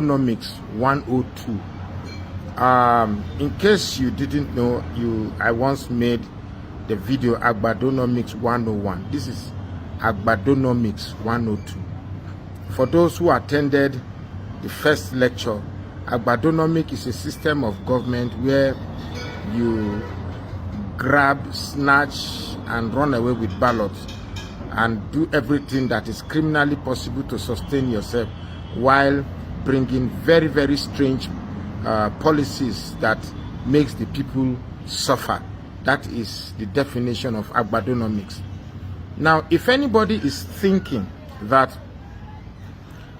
Agbadonomics 102. In case you didn't know, I once made the video Agbadonomics 101. This is Agbadonomics 102. For those who attended the first lecture, Agbadonomics is a system of government where you grab, snatch, and run away with ballots and do everything that is criminally possible to sustain yourself while bringing very, very strange policies that makes the people suffer. That is the definition of Agbadonomics. Now, if anybody is thinking that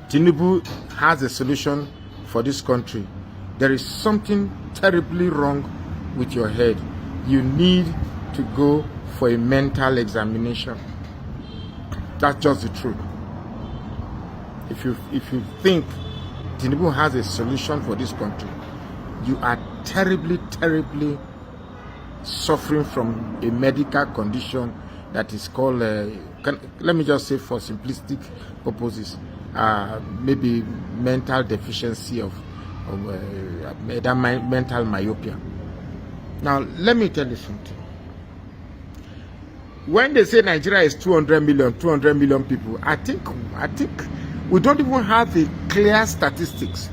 Tinubu has a solution for this country, there is something terribly wrong with your head. You need to go for a mental examination. That's just the truth. If you think Tinubu has a solution for this country, you are terribly, terribly suffering from a medical condition that is called, let me just say for simplistic purposes, maybe mental deficiency of mental myopia. Now, let me tell you something. When they say Nigeria is 200 million people, I think we don't even have the clear statistics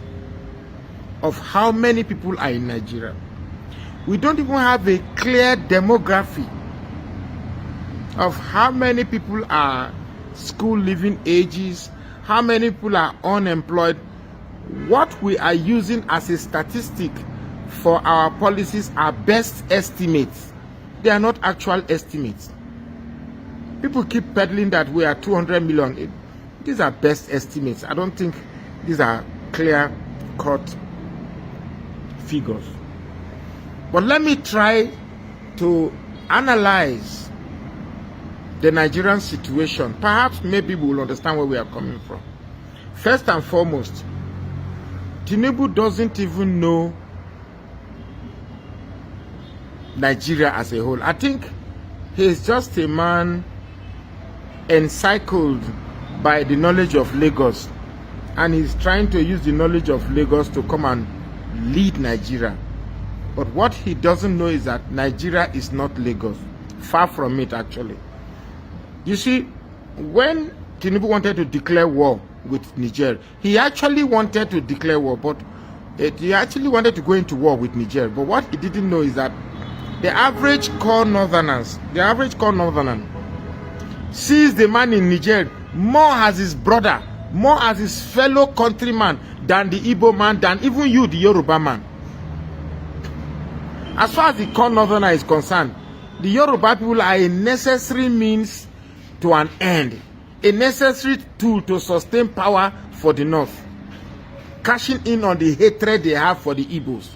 of how many people are in Nigeria. We don't even have a clear demography of how many people are school leaving ages, how many people are unemployed. What we are using as a statistic for our policies are best estimates. They are not actual estimates. People keep peddling that we are 200 million. These are best estimates. I don't think these are clear-cut figures. But let me try to analyze the Nigerian situation. Perhaps maybe we will understand where we are coming from. First and foremost, Tinubu doesn't even know Nigeria as a whole. I think he is just a man encircled by the knowledge of Lagos, and he's trying to use the knowledge of Lagos to come and lead Nigeria. But what he doesn't know is that Nigeria is not Lagos. Far from it, actually. You see, when Tinubu wanted to declare war with Niger, he actually wanted to declare war, but he actually wanted to go into war with Niger. But what he didn't know is that the average core northerner sees the man in Niger more as his brother, more as his fellow countryman than the Igbo man, than even you, the Yoruba man. As far as the core northerner is concerned, the Yoruba people are a necessary means to an end, a necessary tool to sustain power for the North, cashing in on the hatred they have for the Igbos.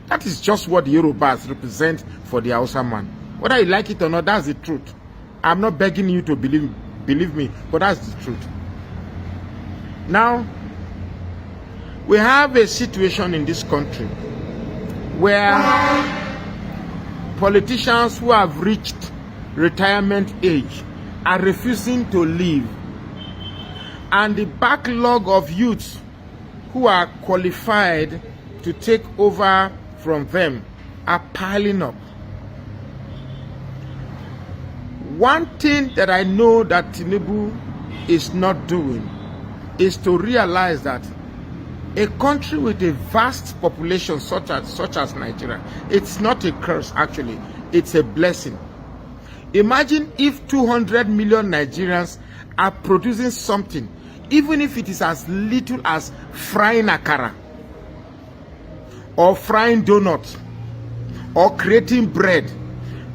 That is just what the Yorubas represent for the Hausa man. Whether you like it or not, that's the truth. I'm not begging you to believe me, but that's the truth. Now, we have a situation in this country where politicians who have reached retirement age are refusing to leave, and the backlog of youths who are qualified to take over from them are piling up. One thing that I know that Tinubu is not doing is to realize that a country with a vast population such as Nigeria, it's not a curse actually, it's a blessing. Imagine if 200 million Nigerians are producing something, even if it is as little as frying akara, or frying donuts, or creating bread.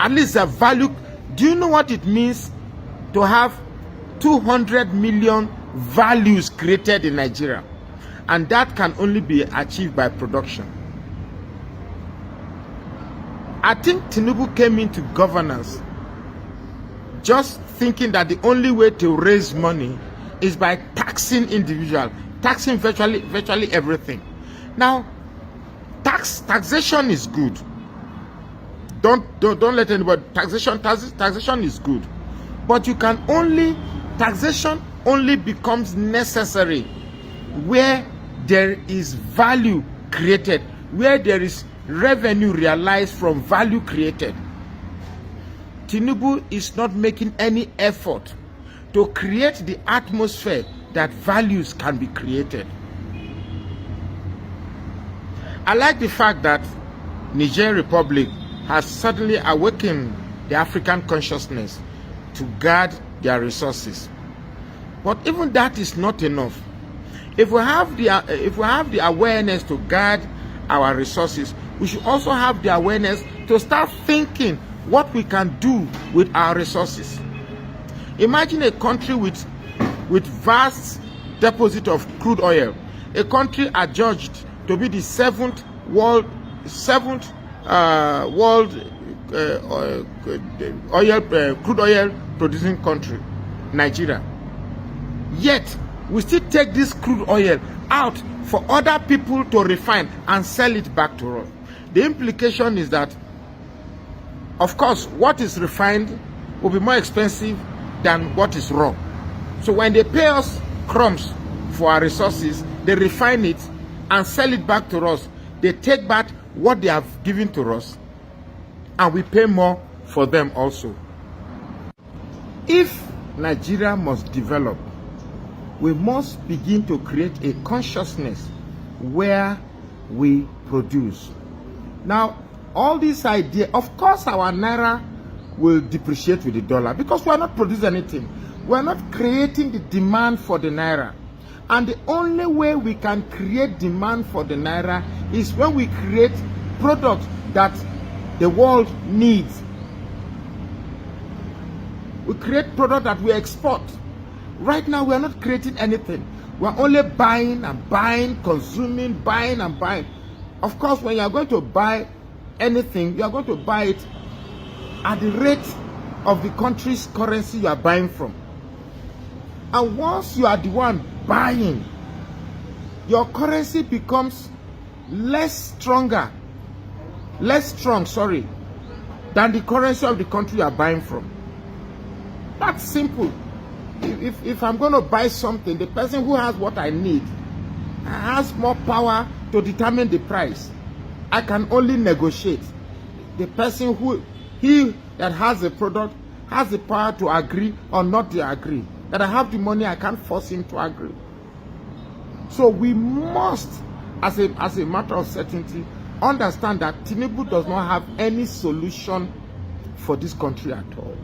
At least a value. Do you know what it means to have 200 million values created in Nigeria? And that can only be achieved by production. I think Tinubu came into governance just thinking that the only way to raise money is by taxing individuals, taxing virtually everything. Now, taxation is good. Don't let anybody. Taxation is good, but you can only taxation only becomes necessary where there is value created, where there is revenue realized from value created. Tinubu is not making any effort to create the atmosphere that values can be created. I like the fact that Niger Republic has suddenly awakened the African consciousness to guard their resources. But even that is not enough. If we have the awareness to guard our resources, we should also have the awareness to start thinking what we can do with our resources. Imagine a country with vast deposit of crude oil, a country adjudged to be the seventh world crude oil producing country, Nigeria. Yet we still take this crude oil out for other people to refine and sell it back to us. The implication is that, of course, what is refined will be more expensive than what is raw. So when they pay us crumbs for our resources, they refine it and sell it back to us. They take back what they have given to us, and we pay more for them also. If Nigeria must develop, we must begin to create a consciousness where we produce. Now, all this idea, of course, our naira will depreciate with the dollar because we are not producing anything. We are not creating the demand for the naira. And the only way we can create demand for the naira is when we create products that the world needs. We create products that we export. Right now, we are not creating anything. We are only buying and buying, consuming, buying and buying. Of course, when you are going to buy anything, you are going to buy it at the rate of the country's currency you are buying from. And once you are the one buying, your currency becomes less strong, than the currency of the country you are buying from. That's simple. If I'm going to buy something, the person who has what I need has more power to determine the price. I can only negotiate. The person that has the product has the power to agree or not to agree. That I have the money, I can't force him to agree. So we must, as a matter of certainty, understand that Tinubu does not have any solution for this country at all.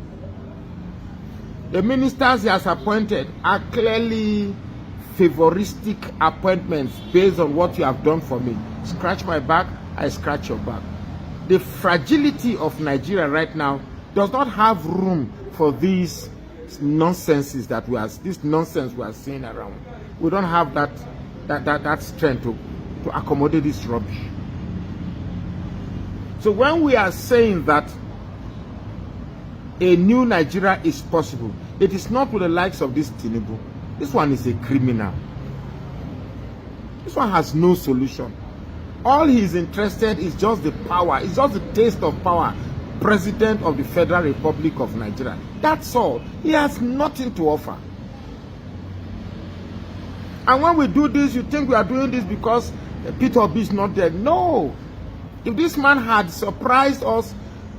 The ministers he has appointed are clearly favoristic appointments based on what you have done for me. Scratch my back, I scratch your back. The fragility of Nigeria right now does not have room for these nonsenses that this nonsense we are seeing around. We don't have that strength to accommodate this rubbish. So when we are saying that a new Nigeria is possible, it is not with the likes of this Tinubu. This one is a criminal. This one has no solution. All he's interested is just the power. It's just the taste of power. President of the Federal Republic of Nigeria. That's all. He has nothing to offer. And when we do this, you think we are doing this because Peter Obi is not there. No. If this man had surprised us,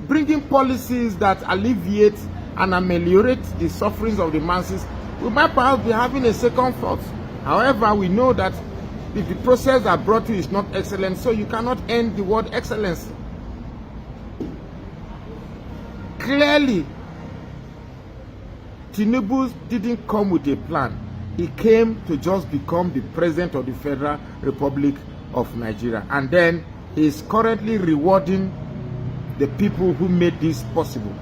bringing policies that alleviate and ameliorate the sufferings of the masses, we might perhaps be having a second thought. However, we know that if the process that brought you is not excellent, so you cannot end the word excellence. Clearly, Tinubu didn't come with a plan. He came to just become the president of the Federal Republic of Nigeria. And then he is currently rewarding the people who made this possible.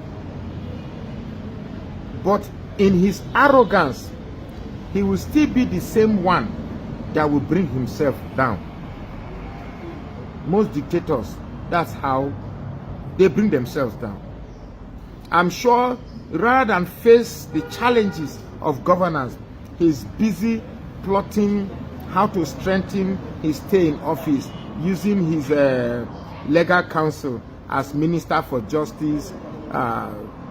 But in his arrogance, he will still be the same one that will bring himself down. Most dictators, that's how they bring themselves down. I'm sure rather than face the challenges of governance, he's busy plotting how to strengthen his stay in office, using his legal counsel as Minister for Justice,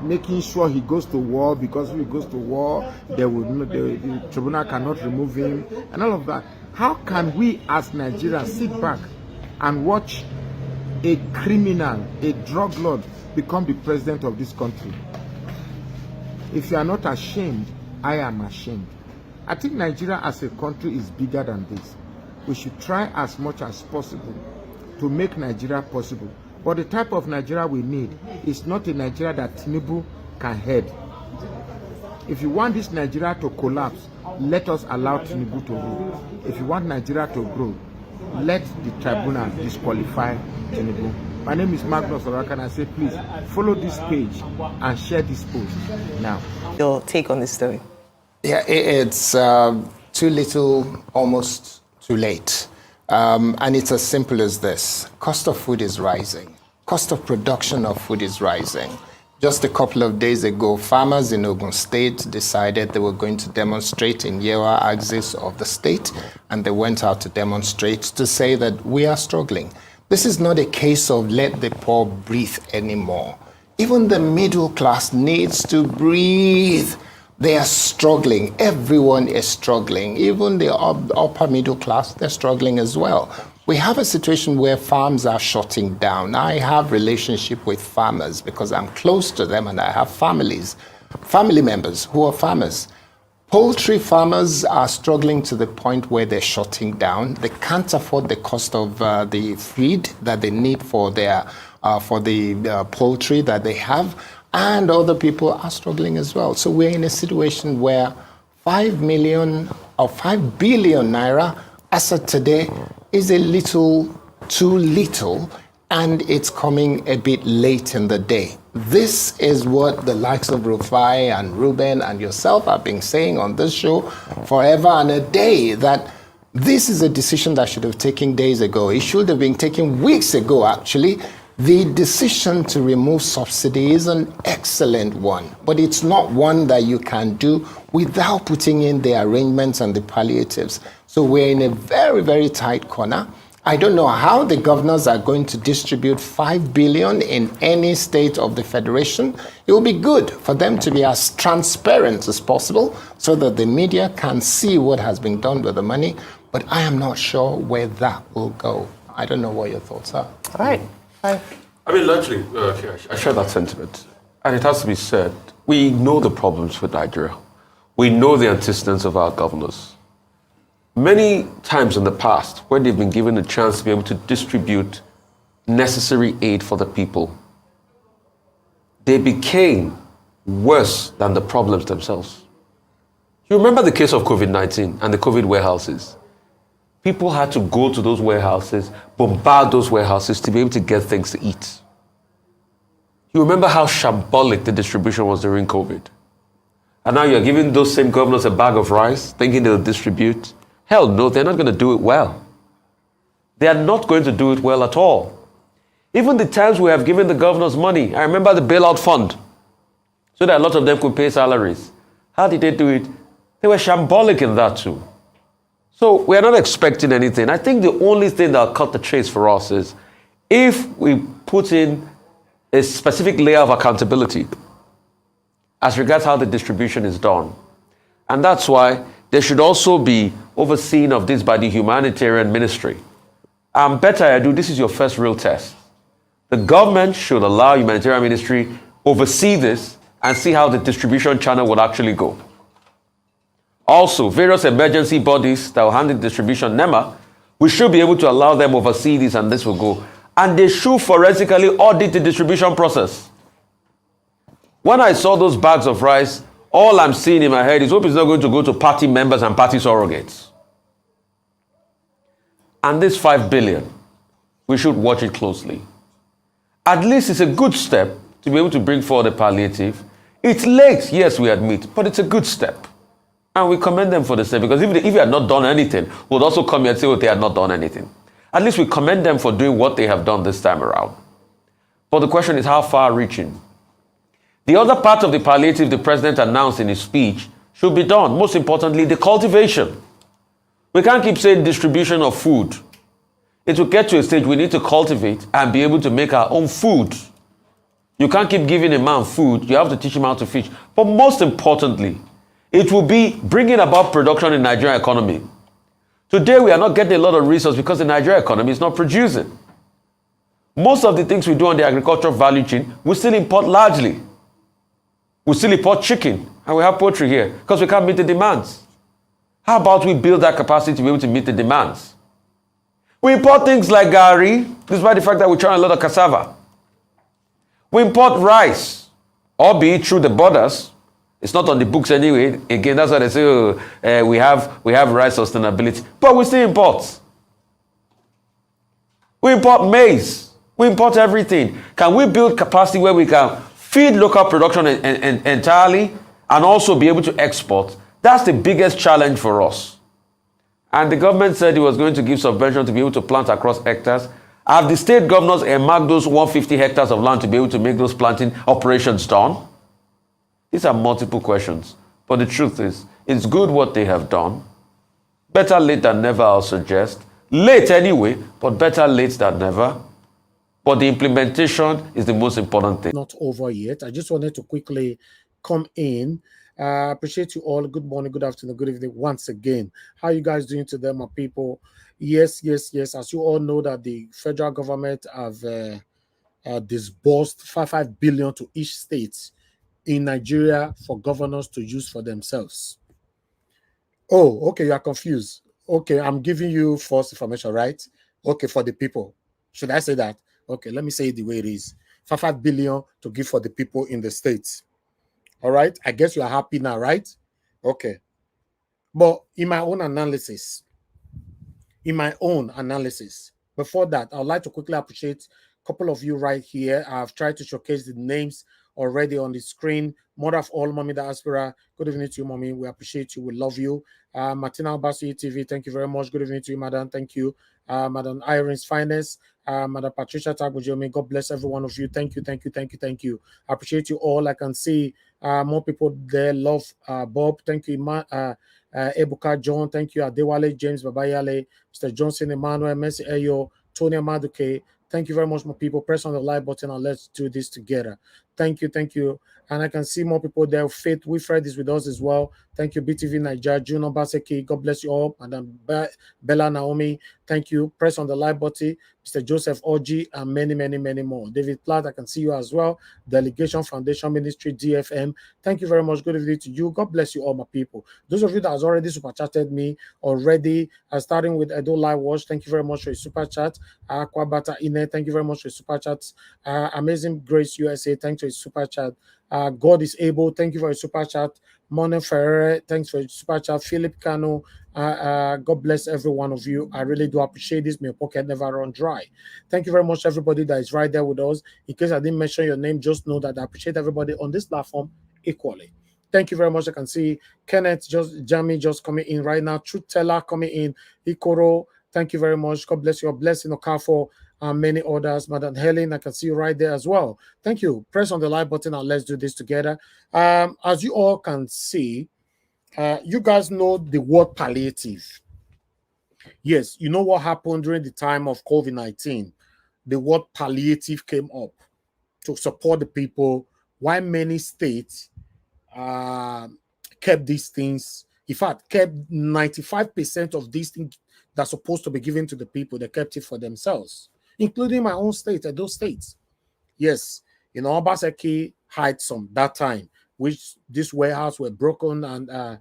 making sure he goes to war, because if he goes to war, the tribunal cannot remove him, and all of that. How can we as Nigerians sit back and watch a criminal, a drug lord, become the president of this country? If you are not ashamed, I am ashamed. I think Nigeria as a country is bigger than this. We should try as much as possible to make Nigeria possible. But the type of Nigeria we need is not a Nigeria that Tinubu can head. If you want this Nigeria to collapse, let us allow Tinubu to rule. If you want Nigeria to grow, let the tribunal disqualify Tinubu. My name is Magnus Oraka, and I say please follow this page and share this post now. Your take on this story? Yeah, it's too little, almost too late. And it's as simple as this. Cost of food is rising. Cost of production of food is rising. Just a couple of days ago, farmers in Ogun State decided they were going to demonstrate in Yewa axis of the state, and they went out to demonstrate to say that we are struggling. This is not a case of let the poor breathe anymore. Even the middle class needs to breathe. They are struggling. Everyone is struggling. Even the upper middle class, they're struggling as well. We have a situation where farms are shutting down. I have relationship with farmers because I'm close to them and I have family members who are farmers. Poultry farmers are struggling to the point where they're shutting down. They can't afford the cost of the feed that they need for their poultry that they have. And other people are struggling as well. So we're in a situation where 5 million or 5 billion naira as of today is a little too little, and it's coming a bit late in the day. This is what the likes of Rufai and Ruben and yourself have been saying on this show forever and a day, that this is a decision that should have taken days ago. It should have been taken weeks ago, actually. The decision to remove subsidy is an excellent one, but it's not one that you can do without putting in the arrangements and the palliatives. So we're in a very, very tight corner. I don't know how the governors are going to distribute 5 billion in any state of the federation. It will be good for them to be as transparent as possible so that the media can see what has been done with the money, but I am not sure where that will go. I don't know what your thoughts are. All right. I mean, largely, I share that sentiment. And it has to be said, we know the problems with Nigeria. We know the antecedents of our governors. Many times in the past, when they've been given a chance to be able to distribute necessary aid for the people, they became worse than the problems themselves. You remember the case of COVID-19 and the COVID warehouses? People had to go to those warehouses, bombard those warehouses to be able to get things to eat. You remember how shambolic the distribution was during COVID? And now you're giving those same governors a bag of rice, thinking they'll distribute. Hell no, they're not going to do it well. They are not going to do it well at all. Even the times we have given the governors money, I remember the bailout fund, so that a lot of them could pay salaries. How did they do it? They were shambolic in that too. So we're not expecting anything. I think the only thing that'll cut the chase for us is if we put in a specific layer of accountability as regards how the distribution is done. And that's why there should also be overseeing of this by the humanitarian ministry. Better I do, this is your first real test. The government should allow humanitarian ministry oversee this and see how the distribution channel would actually go. Also, various emergency bodies that will handle distribution, NEMA, we should be able to allow them oversee this and this will go. And they should forensically audit the distribution process. When I saw those bags of rice, all I'm seeing in my head is hope it's not going to go to party members and party surrogates. And this 5 billion, we should watch it closely. At least it's a good step to be able to bring forward a palliative. It's late, yes, we admit, but it's a good step. And we commend them for the step, because if they had not done anything, we'll also come here and say, oh, they had not done anything. At least we commend them for doing what they have done this time around. But the question is, how far-reaching? The other part of the palliative the president announced in his speech should be done. Most importantly, the cultivation. We can't keep saying distribution of food. It will get to a stage we need to cultivate and be able to make our own food. You can't keep giving a man food. You have to teach him how to fish. But most importantly, it will be bringing about production in the Nigerian economy. Today, we are not getting a lot of resources because the Nigerian economy is not producing. Most of the things we do on the agricultural value chain, we still import largely. We still import chicken, and we have poultry here because we can't meet the demands. How about we build that capacity to be able to meet the demands? We import things like gari, despite the fact that we try a lot of cassava. We import rice, albeit through the borders. It's not on the books anyway. Again, that's why they say we have rice sustainability. But we still import. We import maize. We import everything. Can we build capacity where we can feed local production entirely and also be able to export? That's the biggest challenge for us. And the government said it was going to give subvention to be able to plant across hectares. Have the state governors earmarked those 150 hectares of land to be able to make those planting operations done? These are multiple questions. But the truth is, it's good what they have done. Better late than never, I'll suggest. Late anyway, but better late than never. But the implementation is the most important thing. Not over yet. I just wanted to quickly come in. Appreciate you all. Good morning, good afternoon, good evening once again. How you guys doing today, my people? Yes. As you all know that the federal government have disbursed 5 billion to each state in Nigeria for governors to use for themselves. Oh, okay, you are confused. Okay, I'm giving you false information, right? Okay, for the people. Should I say that? Okay, let me say it the way it is. 5 billion to give for the people in the states. All right, I guess you are happy now, right? Okay. But in my own analysis, before that, I'd like to quickly appreciate a couple of you right here. I've tried to showcase the names already on the screen. Mother of all, Mommy Diaspora. Good evening to you, Mommy. We appreciate you. We love you. Martina Albasu TV, thank you very much. Good evening to you, Madam. Thank you. Madam Irene's Finest. Madam Patricia Tabujomi. God bless every one of you. Thank you. I appreciate you all. I can see more people there. Love Bob. Thank you, Ebuka John. Thank you, Adewale James Babayale, Mr. Johnson Emmanuel, Messi Eyo, Tony Amaduke. Thank you very much, my people. Press on the like button and let's do this together. Thank you. And I can see more people there. Faith Wilfred is with us as well. Thank you, BTV Nigeria, Juno Baseki. God bless you all. Madam Bella Naomi. Thank you. Press on the like button. Mr. Joseph Oji and many more. David Platt, I can see you as well. Delegation Foundation Ministry, DFM. Thank you very much. Good evening to you. God bless you all, my people. Those of you that has already super chatted me already, starting with Edo Live Watch. Thank you very much for your super chat. Aquabata Ine, thank you very much for your super chat. Amazing Grace USA, thanks for your super chat. God is able, thank you for your super chat. Mone Ferrer, thanks for your super chat. Philip Cano, God bless every one of you. I really do appreciate this. My pocket never run dry. Thank you very much, everybody that is right there with us. In case I didn't mention your name, just know that I appreciate everybody on this platform equally. Thank you very much. I can see Kenneth, Jamie just coming in right now. Truth Teller coming in. Ikoro, thank you very much. God bless you. Blessing Okafo and many others. Madam Helen, I can see you right there as well. Thank you. Press on the like button and let's do this together. As you all can see, you guys know the word palliative. Yes, you know what happened during the time of COVID-19. The word palliative came up to support the people, while many states kept these things. In fact, kept 95% of these things that's supposed to be given to the people. They kept it for themselves, including my own state and those states. Yes, you know, Obaseki had some that time, which this warehouse were broken and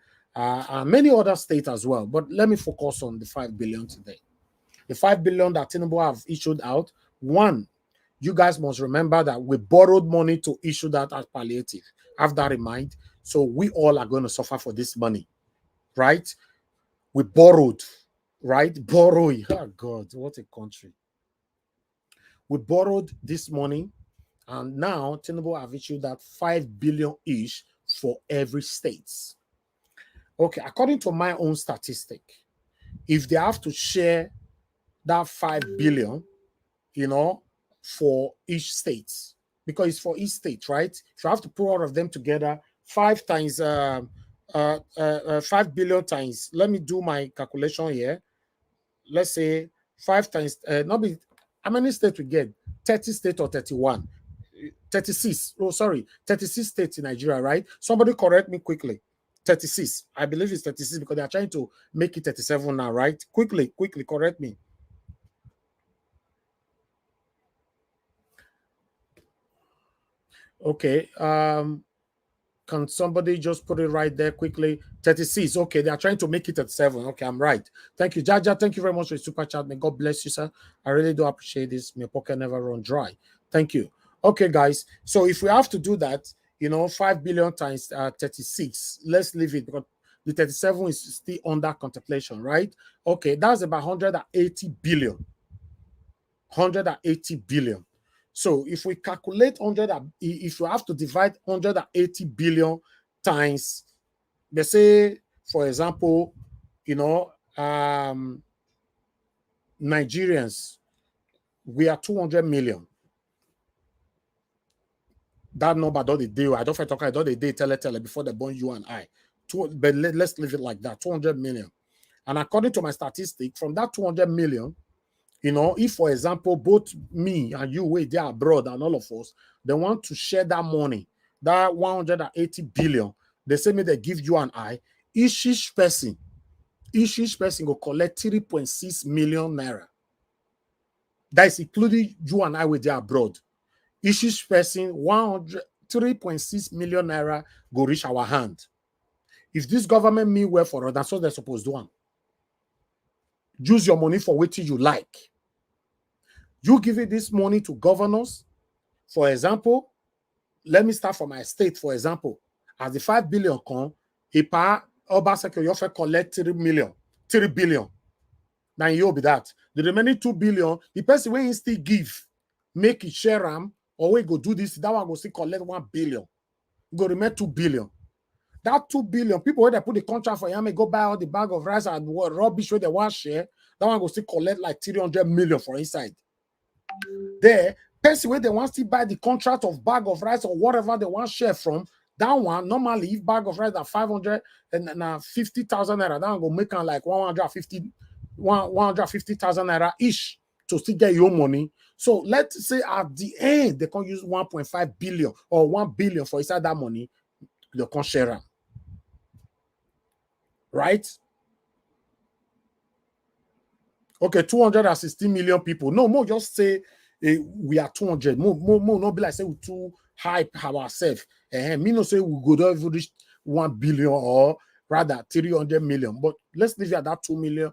many other states as well. But let me focus on the 5 billion today. The 5 billion that Tinubu have issued out. One, you guys must remember that we borrowed money to issue that as palliative. Have that in mind. So we all are going to suffer for this money, right? We borrowed, right? Borrowing. Oh God, what a country. We borrowed this money, and now Tinubu have issued that 5 billion each for every state. Okay, according to my own statistic, if they have to share that 5 billion, you know, for each state, because it's for each state, right? If you have to put all of them together, 5 times 5 billion times, let me do my calculation here. Let's say 5 times, not be, how many states we get? 30 states or 31? 36. Oh, sorry. 36 states in Nigeria, right? Somebody correct me quickly. 36. I believe it's 36 because they are trying to make it 37 now, right? Quickly, correct me. Okay. Can somebody just put it right there quickly? 36. Okay, they are trying to make it at 7. Okay, I'm right. Thank you, Jaja. Thank you very much for your super chat. May God bless you, sir. I really do appreciate this. My pocket never run dry. Thank you. Okay, guys. So if we have to do that, 5 billion times 36, let's leave it because the 37 is still under contemplation, right? Okay, that's about 180 billion. 180 billion. So if we calculate if you have to divide 180 billion times, let's say, for example, Nigerians, we are 200 million. That number don't they do? I don't talk. I don't they tell before they born you and I. But let's leave it like that. 200 million. And according to my statistic, from that 200 million, if, for example, both me and you, wait there abroad and all of us, they want to share that money, that 180 billion, they say me they give you and I, each person will collect 3.6 million naira. That is including you and I with there abroad. Each person, 3.6 million naira go reach our hand. If this government mean well for us, that's what they're supposed to do. Use your money for what you like. You give it this money to governors. For example, let me start from my state, for example. As the 5 billion come, Ipa Obaseki you offer collect 3 billion. Now you'll be that. The remaining 2 billion, the person will still give, make it share them, or we go do this, that one go still collect 1 billion. Go remain 2 billion. That 2 billion, people when they put the contract for you, go buy all the bag of rice and rubbish where they want share, that one go still collect like 300 million for inside. There, person where they want to buy the contract of bag of rice or whatever they want share from, that one normally if bag of rice at 550,000 naira, that one go make them like 150,000 naira each to still get your money. So let's say at the end they can use 1.5 billion or 1 billion for inside that money, they can share them. Right? Okay, 260 million people. No more just say we are 200. More not be like say we too hype ourselves. Me no say we go to reach 1 billion or rather 300 million. But let's leave it at that 200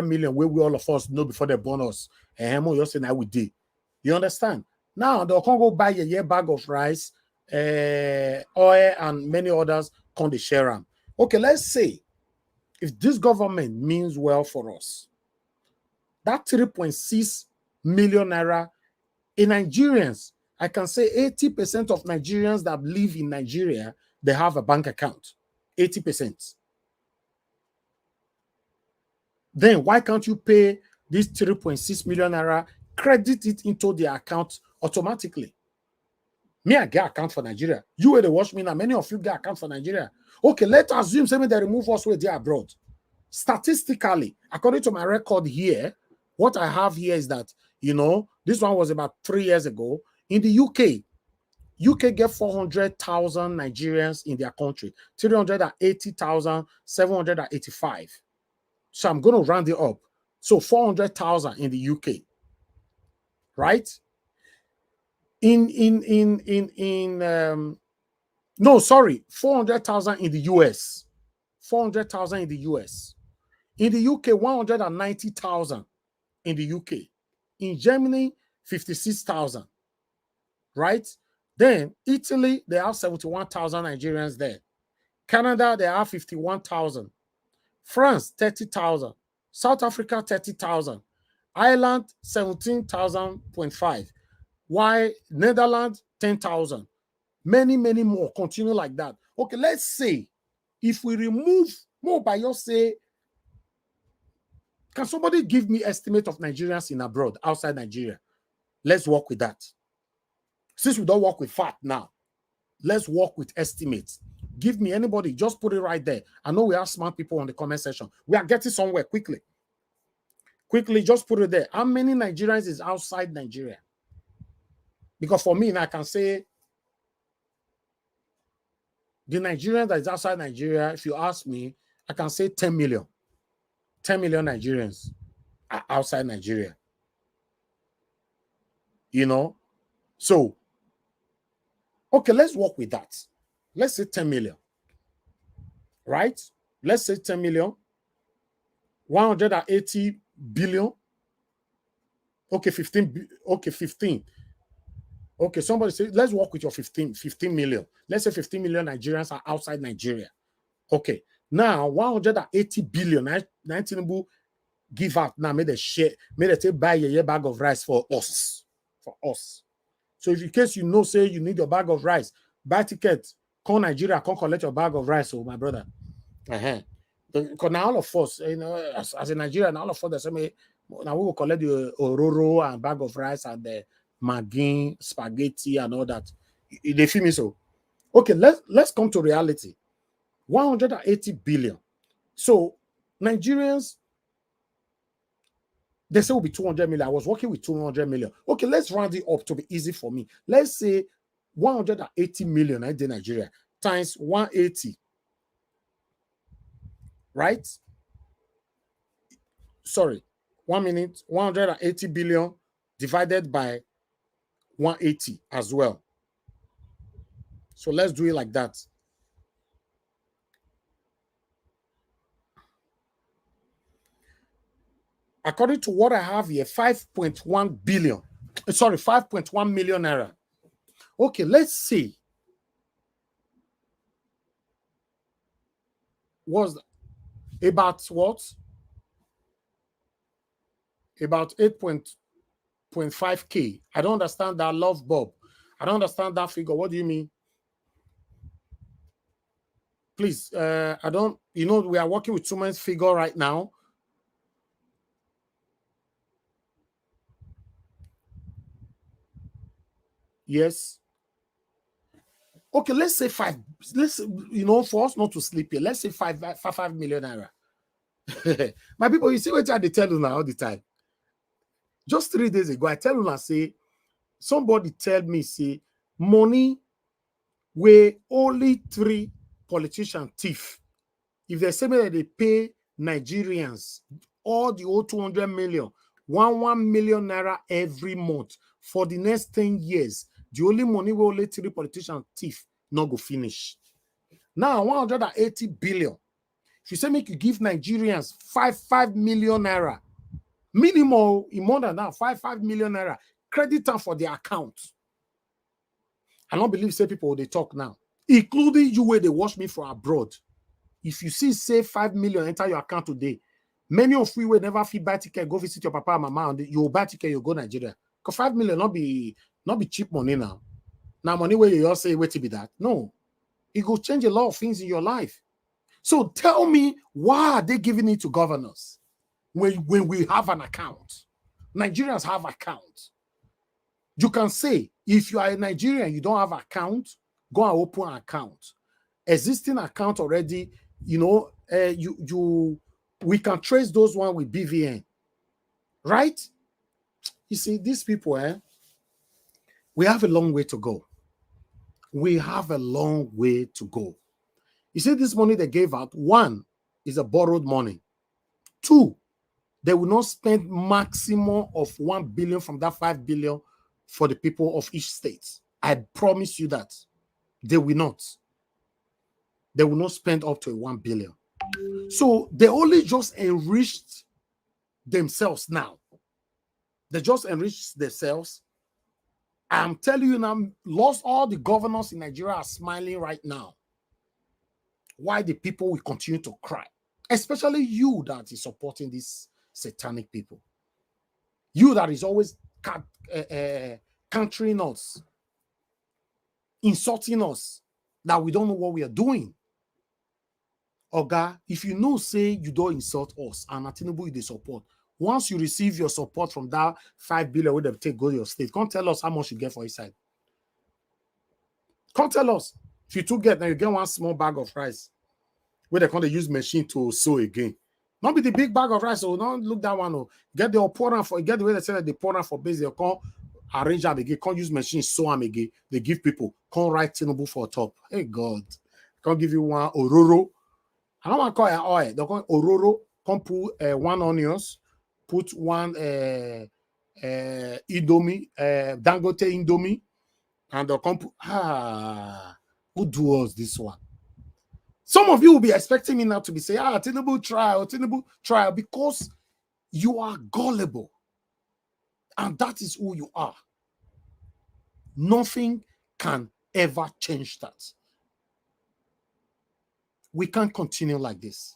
million where we all of us know before they born us. More just say now we did. You understand? Now they can go buy a year bag of rice, oil, and many others can they share them. Okay, let's say if this government means well for us, that 3.6 million naira in Nigerians, I can say 80% of Nigerians that live in Nigeria, they have a bank account. 80%. Then why can't you pay this 3.6 million naira, credit it into their account automatically? Me, I get account for Nigeria. You where they watch me now, many of you get account for Nigeria. Okay, let's assume say they remove us where they are abroad. Statistically, according to my record here, what I have here is that, this one was about 3 years ago. In the UK get 400,000 Nigerians in their country, 380,785. So I'm going to round it up. So 400,000 in the UK, right? No, sorry, 400,000 in the US. 400,000 in the US. In the UK, 190,000 in the UK. In Germany, 56,000. Right? Then Italy, they have 71,000 Nigerians there. Canada, they have 51,000. France, 30,000. South Africa, 30,000. Ireland, 17,000.5. Why? Netherlands, 10,000. Many, many more. Continue like that. Okay, let's say if we remove more by your say, can somebody give me estimate of Nigerians in abroad, outside Nigeria? Let's work with that. Since we don't work with fact now, let's work with estimates. Give me anybody, just put it right there. I know we have smart people on the comment section. We are getting somewhere quickly. Quickly, just put it there. How many Nigerians is outside Nigeria? Because for me, I can say the Nigerian that is outside Nigeria, if you ask me, I can say 10 million. 10 million Nigerians are outside Nigeria. You know? So, okay, let's work with that. Let's say 10 million. Right? Let's say 10 million. 180 billion. Okay, 15. Okay, 15. Okay, somebody say, let's work with your 15 million. Let's say 15 million Nigerians are outside Nigeria. Okay, now 180 billion. Tinubu give out now, made a share, made a say buy a bag of rice for us. For us. So if in case you know, say you need your bag of rice, buy ticket, call Nigeria, come collect your bag of rice, oh my brother. Because now all of us, you know, as a Nigerian, all of us, now we will collect the ororo and bag of rice and the maggi, spaghetti and all that. They feel me so. Okay, let's come to reality. 180 billion. So Nigerians, they say will be 200 million. I was working with 200 million. Okay, let's round it up to be easy for me. Let's say 180 million in Nigeria times 180. Right? Sorry, 1 minute, 180 billion divided by 180 as well. So let's do it like that. According to what I have here, 5.1 billion. Sorry, 5.1 million naira. Okay, let's see. Was about what? About 8.5K. I don't understand that, Love Bob. I don't understand that figure. What do you mean? Please, I don't, you know, we are working with too much figure right now. Yes. Okay, let's say 5. Let's, you know, for us not to sleep here, let's say 5 million naira. My people, you see what they tell you now all the time. Just 3 days ago, I tell you, I say, somebody tell me, say, money where only 3 politicians thief. If they say that they pay Nigerians all the old 200 million, 1 million naira every month for the next 10 years, the only money where only 3 politicians thief not go finish. Now 180 billion. If you say make you give Nigerians 5 million naira, minimum in more than that, 5 million naira, credit them for their account. I don't believe say people they talk now, including you where they watch me from abroad. If you see say 5 million enter your account today, many of you will never feel buy ticket, go visit your papa and mama, and you buy ticket, you go Nigeria. Because 5 million not be cheap money now. Now money where you all say wait to be that. No, it will change a lot of things in your life. So tell me, why are they giving it to governors when we have an account? Nigerians have accounts. You can say, if you are a Nigerian, you don't have account, go and open an account. Existing account already, you know, we can trace those one with BVN. Right? You see, these people, we have a long way to go. We have a long way to go. You see, this money they gave out, 1 is a borrowed money. 2, they will not spend maximum of 1 billion from that 5 billion for the people of each state. I promise you that. They will not. They will not spend up to 1 billion. So they only just enriched themselves now. They just enriched themselves. I'm telling you now, lost all the governors in Nigeria are smiling right now. Why the people will continue to cry? Especially you that is supporting these satanic people. You that is always countering us, insulting us, that we don't know what we are doing. Oga, if you know, say you don't insult us and Tinubu you dey support, once you receive your support from that 5 billion where they take go to your state, come tell us how much you get for inside. Come tell us. If you get, now you get 1 small bag of rice where they can't use machine to sow again. Not be the big bag of rice, so don't look that one. Oh. Get the pour for, get the way they say that they pour for base, they come arrange them again, can't use machine, sew them again. They give people, can't write Tinubu for top. Hey God, can't give you one ororo. I don't want to call it oil. They call it ororo. Can't put one onions, put one Indomie, Dangote Indomie, and they'll come put, who do us this one? Some of you will be expecting me now to be saying, Tinubu trial, because you are gullible. And that is who you are. Nothing can ever change that. We can't continue like this.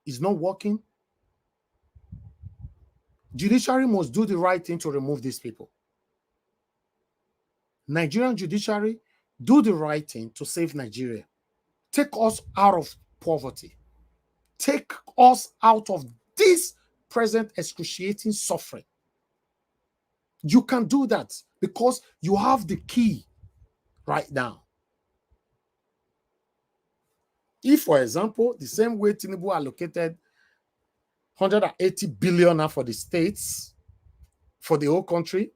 It's not working. Judiciary must do the right thing to remove these people. Nigerian judiciary, do the right thing to save Nigeria. Take us out of poverty. Take us out of this present excruciating suffering. You can do that because you have the key right now. If, for example, the same way Tinubu allocated 180 billion for the states, for the whole country,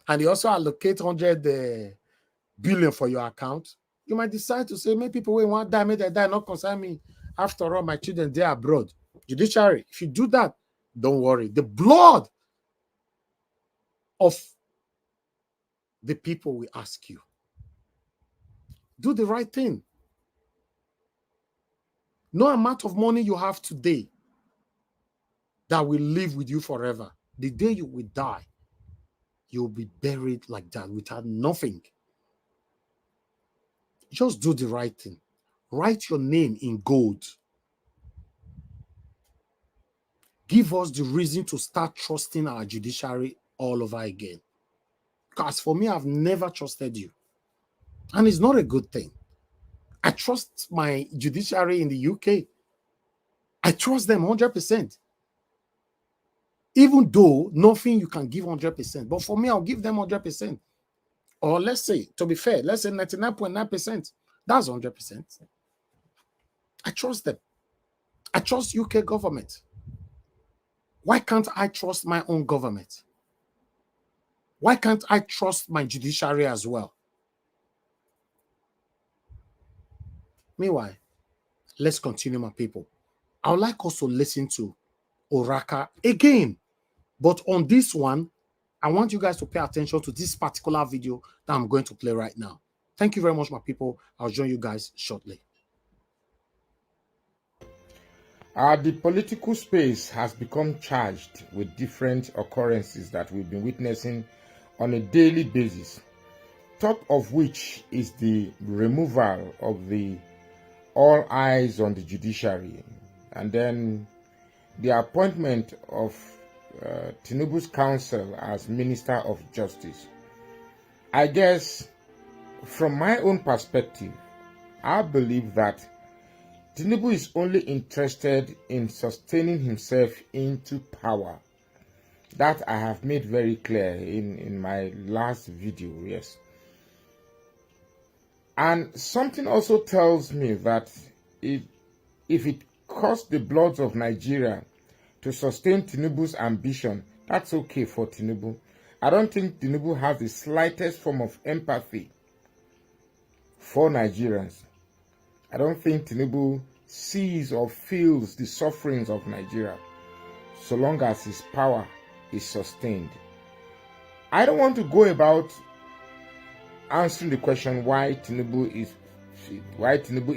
and he also allocate 100 billion for your account, you might decide to say, maybe people will want to die, may they die, not concern me. After all, my children, they are abroad. Judiciary, if you do that, don't worry. The blood of the people will ask you. Do the right thing. No amount of money you have today that will live with you forever. The day you will die, you'll be buried like that without nothing. Just do the right thing. Write your name in gold. Give us the reason to start trusting our judiciary all over again. Because for me, I've never trusted you. And it's not a good thing. I trust my judiciary in the UK. I trust them 100%. Even though nothing you can give 100%. But for me, I'll give them 100%. Or let's say, to be fair, let's say 99.9%. That's 100%. I trust them. I trust UK government. Why can't I trust my own government? Why can't I trust my judiciary as well? Meanwhile, let's continue, my people. I would like us to listen to Oraka again. But on this one, I want you guys to pay attention to this particular video that I'm going to play right now. Thank you very much, my people. I'll join you guys shortly. The political space has become charged with different occurrences that we've been witnessing on a daily basis, top of which is the removal of the all eyes on the judiciary, and then the appointment of Tinubu's counsel as Minister of Justice. I guess from my own perspective, I believe that Tinubu is only interested in sustaining himself into power. That I have made very clear in my last video, yes. And something also tells me that if it costs the blood of Nigeria to sustain Tinubu's ambition, that's okay for Tinubu. I don't think Tinubu has the slightest form of empathy for Nigerians. I don't think Tinubu sees or feels the sufferings of Nigeria so long as his power is sustained. I don't want to go about answering the question why Tinubu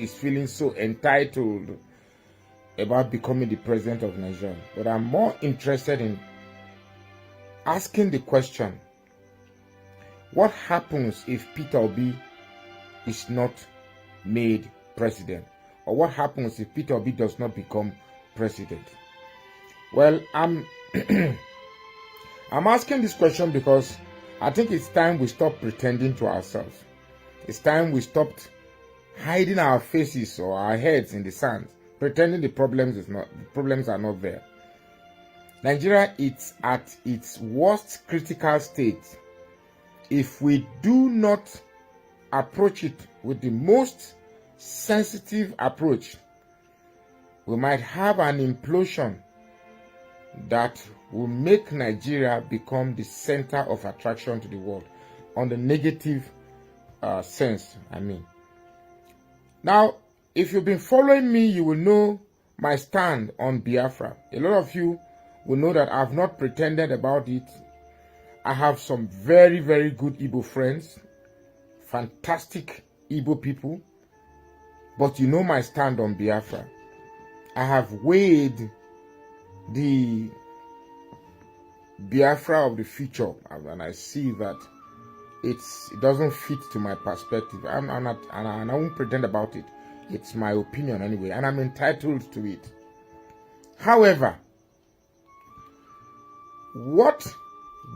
is feeling so entitled about becoming the president of Nigeria, but I'm more interested in asking the question, what happens if Peter Obi is not made president? Or what happens if Peter Obi does not become president? Well, I'm asking this question because I think it's time we stop pretending to ourselves. It's time we stopped hiding our faces or our heads in the sand, pretending the problems are not there. Nigeria is at its worst critical state. If we do not approach it with the most sensitive approach, we might have an implosion that will make Nigeria become the center of attraction to the world, on the negative sense, I mean. Now, if you've been following me, you will know my stand on Biafra. A lot of you will know that I've not pretended about it. I have some very, very good Igbo friends, fantastic Igbo people, but you know my stand on Biafra. I have weighed the Biafra of the future, and I see that it doesn't fit to my perspective. I'm not, and I won't pretend about it. It's my opinion anyway, and I'm entitled to it. However, what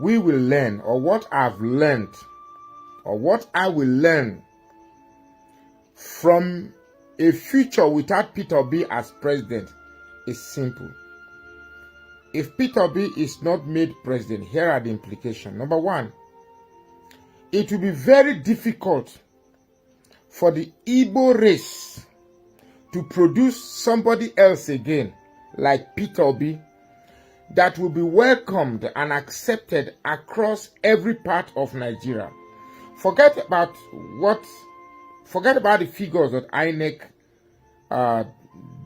we will learn, or what I've learned, or what I will learn from a future without Peter Obi as president is simple. If Peter Obi is not made president, here are the implications. Number one, it will be very difficult for the Igbo race to produce somebody else again, like Peter Obi, that will be welcomed and accepted across every part of Nigeria. Forget about the figures that INEC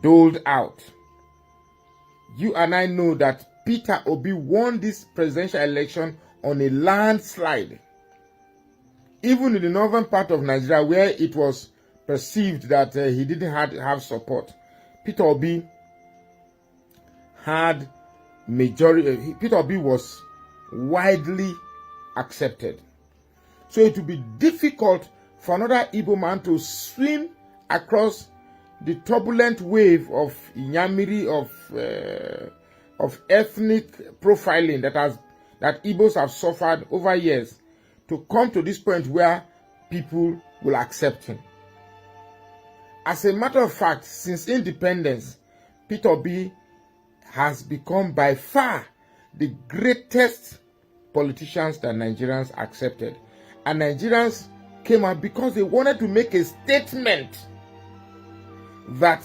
doled out. You and I know that Peter Obi won this presidential election on a landslide. Even in the northern part of Nigeria, where it was perceived that he didn't have support, Peter Obi had majority. Peter Obi was widely accepted. So it would be difficult for another Igbo man to swim across the turbulent wave of Inyamiri, of ethnic profiling that Igbos have suffered over years, to come to this point where people will accept him. As a matter of fact, since independence, Peter Obi has become by far the greatest politicians that Nigerians accepted. And Nigerians came out because they wanted to make a statement that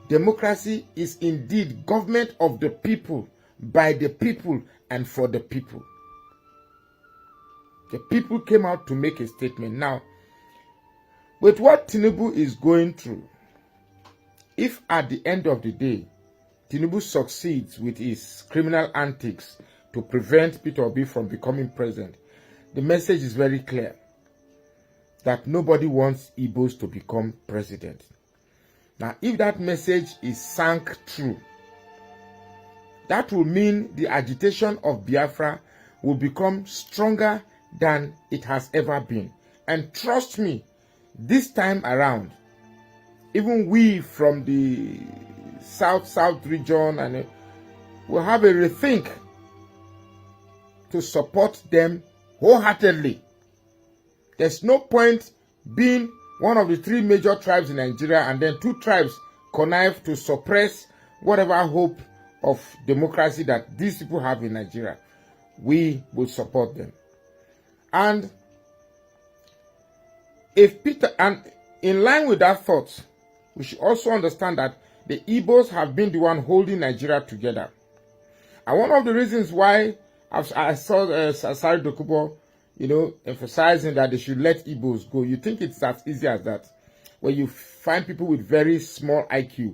democracy is indeed government of the people, by the people, and for the people. The people came out to make a statement. Now, with what Tinubu is going through, if at the end of the day, Tinubu succeeds with his criminal antics to prevent Peter Obi from becoming president, the message is very clear that nobody wants Igbos to become president. Now, if that message is sunk true, that will mean the agitation of Biafra will become stronger than it has ever been. And trust me, this time around, even we from the South region and will have a rethink to support them wholeheartedly. There's no point being one of the three major tribes in Nigeria and then two tribes connive to suppress whatever hope of democracy that these people have in Nigeria. We will support them. And in line with that thought, we should also understand that the Igbos have been the one holding Nigeria together. And one of the reasons why I saw Asari Dokubo, emphasizing that they should let Igbos go. You think it's as easy as that? When you find people with very small IQ,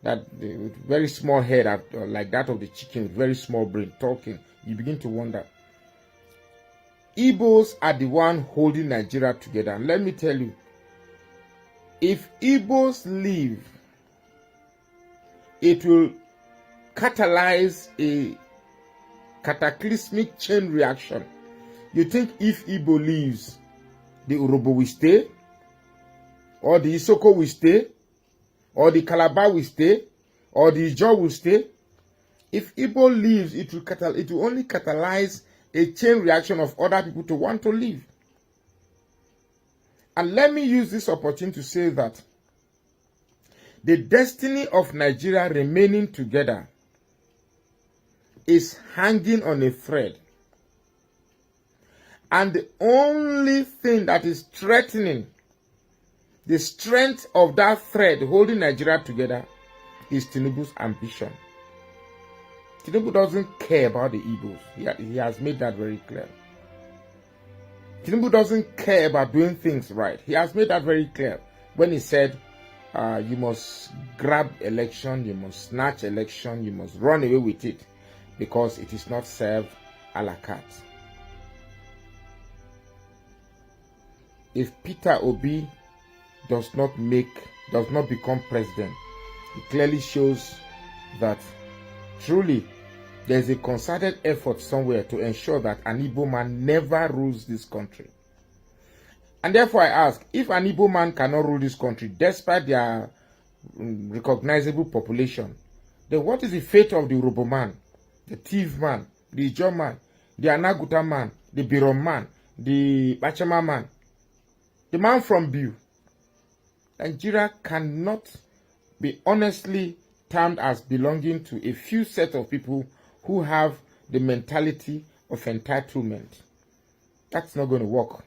with very small head, like that of the chicken, with very small brain, talking, you begin to wonder. Igbos are the one holding Nigeria together. And let me tell you, if Igbos leave, it will catalyze a cataclysmic chain reaction. You think if Igbo leaves, the Urobo will stay, or the Isoko will stay, or the Calabar will stay, or the Ijaw will stay? If Igbo leaves, it will only catalyze a chain reaction of other people to want to leave. And let me use this opportunity to say that the destiny of Nigeria remaining together is hanging on a thread. And the only thing that is threatening the strength of that thread holding Nigeria together is Tinubu's ambition. Tinubu doesn't care about the Igbos. He has made that very clear. Tinubu doesn't care about doing things right. He has made that very clear when he said, you must grab election, you must snatch election, you must run away with it because it is not served a la carte. If Peter Obi does not become president, it clearly shows that truly there is a concerted effort somewhere to ensure that an Igbo man never rules this country. And therefore I ask, if an Igbo man cannot rule this country despite their recognizable population, then what is the fate of the Urobo man, the thief man, the Ijo man, the Anaguta man, the Birom man, the Bachama man, the man from Biu? Nigeria cannot be honestly termed as belonging to a few set of people who have the mentality of entitlement. That's not going to work.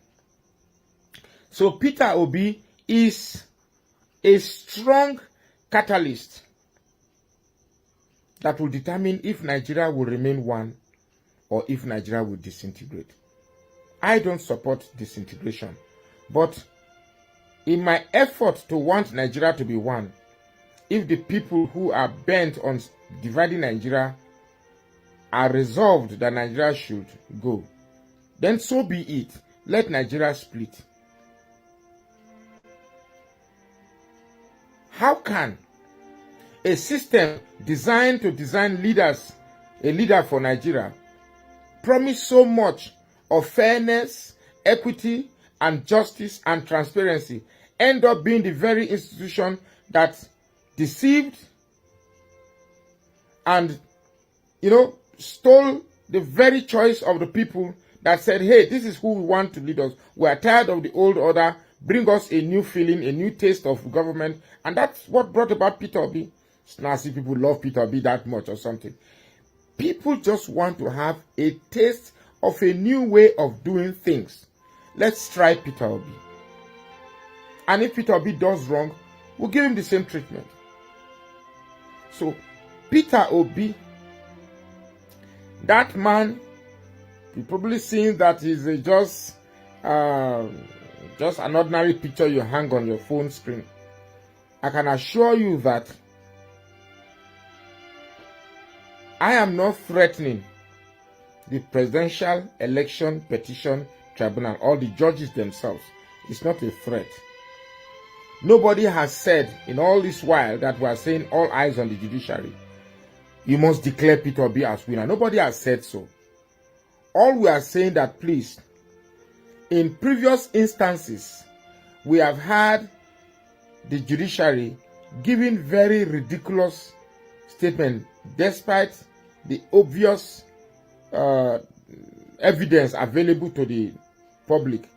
So Peter Obi is a strong catalyst that will determine if Nigeria will remain one or if Nigeria will disintegrate. I don't support disintegration, but in my effort to want Nigeria to be one, if the people who are bent on dividing Nigeria are resolved that Nigeria should go, then so be it. Let Nigeria split. How can a system designed to design leaders, a leader for Nigeria, promise so much of fairness, equity, and justice and transparency, end up being the very institution that deceived and, stole the very choice of the people that said, hey, this is who we want to lead us. We are tired of the old order. Bring us a new feeling, a new taste of government. And that's what brought about Peter Obi. It's not as if people love Peter Obi that much or something. People just want to have a taste of a new way of doing things. Let's try Peter Obi. And if Peter Obi does wrong, we'll give him the same treatment. So, Peter Obi, that man, you've probably seen that he's just an ordinary picture you hang on your phone screen. I can assure you that I am not threatening the Presidential Election Petition Tribunal or the judges themselves. It's not a threat. Nobody has said in all this while that we are saying all eyes on the judiciary, you must declare Peter Obi as winner. Nobody has said so. All we are saying that, please, in previous instances, we have had the judiciary giving very ridiculous statements despite the obvious evidence available to the public.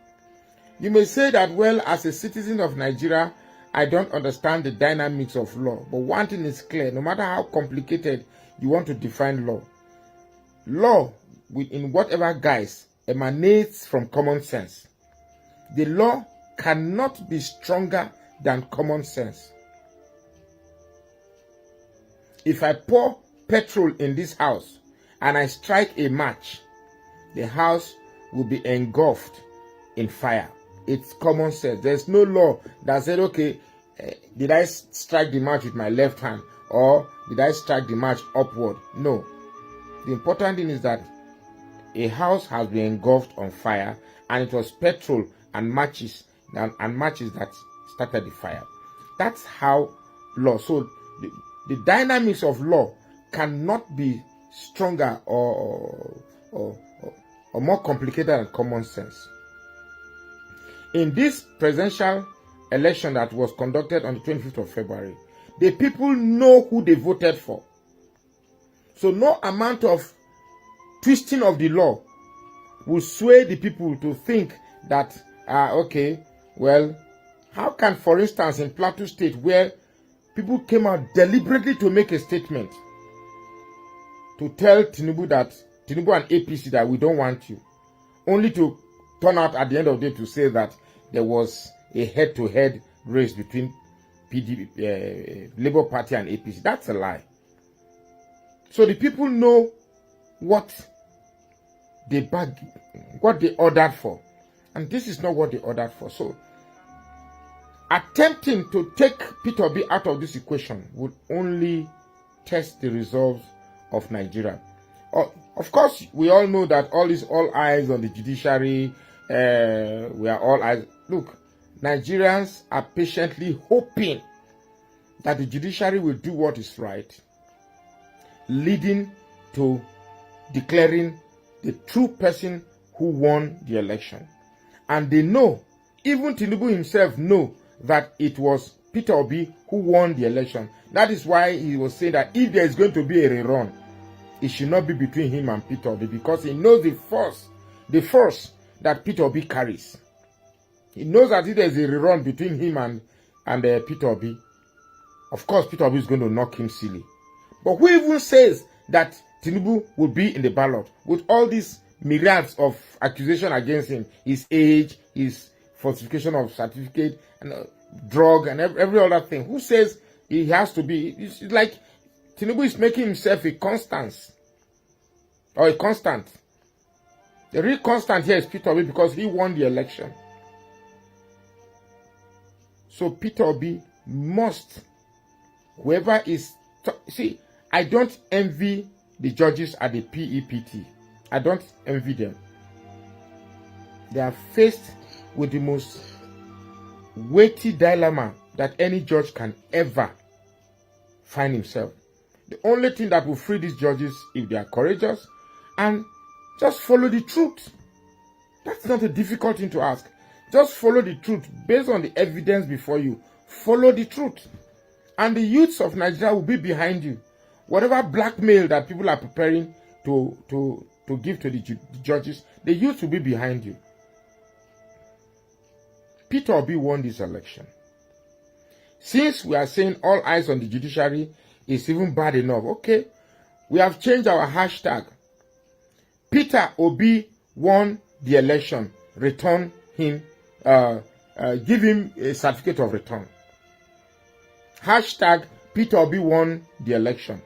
You may say that, well, as a citizen of Nigeria, I don't understand the dynamics of law. But one thing is clear, no matter how complicated you want to define law, law, in whatever guise, emanates from common sense. The law cannot be stronger than common sense. If I pour petrol in this house and I strike a match, the house will be engulfed in fire. It's common sense. There's no law that said, okay, did I strike the match with my left hand or did I strike the match upward? No. The important thing is that a house has been engulfed on fire and it was petrol and matches that started the fire. That's how law. So the dynamics of law cannot be stronger or more complicated than common sense. In this presidential election that was conducted on the 25th of February, the people know who they voted for. So no amount of twisting of the law will sway the people to think that, okay, well, how can, for instance, in Plateau State, where people came out deliberately to make a statement to tell Tinubu and APC that we don't want you, only to turn out at the end of the day to say that there was a head-to-head race between Labour Party and APC. That's a lie. So the people know what they ordered for. And this is not what they ordered for. So attempting to take Peter Obi out of this equation would only test the resolve of Nigeria. Of course, we all know that all eyes on the judiciary. We are all eyes. Look, Nigerians are patiently hoping that the judiciary will do what is right, leading to declaring the true person who won the election. And they know, even Tinubu himself know, that it was Peter Obi who won the election. That is why he was saying that if there is going to be a rerun, it should not be between him and Peter Obi, because he knows the force that Peter Obi carries. He knows that if there is a rerun between him and Peter Obi, of course Peter Obi is going to knock him silly. But who even says that Tinubu will be in the ballot with all these myriads of accusations against him, his age, his falsification of certificate, and drug, and every other thing? Who says he has to be? It's like Tinubu is making himself a constant. The real constant here is Peter Obi, because he won the election. So Peter Obi must, whoever is, see, I don't envy the judges at the PEPT. I don't envy them. They are faced with the most weighty dilemma that any judge can ever find himself. The only thing that will free these judges, if they are courageous and just follow the truth. That's not a difficult thing to ask. Just follow the truth based on the evidence before you. Follow the truth. And the youths of Nigeria will be behind you. Whatever blackmail that people are preparing to give to the judges, the youth will be behind you. Peter Obi won this election. Since we are saying all eyes on the judiciary is even bad enough, okay, we have changed our hashtag. Peter Obi won the election. Return him, give him a certificate of return. Hashtag Peter Obi won the election.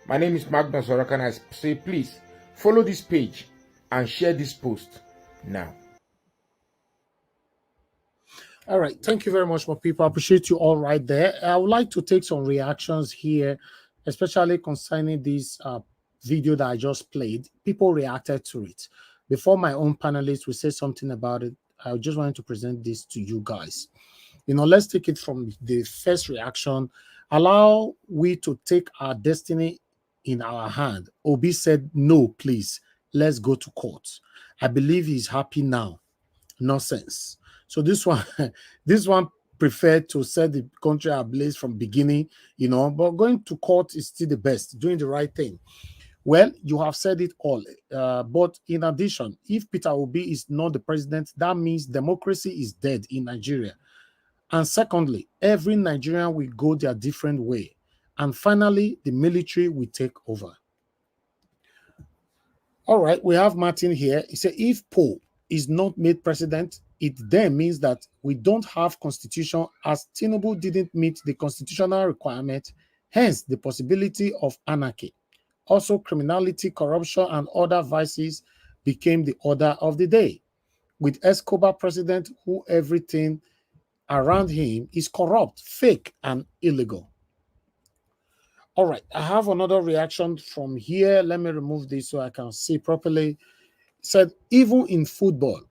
My name is Magnus Oraka, and I say please follow this page and share this post now. All right. Thank you very much, my people. I appreciate you all right there. I would like to take some reactions here, especially concerning this video that I just played. People reacted to it. Before my own panelists will say something about it, I just wanted to present this to you guys. Let's take it from the first reaction. Allow we to take our destiny in our hand. Obi said, no, please, let's go to court. I believe he's happy now. Nonsense. So this one preferred to set the country ablaze from beginning, but going to court is still the best, doing the right thing. Well, you have said it all. But in addition, if Peter Obi is not the president, that means democracy is dead in Nigeria. And secondly, every Nigerian will go their different way. And finally, the military will take over. All right, we have Martin here. He said, if Poe is not made president, it then means that we don't have constitution, as Tinubu didn't meet the constitutional requirement, hence the possibility of anarchy. Also, criminality, corruption, and other vices became the order of the day. With Escobar president, who everything around him is corrupt, fake, and illegal. All right, I have another reaction from here. Let me remove this so I can see properly. It said, even in football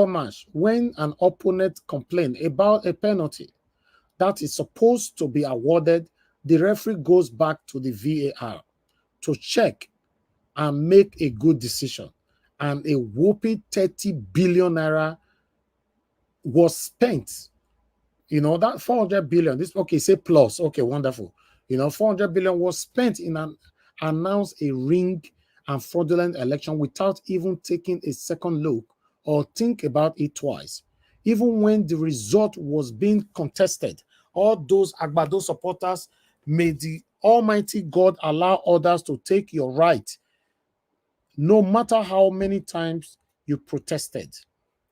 match, when an opponent complains about a penalty that is supposed to be awarded, the referee goes back to the VAR to check and make a good decision. And a whopping 30 billion naira was spent. That 400 billion, say plus, okay, wonderful. 400 billion was spent in an announced a rigged and fraudulent election without even taking a second look or think about it twice. Even when the result was being contested, all those Agbado supporters, may the Almighty God allow others to take your right, no matter how many times you protested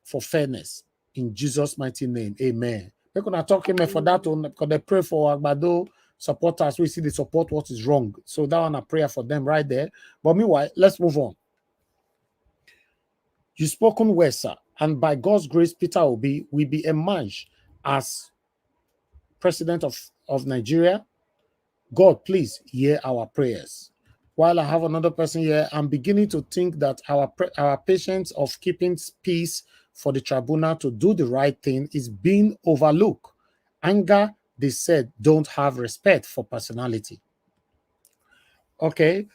for fairness. In Jesus' mighty name, amen. We're going to talk for that one, because they pray for Agbado supporters, we see they support what is wrong. So that one a prayer for them right there. But meanwhile, let's move on. You spoken well, sir, and by God's grace, Peter Obi will be emerged as president of Nigeria. God, please hear our prayers. While I have another person here, I'm beginning to think that our patience of keeping peace for the tribunal to do the right thing is being overlooked. Anger, they said, don't have respect for personality. Okay.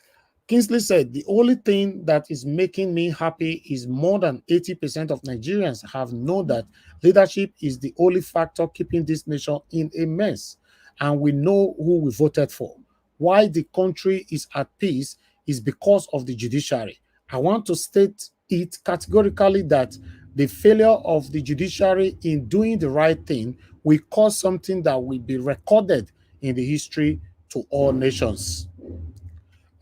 Kingsley said, the only thing that is making me happy is more than 80% of Nigerians have known that leadership is the only factor keeping this nation in a mess. And we know who we voted for. Why the country is at peace is because of the judiciary. I want to state it categorically that the failure of the judiciary in doing the right thing will cause something that will be recorded in the history to all nations.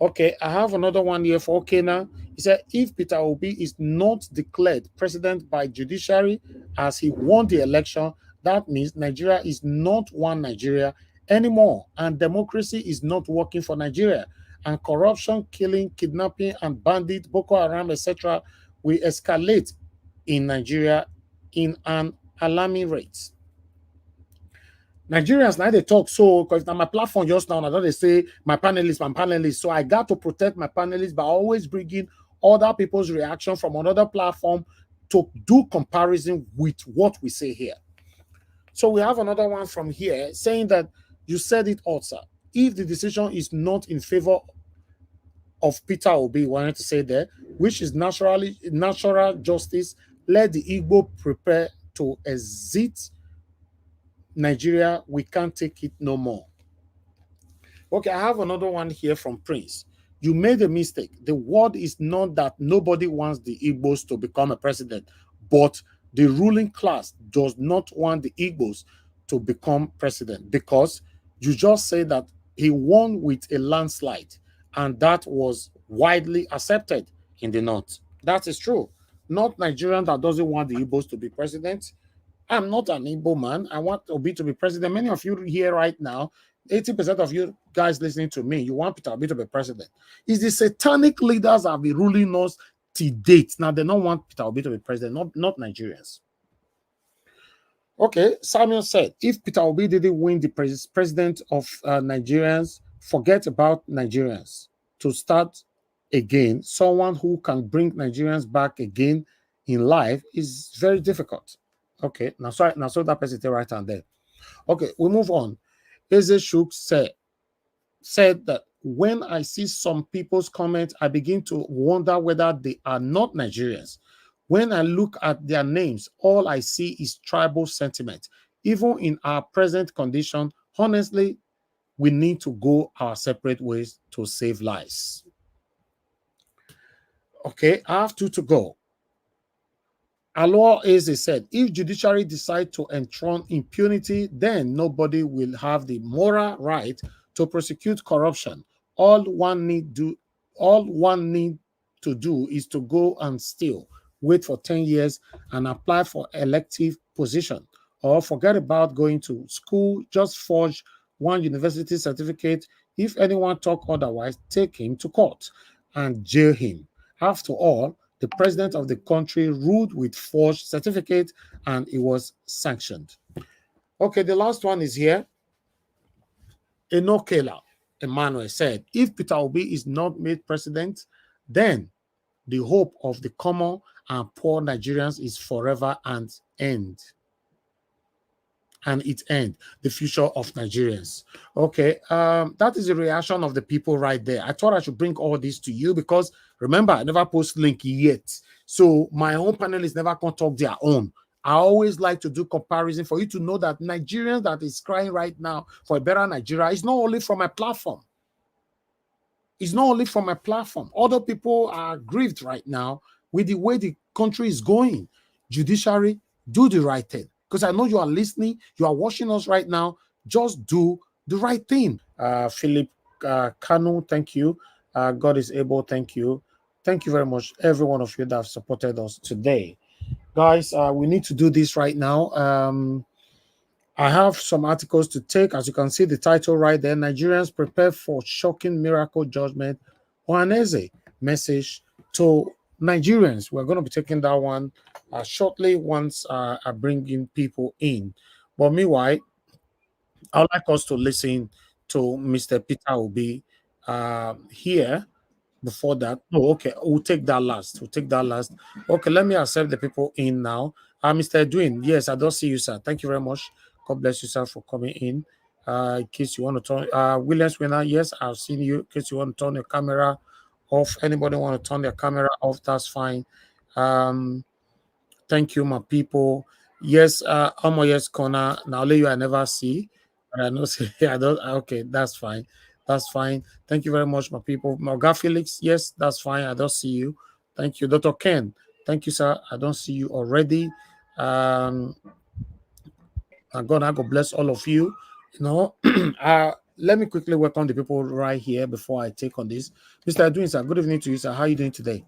Okay, I have another one here for Okena. He said, if Peter Obi is not declared president by judiciary as he won the election, that means Nigeria is not one Nigeria anymore, and democracy is not working for Nigeria. And corruption, killing, kidnapping, and bandit, Boko Haram, etc., will escalate in Nigeria in an alarming rate. Nigerians now they talk so because now my platform just now, I don't they say my panelists. So I got to protect my panelists by always bringing other people's reaction from another platform to do comparison with what we say here. So we have another one from here saying that you said it also. If the decision is not in favor of Peter Obi, wanted to say there, which is natural justice, let the Igbo prepare to exit Nigeria. We can't take it no more. Okay, I have another one here from Prince. You made a mistake. The word is not that nobody wants the Igbos to become a president, but the ruling class does not want the Igbos to become president, because you just say that he won with a landslide, and that was widely accepted in the North. That is true. Not Nigerian that doesn't want the Igbos to be president. I'm not an Igbo man. I want Obi to be president. Many of you here right now, 80% of you guys listening to me, you want Peter Obi to be president. It's the satanic leaders that have been ruling us to date. Now, they don't want Peter Obi to be president, not Nigerians. Okay, Samuel said, if Peter Obi didn't win the president of Nigerians, forget about Nigerians. To start again, someone who can bring Nigerians back again in life is very difficult. Okay, now so that person right hand there. Okay, we move on. Eze Shuk said that when I see some people's comments, I begin to wonder whether they are not Nigerians. When I look at their names, all I see is tribal sentiment. Even in our present condition, honestly, we need to go our separate ways to save lives. Okay, I have two to go. Ohanaeze said, if judiciary decide to enthrone impunity, then nobody will have the moral right to prosecute corruption. All one need to do is to go and steal, wait for 10 years and apply for elective position, or forget about going to school, just forge one university certificate. If anyone talk otherwise, take him to court and jail him. After all, the president of the country ruled with forged certificate and it was sanctioned. Okay, the last one is here. Enokela Emmanuel said, if Peter Obi is not made president, then the hope of the common and poor Nigerians is forever and end. And it end the future of Nigerians. Okay, that is the reaction of the people right there. I thought I should bring all this to you because remember, I never post link yet. So my own panelists never can talk their own. I always like to do comparison for you to know that Nigerians that is crying right now for a better Nigeria is not only from my platform. It's not only from my platform. Other people are grieved right now with the way the country is going. Judiciary, do the right thing. Because I know you are listening, you are watching us right now. Just do the right thing. Philip Kanu, thank you. God is able, thank you. Thank you very much, every one of you that have supported us today. Guys, we need to do this right now. I have some articles to take. As you can see, the title right there: Nigerians prepare for shocking miracle judgment. Ohanaeze message to Nigerians. We're going to be taking that one shortly once I bring in people in. But meanwhile, I'd like us to listen to Mr. Peter Obi here. Before that, oh, okay, we'll take that last. We'll take that last. Okay, let me accept the people in now. Mr. Edwin, yes, I don't see you, sir. Thank you very much. God bless you, sir, for coming in. In case you want to turn, Williams Winner, yes, I've seen you. In case you want to turn your camera off, anybody want to turn their camera off, that's fine. Thank you, my people. Yes, yes, Connor. Now, you I never see, but I know. I don't. Okay, that's fine. That's fine. Thank you very much, my people. Morgan Felix, yes, that's fine. I don't see you. Thank you, Dr. Ken. Thank you, sir. I don't see you already. God bless all of you. You know, let me quickly welcome the people right here before I take on this. Mr. Edwin, sir, good evening to you, sir. How are you doing today?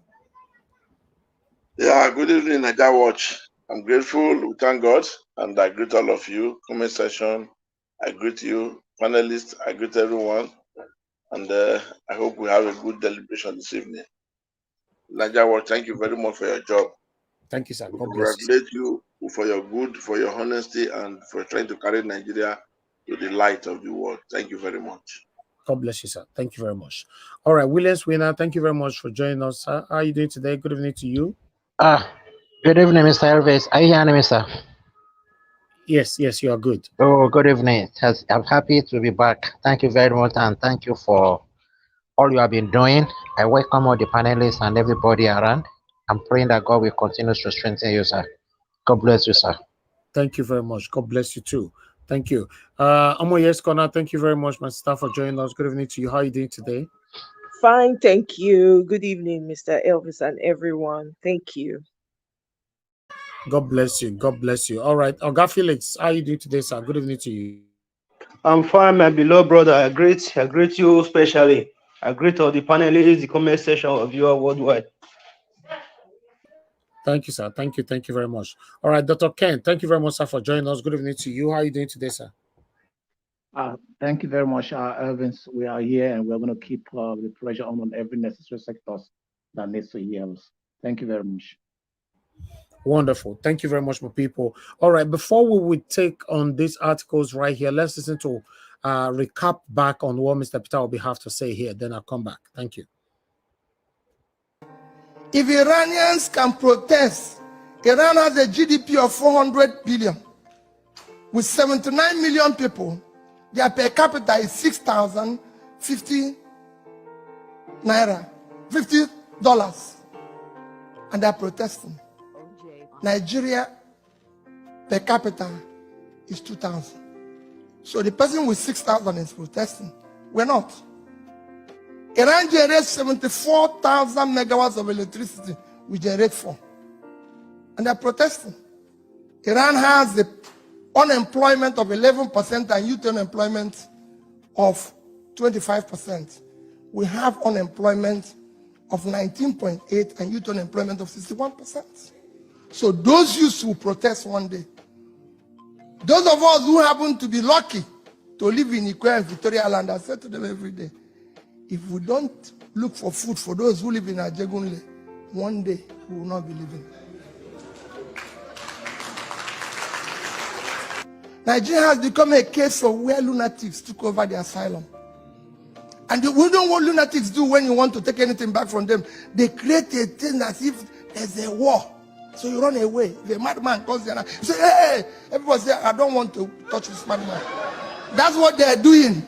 Yeah, good evening, Niger Watch. I'm grateful. We thank God, and I greet all of you. Comment section, I greet you. Panelists, I greet everyone. And I hope we have a good deliberation this evening. Niger Watch, thank you very much for your job. Thank you, sir. God bless you. Congratulate you for your good, for your honesty, and for trying to carry Nigeria to the light of the world. Thank you very much. God bless you, sir. Thank you very much. All right, Williams Winner, thank you very much for joining us, sir. How are you doing today? Good evening to you. Good evening, Mr. Elvis. Are you hearing me, sir? Yes, you are good. Oh, good evening. I'm happy to be back. Thank you very much, and thank you for all you have been doing. I welcome all the panelists and everybody around. I'm praying that God will continue to strengthen you, sir. God bless you, sir. Thank you very much. God bless you too. Thank you. Yes, Connor, thank you very much, my staff, for joining us. Good evening to you. How are you doing today? Fine, thank you. Good evening, Mr. Elvis and everyone. Thank you. God bless you. God bless you. All right. Oga Felix, how are you doing today, sir? Good evening to you. I'm fine, my beloved brother. I greet you specially. I greet all the panelists, the comment section of you worldwide. Thank you, sir. Thank you very much. All right, Dr. Ken, thank you very much, sir, for joining us. Good evening to you. How are you doing today, sir? Thank you very much, Elvins. We are here and we're going to keep the pressure on every necessary sectors that needs to hear us. Thank you very much. Wonderful. Thank you very much, my people. All right, before we would take on these articles right here, let's listen to recap back on what Mr. Peter will have to say here. Then I'll come back. Thank you. If Iranians can protest, Iran has a GDP of 400 billion. With 79 million people, their per capita is 6,050 naira, $50. And they're protesting. Nigeria per capita is 2,000. So the person with 6,000 is protesting. We're not. Iran generates 74,000 megawatts of electricity. We generate 4. And they're protesting. Iran has the unemployment of 11% and youth unemployment of 25%. We have unemployment of 19.8 and youth unemployment of 61%. So those youths will protest one day. Those of us who happen to be lucky to live in Ikwe and Victoria Land, I say to them every day, if we don't look for food for those who live in Ajegunle, one day we will not be living. Nigeria has become a case of where lunatics took over the asylum. And we don't want lunatics do when you want to take anything back from them. They create a thing as if there's a war. So you run away. If a madman comes there, you say, hey, everybody say, I don't want to touch this madman. That's what they're doing.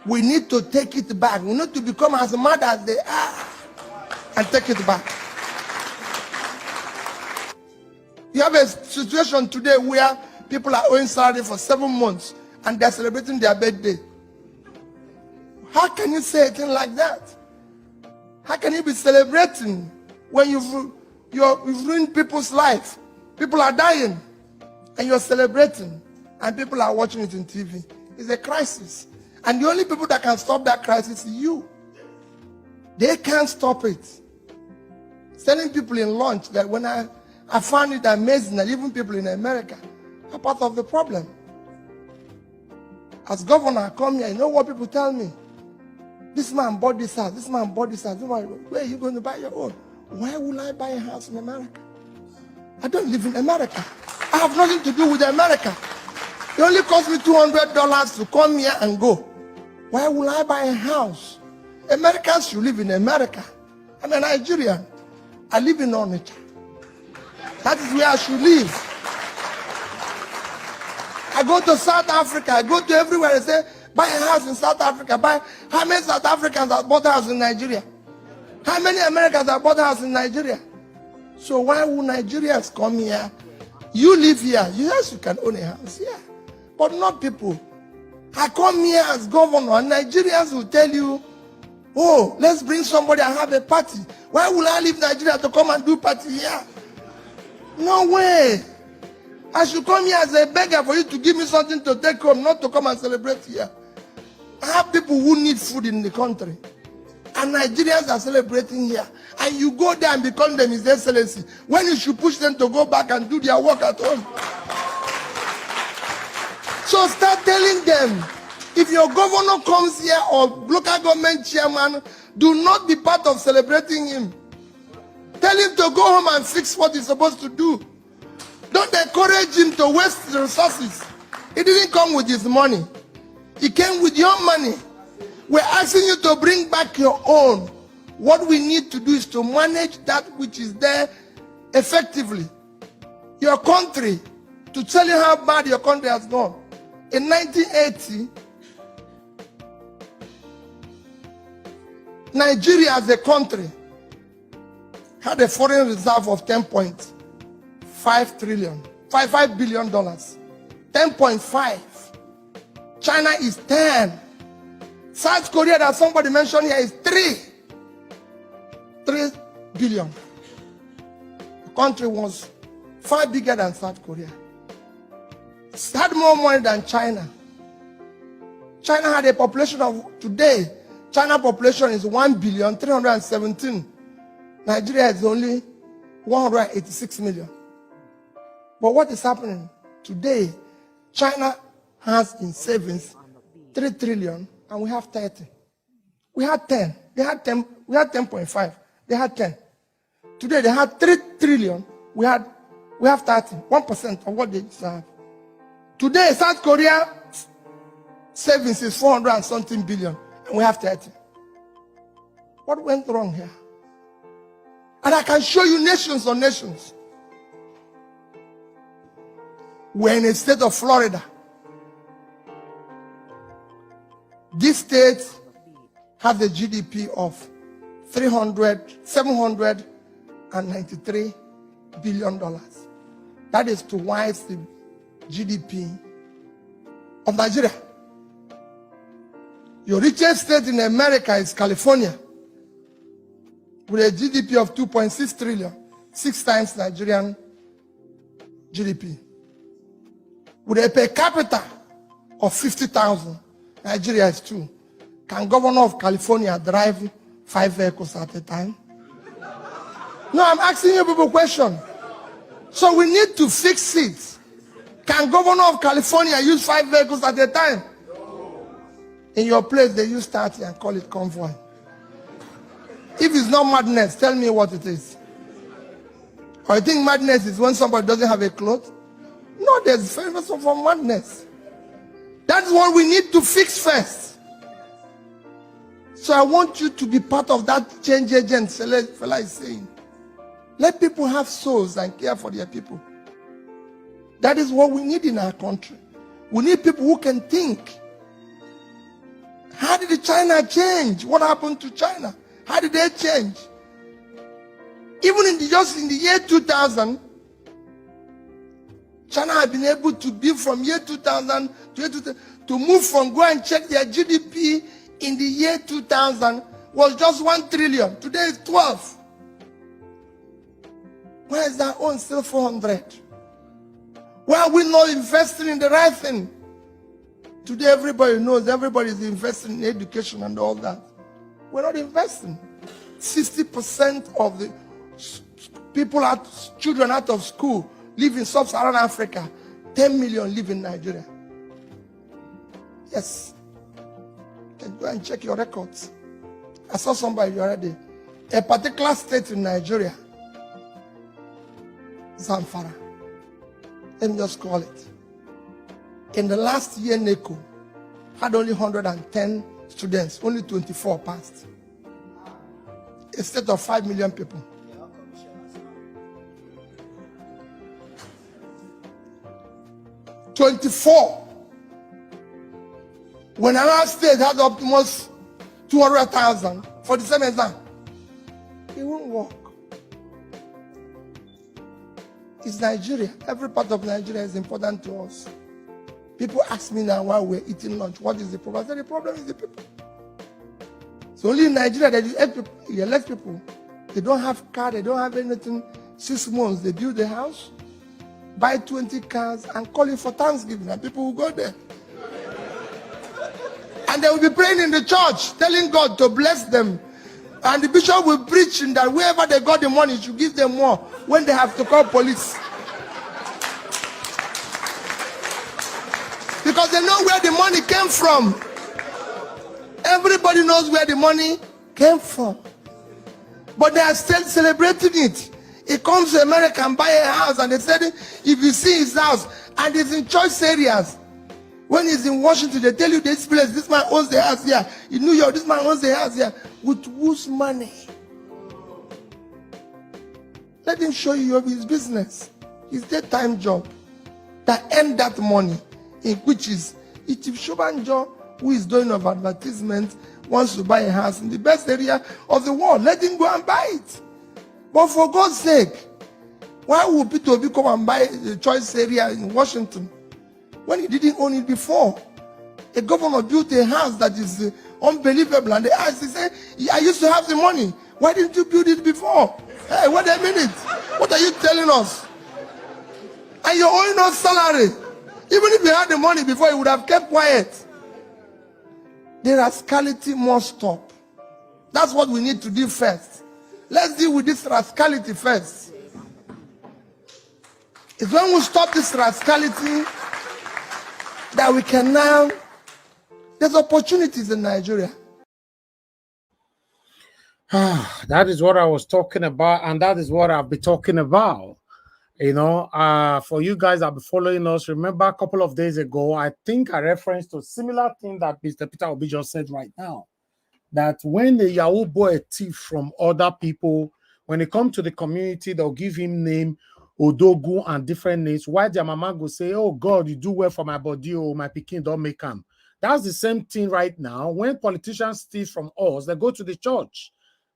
We need to take it back. We need to become as mad as they are and take it back. You have a situation today where people are owing salary for 7 months and they're celebrating their birthday. How can you say a thing like that? How can you be celebrating when you've ruined people's life? People are dying and you're celebrating and people are watching it on TV. It's a crisis. And the only people that can stop that crisis is you. They can't stop it. Telling people in lunch that when I found it amazing that even people in America I'm part of the problem. As governor, I come here, you know what people tell me? This man bought this house, this man bought this house. Where are you going to buy your own? Why will I buy a house in America? I don't live in America. I have nothing to do with America. It only cost me $200 to come here and go. Why will I buy a house? Americans should live in America. I'm a Nigerian. I live in Onitsha. That is where I should live. I go to South Africa. I go to everywhere and say, buy a house in South Africa. How many South Africans have bought a house in Nigeria? How many Americans have bought a house in Nigeria? So why would Nigerians come here? You live here. Yes, you can own a house here. But not people. I come here as governor and Nigerians will tell you, oh, let's bring somebody and have a party. Why will I leave Nigeria to come and do party here? No way. I should come here as a beggar for you to give me something to take home, not to come and celebrate here. I have people who need food in the country. And Nigerians are celebrating here. And you go there and become them His Excellency, when you should push them to go back and do their work at home. So start telling them, if your governor comes here or local government chairman, do not be part of celebrating him. Tell him to go home and fix what he's supposed to do. Don't encourage him to waste the resources. He didn't come with his money. He came with your money. We're asking you to bring back your own. What we need to do is to manage that which is there effectively. Your country, to tell you how bad your country has gone. In 1980, Nigeria as a country had a foreign reserve of $10.5 billion. 10.5. China is 10. South Korea that somebody mentioned here is 3 billion. The country was far bigger than South Korea. It had more money than China. China had a population of, today, China population is 1,317,000,000. Nigeria is only 186 million. But what is happening? Today, China has in savings 3 trillion and we have 30. We had 10. They had 10. We had 10.5. They had 10. Today they had 3 trillion. We have 30. 1% of what they have. Today, South Korea savings is 400 and something billion, and we have 30. What went wrong here? And I can show you nations on nations. We're in a state of Florida. This state has a GDP of $793 billion. That is twice the GDP of Nigeria. Your richest state in America is California, with a GDP of 2.6 trillion, 6 times Nigerian GDP. With a per capita of 50,000, Nigeria is 2. Can governor of California drive 5 vehicles at a time? No, I'm asking you people a question. So we need to fix it. Can governor of California use 5 vehicles at a time? In your place, they use 30 and call it convoy. If it's not madness, tell me what it is. Or you think madness is when somebody doesn't have a cloth? No, there's famous for madness. That's what we need to fix first. So I want you to be part of that change agent fella is saying. Let people have souls and care for their people. That is what we need in our country. We need people who can think. How did China change? What happened to China? How did they change? Even just in the year 2000, China had been able to build from year 2000 to year 2000, to move from, go and check their GDP in the year 2000 was just 1 trillion. Today it's 12. Why is our own still 400? Why are we not investing in the right thing? Today everybody knows, everybody is investing in education and all that. We're not investing. 60% of the people, children out of school live in sub-Saharan Africa. 10 million live in Nigeria. Yes. You can go and check your records. I saw somebody already. A particular state in Nigeria, Zamfara. Let me just call it. In the last year, NECO had only 110 students, only 24 passed. A state of 5 million people. "24. When our state had almost 200,000 for the same exam, it won't work. It's Nigeria. Every part of Nigeria is important to us. People ask me now while we're eating lunch, what is the problem? I said, the problem is the people. It's only in Nigeria that you elect people. They don't have car, they don't have anything. 6 months, they build a house, buy 20 cars, and call it for Thanksgiving, and people will go there. And they will be praying in the church, telling God to bless them. And the bishop will preach in that wherever they got the money, should give them more when they have to call police. Because they know where the money came from. Everybody knows where the money came from. But they are still celebrating it. He comes to America and buy a house, and they said if you see his house, and it's in choice areas. When he's in Washington, they tell you this place, this man owns the house here. In New York, this man owns the house here. With whose money? Let him show you his business. His daytime job. That earn that money. In which is, if Shobanjo, who is doing of advertisement, wants to buy a house in the best area of the world, let him go and buy it. But for God's sake, why would Peter Obi come and buy the choice area in Washington when he didn't own it before? A governor built a house that is unbelievable, and they asked, he said, I used to have the money. Why didn't you build it before? Hey, wait a minute. What are you telling us? And you're owing us salary. Even if you had the money before, you would have kept quiet. The rascality must stop. That's what we need to do first. Let's deal with this rascality first. It's when we stop this rascality that we can now. There's opportunities in Nigeria. That is what I was talking about, and that is what I've been talking about. You know, for you guys that be following us, remember a couple of days ago, I think I referenced to a similar thing that Mr. Peter Obi just said right now. That when the Yahoo boy a thief from other people, when they come to the community, they'll give him name, Odogu, and different names. Why their mama go say, oh God, you do well for my body, oh my pikin don't make him. That's the same thing right now. When politicians steal from us, they go to the church.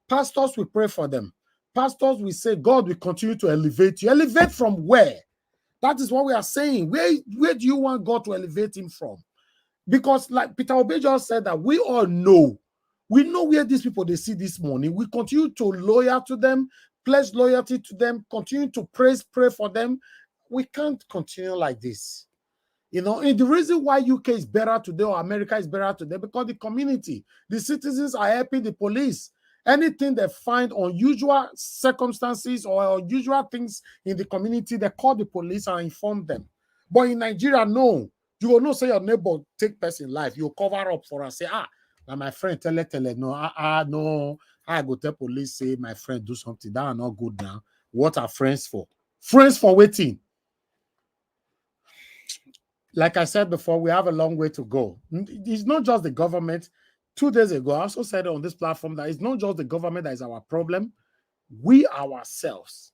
Pastors will pray for them. Pastors will say, God will continue to elevate you. Elevate from where? That is what we are saying. Where do you want God to elevate him from? Because like Peter Obi just said that we all know. We know where these people, they see this money. We continue to loyal to them, pledge loyalty to them, continue to pray for them. We can't continue like this. You know, and the reason why UK is better today or America is better today, because the community, the citizens are helping the police. Anything they find unusual circumstances or unusual things in the community, they call the police and inform them. But in Nigeria, no. You will not say your neighbor take person life. You cover up for and say, my friend, tell no, no, I go tell police, say my friend do something. That are not good now. What are friends for? Friends for waiting. Like I said before, we have a long way to go. It's not just the government. 2 days ago, I also said on this platform that it's not just the government that is our problem. We ourselves,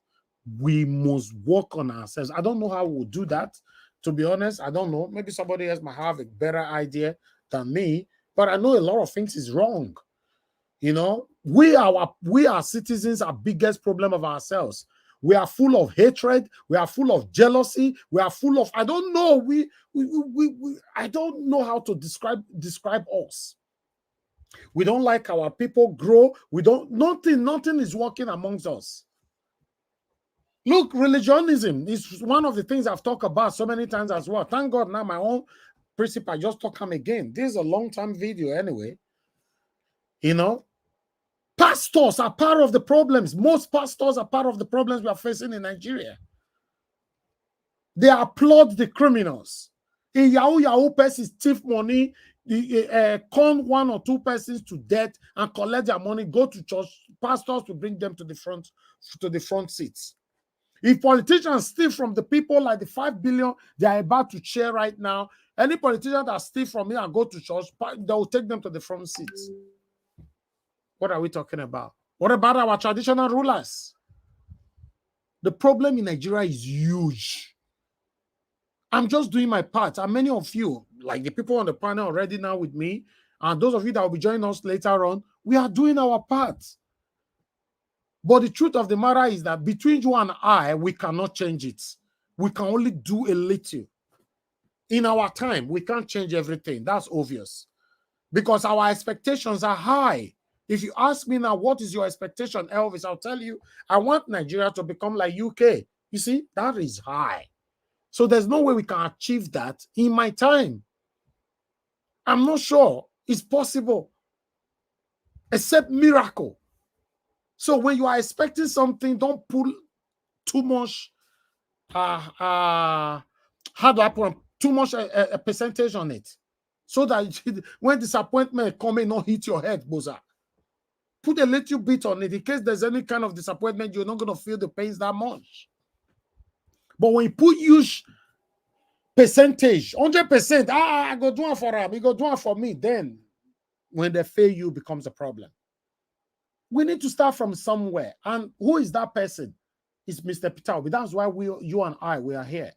we must work on ourselves. I don't know how we'll do that. To be honest, I don't know. Maybe somebody else might have a better idea than me, but I know a lot of things is wrong. You know, we are citizens, our biggest problem of ourselves. We are full of hatred. We are full of jealousy. We are full of, I don't know. I don't know how to describe us. We don't like our people grow. Nothing is working amongst us. Look, religionism is one of the things I've talked about so many times as well. Thank God now my own principle, I just talk them again. This is a long-time video anyway. You know, pastors are part of the problems. Most pastors are part of the problems we are facing in Nigeria. They applaud the criminals. A Yahoo person thief money, con 1 or 2 persons to death and collect their money, go to church, pastors to bring them to the front seats. If politicians steal from the people like the 5 billion they are about to share right now, any politician that steal from me and go to church, they will take them to the front seats. What are we talking about? What about our traditional rulers? The problem in Nigeria is huge. I'm just doing my part. And many of you, like the people on the panel already now with me, and those of you that will be joining us later on, we are doing our part. But the truth of the matter is that between you and I, we cannot change it. We can only do a little. In our time, we can't change everything. That's obvious. Because our expectations are high. If you ask me now, what is your expectation, Elvis? I'll tell you, I want Nigeria to become like UK. You see, that is high. So there's no way we can achieve that in my time. I'm not sure it's possible, except miracle. So when you are expecting something, don't put too much, how do I put too much a percentage on it, so that when disappointment come in, not hit your head, Boza. Put a little bit on it in case there's any kind of disappointment. You're not going to feel the pains that much. But when you put huge percentage, 100%, I go do it for him, he go do it for me, then when they fail you, becomes a problem. We need to start from somewhere. And who is that person? It's Mr. Peter Obi. That's why you and I, we are here.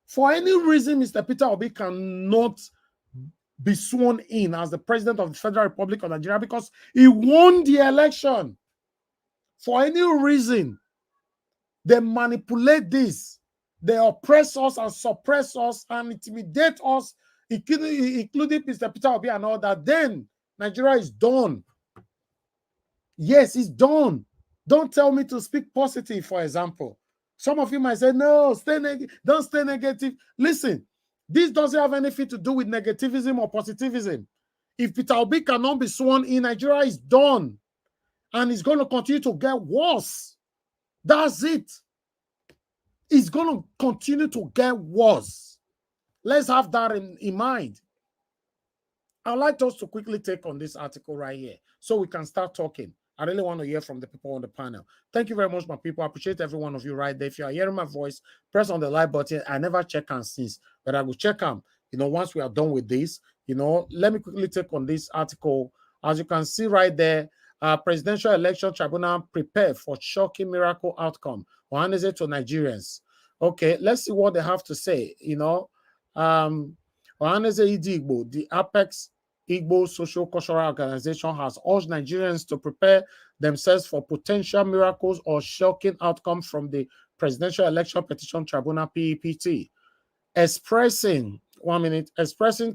For any reason, Mr. Peter Obi cannot be sworn in as the president of the Federal Republic of Nigeria because he won the election. For any reason, they manipulate this. They oppress us and suppress us and intimidate us, including Mr. Peter Obi and all that. Then Nigeria is done. Yes, it's done. Don't tell me to speak positive, for example. Some of you might say, no, don't stay negative. Listen, this doesn't have anything to do with negativism or positivism. If Peter Obi cannot be sworn in, Nigeria is done. And it's going to continue to get worse. That's it. It's going to continue to get worse. Let's have that in mind. I'd like us to quickly take on this article right here so we can start talking. I really want to hear from the people on the panel. Thank you very much, my people. I appreciate every one of you right there. If you are hearing my voice, press on the like button. I never check on since, but I will check them. Once we are done with this, let me quickly take on this article. As you can see right there, Presidential Election Tribunal prepared for shocking miracle outcome. Ohanaeze to Nigerians. Okay, let's see what they have to say. Ohanaeze Igbo, the Apex Igbo Social Cultural Organization, has urged Nigerians to prepare themselves for potential miracles or shocking outcomes from the Presidential Election Petition Tribunal (PEPT). Expressing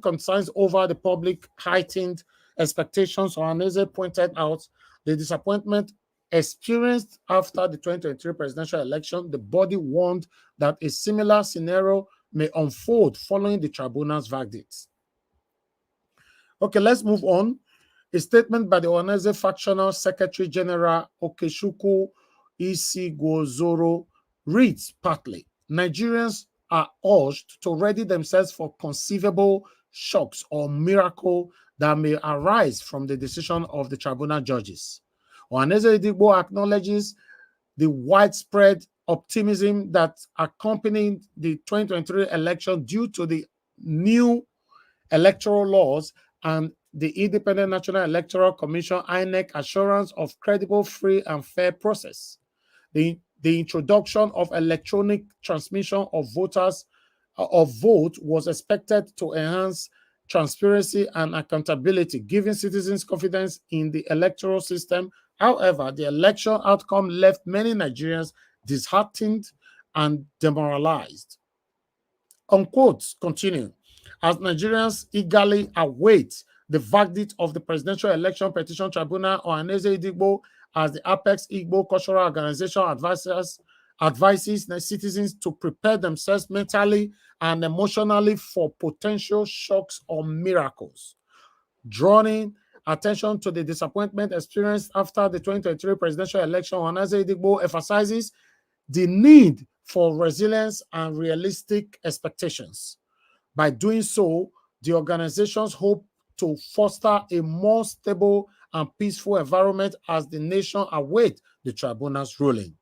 concerns over the public heightened expectations, Ohanaeze pointed out the disappointment experienced after the 2023 presidential election. The body warned that a similar scenario may unfold following the tribunal's verdicts. Okay, let's move on. A statement by the Ohanaeze Factional Secretary General Okechukwu Isigozoro reads partly, Nigerians are urged to ready themselves for conceivable shocks or miracle that may arise from the decision of the tribunal judges. Ohanaeze Igbo acknowledges the widespread optimism that accompanied the 2023 election due to the new electoral laws and the Independent National Electoral Commission (INEC) assurance of credible, free, and fair process. The introduction of electronic transmission of vote was expected to enhance transparency and accountability, giving citizens confidence in the electoral system. However, the election outcome left many Nigerians disheartened and demoralized. Unquote, continue. As Nigerians eagerly await the verdict of the Presidential Election Petition Tribunal, Ohanaeze Igbo, as the Apex Igbo Cultural Organization, advises citizens to prepare themselves mentally and emotionally for potential shocks or miracles. Drawing attention to the disappointment experienced after the 2023 presidential election, Ohanaeze Igbo emphasizes the need for resilience and realistic expectations. By doing so, the organizations hope to foster a more stable and peaceful environment as the nation awaits the tribunal's ruling.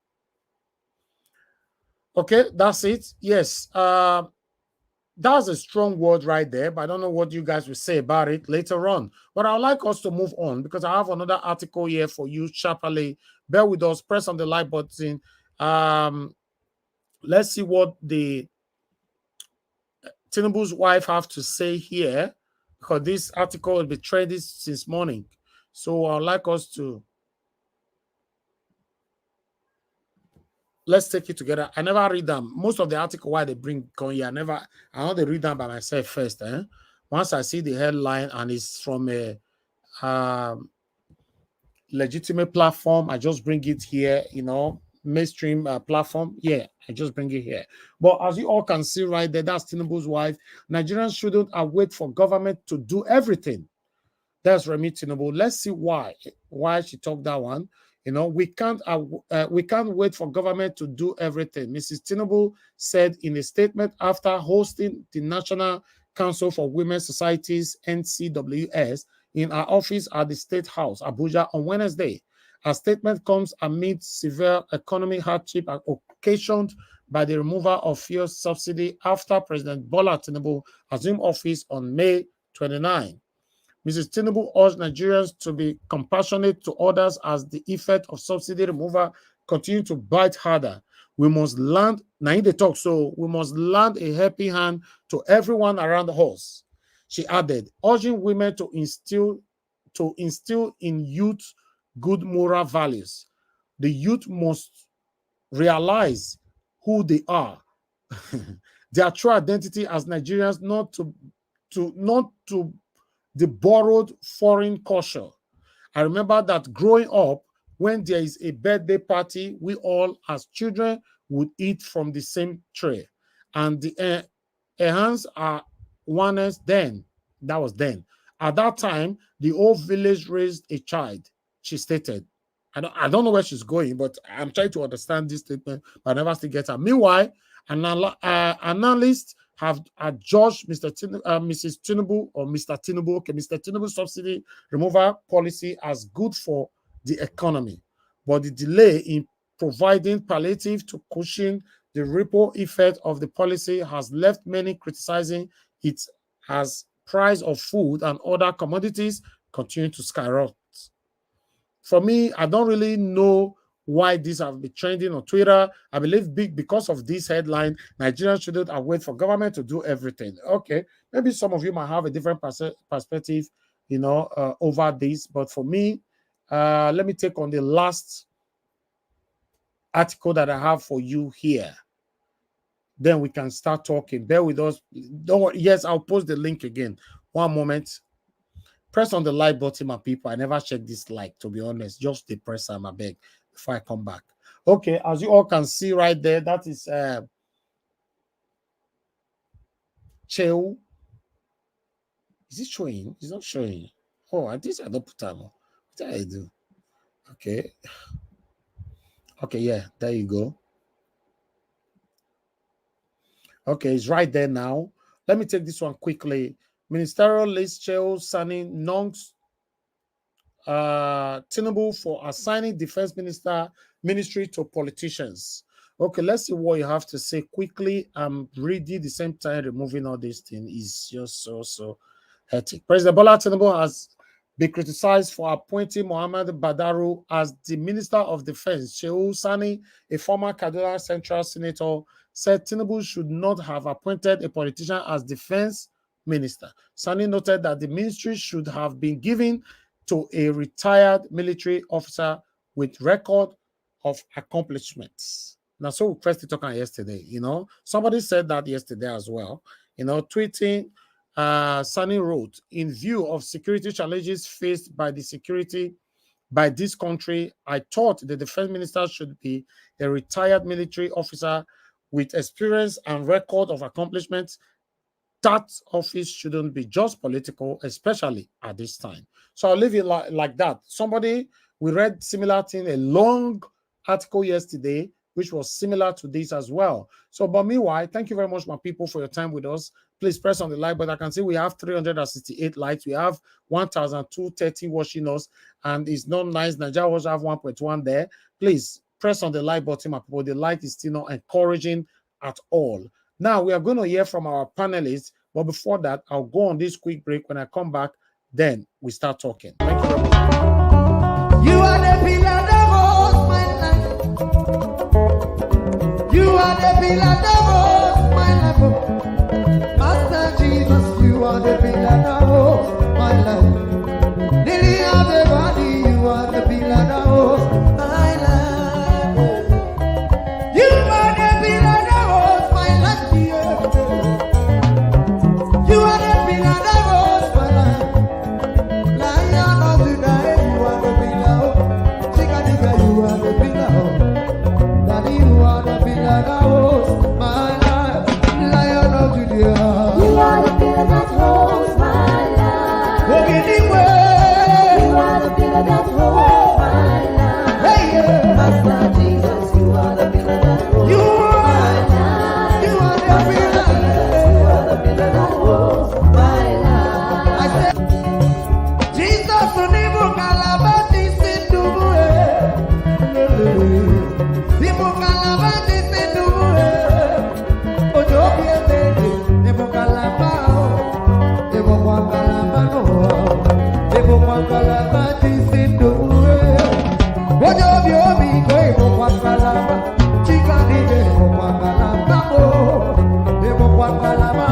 Okay, that's it. Yes, that's a strong word right there, but I don't know what you guys will say about it later on. But I'd like us to move on because I have another article here for you sharply. Bear with us, press on the like button. Let's see what the Tinubu's wife have to say here, because this article has been trending since morning. So I'd like us to let's take it together. I never read them. Most of the article why they bring Konya, I want to read them by myself first. Once I see the headline and it's from a legitimate platform, I just bring it here, mainstream platform. Yeah, I just bring it here. But as you all can see right there, that's Tinubu's wife. Nigerians shouldn't wait for government to do everything. That's Remi Tinubu. Let's see why she talked that one. We can't wait for government to do everything. Mrs. Tinubu said in a statement after hosting the National Council for Women's Societies (NCWS) in her office at the State House, Abuja, on Wednesday. Her statement comes amid severe economic hardship occasioned by the removal of fuel subsidy after President Bola Tinubu assumed office on May 29. Mrs. Tinubu urged Nigerians to be compassionate to others as the effect of subsidy removal continue to bite harder. We must lend, we must lend a helping hand to everyone around us. She added, urging women to instill in youth good moral values. The youth must realize who they are, their true identity as Nigerians, not to the borrowed foreign culture. I remember that growing up, when there is a birthday party, we all as children would eat from the same tray. And the hands are oneness then. That was then. At that time, the whole village raised a child, she stated. I don't know where she's going, but I'm trying to understand this statement, but I never still get her. Meanwhile, analysts have judged Mrs. Tinubu or Mr. Tinubu, Mr. Tinubu's subsidy removal policy as good for the economy, but the delay in providing palliative to cushion the ripple effect of the policy has left many criticizing it as price of food and other commodities continue to skyrocket. For me, I don't really know why this have been trending on Twitter. I believe because of this headline, Nigerians shouldn't wait for government to do everything. Okay, maybe some of you might have a different perspective, over this. But for me, let me take on the last article that I have for you here. Then we can start talking. Bear with us. Don't worry. Yes, I'll post the link again. One moment. Press on the like button, my people. I never check this like, to be honest. Just the press, I beg, before I come back. Okay, as you all can see right there, that is Cheo. Is it showing? It's not showing. Oh, I think I don't put time on. What did I do? Okay. Okay, yeah, there you go. Okay, it's right there now. Let me take this one quickly. Ministerial list Cheo Sani Nongs Tinubu for assigning defense ministry to politicians. Okay, let's see what you have to say quickly. I'm reading the same time removing all this thing is just so hectic. President Bola Tinubu has been criticized for appointing Muhammad Badaru as the Minister of Defense. Shehu Sani, a former Kaduna Central Senator, said Tinubu should not have appointed a politician as defense minister. Sani noted that the ministry should have been given to a retired military officer with record of accomplishments. Now, so we pressed it talking yesterday, Somebody said that yesterday as well. Tweeting, Sani wrote, in view of security challenges faced by this country, I thought the defense minister should be a retired military officer with experience and record of accomplishments. That office shouldn't be just political, especially at this time. So I'll leave it like that. We read similar thing, a long article yesterday which was similar to this as well. So, but meanwhile, thank you very much, my people, for your time with us. Please press on the like button. I can see we have 368 likes. We have 1,230 watching us, and it's not nice. Nigeria was have 1.1 there. Please press on the like button, my people. The like is still not encouraging at all. Now we are going to hear from our panelists, but before that, I'll go on this quick break. When I come back, then we start talking. Thank you very much. You are the pillar that holds my life. You are the pillar that holds my life. Master Jesus, you are the pillar that holds my life. Lily of the body, you are the pillar that holds my life. You are the pillar that holds my life. You are the pillar that holds my life. Lion of Judah, you are the pillar. Chickadee, you are the pillar. Daddy, you are the pillar that holds my life. Lion of Judah, you are the pillar that holds my life. Walk in the way. You are the pillar that holds my life. Hey, yeah. Master Jesus, you are the pillar that holds my life. You are the pillar. You are the pillar that holds my life. I said, Jesus, unibu kalabati sinduwe. Nibu kalabati sinduwe. Ojo biebe, nibu kalabao. Nibu kwa kalabano. Nibu kwa kalabati sinduwe. Ojo biobi ko nibu kwa kalaba. Chikani nibu kwa kalabao. Nibu kwa kalaba.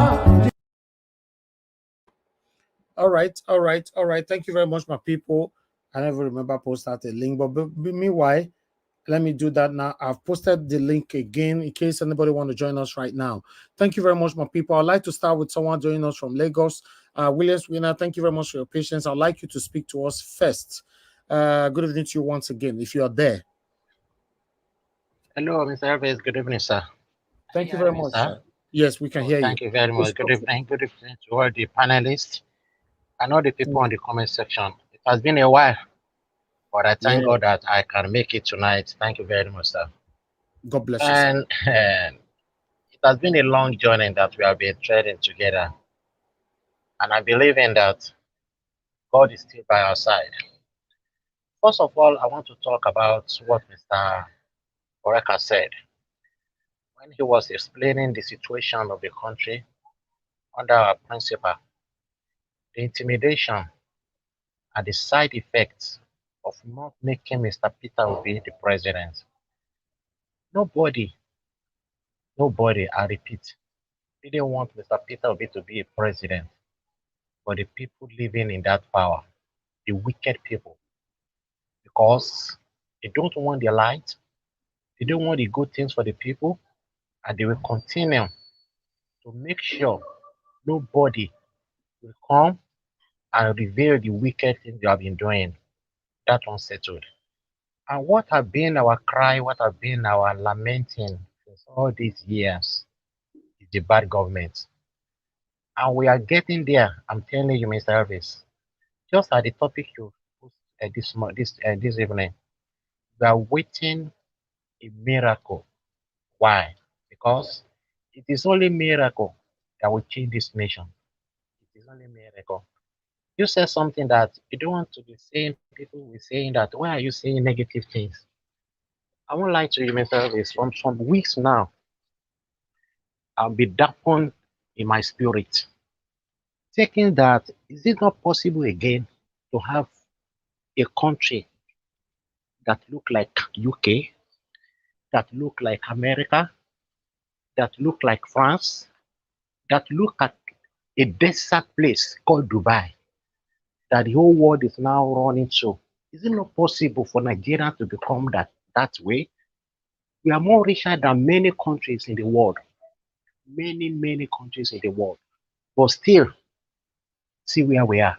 All right. Thank you very much, my people. I never remember post out a link, but meanwhile, let me do that now. I've posted the link again in case anybody want to join us right now. Thank you very much, my people. I'd like to start with someone joining us from Lagos. Williams Winner, thank you very much for your patience. I'd like you to speak to us first. Good evening to you once again, if you are there. Hello, Mr. Elvis. Good evening, sir. Thank you very much, sir. Yes, we can hear you. Thank you very much. Good evening. Good evening to all the panelists and all the people in the comment section. It has been a while, but I thank God that I can make it tonight. Thank you very much, sir. God bless you, sir. And it has been a long journey that we have been treading together. And I believe in that God is still by our side. First of all, I want to talk about what Mr. Oreka said when he was explaining the situation of the country under our principal, the intimidation and the side effects of not making Mr. Peter Obi the president. Nobody, I repeat, didn't want Mr. Peter Obi to be a president, but the people living in that power, the wicked people, because they don't want the light, they don't want the good things for the people, and they will continue to make sure nobody will come and reveal the wicked things they have been doing. That unsettled. And what have been our cry, what have been our lamenting since all these years is the bad government. And we are getting there, I'm telling you, Mr. Elvis. Just at the topic you put this evening, we are waiting a miracle. Why? Because it is only miracle that will change this nation. It is only miracle. You said something that you don't want to be saying, people will saying that, why are you saying negative things? I won't lie to you, Mr. Elvis, from some weeks now, I'll be darkened in my spirit. Thinking that, is it not possible again to have a country that look like UK, that look like America, that look like France, that look at a desert place called Dubai, that the whole world is now running to? Is it not possible for Nigeria to become that way? We are more richer than many countries in the world. Many countries in the world. But still, see where we are.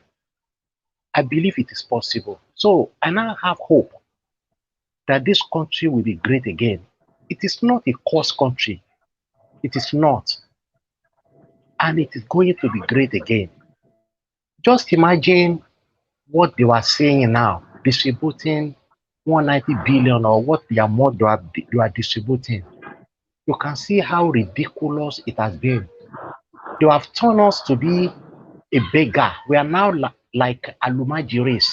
I believe it is possible. So I now have hope that this country will be great again. It is not a cursed country. It is not. And it is going to be great again. Just imagine what they were saying now, distributing 190 billion or what the amount you are distributing, you can see how ridiculous it has been. They have turned us to be a beggar. We are now like Alumajiris,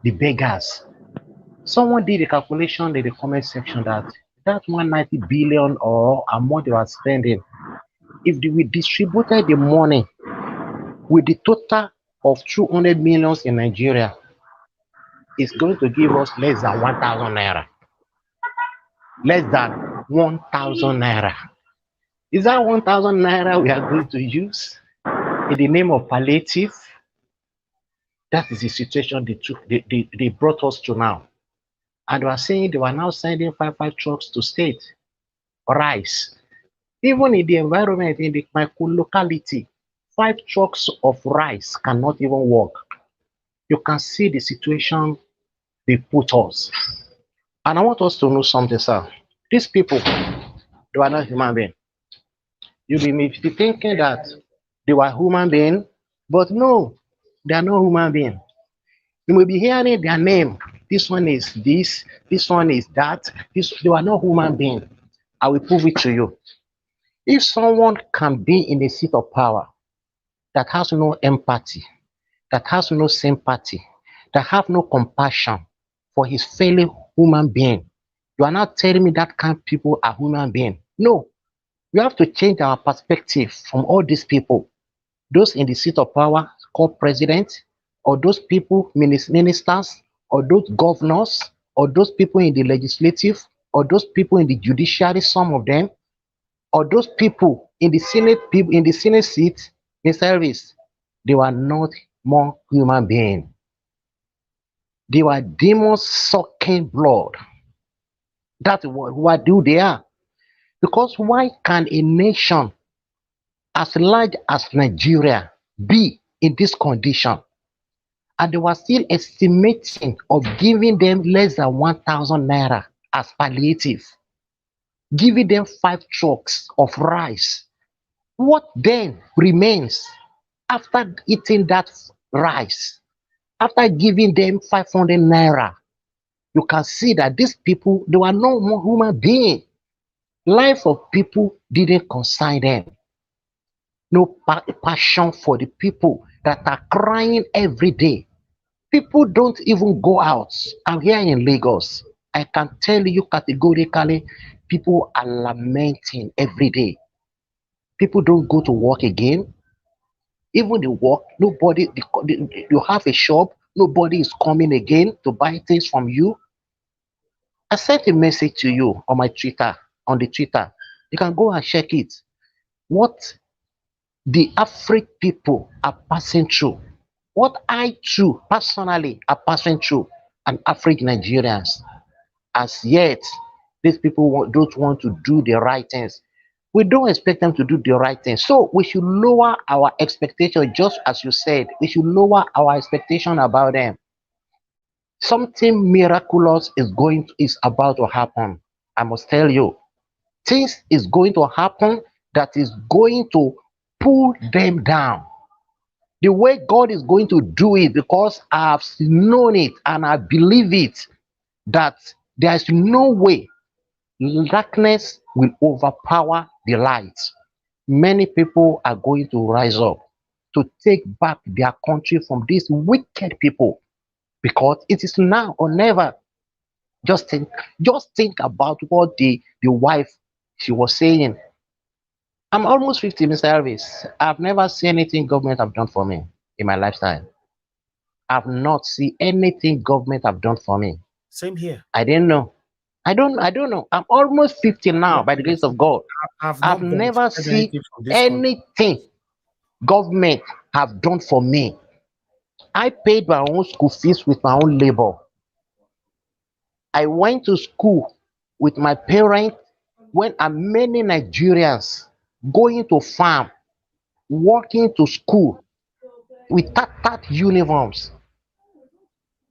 the beggars. Someone did a calculation in the comment section that 190 billion or amount they are spending, if we distributed the money with the total of 200 millions in Nigeria, it's going to give us less than 1,000 naira. Less than 1,000 naira. Is that 1,000 naira we are going to use in the name of palliative? That is the situation they brought us to now. And they are saying they were now sending five trucks to state, rice. Even in the environment, in my locality, 5 trucks of rice cannot even work. You can see the situation they put us. And I want us to know something, sir. These people, they are not human beings. You may be thinking that they were human beings, but no, they are not human beings. You may be hearing their name. This one is this one is that. They are not human beings. I will prove it to you. If someone can be in a seat of power that has no empathy, that has no sympathy, that have no compassion for his fellow human being, you are not telling me that kind of people are human beings. No, we have to change our perspective from all these people, those in the seat of power called president, or those people, ministers, or those governors, or those people in the legislative, or those people in the judiciary, some of them, or those people in the Senate seat in service. They were not more human beings. They were demons sucking blood. That's what they are. Because why can a nation as large as Nigeria be in this condition? And they were still estimating of giving them less than 1,000 naira as palliative, giving them 5 trucks of rice. What then remains after eating that rice? After giving them 500 naira, you can see that these people, they were no more human beings. Life of people didn't concern them. No passion for the people that are crying every day. People don't even go out. I'm here in Lagos. I can tell you categorically, people are lamenting every day. People don't go to work again. Even the work, nobody, you have a shop, nobody is coming again to buy things from you. I sent a message to you on my Twitter, on the Twitter. You can go and check it. What the African people are passing through, what I too personally are passing through, and African Nigerians. As yet, these people don't want to do the right things. We don't expect them to do the right thing. So we should lower our expectation, just as you said. We should lower our expectation about them. Something miraculous is about to happen. I must tell you, things is going to happen that is going to pull them down. The way God is going to do it, because I have known it and I believe it, that there is no way darkness will overpower the light. Many people are going to rise up to take back their country from these wicked people, because it is now or never. Just think about what the wife, she was saying. I'm almost 50, Mr. Elvis. I've never seen anything government have done for me in my lifetime. I've not seen anything government have done for me. Same here. I didn't know. I don't know. I'm almost 50 now, by the grace of God. I've never seen anything government have done for me. I paid my own school fees with my own labor. I went to school with my parents when many Nigerians going to farm, walking to school with tattered uniforms.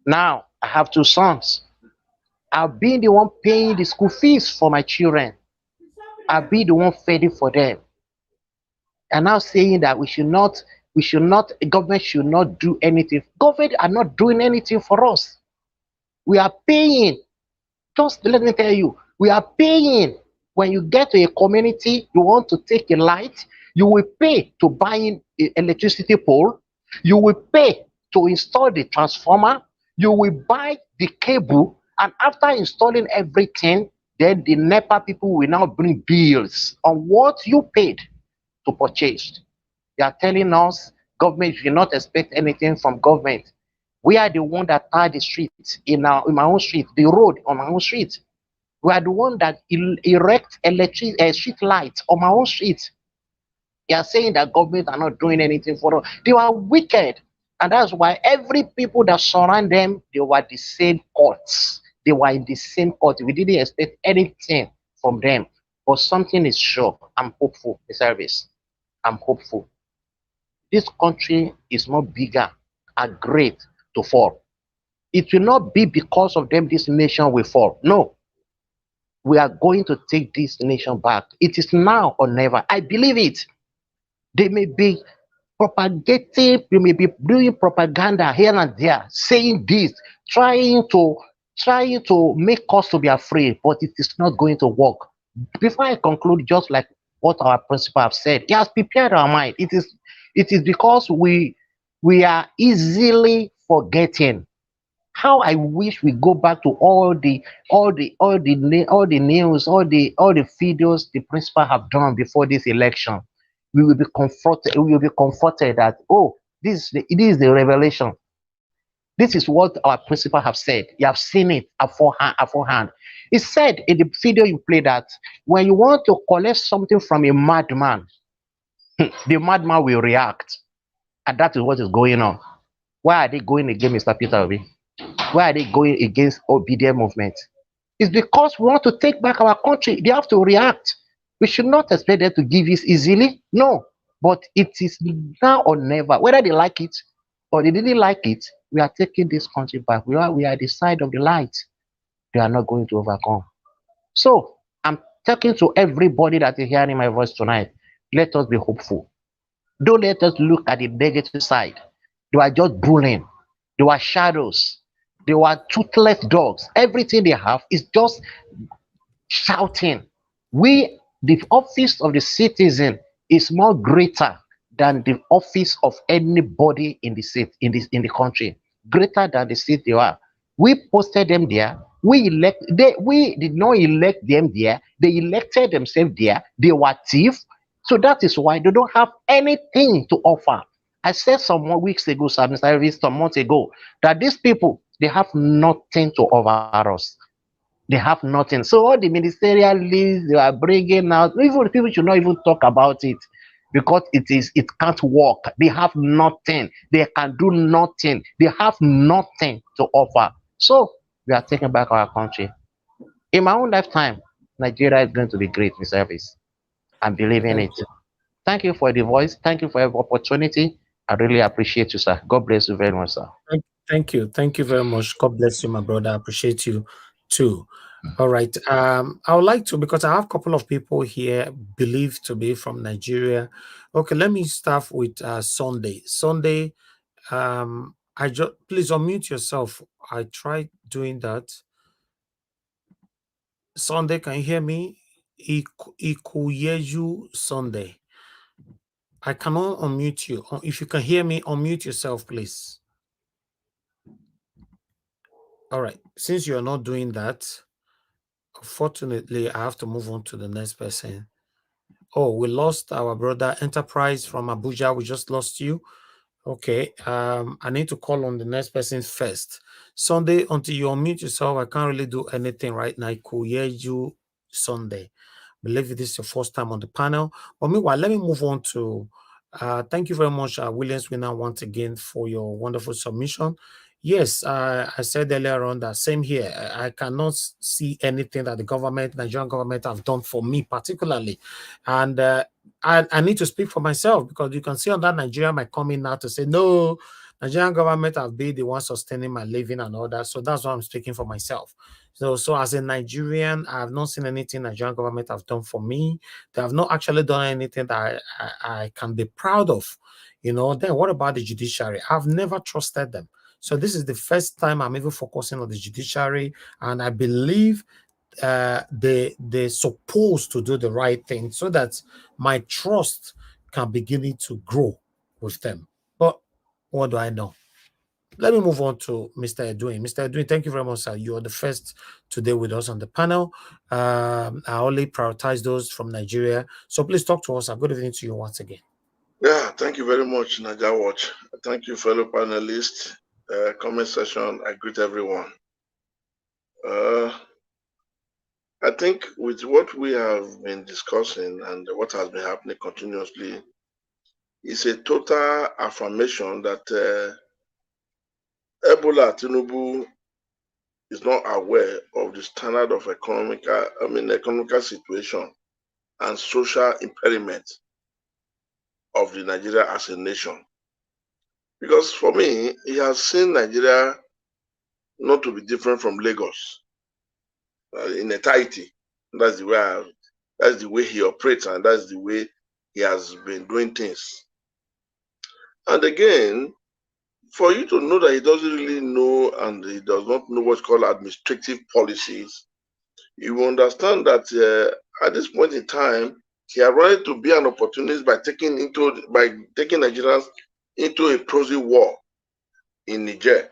Now I have 2 sons. I've been the one paying the school fees for my children. I've been the one feeding for them. And now saying that government should not do anything. Government are not doing anything for us. We are paying Just let me tell you, we are paying. When you get to a community, you want to take a light, you will pay to buy in a electricity pole, you will pay to install the transformer, you will buy the cable, and after installing everything, then the NEPA people will now bring bills on what you paid to purchase. They are telling us government, you cannot expect anything from government. We are the one that tar the streets in my own street, the road on my own street. We are the one that erect electric street lights on my own street. They are saying that government are not doing anything for us. They are wicked. And that's why every people that surround them, they were the same courts. They were in the same court. We didn't expect anything from them. But something is sure. I'm hopeful, the service. I'm hopeful. This country is not bigger and great to fall. It will not be because of them this nation will fall. No, we are going to take this nation back. It is now or never. I believe it. They may be propagating, they may be doing propaganda here and there, saying this, trying to make us to be afraid, but it is not going to work. Before I conclude, just like what our principal have said, he has prepared our mind. It is because we are easily forgetting. How I wish we go back to all the news, all the videos the principal have done before this election. We will be comforted. We will be comforted that, oh, it is the revelation. This is what our principal have said. You have seen it aforehand. He said in the video you play that when you want to collect something from a madman, the madman will react, and that is what is going on. Why are they going against Mr. Peter Obi? Why are they going against obedient movement? It's because we want to take back our country. They have to react. We should not expect them to give it easily. No. But it is now or never. Whether they like it or they didn't like it, we are taking this country back. We are the side of the light. They are not going to overcome. So I'm talking to everybody that is hearing my voice tonight. Let us be hopeful. Don't let us look at the negative side. They are just bullying. They were shadows. They were toothless dogs. Everything they have is just shouting. The office of the citizen is more greater than the office of anybody in the state, in the country. Greater than the seat they are. We posted them there. We did not elect them there. They elected themselves there. They were thieves. So that is why they don't have anything to offer. I said some more weeks ago, some months ago, that these people, they have nothing to offer us. They have nothing. So all the ministerial leads they are bringing out, even people should not even talk about it because it can't work. They have nothing. They can do nothing. They have nothing to offer. So we are taking back our country. In my own lifetime, Nigeria is going to be great in service. I'm believing Thank it. you. Thank you for the voice. Thank you for every opportunity. I really appreciate you, sir. God bless you very much, sir. Thank you. Thank you very much. God bless you, my brother. I appreciate you too. All right. I would like to, because I have a couple of people here believed to be from Nigeria. Okay, let me start with Sunday. Sunday, please unmute yourself. I tried doing that. Sunday, can you hear me? Ikuyeju Sunday. I cannot unmute you. If you can hear me, unmute yourself, please. All right. Since you're not doing that, unfortunately, I have to move on to the next person. Oh, we lost our brother Enterprise from Abuja. We just lost you. Okay. I need to call on the next person first. Sunday, until you unmute yourself, I can't really do anything right now. I could hear you Sunday. Believe this is your first time on the panel. But meanwhile, let me move on to thank you very much, Williams Winner, once again for your wonderful submission. Yes, I said earlier on that same here. I cannot see anything that the government, Nigerian government, have done for me particularly. And I need to speak for myself because you can see on that Nigeria might come in now to say, no, Nigerian government have been the one sustaining my living and all that. So that's why I'm speaking for myself. So as a Nigerian, I have not seen anything Nigerian government have done for me. They have not actually done anything that I can be proud of. Then what about the judiciary? I've never trusted them. So this is the first time I'm even focusing on the judiciary, and I believe they're supposed to do the right thing so that my trust can begin to grow with them. But what do I know? Let me move on to Mr. Edwin. Mr. Edwin, thank you very much, sir. You are the first today with us on the panel. I only prioritize those from Nigeria. So please talk to us. A good evening to you once again. Yeah, thank you very much, Naija Watch. Thank you, fellow panelists. Comment session, I greet everyone. I think with what we have been discussing and what has been happening continuously, it's a total affirmation that Ebola Tinubu is not aware of the standard of economical situation and social impairment of the Nigeria as a nation. Because for me, he has seen Nigeria not to be different from Lagos in entirety. That's the way he operates, and that's the way he has been doing things. And again, for you to know that he doesn't really know and he does not know what's called administrative policies, you will understand that at this point in time, he arrived to be an opportunist by taking Nigerians into a proxy war in Niger.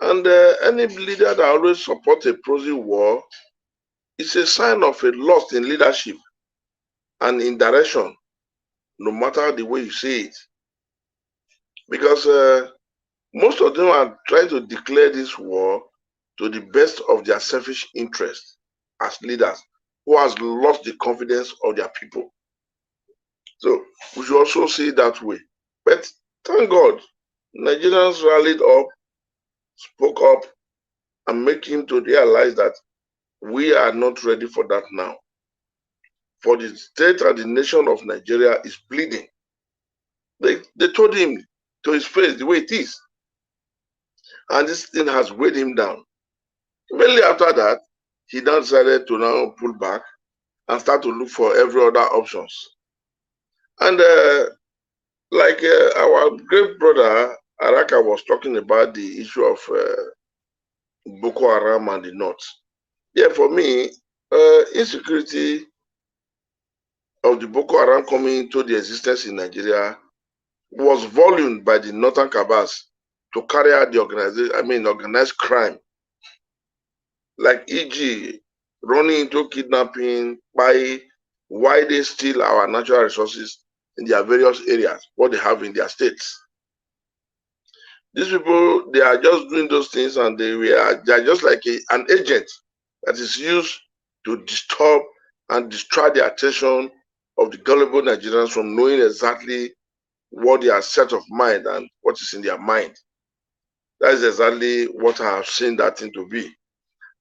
And any leader that always supports a proxy war is a sign of a loss in leadership and in direction, no matter the way you say it. Because most of them are trying to declare this war to the best of their selfish interests as leaders who has lost the confidence of their people. So we should also see it that way. But thank God, Nigerians rallied up, spoke up, and make him to realize that we are not ready for that now. For the state and the nation of Nigeria is bleeding. They told him to his face the way it is. And this thing has weighed him down. Immediately after that, he now decided to now pull back and start to look for every other options. And our great brother Araka was talking about the issue of Boko Haram and the North. Yeah, for me, insecurity of the Boko Haram coming into the existence in Nigeria was volumed by the Northern Cabals to carry out the organized crime, like e.g., running into kidnapping, by why they steal our natural resources in their various areas, what they have in their states. These people, they are just doing those things, and they are just like an agent that is used to disturb and distract the attention of the gullible Nigerians from knowing exactly what they are set of mind and what is in their mind. That is exactly what I have seen that thing to be.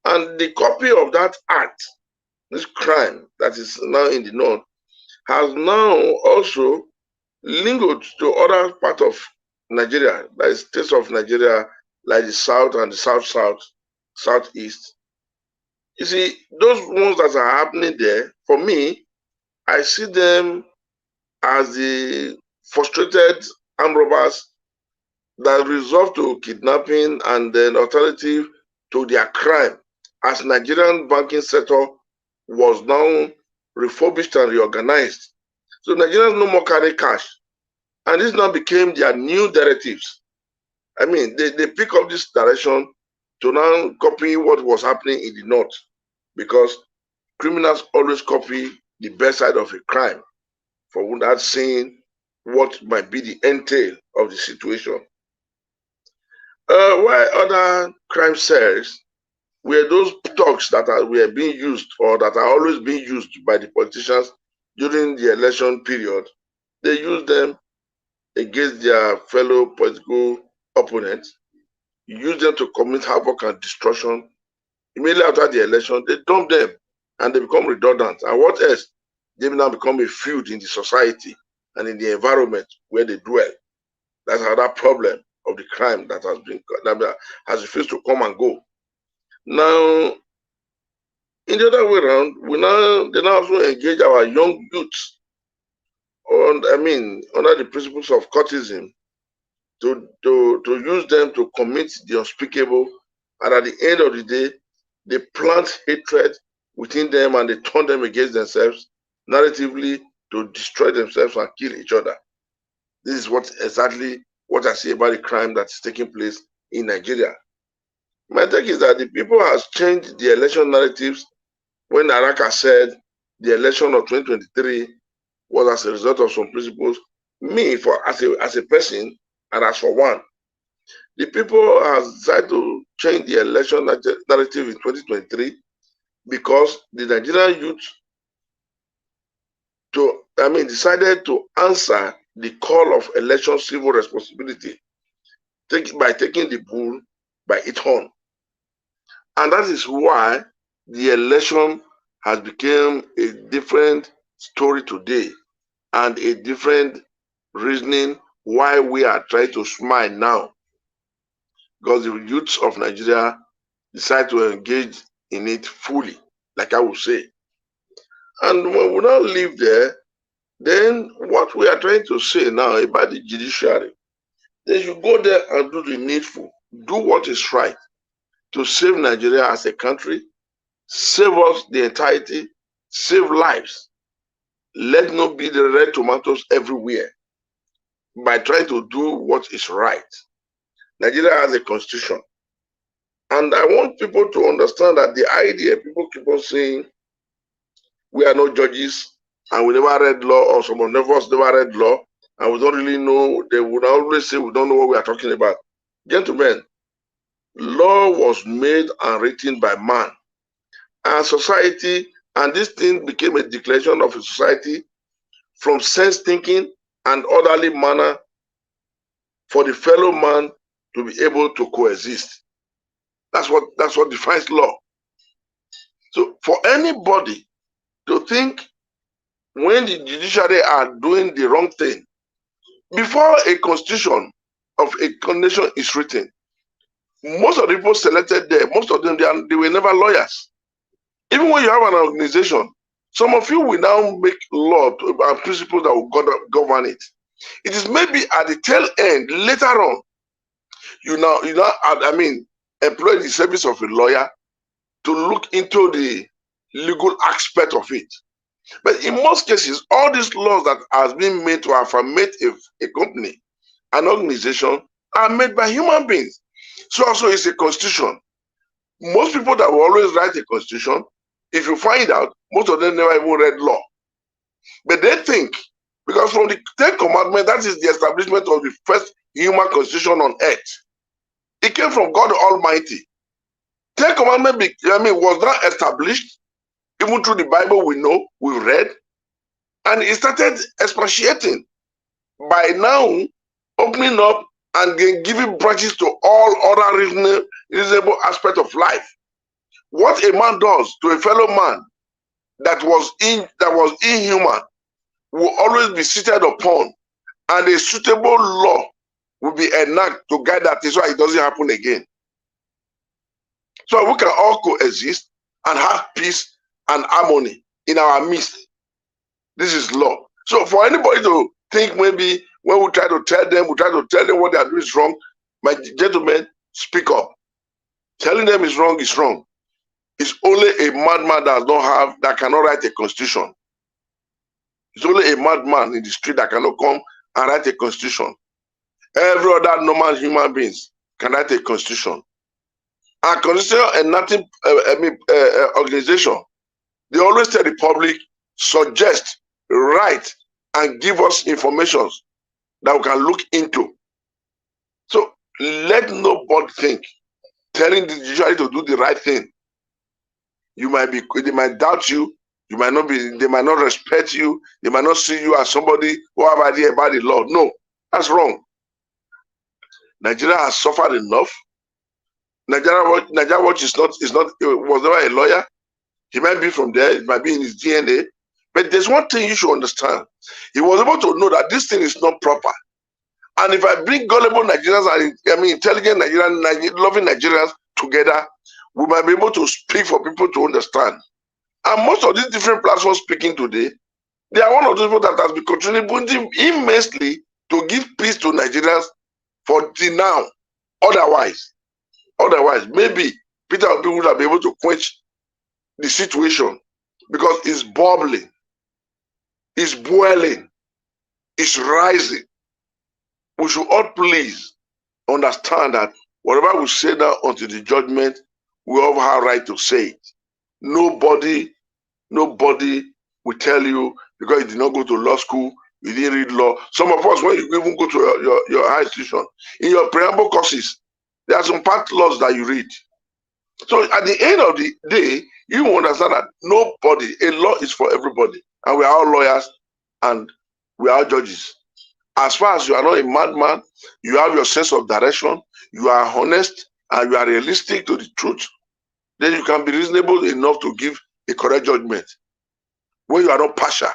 And the copy of that act, this crime that is now in the North, has now also lingered to other parts of Nigeria, like states of Nigeria, like the South and the Southeast. You see, those ones that are happening there, for me, I see them as the frustrated armed robbers that resort to kidnapping and then alternative to their crime, as Nigerian banking sector was now refurbished and reorganized. So Nigerians no more carry cash. And this now became their new directives. I mean, they pick up this direction to now copy what was happening in the North, because criminals always copy the best side of a crime for without seeing what might be the entail of the situation. While other crime cells were those talks that were being used, or that are always being used by the politicians during the election period, they use them against their fellow political opponents, use them to commit havoc and destruction. Immediately after the election, they dump them and they become redundant. And what else? They now become a feud in the society and in the environment where they dwell. That's another problem of the crime that has refused to come and go. Now, in the other way around, they now also engage our young youths under the principles of courtesan to use them to commit the unspeakable, and at the end of the day, they plant hatred within them and they turn them against themselves, narratively to destroy themselves and kill each other. This is exactly what I say about the crime that is taking place in Nigeria. My take is that the people has changed the election narratives when Araka said the election of 2023 was as a result of some principles. Me, as a person, and as for one, the people has decided to change the election narrative in 2023 because the Nigerian youth decided to answer the call of election civil responsibility by taking the bull by its horn. And that is why the election has become a different story today and a different reasoning why we are trying to smile now. Because the youths of Nigeria decide to engage in it fully, like I would say. And when we now live there, then what we are trying to say now about the judiciary, they should go there and do the needful, do what is right to save Nigeria as a country, save us the entirety, save lives. Let not be the red tomatoes everywhere by trying to do what is right. Nigeria has a constitution. And I want people to understand that the idea, people keep on saying, we are not judges and we never read law, or some of us never read law, and we don't really know. They would always say we don't know what we are talking about. Gentlemen, law was made and written by man. And society, and this thing became a declaration of a society from sense thinking and orderly manner for the fellow man to be able to coexist. That's what defines law. So for anybody to think when the judiciary are doing the wrong thing, before a constitution of a nation is written, most of the people selected there, most of them, they were never lawyers. Even when you have an organization, some of you will now make law and principles that will govern it. It is maybe at the tail end, later on, you now employ the service of a lawyer to look into the legal aspect of it. But in most cases, all these laws that has been made to affirmate a company, an organization, are made by human beings. So also it's a constitution. Most people that will always write a constitution, if you find out, most of them never even read law. But they think, because from the 10th commandment, that is the establishment of the first human constitution on earth. It came from God Almighty. 10th commandment was not established, even through the Bible we know, we read, and it started expatiating by now, opening up and giving branches to all other reasonable aspects of life. What a man does to a fellow man that was inhuman will always be seated upon, and a suitable law will be enacted to guide that so it doesn't happen again. So we can all coexist and have peace and harmony in our midst. This is law. So for anybody to think maybe when we try to tell them what they are doing is wrong, my gentlemen, speak up. Telling them is wrong is wrong. It's only a madman that cannot write a constitution. It's only a madman in the street that cannot come and write a constitution. Every other normal human beings can write a constitution. And constitution and nothing organization, they always tell the public, suggest, write, and give us information that we can look into. So let nobody think telling the judiciary to do the right thing. They might doubt you, they might not respect you, they might not see you as somebody who have idea about the law. No, that's wrong. Nigeria has suffered enough. Nigeria Watch was never a lawyer. He might be from there, it might be in his DNA. But there's one thing you should understand. He was able to know that this thing is not proper. And if I bring gullible Nigerians and intelligent Nigerians, loving Nigerians together, we might be able to speak for people to understand. And most of these different platforms speaking today, they are one of those people that has been contributing immensely to give peace to Nigerians for till now. Otherwise, maybe Peter Obi would have been able to quench the situation, because it's bubbling, it's boiling, it's rising. We should all please understand that whatever we say now until the judgment, we all have a right to say it. Nobody will tell you because you did not go to law school, you didn't read law. Some of us, when you even go to your high institution, in your preamble courses, there are some part laws that you read. So at the end of the day, you will understand that a law is for everybody. And we are all lawyers and we are all judges. As far as you are not a madman, you have your sense of direction, you are honest, and you are realistic to the truth, then you can be reasonable enough to give a correct judgment when you are not partial.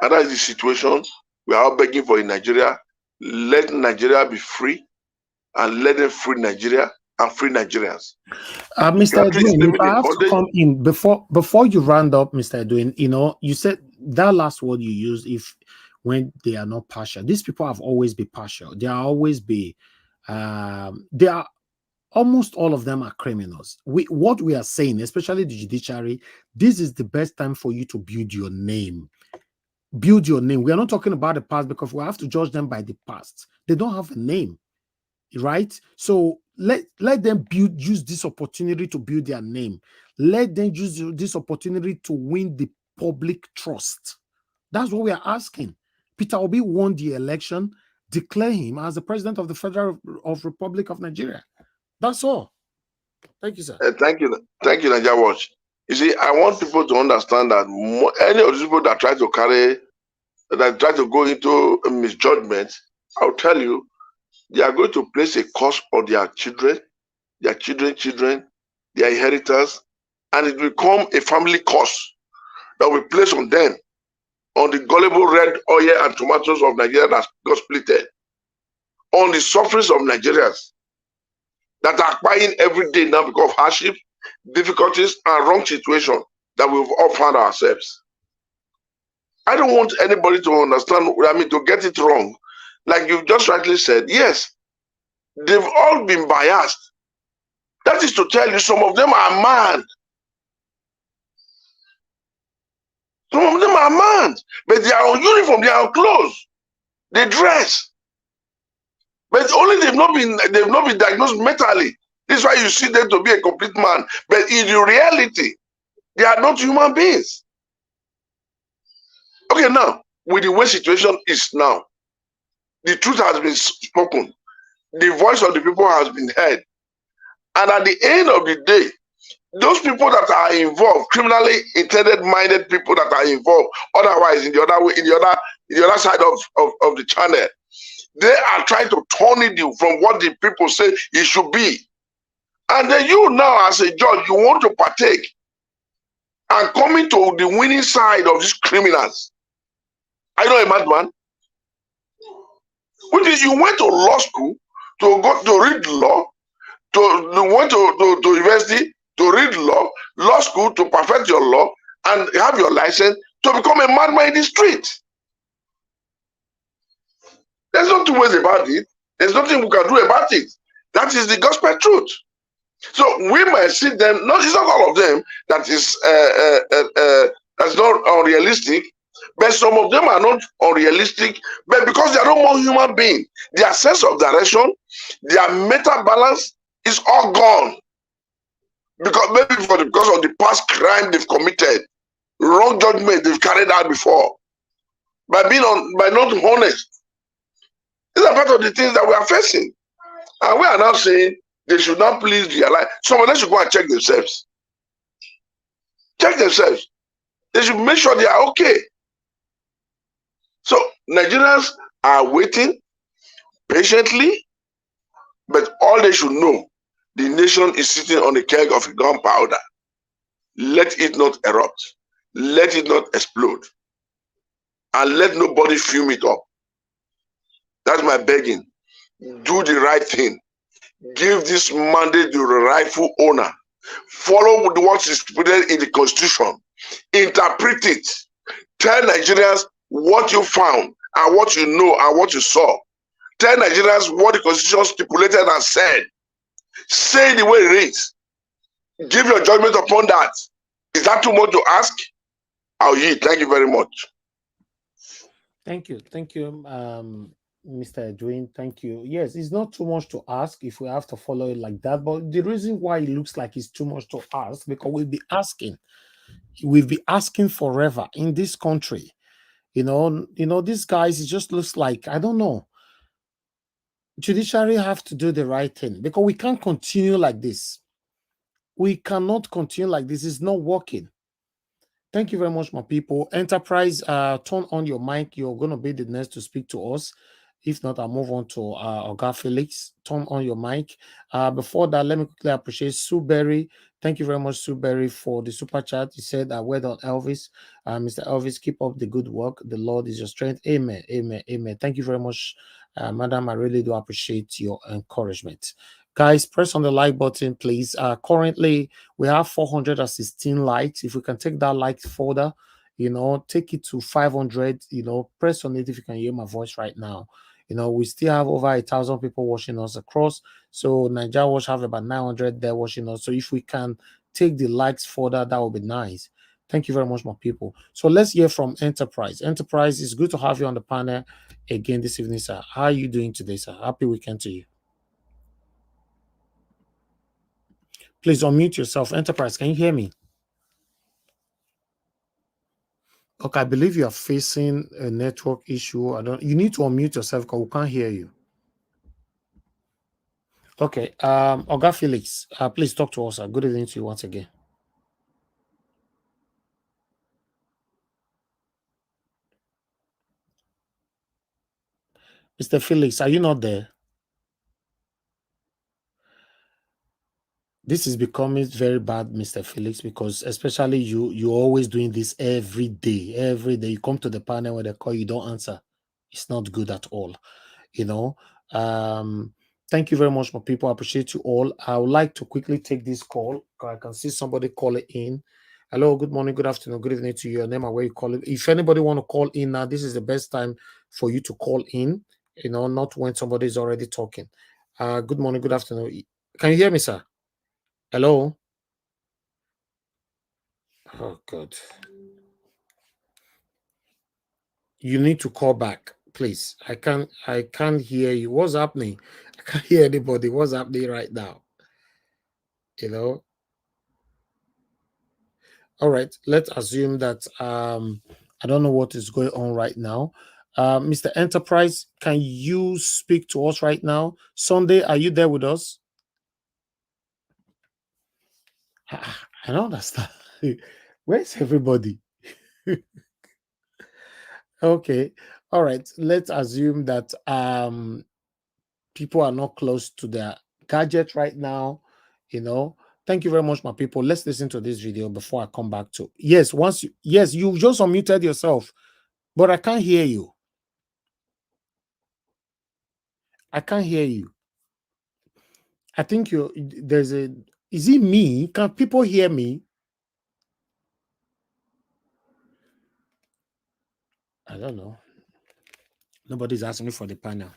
And that is the situation we are all begging for in Nigeria. Let Nigeria be free, and let them free Nigeria and free Nigerians. Mr. Edwin, if I have to come in before you round up, Mr. Edwin, you said that last word you used, when they are not partial. These people have always been partial. They are always almost all of them are criminals. What we are saying, especially the judiciary, this is the best time for you to build your name. Build your name. We are not talking about the past, because we have to judge them by the past. They don't have a name, right? So let them use this opportunity to build their name. Let them use this opportunity to win the public trust. That's what we are asking. Peter Obi won the election. Declare him as the president of the Federal Republic of Nigeria. That's all. Thank you, sir. Thank you, Nigeria Watch. You see, I want people to understand that any of these people that try to go into misjudgment, I'll tell you, they are going to place a curse on their children, their inheritors, and it will become a family curse that will place on them, on the gullible red oil and tomatoes of Nigeria that got splitted, on the sufferings of Nigerians that are crying every day now because of hardship, difficulties, and wrong situation that we've all found ourselves. I don't want anybody to understand, to get it wrong. Like you've just rightly said, yes, they've all been biased. That is to tell you some of them are mad. Some of them are mad, but they are on uniform, they are on clothes, they dress. But only they've not been diagnosed mentally. This is why you see them to be a complete man. But in reality, they are not human beings. Okay, now, with the way situation is now, the truth has been spoken. The voice of the people has been heard. And at the end of the day, those people that are involved, criminally intended-minded people that are involved, otherwise in the other side of the channel, they are trying to turn it from what the people say it should be. And then you now, as a judge, you want to partake and coming to the winning side of these criminals. Are you not a madman? Which is, you went to law school to go to read law, you went to university to read law school to perfect your law and have your license to become a madman in the street. There's no two ways about it. There's nothing we can do about it. That is the gospel truth. So we might see them, it's not all of them that is that's not unrealistic, but some of them are not unrealistic, but because they are not more human beings, their sense of direction, their mental balance is all gone. Because maybe because of the past crime they've committed, wrong judgment they've carried out before, by not honest. These are part of the things that we are facing. And we are now saying they should not please realize. Some of them should go and check themselves. Check themselves. They should make sure they are okay. So Nigerians are waiting patiently, but all they should know, the nation is sitting on a keg of gunpowder. Let it not erupt. Let it not explode. And let nobody fume it up. That's my begging. Do the right thing. Give this mandate to the rightful owner. Follow what is put in the Constitution. Interpret it. Tell Nigerians what you found and what you know and what you saw. Tell Nigerians what the Constitution stipulated and said. Say the way it is. Give your judgment upon that. Is that too much to ask? I'll yield. Thank you very much. Thank you. Thank you, Mr. Edwin. Thank you. Yes, it's not too much to ask if we have to follow it like that. But the reason why it looks like it's too much to ask, because we'll be asking forever in this country. You know, these guys, it just looks like, I don't know. Judiciary have to do the right thing, because we can't continue like this. We cannot continue like this. It's not working. Thank you very much, my people. Enterprise, turn on your mic. You're going to be the next to speak to us. If not, I'll move on to Oga Felix. Turn on your mic. Before that, let me quickly appreciate Sue Berry. Thank you very much, Sue Berry, for the super chat. He said, well done, Elvis. Mr. Elvis, keep up the good work. The Lord is your strength. Amen, amen, amen. Thank you very much, madam. I really do appreciate your encouragement. Guys, press on the like button, please. Currently, we have 416 likes. If we can take that like folder, take it to 500, press on it if you can hear my voice right now. We still have over 1,000 people watching us across. So Nigeria Watch have about 900 there watching us. So if we can take the likes folder, that would be nice. Thank you very much, my people. So let's hear from Enterprise. Enterprise, it's good to have you on the panel again this evening, sir. How are you doing today, sir? Happy weekend to you. Please unmute yourself. Enterprise, can you hear me? Okay, I believe you are facing a network issue. You need to unmute yourself because we can't hear you. Okay, Oga Felix, please talk to us. Good evening to you once again. Mr. Felix, are you not there? This is becoming very bad, Mr. Felix, because especially you're always doing this every day. Every day you come to the panel when they call you, don't answer. It's not good at all. Thank you very much, my people. I appreciate you all. I would like to quickly take this call. I can see somebody calling in. Hello, good morning, good afternoon, good evening to you. Your name and where you call it. If anybody want to call in now, this is the best time for you to call in, not when somebody is already talking. Good morning, good afternoon. Can you hear me, sir? Hello? Oh, God. You need to call back, please. I can't hear you. What's happening? I can't hear anybody. What's happening right now? All right. Let's assume that I don't know what is going on right now. Mr. Enterprise, can you speak to us right now? Sunday, are you there with us? I don't understand. Where's everybody? Okay. All right. Let's assume that people are not close to their gadget right now. Thank you very much, my people. Let's listen to this video before I come back to. Yes, you just unmuted yourself, but I can't hear you. I can't hear you. I think is it me? Can people hear me? I don't know. Nobody's asking me for the panel.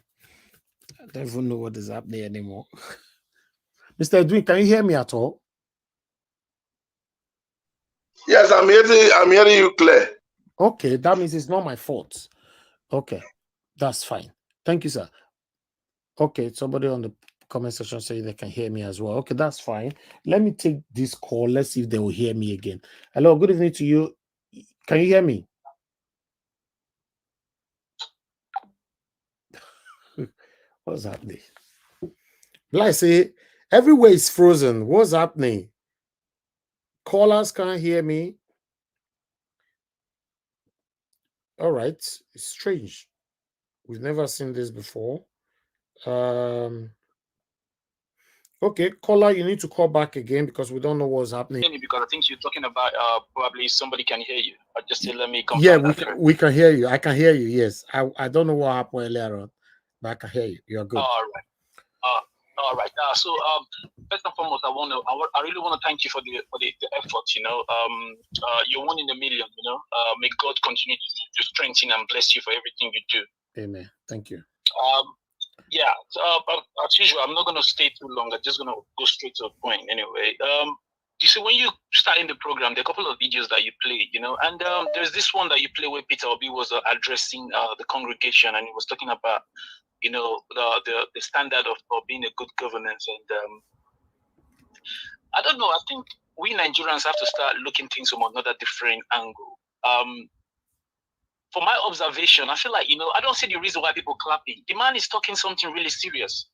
I don't even know what is happening anymore. Mr. Edwin, can you hear me at all? Yes, I'm hearing you clear. Okay, that means it's not my fault. Okay, that's fine. Thank you, sir. Okay, somebody on the comment section saying they can hear me as well. Okay, that's fine. Let me take this call. Let's see if they will hear me again. Hello, good evening to you. Can you hear me? What's happening? Like I say, everywhere is frozen. What's happening? Callers can't hear me. All right, it's strange. We've never seen this before. Okay, caller, you need to call back again because we don't know what's happening. Because I think you're talking about probably somebody can hear you. Just say, let me confirm. Yeah, we can hear you. I can hear you. Yes, I don't know what happened earlier on, but I can hear you. You're good. All right. So first and foremost, I really want to thank you for the effort. You're one in a million. May God continue to strengthen and bless you for everything you do. Amen. Thank you. Yeah, so, as usual, I'm not going to stay too long. I'm just going to go straight to the point anyway. You see, when you start in the program, there are a couple of videos that you play, you know, and there's this one that you play where Peter Obi was addressing the congregation, and he was talking about, you know, the standard of being a good governance. And I don't know, I think we Nigerians have to start looking things from another different angle. For my observation, I feel like, you know, I don't see the reason why people clapping. The man is talking something really serious.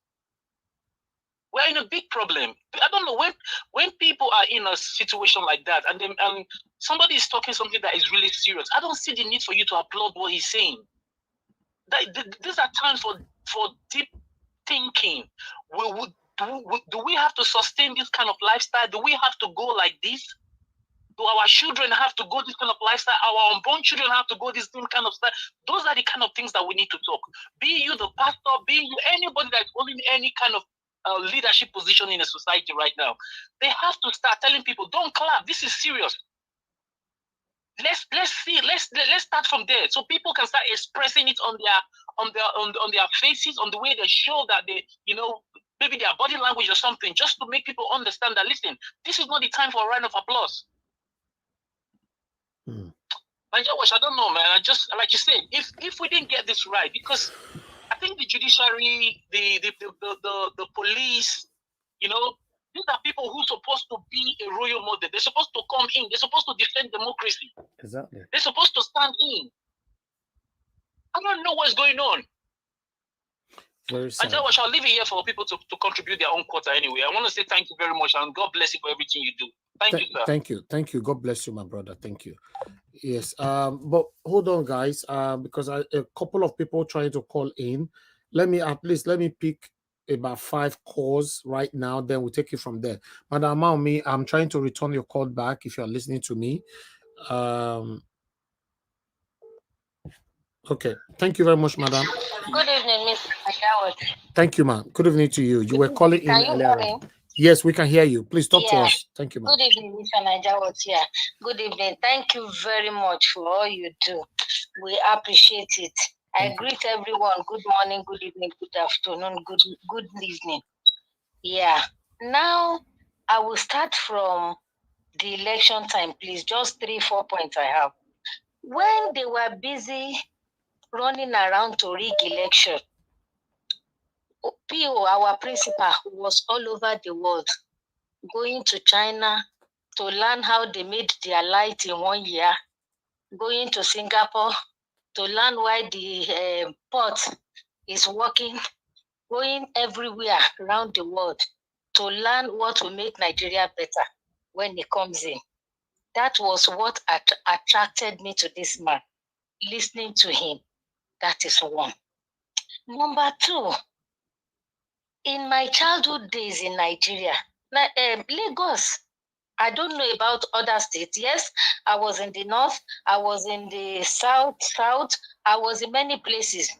We're in a big problem. I don't know, when people are in a situation like that and then somebody is talking something that is really serious, I don't see the need for you to applaud what he's saying. These are times for deep thinking. Do we have to sustain this kind of lifestyle? Do we have to go like this? Do our children have to go this kind of lifestyle? Our unborn children have to go this same kind of style? Those are the kind of things that we need to talk. Be you the pastor, be you anybody that's holding any kind of leadership position in a society right now. They have to start telling people, don't clap. This is serious. Let's start from there, so people can start expressing it on their faces, on the way they show that they, you know, maybe their body language or something, just to make people understand that, listen, this is not the time for a round of applause. I don't know, man. I just, like you said, if we didn't get this right, because I think the judiciary, the police, you know, these are people who are supposed to be a royal model. They're supposed to come in. They're supposed to defend democracy. Exactly. They're supposed to stand in. I don't know what's going on. Very sad. I'll leave it here for people to contribute their own quota anyway. I want to say thank you very much, and God bless you for everything you do. Thank you, sir. Thank you. God bless you, my brother. Thank you. Yes. But hold on, guys. Because a couple of people trying to call in. Let me pick about 5 calls right now. Then we'll take it from there. Madam Maomi, I'm trying to return your call back if you're listening to me. Okay. Thank you very much, madam. Good evening, Mr. Howard. Thank you, ma'am. Good evening to you. You were calling in earlier. Yes, we can hear you. Please talk to us. Thank you, ma'am. Good evening, Mr. Howard. Yeah. Good evening. Thank you very much for all you do. We appreciate it. I greet everyone. Good morning, good evening, good afternoon, good evening. Yeah. Now, I will start from the election time, please. Just 3-4 points I have. When they were busy running around to rig election, PO, our principal, was all over the world, going to China to learn how they made their light in 1 year, going to Singapore to learn why the port is working, going everywhere around the world to learn what will make Nigeria better when it comes in. That was what attracted me to this man, listening to him. That is one. Number 2, in my childhood days in Nigeria, Lagos, I don't know about other states. Yes, I was in the north, I was in the south, I was in many places.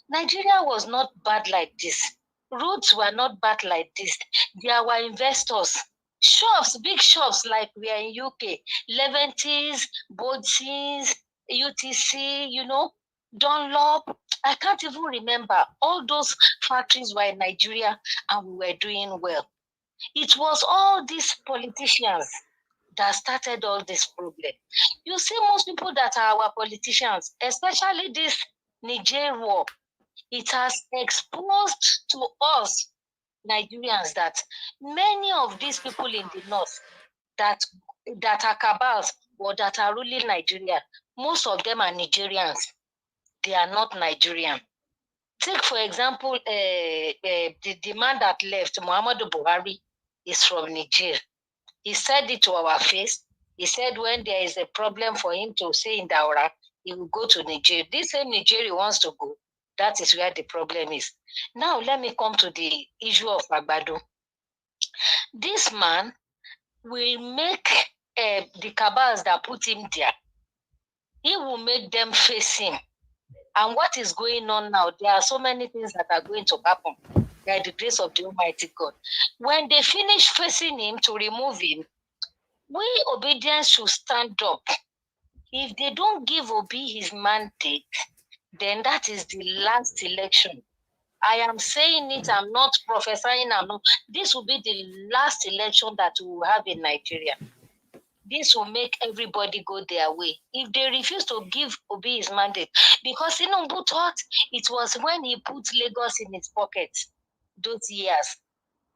Nigeria was not bad like this. Roads were not bad like this. There were investors. Shops, big shops like we are in UK, Leventis, Bodesins, UTC, you know, Dunlop. I can't even remember. All those factories were in Nigeria and we were doing well. It was all these politicians that started all this problem. You see, most people that are our politicians, especially this Niger war, it has exposed to us Nigerians that many of these people in the north that are cabals or that are ruling Nigeria, most of them are Nigerians. They are not Nigerian. Take, for example, the man that left, Muhammadu Buhari, is from Niger. He said it to our face. He said when there is a problem for him to say in Daura, he will go to Niger. This same Niger he wants to go. That is where the problem is. Now, let me come to the issue of Agbado. This man will make the cabals that put him there, he will make them face him. And what is going on now, there are so many things that are going to happen by the grace of the Almighty God. When they finish facing him to remove him, we obedience should stand up. If they don't give Obi his mandate, then that is the last election I am saying it, I'm not prophesying, this will be the last election that we will have in Nigeria. This will make everybody go their way. If they refuse to give Obi his mandate, because Tinubu thought it was when he put Lagos in his pocket those years.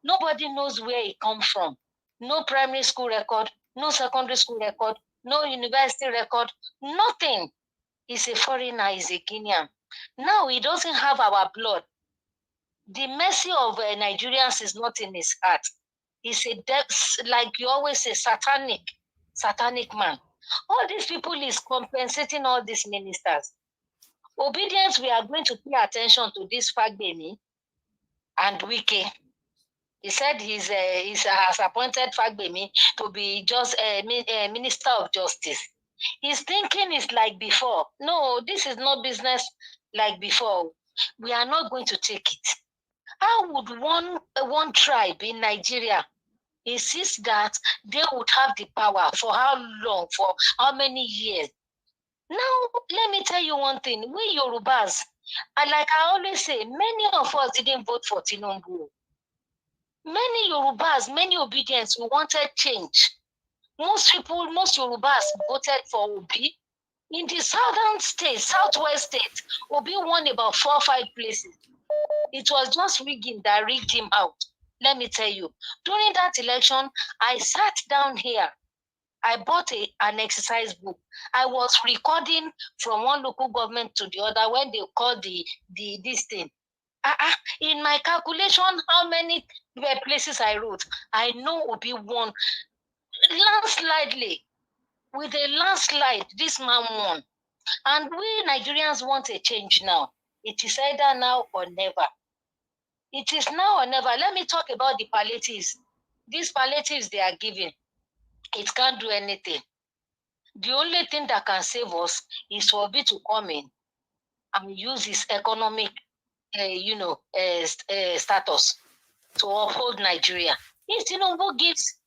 Nobody knows where he comes from. No primary school record, no secondary school record, no university record, nothing. He's a foreigner, he's a Guinean. Now he doesn't have our blood. The mercy of Nigerians is not in his heart. He's like you always say, satanic man. All these people is compensating all these ministers. Obedience, we are going to pay attention to this Fagbemi and Wike. He said he has appointed Fagbemi to be just a minister of justice. His thinking is like before. No, this is not business like before. We are not going to take it. How would one tribe in Nigeria insist that they would have the power for how long, for how many years? Now, let me tell you one thing. We Yorubas, and like I always say, many of us didn't vote for Tinubu. Many Yorubas, many Obedience, we wanted change. Most Yorubas voted for Obi. In the southern states, southwest states, Obi won about 4 or 5 places. It was just rigging that rigged him out. Let me tell you, during that election, I sat down here. I bought an exercise book. I was recording from one local government to the other when they called this thing. In my calculation, how many places I wrote, I know Obi won landslidely. With a landslide, this man won. And we Nigerians want a change now. It is either now or never. It is now or never. Let me talk about the palliatives. These palliatives they are giving, it can't do anything. The only thing that can save us is for Obi to come in and use his economic, status to uphold Nigeria. If Tinubu gives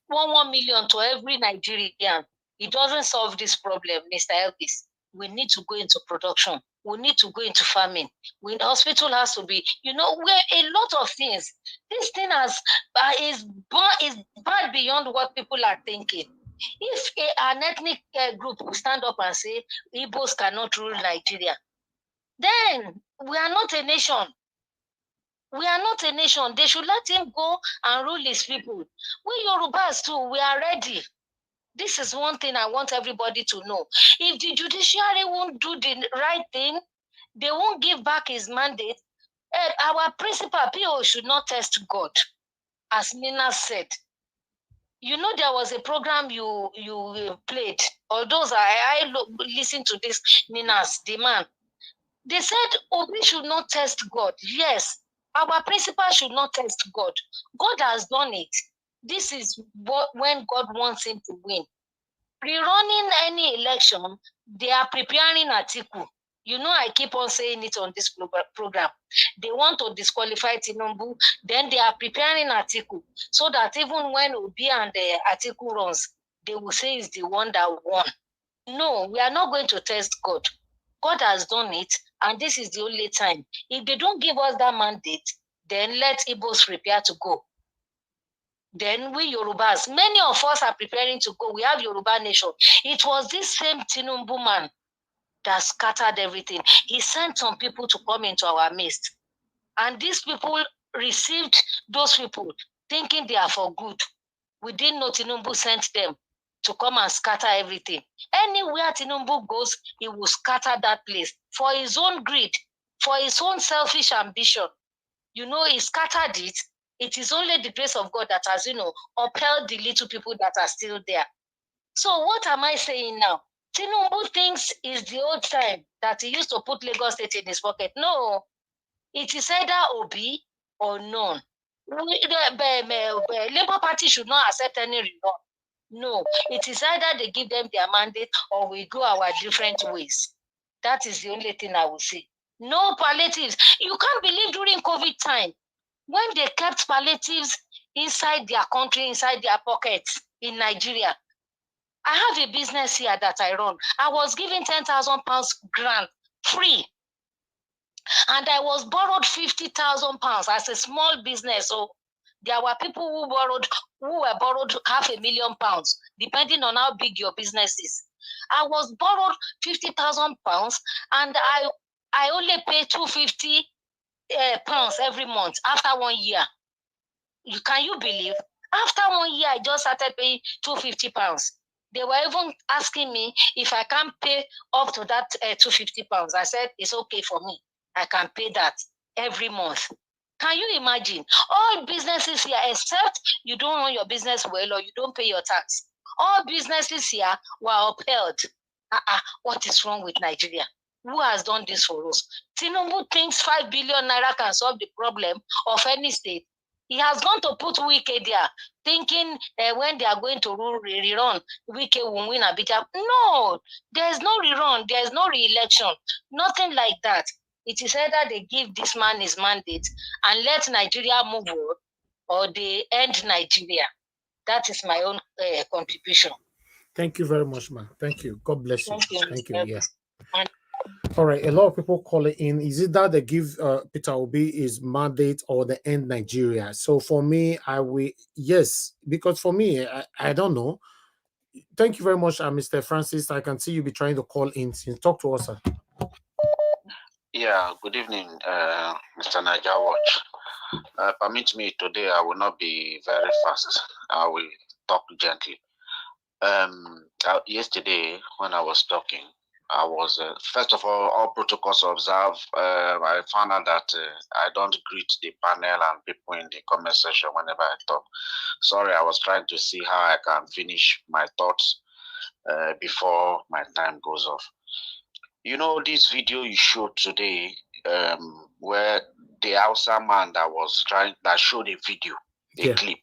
1 million to every Nigerian, it doesn't solve this problem, Mr. Elvis. We need to go into production. We need to go into farming. The hospital has to be, where a lot of things. This thing is bad beyond what people are thinking. If an ethnic group will stand up and say Igbos cannot rule Nigeria, then we are not a nation. We are not a nation. They should let him go and rule his people. We Yorubas too, we are ready. This is one thing I want everybody to know. If the judiciary won't do the right thing, they won't give back his mandate. Our principal PO should not test God, as Nina said. There was a program you played. Although I listened to this Nina's demand. They said Obi should not test God. Yes, our principal should not test God. God has done it. This is when God wants him to win. Pre-running any election, they are preparing Atiku. I keep on saying it on this program. They want to disqualify Tinubu, then they are preparing Atiku so that even when Obi and Atiku runs, they will say it's the one that won. No, we are not going to test God. God has done it, and this is the only time. If they don't give us that mandate, then let Igbos prepare to go. Then we Yorubas, many of us are preparing to go. We have Yoruba nation. It was this same Tinubu man that scattered everything. He sent some people to come into our midst. And these people received those people thinking they are for good. We didn't know Tinubu sent them to come and scatter everything. Anywhere Tinubu goes, he will scatter that place for his own greed, for his own selfish ambition. He scattered it. It is only the grace of God that has, upheld the little people that are still there. So what am I saying now? Tinubu thinks it's the old time that he used to put Lagos State in his pocket. No, it is either Obi or none. The Labour Party should not accept any renewal. No, it is either they give them their mandate or we go our different ways. That is the only thing I will say. No palliatives. You can't believe during COVID time, when they kept palliatives inside their country, inside their pockets in Nigeria. I have a business here that I run. I was given £10,000 grant free. And I was borrowed 50,000 pounds as a small business. So there were people who were borrowed £500,000, depending on how big your business is. I was borrowed 50,000 pounds, and I only pay 250 pounds every month after 1 year. Can you believe? After 1 year, I just started paying 250 pounds. They were even asking me if I can't pay up to that 250 pounds. I said, it's okay for me. I can pay that every month. Can you imagine? All businesses here, except you don't run your business well or you don't pay your tax, all businesses here were upheld. What is wrong with Nigeria? Who has done this for us? Tinubu thinks 5 billion naira can solve the problem of any state. He has gone to put Wike there, thinking when they are going to rerun, Wike will win Abuja. No, there is no rerun, there is no re-election, nothing like that. It is either they give this man his mandate and let Nigeria move on, or they end Nigeria. That is my own contribution. Thank you very much, man. Thank you. God bless you. Thank you. Thank you. Yeah. All right. A lot of people call it in. Is it that they give Peter Obi his mandate or the end Nigeria? So for me, I will, yes, because for me, I don't know. Thank you very much, Mr. Francis. I can see you be trying to call in. Talk to us, sir. Yeah, good evening, Mr. Niger Watch. Permit me today, I will not be very fast. I will talk gently. Yesterday, when I was talking, I was, first of all protocols observed. I found out that I don't greet the panel and people in the comment section whenever I talk. Sorry, I was trying to see how I can finish my thoughts before my time goes off. You know, this video you showed today, where the Hausa man that showed a video, a clip.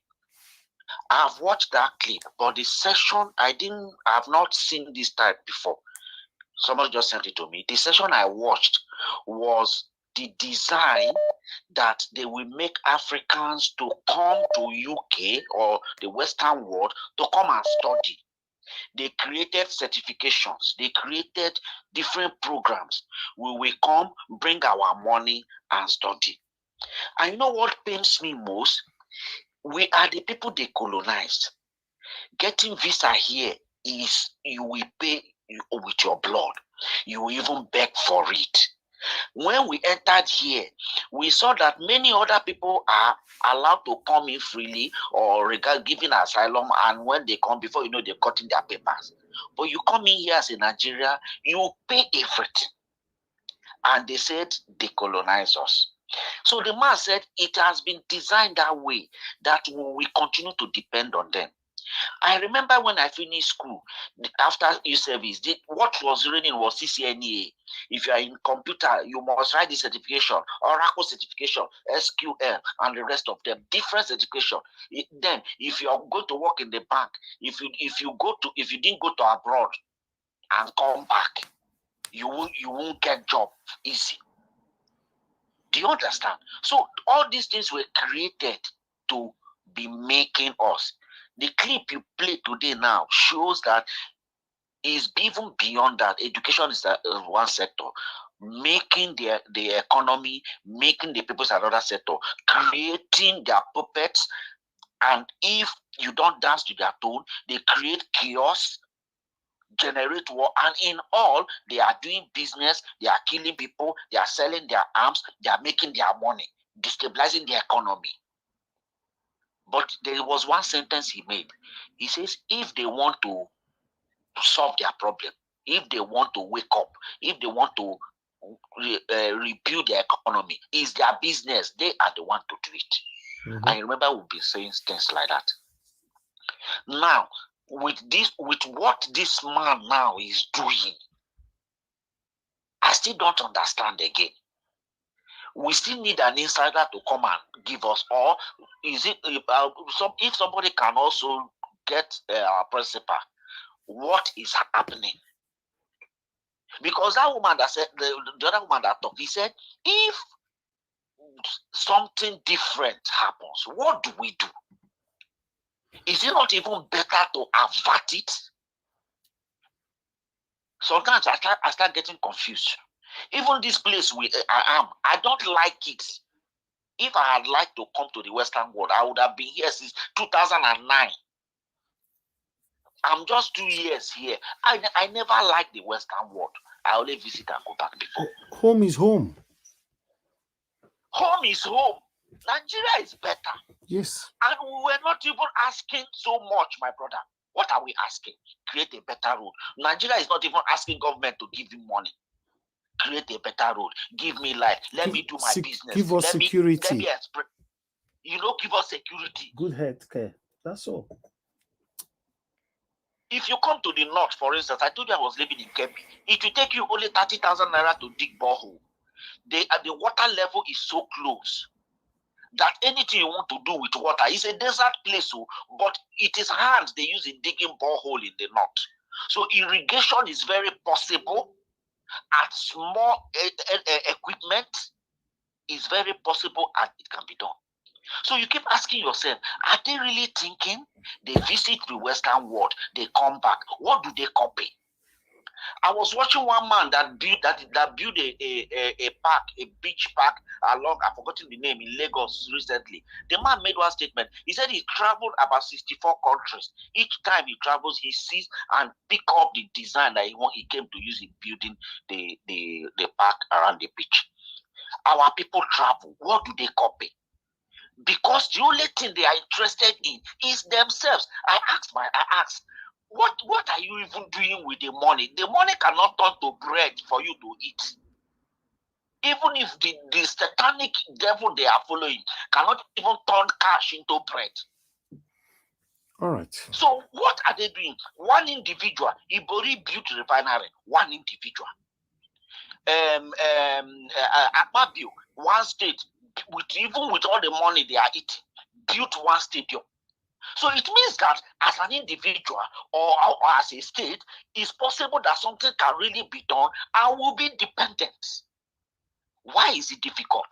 I've watched that clip, but the session I've not seen this type before. Somebody just sent it to me. The session I watched was the design that they will make Africans to come to UK or the Western world to come and study. They created certifications. They created different programs. We will come, bring our money and study. And you know what pains me most? We are the people they colonized. Getting visa here is you will pay with your blood. You will even beg for it. When we entered here, we saw that many other people are allowed to come in freely or giving asylum, and when they come, before you know, they're cutting their papers. But you come in here as a Nigerian, you pay everything. And they said they colonize us. So the man said it has been designed that way that we continue to depend on them. I remember when I finished school, after service, what was reigning was CCNA. If you are in computer, you must write the certification, Oracle certification, SQL, and the rest of them, different certification. Then, if you are going to work in the bank, if you didn't go to abroad and come back, you won't get job easy. Do you understand? So all these things were created to be making us. The clip you play today now shows that is even beyond that. Education is one sector, making the economy, making the people's another sector, creating their puppets. And if you don't dance to their tone, they create chaos, generate war, and in all, they are doing business, they are killing people, they are selling their arms, they are making their money, destabilizing the economy. But there was one sentence he made. He says, if they want to solve their problem, if they want to wake up, if they want to rebuild their economy, it's their business. They are the one to do it. Mm-hmm. I remember we've been saying things like that. Now, with what this man now is doing, I still don't understand again. We still need an insider to come and give us, or is it if somebody can also get our principal, what is happening? Because that woman that said, the other woman that talked, he said, if something different happens, what do we do? Is it not even better to avert it? Sometimes I start getting confused. Even this place I am, I don't like it. If I had liked to come to the Western world, I would have been here since 2009. I'm just 2 years here. I never liked the Western world. I only visit and go back before. Home is home. Home is home. Nigeria is better. Yes. And we're not even asking so much, my brother. What are we asking? Create a better road. Nigeria is not even asking government to give him money. Create a better road. Give me life. Let me do my business. Give us security. Give us security. Good health care. That's all. If you come to the north, for instance, I told you I was living in Kebbi. It will take you only 30,000 naira to dig borehole. The water level is so close that anything you want to do with water, it's a desert place, but it is hands they use in digging borehole in the north. So irrigation is very possible at small equipment. Is very possible and it can be done. So you keep asking yourself, are they really thinking? They visit the Western world, they come back. What do they copy? I was watching one man that built a park, a beach park along, I've forgotten the name, in Lagos recently. The man made one statement. He said he traveled about 64 countries. Each time he travels, he sees and pick up the design that he came to use in building the park around the beach. Our people travel. What do they copy? Because the only thing they are interested in is themselves. I asked, what are you even doing with the money? The money cannot turn to bread for you to eat. Even if the satanic devil they are following cannot even turn cash into bread. All right. So what are they doing? One individual, Ibori built a refinery. One individual. Akpabio, one state, even with all the money they are eating, built one stadium. So it means that as an individual or as a state, it's possible that something can really be done and will be dependent. Why is it difficult?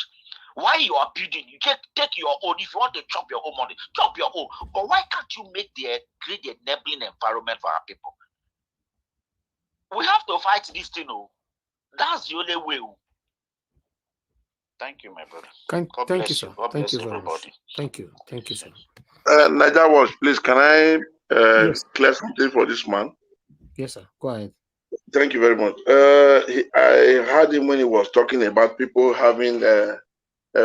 Why you are building? You take your own. If you want to chop your own money, chop your own. But why can't you create the enabling environment for our people? We have to fight this thing. That's the only way. Thank you, my brother. Thank you, sir. God Thank bless you very everybody. much. Thank you. Thank you, sir. Niger Watch, please, can I clear something for this man? Yes, sir. Go ahead. Thank you very much. I heard him when he was talking about people having a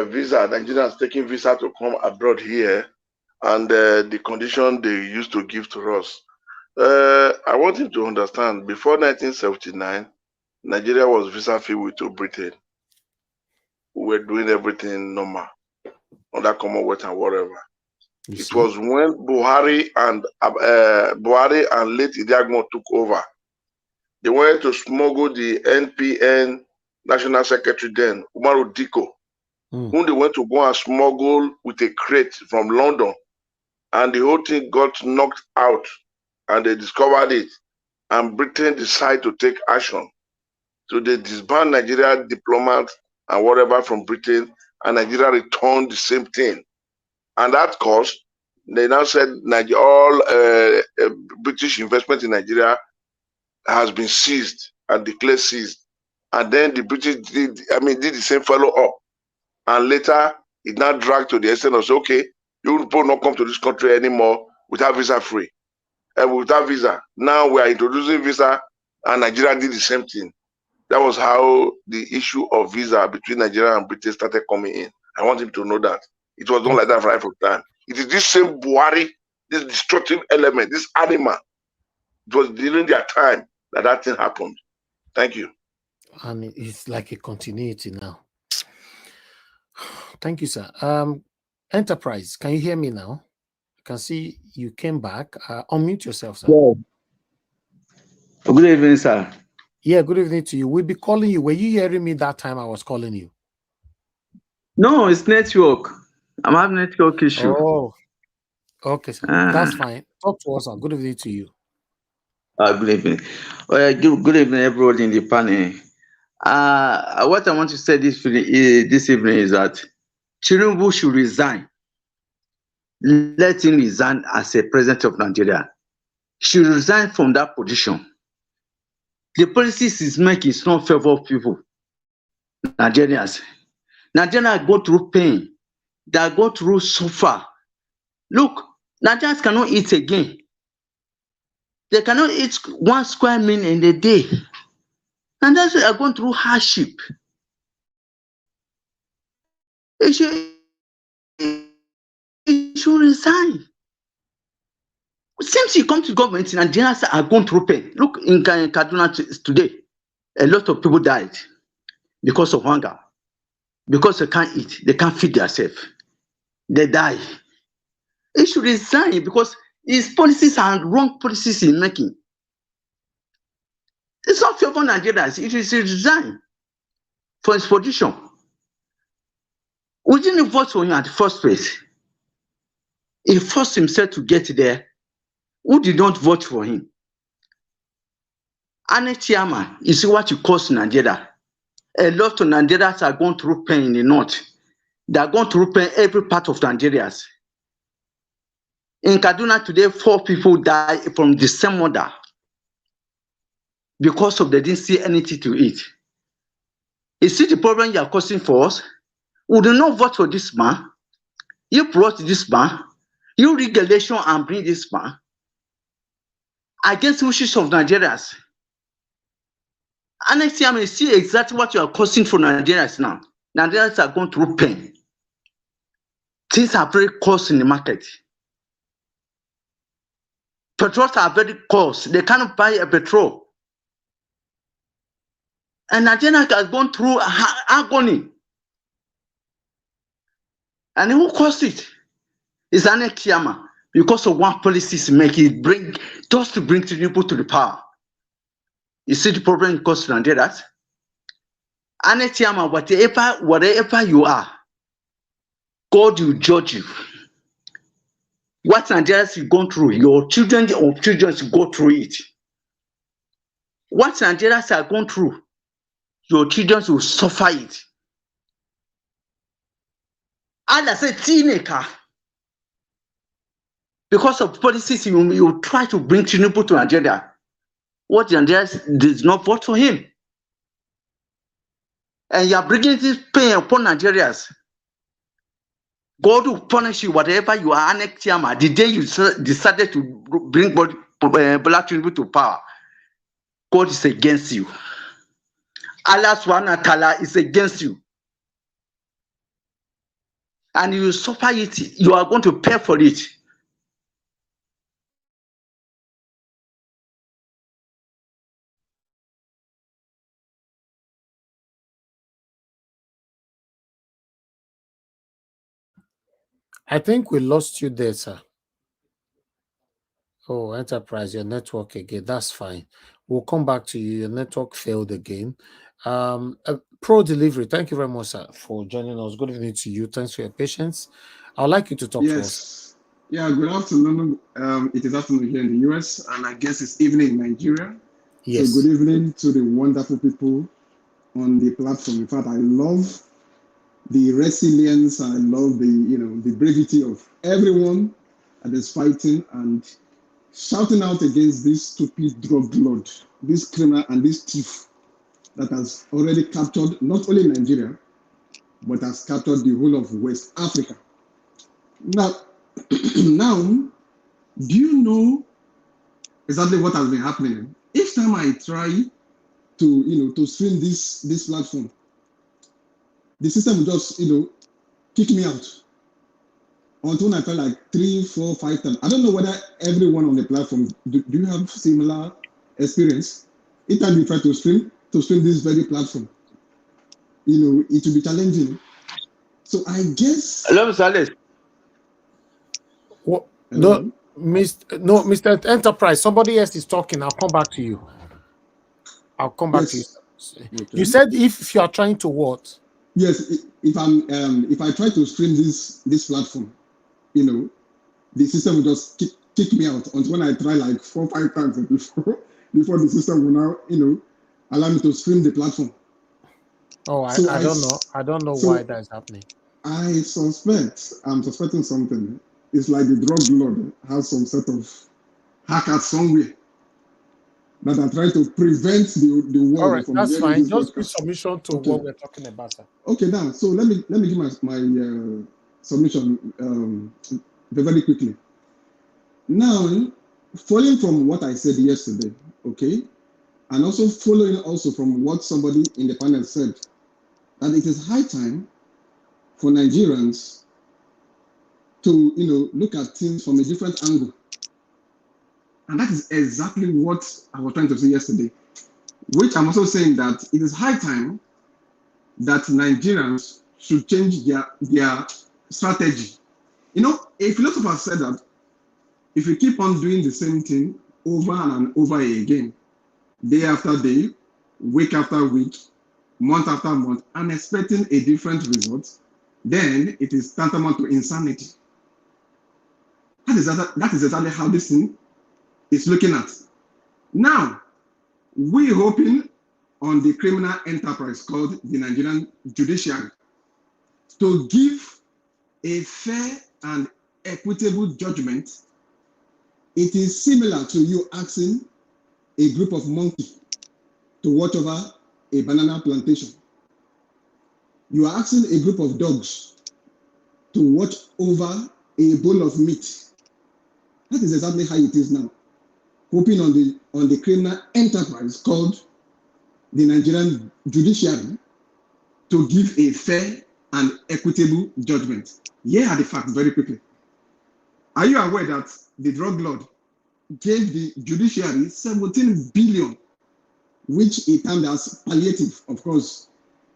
visa, Nigerians taking visa to come abroad here, and the condition they used to give to us. I want him to understand, before 1979, Nigeria was visa-free to Britain. We were doing everything normal, under Commonwealth and whatever. It was when Buhari and late Idiagmo took over. They wanted to smuggle the NPN National Secretary then, Umaru Diko, whom they went to go and smuggle with a crate from London. And the whole thing got knocked out and they discovered it. And Britain decided to take action. So they disbanded Nigeria diplomats and whatever from Britain, and Nigeria returned the same thing. And that caused, they now said all British investment in Nigeria has been seized and declared seized. And then the British did the same follow-up. And later, it now dragged to the extent of, okay, you people not come to this country anymore without visa free. And without visa. Now we are introducing visa, and Nigeria did the same thing. That was how the issue of visa between Nigeria and Britain started coming in. I want him to know that. It was not like that right from time. It is this same Buhari, this destructive element, this animal. It was during their time that thing happened. Thank you. And it's like a continuity now. Thank you, sir. Enterprise, can you hear me now? I can see you came back. Unmute yourself, sir. Yeah. Good evening, sir. Yeah, good evening to you. We'll be calling you. Were you hearing me that time I was calling you? No, it's network. I'm having network issue. Oh, okay, sir. That's fine. Talk to us, sir. Good evening to you. Good evening. Good evening, everybody in the panel. What I want to say this evening is that Tinubu should resign. Let him resign as a president of Nigeria. He should resign from that position. The policies he's making is not favor of people. Nigerians. Nigerians go through pain. They go through suffer. Look, Nigerians cannot eat again. They cannot eat 1 square meal in a day. And that's why they are going through hardship. They should resign. Since you come to government, Nigerians are going through pain. Look, in Kaduna today, a lot of people died because of hunger, because they can't eat, they can't feed themselves. They die. He should resign because his policies are wrong policies in making. It's not fair for Nigerians. It is resign for his position. We didn't vote for him at the first place. He forced himself to get there. Who did not vote for him? Ohanaeze, you see what you cost Nigeria. A lot of Nigerians are going through pain in the north. They are going through pain every part of Nigeria. In Kaduna today, 4 people died from the same mother because of they didn't see anything to eat. You see the problem you are causing for us? We do not vote for this man. You brought this man. You regulation and bring this man against the wishes of Nigerians. And next year, I may see exactly what you are causing for Nigerians now. Nigerians are going through pain. Things are very cost in the market. Petrols are very cost. They cannot buy a petrol. And Nigerians are going through agony. And who caused it? It's Ohanaeze because of one policy making just to bring people to the power. You see the problem it caused Nigerians? Ohanaeze, whatever you are, God will judge you. What Nigerians is going through, your children will go through it. What Nigerians are going through, your children will suffer it. And I say, teenager, because of policies you try to bring people to Nigeria, what Nigerians did not vote for him. And you are bringing this pain upon Nigerians. God will punish you, whatever you are, Ohanaeze. The day you decided to bring black people to power, God is against you. Allah subhanahu wa ta'ala is against you. And you suffer it, you are going to pay for it. I think we lost you there, sir. Oh, Enterprise, your network again. That's fine. We'll come back to you. Your network failed again. Pro Delivery, thank you very much, sir, for joining us. Good evening to you. Thanks for your patience. I'd like you to talk to us. Yeah, good afternoon. It is afternoon here in the US, and I guess it's evening in Nigeria. Yes. So good evening to the wonderful people on the platform. In fact, I love the resilience. I love the brevity of everyone that is fighting and shouting out against this stupid drug lord, this criminal and this thief that has already captured not only Nigeria, but has captured the whole of West Africa. Now, do you know exactly what has been happening? Each time I try to stream this platform, the system will just kick me out until I felt like 3, 4, 5 times. I don't know whether everyone on the platform do you have similar experience? Each time you try to stream this very platform, it will be challenging. So I guess. Hello, Mr. Alex. What? No, Mr. Enterprise, somebody else is talking. I'll come back to you. I'll come back to you. Okay. You said if you are trying to what? Yes, if I try to stream this platform, the system will just kick me out until when I try like 4 or 5 times before the system will now allow me to stream the platform. Oh, I don't know. I don't know why that is happening. I'm suspecting something. It's like the drug lord has some sort of hacker somewhere. that are trying to prevent the All world right, from that's hearing fine. this Just give broadcast. submission to Okay. what we're talking about, sir. Okay, now, so let me give my submission very quickly. Now, following from what I said yesterday, okay, and also following also from what somebody in the panel said, that it is high time for Nigerians to, look at things from a different angle. And that is exactly what I was trying to say yesterday, which I'm also saying that it is high time that Nigerians should change their strategy. A philosopher said that if you keep on doing the same thing over and over again, day after day, week after week, month after month, and expecting a different result, then it is tantamount to insanity. That is exactly how this thing is looking at. Now, we're hoping on the criminal enterprise called the Nigerian judiciary to give a fair and equitable judgment. It is similar to you asking a group of monkeys to watch over a banana plantation. You are asking a group of dogs to watch over a bowl of meat. That is exactly how it is now. Hoping on the criminal enterprise called the Nigerian judiciary to give a fair and equitable judgment. Here are the facts very quickly. Are you aware that the drug lord gave the judiciary 17 billion, which he termed as palliative? Of course,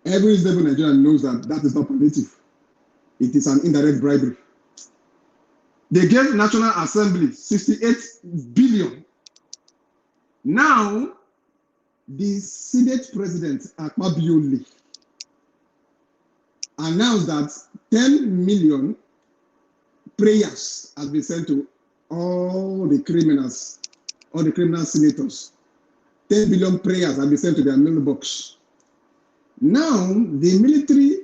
every reasonable Nigerian knows that that is not palliative. It is an indirect bribery. They gave National Assembly 68 billion. Now, the Senate President, Akpabioli, announced that 10 million prayers has been sent to all the criminals, all the criminal senators. 10 billion prayers have been sent to their mailbox. Now, the military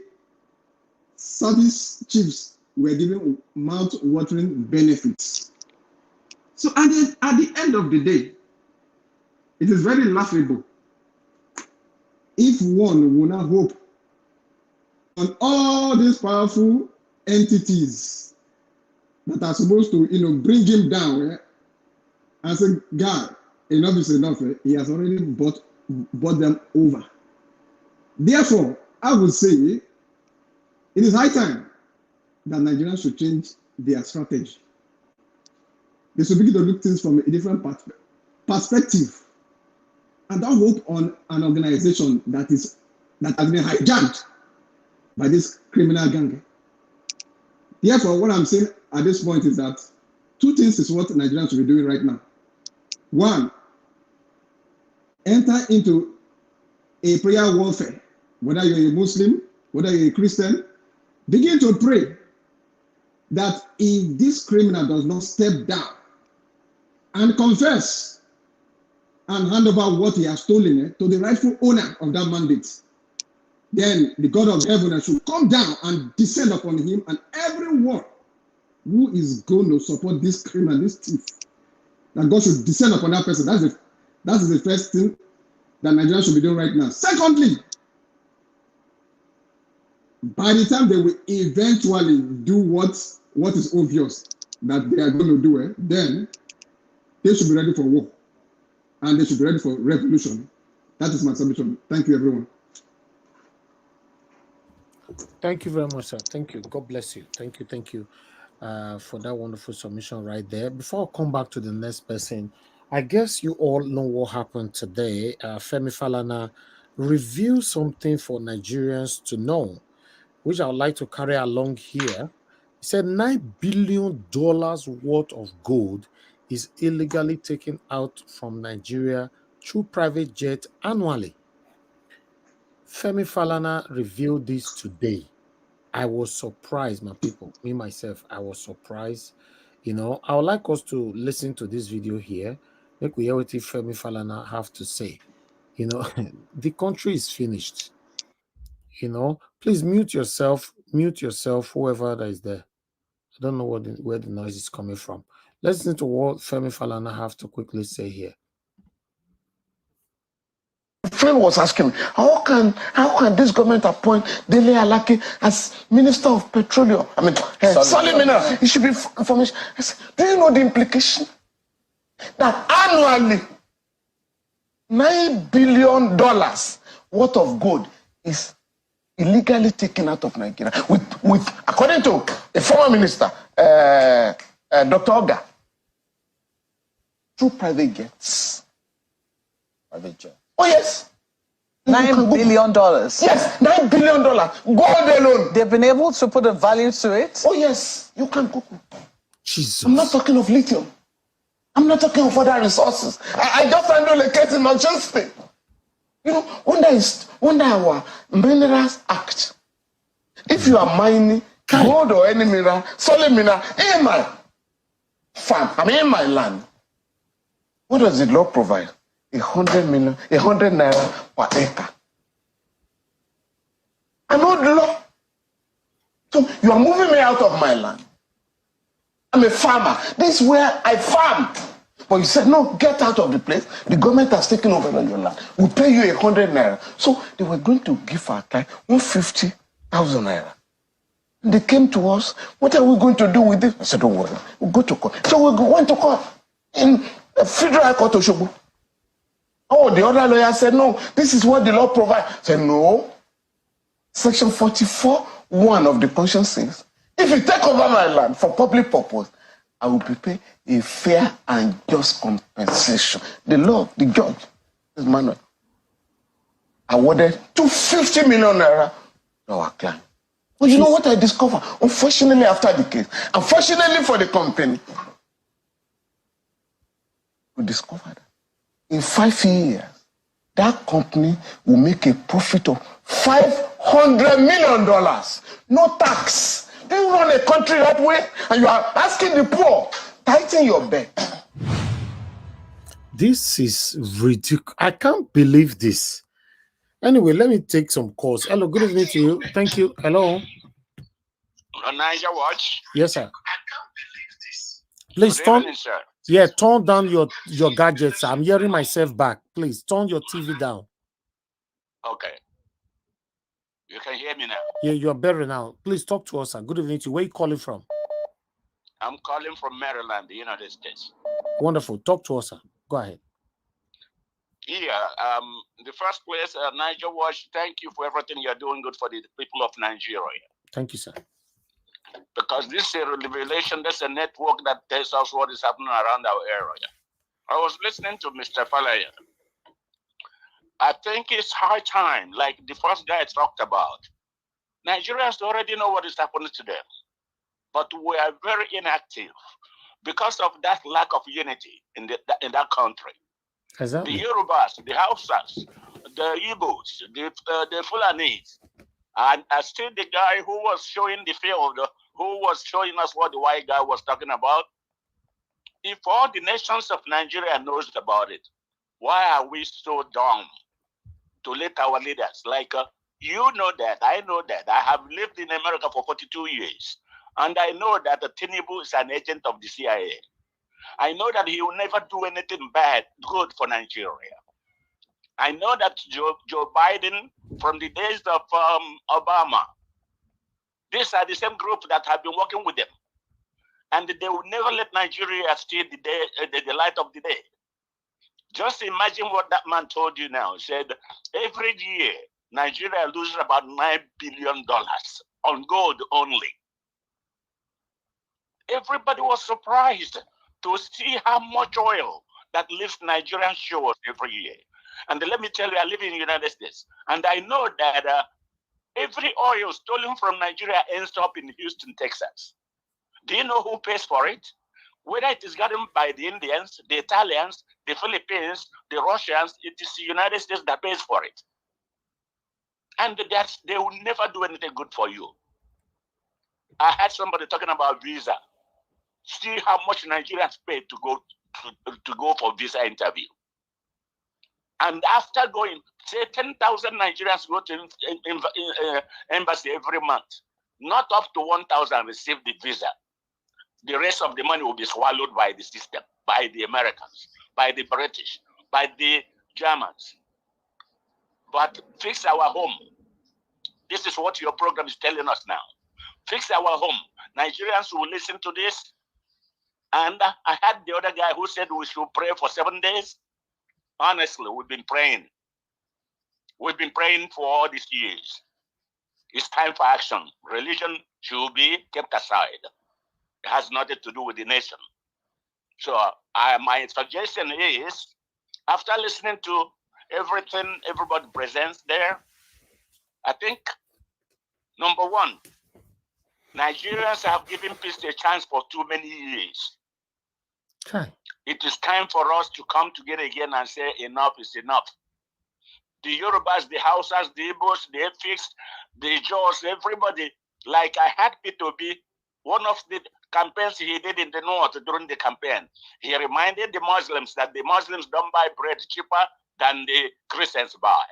service chiefs were given mouth-watering benefits. So at the end of the day, it is very laughable if one will not hope on all these powerful entities that are supposed to, bring him down, and say, God, enough is enough. He has already bought them over. Therefore, I would say it is high time that Nigerians should change their strategy. They should begin to look things from a different perspective, and don't hope on an organization that has been hijacked by this criminal gang. Therefore, what I'm saying at this point is that two things is what Nigerians should be doing right now. One, enter into a prayer warfare, whether you're a Muslim, whether you're a Christian, begin to pray that if this criminal does not step down and confess and hand over what he has stolen to the rightful owner of that mandate, then the God of heaven should come down and descend upon him and everyone who is going to support this criminal, this thief, that God should descend upon that person. That is the first thing that Nigeria should be doing right now. Secondly, by the time they will eventually do what is obvious that they are going to do, then they should be ready for war and they should be ready for revolution. That is my submission. Thank you, everyone. Thank you very much, sir. Thank you. God bless you. Thank you for that wonderful submission right there. Before I come back to the next person, I guess you all know what happened today. Femi Falana revealed something for Nigerians to know, which I would like to carry along here. He said $9 billion worth of gold is illegally taken out from Nigeria through private jet annually. Femi Falana revealed this today. I was surprised, my people. Me, myself, I was surprised. I would like us to listen to this video here. Make we hear what Femi Falana have to say. The country is finished. Please mute yourself, whoever that is there. I don't know where the noise is coming from. Let's listen to what Femi Falana have to quickly say here. A friend was asking me, how can this government appoint Dele Alaki as Minister of Petroleum? I mean, solid mineral. It should be information. I said, do you know the implication? That annually, $9 billion worth of gold is illegally taken out of Nigeria. With according to a former minister, Dr. Oga, through private jets. Private jet. Oh yes. $9 billion. Yes, $9 billion. Gold alone. They've been able to put a value to it. Oh yes, you can Google. Jesus. I'm not talking of lithium. I'm not talking of other resources. I just handle a case in Osun State. You know, under our Minerals Act, if you are mining gold or any mineral, solid mineral, in my farm, in my land, what does the law provide? 100 naira per acre. An old law. So you are moving me out of my land. I'm a farmer. This is where I farm. But you said, no, get out of the place. The government has taken over your land. We'll pay you 100 naira. So they were going to give our client 150,000 naira. And they came to us, what are we going to do with this? I said, don't worry, we'll go to court. So we went to court in the Federal High Court of Osogbo. Oh, the other lawyer said, no, this is what the law provides. I said, no. Section 44(1) of the Constitution says, if you take over my land for public purpose, I will prepare a fair and just compensation. The law, the judge, this man awarded 250 million naira to our client. But you know what I discovered? Unfortunately, after the case, unfortunately for the company, we discovered that in 5 years, that company will make a profit of $500 million. No tax. Do you run a country that way? And you are asking the poor, tighten your belt. This is ridiculous. I can't believe this. Anyway, let me take some calls. Hello, good evening to you. Thank you. Hello. Niger Watch. Yes, sir. Please Good turn. evening, sir. Yeah, turn down your gadgets. I'm hearing myself back. Please turn your TV down. Okay. You can hear me now. Yeah, you're better now. Please talk to us, sir. Good evening to you. Where are you calling from? I'm calling from Maryland, the United States. Wonderful. Talk to us, sir. Go ahead. Yeah. The first place, Niger Watch, thank you for everything you're doing good for the people of Nigeria. Thank you, sir. Because this is a revelation, there's a network that tells us what is happening around our area. I was listening to Mr. Falaya. I think it's high time, like the first guy talked about. Nigerians already know what is happening to them, but we are very inactive because of that lack of unity in that country. Exactly. The Yorubas, the Hausas, the Igbos, the Fulanis, and still the guy who was showing the field, who was showing us what the white guy was talking about. If all the nations of Nigeria knows about it, why are we so dumb to let our leaders, like you know that, I know that, I have lived in America for 42 years, and I know that Tinubu is an agent of the CIA. I know that he will never do anything good for Nigeria. I know that Joe Biden, from the days of Obama, these are the same group that have been working with them. And they will never let Nigeria see the light of the day. Just imagine what that man told you now. He said, every year, Nigeria loses about $9 billion on gold only. Everybody was surprised to see how much oil that leaves Nigerian shores every year. And let me tell you, I live in the United States, and I know that every oil stolen from Nigeria ends up in Houston, Texas. Do you know who pays for it? Whether it is gotten by the Indians, the Italians, the Philippines, the Russians, it is the United States that pays for it. And they will never do anything good for you. I had somebody talking about visa. See how much Nigerians pay to go for visa interview. And after going, say 10,000 Nigerians go to embassy every month. Not up to 1,000 receive the visa. The rest of the money will be swallowed by the system, by the Americans, by the British, by the Germans. but fix our home. This is what your program is telling us now. Fix our home. Nigerians will listen to this. And I had the other guy who said we should pray for 7 days. Honestly, we've been praying. We've been praying for all these years. It's time for action. Religion should be kept aside. It has nothing to do with the nation. So my suggestion is, after listening to everything everybody presents there, I think, number one, Nigerians have given peace a chance for too many years. Okay. It is time for us to come together again and say enough is enough. The Yorubas, the Hausas, the Igbos, the Efiks, the Jaws, everybody, like I had P2B, one of the campaigns he did in the north during the campaign, he reminded the Muslims that the Muslims don't buy bread cheaper than the Christians buy.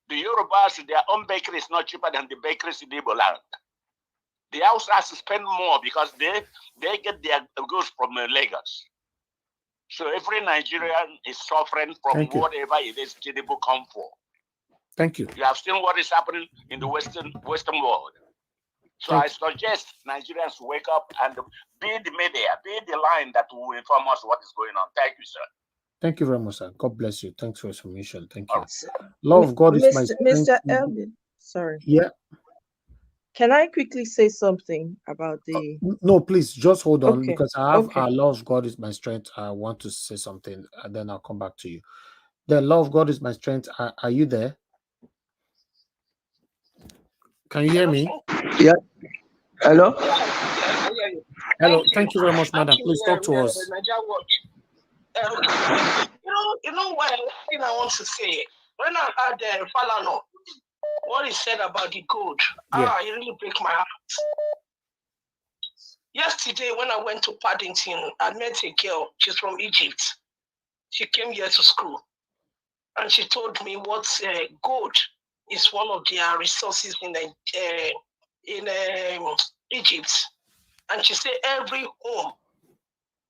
The Yorubas, their own bakery is not cheaper than the bakeries in Igbo land. The Hausas spend more because they get their goods from Lagos. So every Nigerian is suffering from whatever it is Tinubu come for. Thank you. You have seen what is happening in the Western world. So I suggest Nigerians wake up and be the media, be the line that will inform us what is going on. Thank you, sir. Thank you very much, sir. God bless you. Thanks for your submission. Thank you. Love of God is my strength. Mr. Elvin, sorry. Yeah. Can I quickly say something about the... No, please, just hold on, Okay. because I have our love of God is my strength. I want to say something, and then I'll come back to you. The love of God is my strength. Are you there? Can you hear me? Yeah. Hello? Hello. Thank you very much, madam. Please talk to us. You know what thing I want to say? When I had Falano, what he said about the gold, it really breaks my heart. Yesterday, when I went to Paddington, I met a girl. She's from Egypt. She came here to school, and she told me what gold is one of their resources in Egypt. And she said every home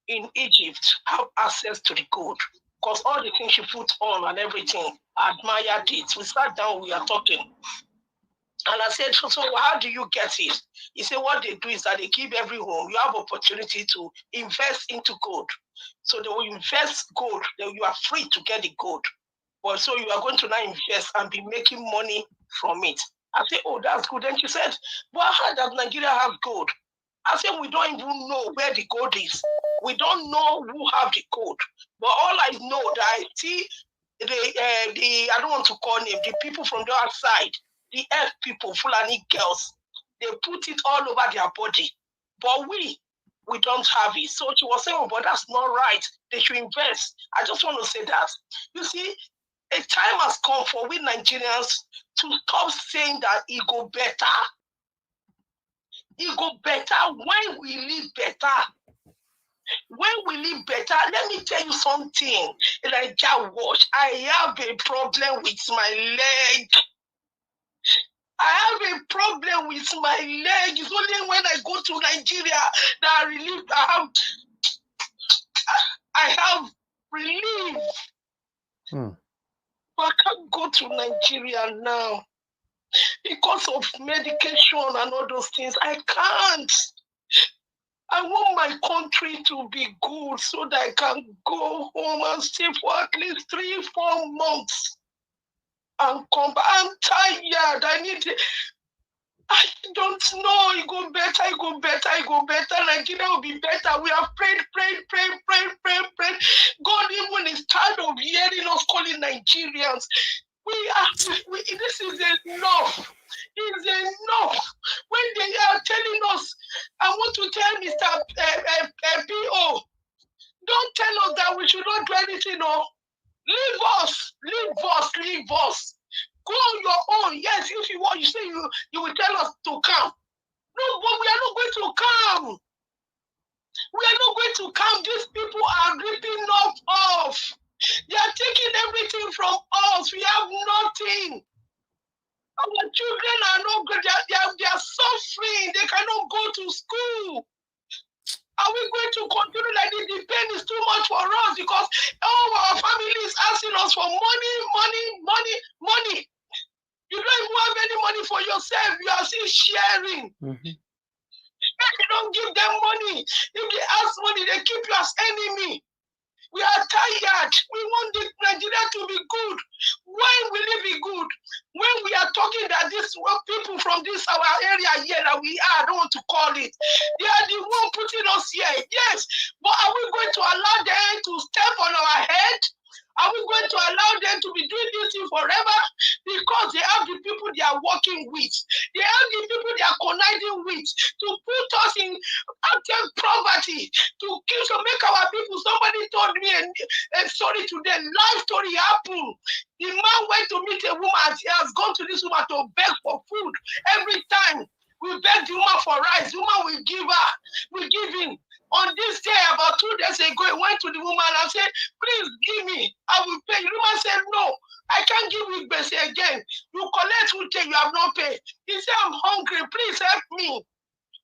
in Egypt have access to the gold, because all the things she put on and everything, I admired it. We sat down, we are talking. And I said, so how do you get it? He said, what they do is that they give every home, you have opportunity to invest into gold. So they will invest gold, then you are free to get the gold. But so you are going to now invest and be making money from it. I said, oh, that's good. And she said, well, how does Nigeria have gold? I said, we don't even know where the gold is. We don't know who have the gold. But all I know that I see I don't want to call name, the people from the outside, the F people, Fulani girls, they put it all over their body. But we don't have it. So she was saying, oh, but that's not right. They should invest. I just want to say that. You see, a time has come for we Nigerians to stop saying that it go better. It go better when we live better. When we live better, let me tell you something. Like I have a problem with my leg. I have a problem with my leg. It's only when I go to Nigeria that I have relief. But I can't go to Nigeria now because of medication and all those things. I can't. I want my country to be good so that I can go home and stay for at least 3-4 months and come back. I'm tired. I don't know. It go better, it go better, it go better. Nigeria will be better. We have prayed. God even is tired of hearing us calling Nigerians. This is enough. It's enough. When they are telling us, I want to tell Mr. P.O., don't tell us that we should not do anything. No. Leave us. Go on your own. Yes, if you want, you say you will tell us to come. No, but we are not going to come. We are not going to come. These people are ripping us off. They are taking everything from us. We have nothing. Our children are not good. They are suffering. They cannot go to school. Are we going to continue like this? The pain is too much for us because all our family is asking us for money, money, money, money. You don't even have any money for yourself. You are still sharing. If you don't give them money, if they ask money, they keep you as enemy. We are tired. We want Nigeria to be good. When will it be good? When we are talking that these people from this our area here that we are, I don't want to call it, they are the one putting us here. Yes, but are we going to allow them to step on our head? Are we going to allow them to be doing this thing forever? Because they have the people they are working with. They have the people they are conniving with to put us in abject poverty, to kill, to make our people. Somebody told me a story today, life story happened. The man went to meet a woman. He has gone to this woman to beg for food. Every time we beg the woman for rice, the woman will give her, we give in. On this day, about 2 days ago, he went to the woman and said, please give me, I will pay. The woman said, no, I can't give you bese again. You collect food, you have not paid. He said, I'm hungry, please help me.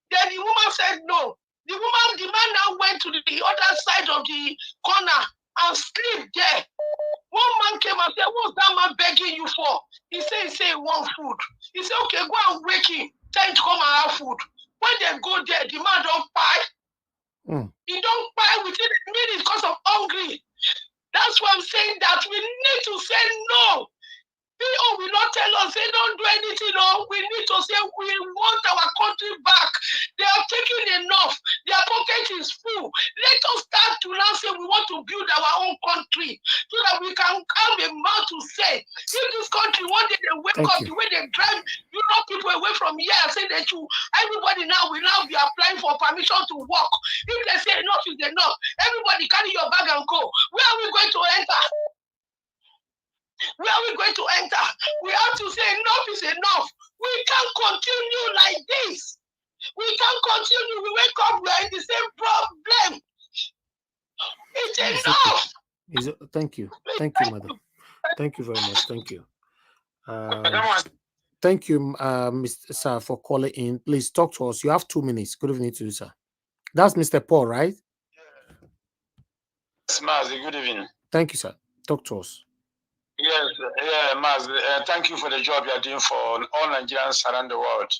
Then the woman said, no. The man now went to the other side of the corner and sleep there. One man came and said, what's that man begging you for? He said, he want food. He said, okay, go and wake him. Tell him to come and have food. When they go there, the man don't buy. He don't buy within a minute because of hungry. That's why I'm saying that we need to say no. PO will not tell us, they don't do anything. No, we need to say we want our country back. They are taking enough. Their pocket is full. Let us start to now say we want to build our own country so that we can have a mouth to say. If this country one day they wake up the way they drive people away from here and say that everybody now will now be applying for permission to work. If they say enough is enough, everybody carry your bag and go. Where are we going to enter? Where are we going to enter? We have to say enough is enough. We can't continue like this. We can't continue. We wake up, we are in the same problem. It's enough. Thank you. Thank you, madam. Thank you very much. Thank you. Thank you, Mr. Sir, for calling in. Please talk to us. You have 2 minutes. Good evening to you, sir. That's Mr. Paul, right? Yes, Maz, good evening. Thank you, sir. Talk to us. Yes, yeah, Maz, thank you for the job you are doing for all Nigerians around the world.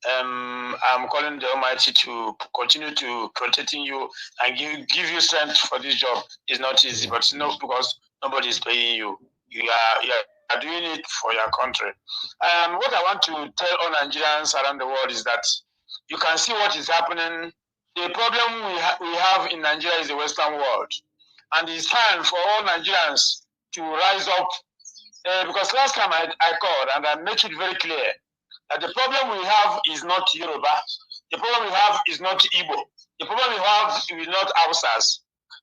I'm calling the Almighty to continue to protecting you and give you strength for this job. It's not easy, but no, because nobody is paying you. You are doing it for your country. What I want to tell all Nigerians around the world is that you can see what is happening. The problem we have in Nigeria is the Western world. And it's time for all Nigerians to rise up. Because last time I called and I make it very clear that the problem we have is not Yoruba. The problem we have is not Igbo. The problem we have is not Hausas.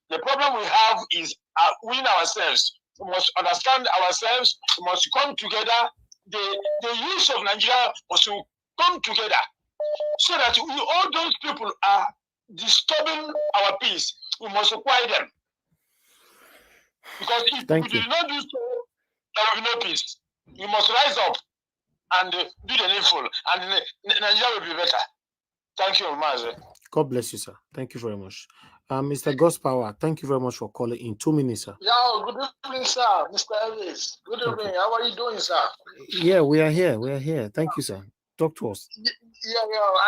The problem we have is we ourselves. We must understand ourselves. We must come together. The youth of Nigeria must come together so that all those people are disturbing our peace. We must acquire them. Because if we do not do so, there will be no peace. We must rise up and do the needful, and Nigeria will be better. Thank you, Maze. God bless you, sir. Thank you very much. Mr. Gospower, thank you very much for calling in. 2 minutes, sir. Yeah, good evening, sir. Mr. Elvis. Good evening. How are you doing, sir? Yeah, we are here. We are here. Thank you, sir. Talk to us. Yeah.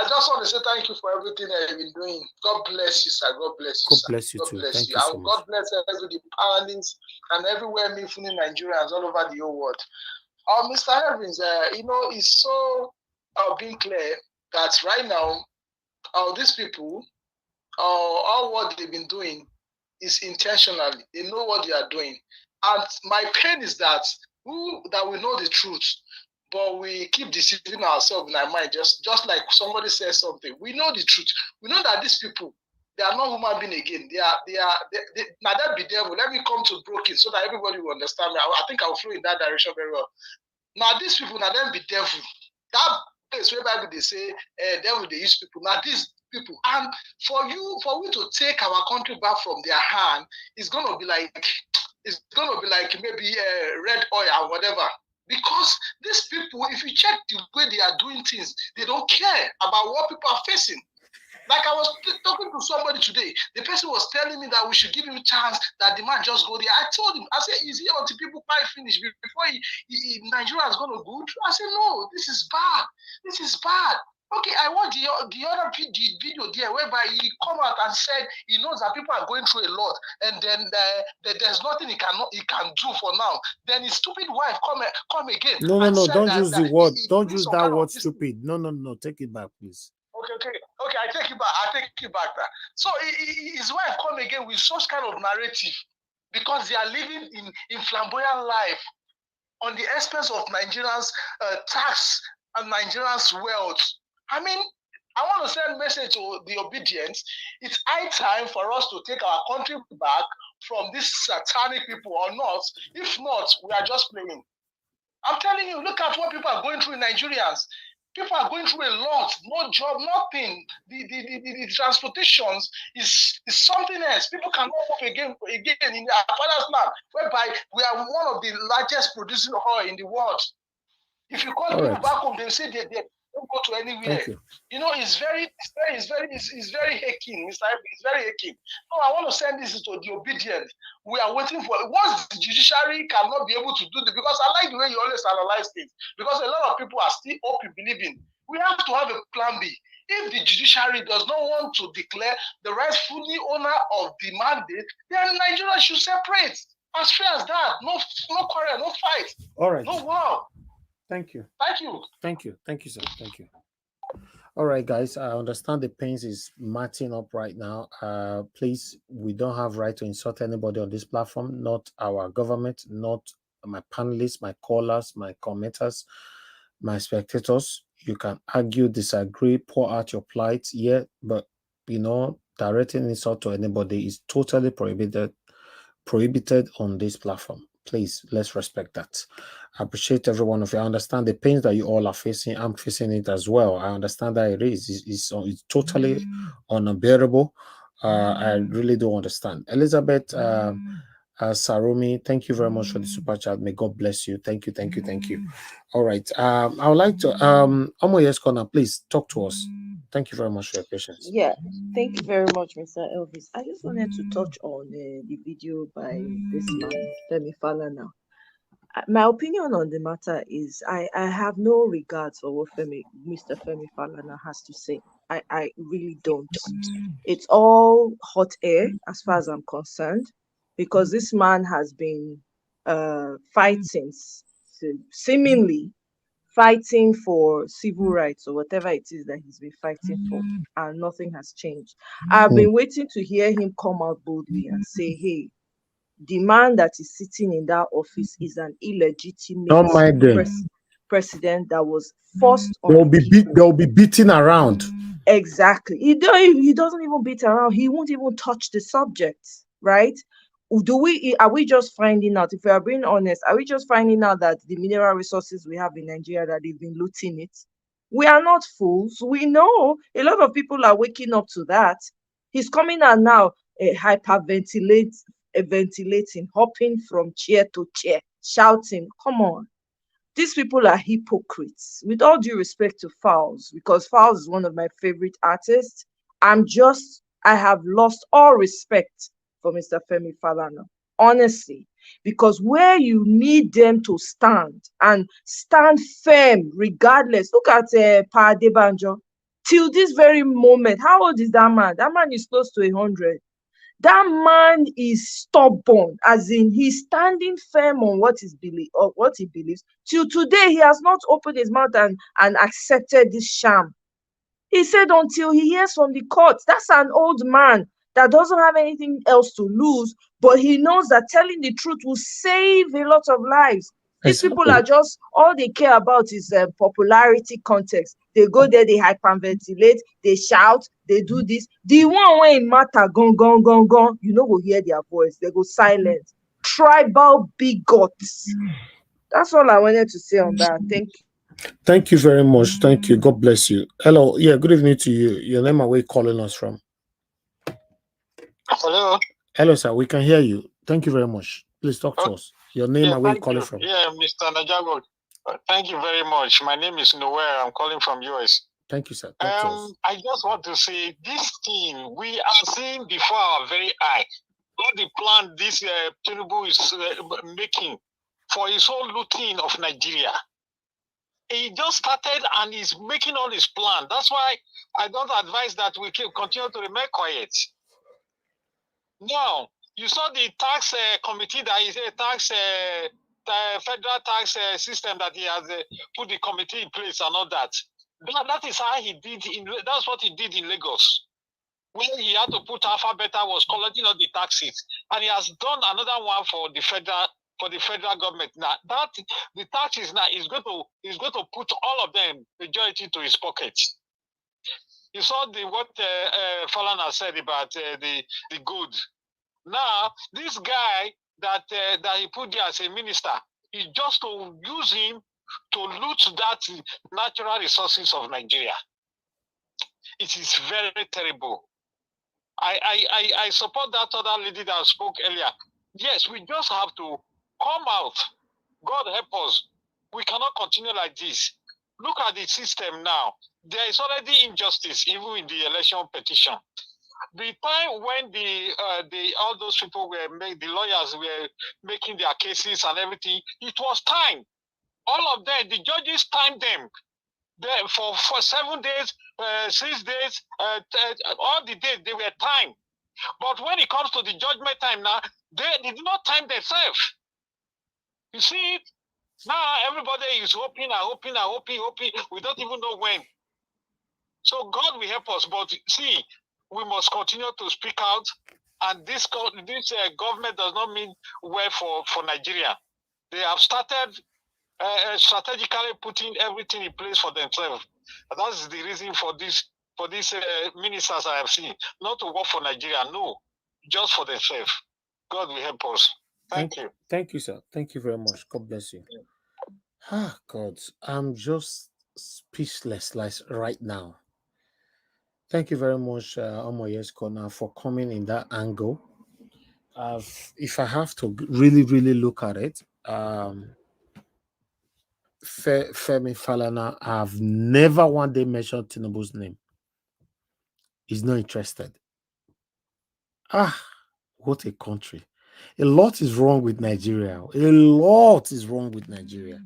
I just want to say thank you for everything that you've been doing. God bless you, sir. God bless you, God bless you God too. bless Thank you. you so And much. God bless every panelists and everywhere me fooling Nigerians all over the whole world. Mr. Evans, it's so being clear that right now, these people, all what they've been doing is intentionally. They know what they are doing. And my pain is that we know the truth, but we keep deceiving ourselves in our mind, just like somebody says something. We know the truth. We know that these people, they are not human beings again. Now that be devil. Let me come to broken so that everybody will understand me. I think I will flow in that direction very well. Now these people, now them be devil. That place where Bible they say devil they use people. Now these people, and for we to take our country back from their hand, it's gonna be like maybe red oil or whatever. Because these people, if you check the way they are doing things, they don't care about what people are facing. Like I was talking to somebody today, the person was telling me that we should give him a chance, that the man just go there. I told him, I said, is it until people buy finish before Nigeria is going to good? I said, no, this is bad. This is bad. Okay, I watched the other video there whereby he come out and said he knows that people are going through a lot, and then there's nothing he can do for now. Then his stupid wife come again. No, and no, said don't that, use the that word. he Don't needs use some that kind of word this. stupid. No, no, no. Take it back, please. Okay. I take it back. So his wife come again with such kind of narrative because they are living in flamboyant life on the expense of Nigerians' tax and Nigerians' wealth. I mean, I want to send a message to the obedient. It's high time for us to take our country back from these satanic people or not. If not, we are just playing. I'm telling you, look at what people are going through in Nigerians. People are going through a lot, no job, nothing. The transportations is something else. People cannot move again in our father's land, whereby we are one of the largest producing oil in the world. If you call people back home, they say they don't go to anywhere. Thank you. You know, it's very hacking, Mr. F. It's very hacking. No, I want to send this to the obedient. We are waiting for once the judiciary cannot be able to do this, because I like the way you always analyze things, because a lot of people are still open believing. We have to have a plan B. If the judiciary does not want to declare the rightfully owner of the mandate, then Nigeria should separate. As fair as that. No quarrel, no fight. All right. No war. Thank you. Thank you. Thank you. Thank you, sir. Thank you. All right, guys. I understand the pains is matching up right now. Please, we don't have right to insult anybody on this platform, not our government, not my panelists, my callers, my commenters, my spectators. You can argue, disagree, pour out your plight, yeah, but directing insult to anybody is totally prohibited on this platform. Please, let's respect that. I appreciate every one of you. I understand the pains that you all are facing. I'm facing it as well. I understand that it's totally unbearable. I really do understand. Elizabeth Sarumi, thank you very much for the super chat. May God bless you. Thank you. All right. I would like to Omoye's Corner, please talk to us. Thank you very much for your patience. Yeah, thank you very much, Mr. Elvis. I just wanted to touch on the video by this man, Femi Falana. My opinion on the matter is I have no regards for what Mr. Femi Falana has to say. I really don't. It's all hot air as far as I'm concerned, because this man has been fighting, seemingly fighting for civil rights or whatever it is that he's been fighting for, and nothing has changed. I've been waiting to hear him come out boldly and say, hey, the man that is sitting in that office is an illegitimate president that was forced on they'll be beating around. Exactly. He doesn't even beat around. He won't even touch the subject, right? Are we just finding out, if we are being honest, are we just finding out that the mineral resources we have in Nigeria, that they've been looting it? We are not fools. We know a lot of people are waking up to that. He's coming out now, ventilating, hopping from chair to chair, shouting. Come on. These people are hypocrites. With all due respect to Fowles, because Fowles is one of my favorite artists, I have lost all respect for Mr. Femi Falana, honestly, because where you need them to stand and stand firm regardless. Look at Pa Adebanjo. Till this very moment, how old is that man? That man is close to 100. That man is stubborn, as in he's standing firm on what he believes. Till today, he has not opened his mouth and accepted this sham. He said until he hears from the courts. That's an old man that doesn't have anything else to lose, but he knows that telling the truth will save a lot of lives. These people are just, all they care about is popularity context. They go there, they hyperventilate, they shout, they do this. The one when it matter, gone, we'll hear their voice. They go silent. Tribal bigots. That's all I wanted to say on that. Thank you. Thank you very much. Thank you. God bless you. Hello. Yeah, good evening to you. Your name and where you calling us from? Hello. Hello, sir. We can hear you. Thank you very much. Please talk to us. Your name and where you calling from? Yeah, Mr. Najabo. Thank you very much. My name is Noel. I'm calling from US. Thank you, sir. Doctors. I just want to say this thing we are seeing before our very eye. What the plan this Tinubu is making for his whole looting of Nigeria. He just started and he's making all his plan. That's why I don't advise that we continue to remain quiet. Now, you saw the tax committee that is a tax federal tax system that he has put the committee in place and all that. That is how he did. That's what he did in Lagos, where he had to put Alpha Beta was collecting all the taxes, and he has done another one for the federal government. Now that the taxes now is going to put all of them majority to his pocket. You saw what Falana said about the gold. Now this guy that he put there as a minister is just to use him to loot that natural resources of Nigeria. It is very terrible. I support that other lady that spoke earlier. Yes, we just have to come out. God help us. We cannot continue like this. Look at the system now. There is already injustice, even in the election petition. The time when all those people the lawyers were making their cases and everything, it was time. All of them, the judges timed them for 7 days, 6 days, all the days they were timed. But when it comes to the judgment time now, they did not time themselves. You see it? Now everybody is hoping. We don't even know when. So God will help us. But see, we must continue to speak out. And this government does not mean well for Nigeria. They have started strategically putting everything in place for themselves. And that's the reason for these ministers I have seen. Not to work for Nigeria, no. Just for themselves. God will help us. Thank you. Thank you, sir. Thank you very much. God bless you. Ah, God, I'm just speechless right now. Thank you very much, Ohanaeze Corner, for coming in that angle. If I have to really look at it, Femi Falana, I've never one day mentioned Tinubu's name. He's not interested. Ah, what a country. A lot is wrong with Nigeria. A lot is wrong with Nigeria.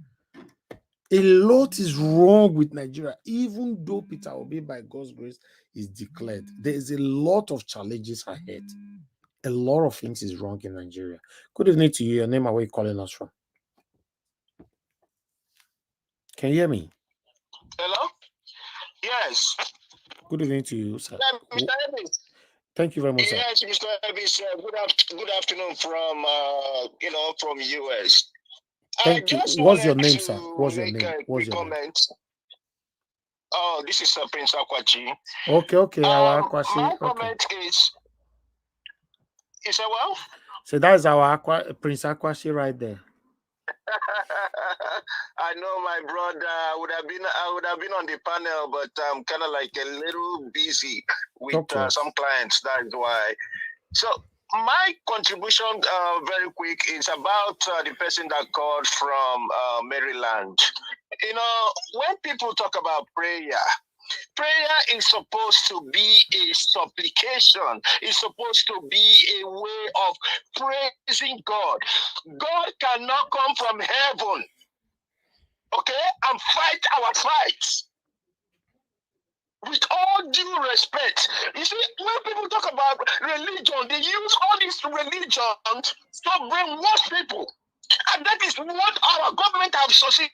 A lot is wrong with Nigeria. Even though Peter Obi, by God's grace, is declared, there is a lot of challenges ahead. A lot of things is wrong in Nigeria. Good evening to you. Your name and where you calling us from? Can you hear me? Hello? Yes. Good evening to you, sir. Mr. Evans. Thank you very much, sir. Yes, Mr. Evans. Good afternoon from from US. Thank you. What's your name, sir? What's your name? What's your name? Oh, this is Prince Akwachi. Okay. Our Akwashi. My comment is well? So that is our Prince Akwashi right there. I know my brother I would have been on the panel, but I'm kind of like a little busy with some clients. That's why. So my contribution, very quick, is about the person that called from Maryland. You know, when people talk about prayer is supposed to be a supplication. It's supposed to be a way of praising God. God cannot come from heaven, okay, and fight our fights. With all due respect, you see, when people talk about religion, they use all these religions to brainwash people. And that is what our government have succeeded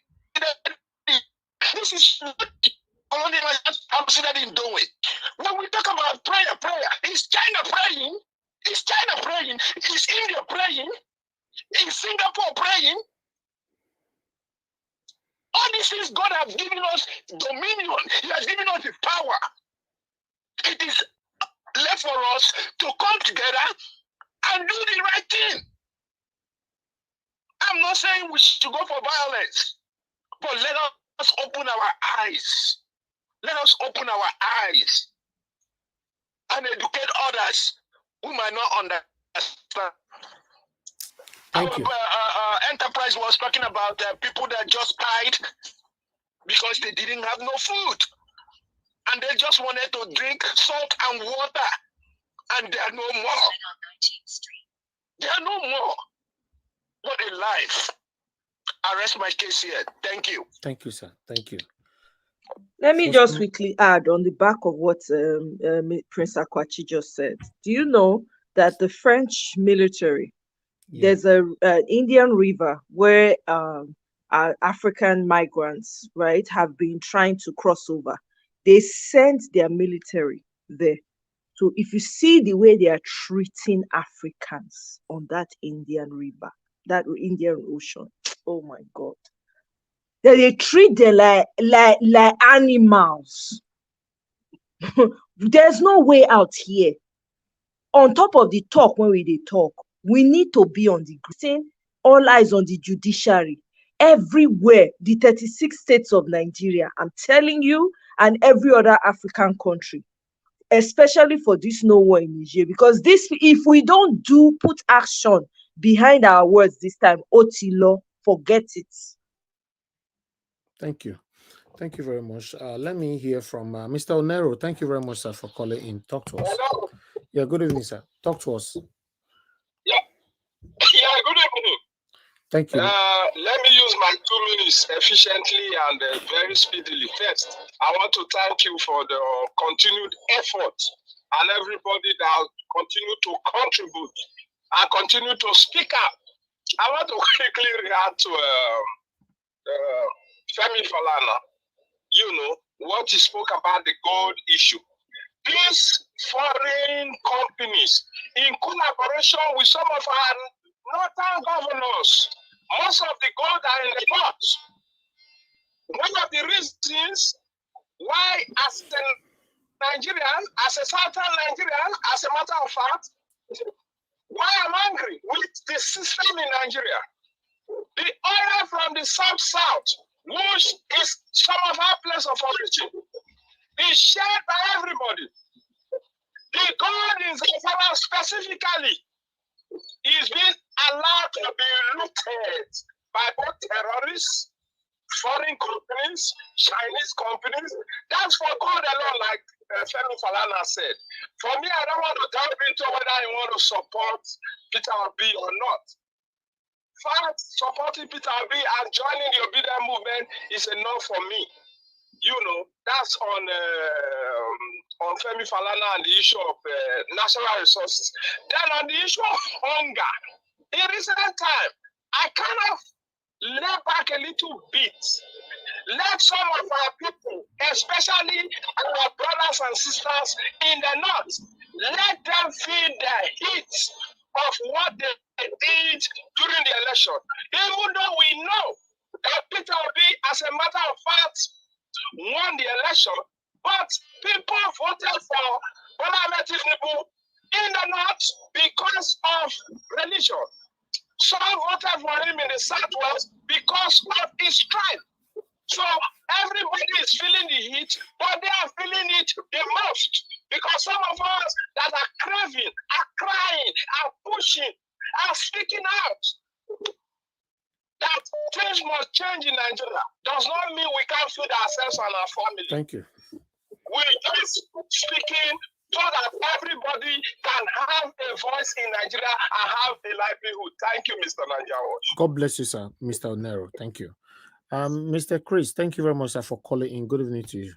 in. This is what colonial have succeeded in doing. When we talk about prayer, is China praying? Is China praying? Is India praying? Is Singapore praying? All these things God has given us dominion. He has given us the power. It is left for us to come together and do the right thing. I'm not saying we should go for violence, but let us open our eyes. Let us open our eyes and educate others who might not understand. Thank you. Enterprise was talking about people that just died because they didn't have no food. and they just wanted to drink salt and water, and they are no more. They are no more. What a life. I rest my case here. Thank you. Thank you, sir. Thank you. Let me just quickly add on the back of what Prince Akwachi just said. Do you know that the French military, there's an Indian river where African migrants, right, have been trying to cross over. They sent their military there. So if you see the way they are treating Africans on that Indian river, that Indian Ocean, oh my God. They treat them like animals. There's no way out here. On top of the talk, when we talk, we need to be on the ground. All eyes on the judiciary. Everywhere, the 36 states of Nigeria, I'm telling you, and every other African country, especially for this no war in Nigeria, because this, if we don't put action behind our words this time, Otilo, forget it. Thank you. Thank you very much. Let me hear from Mr. Onero. Thank you very much, sir, for calling in. Talk to us. Hello. Yeah, good evening, sir. Talk to us. Yeah, good evening. Thank you. Let me use my 2 minutes efficiently and very speedily. First, I want to thank you for the continued effort and everybody that continue to contribute and continue to speak up. I want to quickly react to Femi Falana. You know, what he spoke about the gold issue. These foreign companies, in collaboration with some of our northern governors, most of the gold are in the ports. One of the reasons why, as a Nigerian, as a southern Nigerian, as a matter of fact, why I'm angry with the system in Nigeria. The oil from the south, which is some of our place of origin, is shared by everybody. The gold in Zamfara specifically is being allowed to be looted by both terrorists, foreign companies, Chinese companies. That's for gold alone, like Femi Falana said. For me, I don't want to delve into whether I want to support Peter Obi or not. Fact, supporting Peter Obi and joining the obedient movement is enough for me. You know, that's on Femi Falana and the issue of natural resources. Then on the issue of hunger, in recent time, I kind of lay back a little bit. Let some of our people, especially our brothers and sisters in the north, let them feel the heat of what they did during the election. Even though we know that Peter Obi, as a matter of fact, won the election, but people voted for Bola Ahmed Tinubu in the north because of religion. Some voted for him in the southwest because of his tribe. So everybody is feeling the heat, but they are feeling it the most because some of us that are craving, are crying, are pushing, are speaking out. That things must change in Nigeria does not mean we can't feed ourselves and our family. Thank you. We're just speaking so that everybody can have a voice in Nigeria and have a livelihood. Thank you, Mr. Nanjawo. God bless you, sir, Mr. Onero. Thank you. Mr. Chris, thank you very much, sir, for calling in. Good evening to you.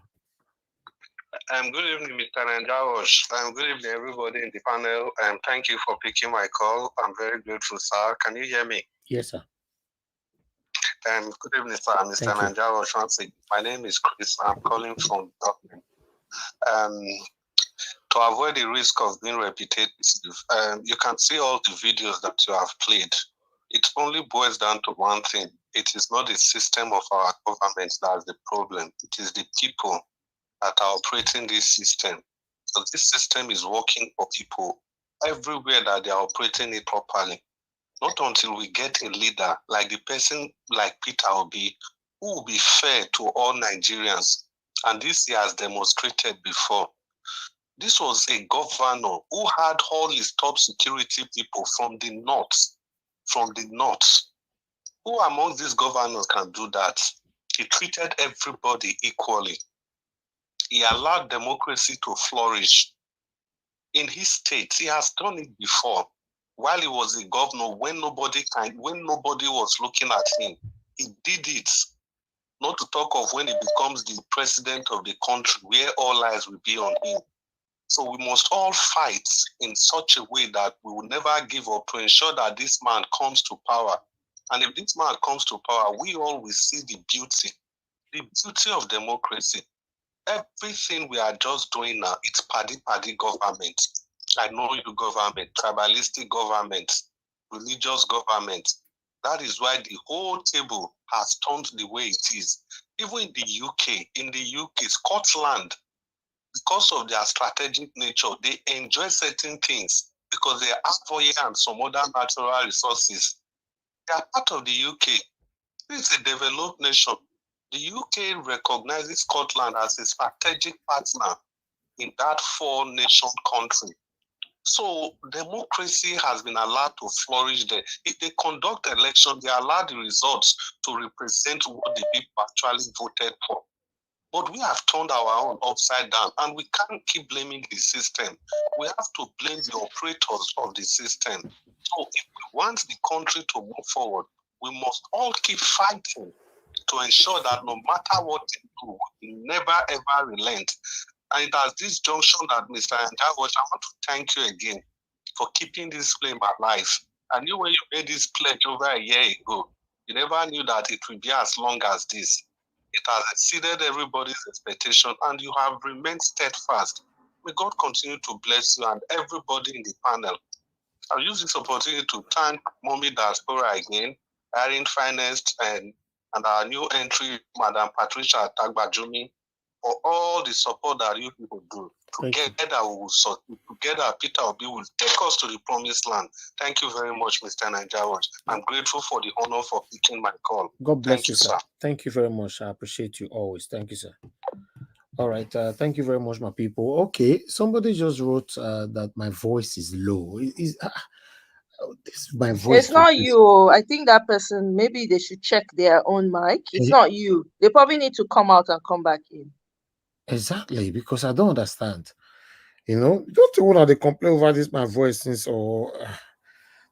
Good evening, Mr. Nanjawo. Good evening, everybody in the panel. Thank you for picking my call. I'm very grateful, sir. Can you hear me? Yes, sir. Good evening, sir. Mr. Nanjawo. My name is Chris. I'm calling from Dublin. To avoid the risk of being repetitive, you can see all the videos that you have played. It only boils down to one thing. It is not the system of our government that is the problem. It is the people that are operating this system. So this system is working for people everywhere that they are operating it properly. Not until we get a leader like the person like Peter Obi, who will be fair to all Nigerians. And this he has demonstrated before. This was a governor who had all his top security people from the north. Who among these governors can do that? He treated everybody equally. He allowed democracy to flourish. In his state, he has done it before. While he was a governor, when nobody was looking at him, he did it. Not to talk of when he becomes the president of the country, where all eyes will be on him. So we must all fight in such a way that we will never give up to ensure that this man comes to power. And if this man comes to power, we all will see the beauty of democracy. Everything we are just doing now, it's party government. I know you government, tribalistic government, religious government. That is why the whole table has turned the way it is. Even in the UK, Scotland, because of their strategic nature, they enjoy certain things because they have oil and some other natural resources. They are part of the UK. It's a developed nation. The UK recognizes Scotland as a strategic partner in that four-nation country. So democracy has been allowed to flourish there. If they conduct elections, they allow the results to represent what the people actually voted for. But we have turned our own upside down, and we can't keep blaming the system. We have to blame the operators of the system. So if we want the country to move forward, we must all keep fighting to ensure that no matter what they do, we never ever relent. And it has this junction that Mr. Anjawoch, I want to thank you again for keeping this flame alive. I knew when you made this pledge over a year ago, you never knew that it would be as long as this. It has exceeded everybody's expectation, and you have remained steadfast. May God continue to bless you and everybody in the panel. I'll use this opportunity to thank Mommy Diaspora again, Erin Finest, and our new entry, Madam Patricia Tagbajumi, for all the support that you people do. Together, we will succeed. Together, Peter Obi will take us to the promised land. Thank you very much, Mr. Nigerians. I'm grateful for the honor for picking my call. God bless you, sir. Thank you very much. I appreciate you always. Thank you, sir. All right. Thank you very much, my people. Okay. Somebody just wrote that my voice is low. This my voice. It's not you. I think that person, maybe they should check their own mic. It's not you. They probably need to come out and come back in. Exactly, because I don't understand. You know, don't you want to complain over this my voice since or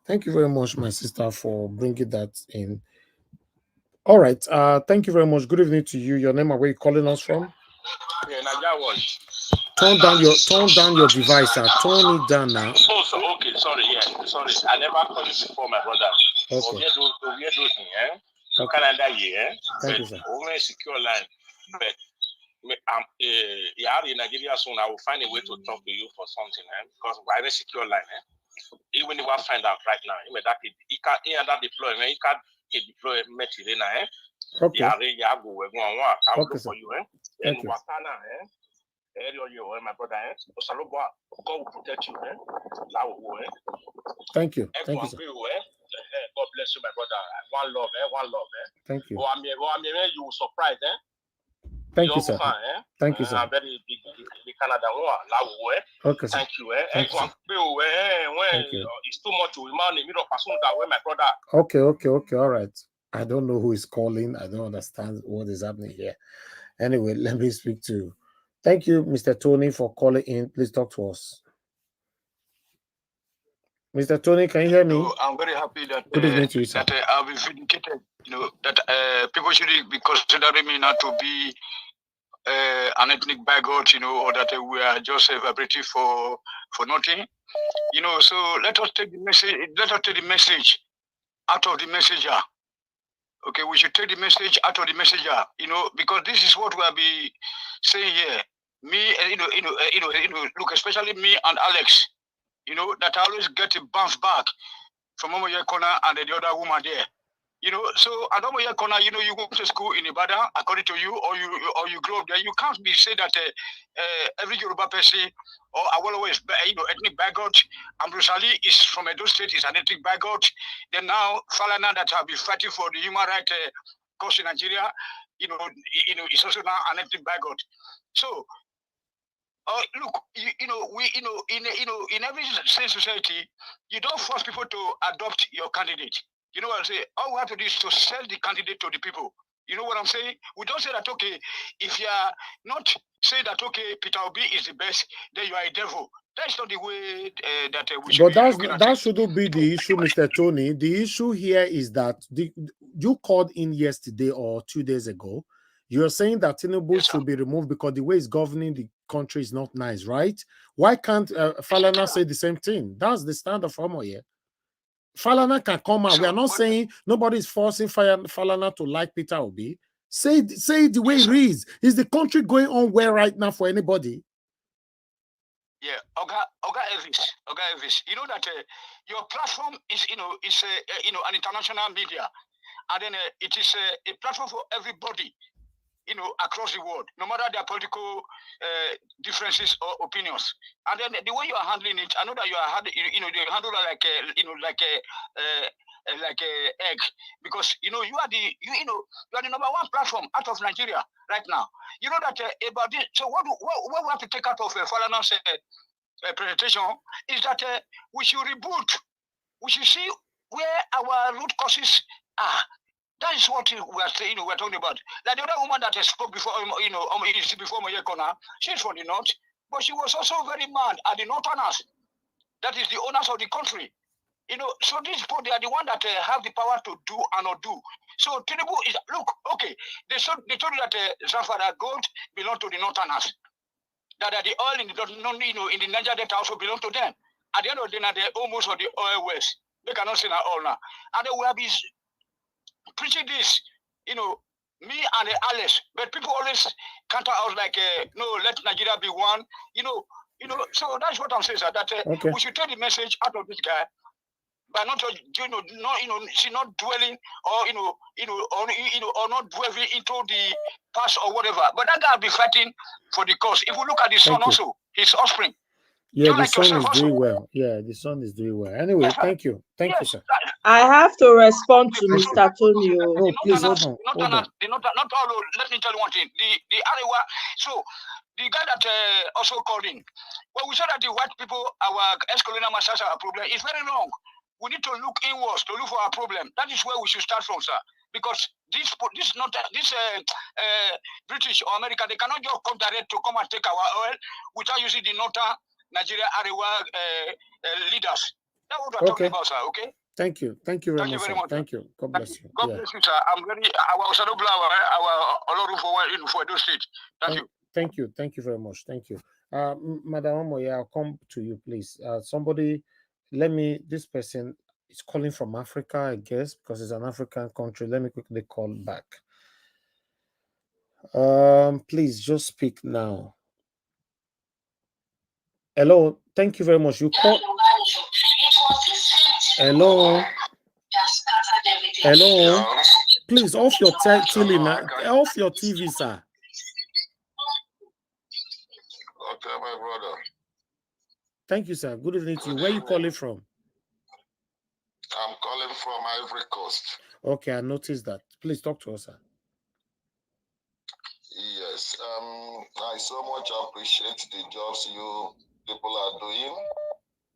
thank you very much, my sister, for bringing that in. All right. Thank you very much. Good evening to you. Your name and where you calling us from? Yeah, Nigerians. Turn down your device, sir. Turn it down now. Oh, so okay, sorry, yeah, sorry. I never called you before, my brother. Okay. To Canada, yeah. Thank you, sir. Only secure line, but yeah, in Nigeria soon. I will find a way to talk to you for something, because I have a secure line. Even if I find out right now, that he can't deployment, he can't deploy material. Okay. Yeah, go where I will look for you, Thank you. My brother, God will protect you, Thank you. Thank you, sir. God bless you, my brother. One love, one love. Thank you. You will surprise, Thank you, sir. Thank you, sir. Very big Canada. Okay, sir. Thank you. Thank you, sir. Thank you. It's too much to remind me of person that way, my brother. Okay. All right. I don't know who is calling. I don't understand what is happening here. Anyway, let me speak to. Thank you, Mr. Tony, for calling in. Please talk to us. Mr. Tony, can you hear me? I'm very happy that good evening to you, sir. that I've been vindicated. That people should be considering me not to be an ethnic bigot, or that we are just vibrating for nothing. So let us take the message. Let us take the message out of the messenger. Okay, we should take the message out of the messenger. Because this is what we'll be saying here. Me, look, especially me and Alex. That I always get a bounce back from Omoye Corner and the other woman there. So at Omoye Corner, you go to school in Ibadan, according to you, or you grow up there. You can't be say that every Yoruba person or Awolowo is ethnic bigot. Ambrosali is from Edo State, is an ethnic bigot. Then now Falana that have been fighting for the human rights cause in Nigeria, is also now an ethnic bigot. So look, we in every same society, you don't force people to adopt your candidate. You know what I'm saying? All we have to do is to sell the candidate to the people. You know what I'm saying? We don't say that, okay, if you are not saying that, okay, Peter Obi is the best, then you are a devil. That's not the way that we should But be looking at that it. shouldn't be the issue, Mr. Tony. The issue here is that you called in yesterday or 2 days ago. You're saying that Tinubu should be removed because the way he's governing the country is not nice, right? Why can't Falana say the same thing? That's the stand of Homo here. Falana can come out. We are not saying nobody's forcing Falana to like Peter Obi. Say the way it is. Is the country going on well right now for anybody? Yeah, Oga Elvis, you know that your platform is, an international media, and then it is a platform for everybody, across the world, no matter their political differences or opinions. And then the way you are handling it, I know that you are they handle it like a egg, because you are the number one platform out of Nigeria right now. You know that about this. So what we have to take out of Falana's presentation is that we should reboot. We should see where our root causes are. That is what we are saying. We're talking about. Like the other woman that spoke before, before Moyekona, she's from the north, but she was also very mad at the northerners. That is the owners of the country. So these people, they are the one that have the power to do and not do. So Tinubu is, look, okay, they told you that Zamfara gold belong to the northerners. That the oil in the Niger Delta also belong to them. At the end of the day, they're almost on the oil west. They cannot say that all now. And then we have been preaching this, me and Alice, but people always counter us like, no, let Nigeria be one, So that's what I'm saying, sir. That we should take the message out of this guy by not, not dwelling or not dwelling into the past or whatever. But that guy will be fighting for the cause. If we look at the son also, his offspring. Yeah, the son is doing well. Yeah, the son is doing well. Anyway, thank you. Thank you, sir. I have to respond to Mr. Tony. Oh, please hold on. Not all. Let me tell you one thing. The Arewa. So the guy that also called in. Well, we saw that the white people, our ex-colonial masters, are a problem. It's very wrong. We need to look inwards to look for our problem. That is where we should start from, sir. Because this British or America, they cannot just come direct to come and take our oil without using the northern Nigeria Arewa leaders. That's what we're talking about, sir. Okay. Thank you. Thank you very much, sir. Thank you. God bless you. God bless you, sir. I'm very for those states. Thank you. Thank you. Thank you very much. Thank you. Madam Omoye, I'll come to you, please. Somebody, this person is calling from Africa, I guess, because it's an African country. Let me quickly call back. Please just speak now. Hello, thank you very much. You call. Hello. Hello. Please off your off your TV, sir. Okay, my brother. Thank you, sir. Good evening to you. Where are you calling from? I'm calling from Ivory Coast. Okay, I noticed that. Please talk to us, sir. Yes. I so much appreciate the jobs you people are doing.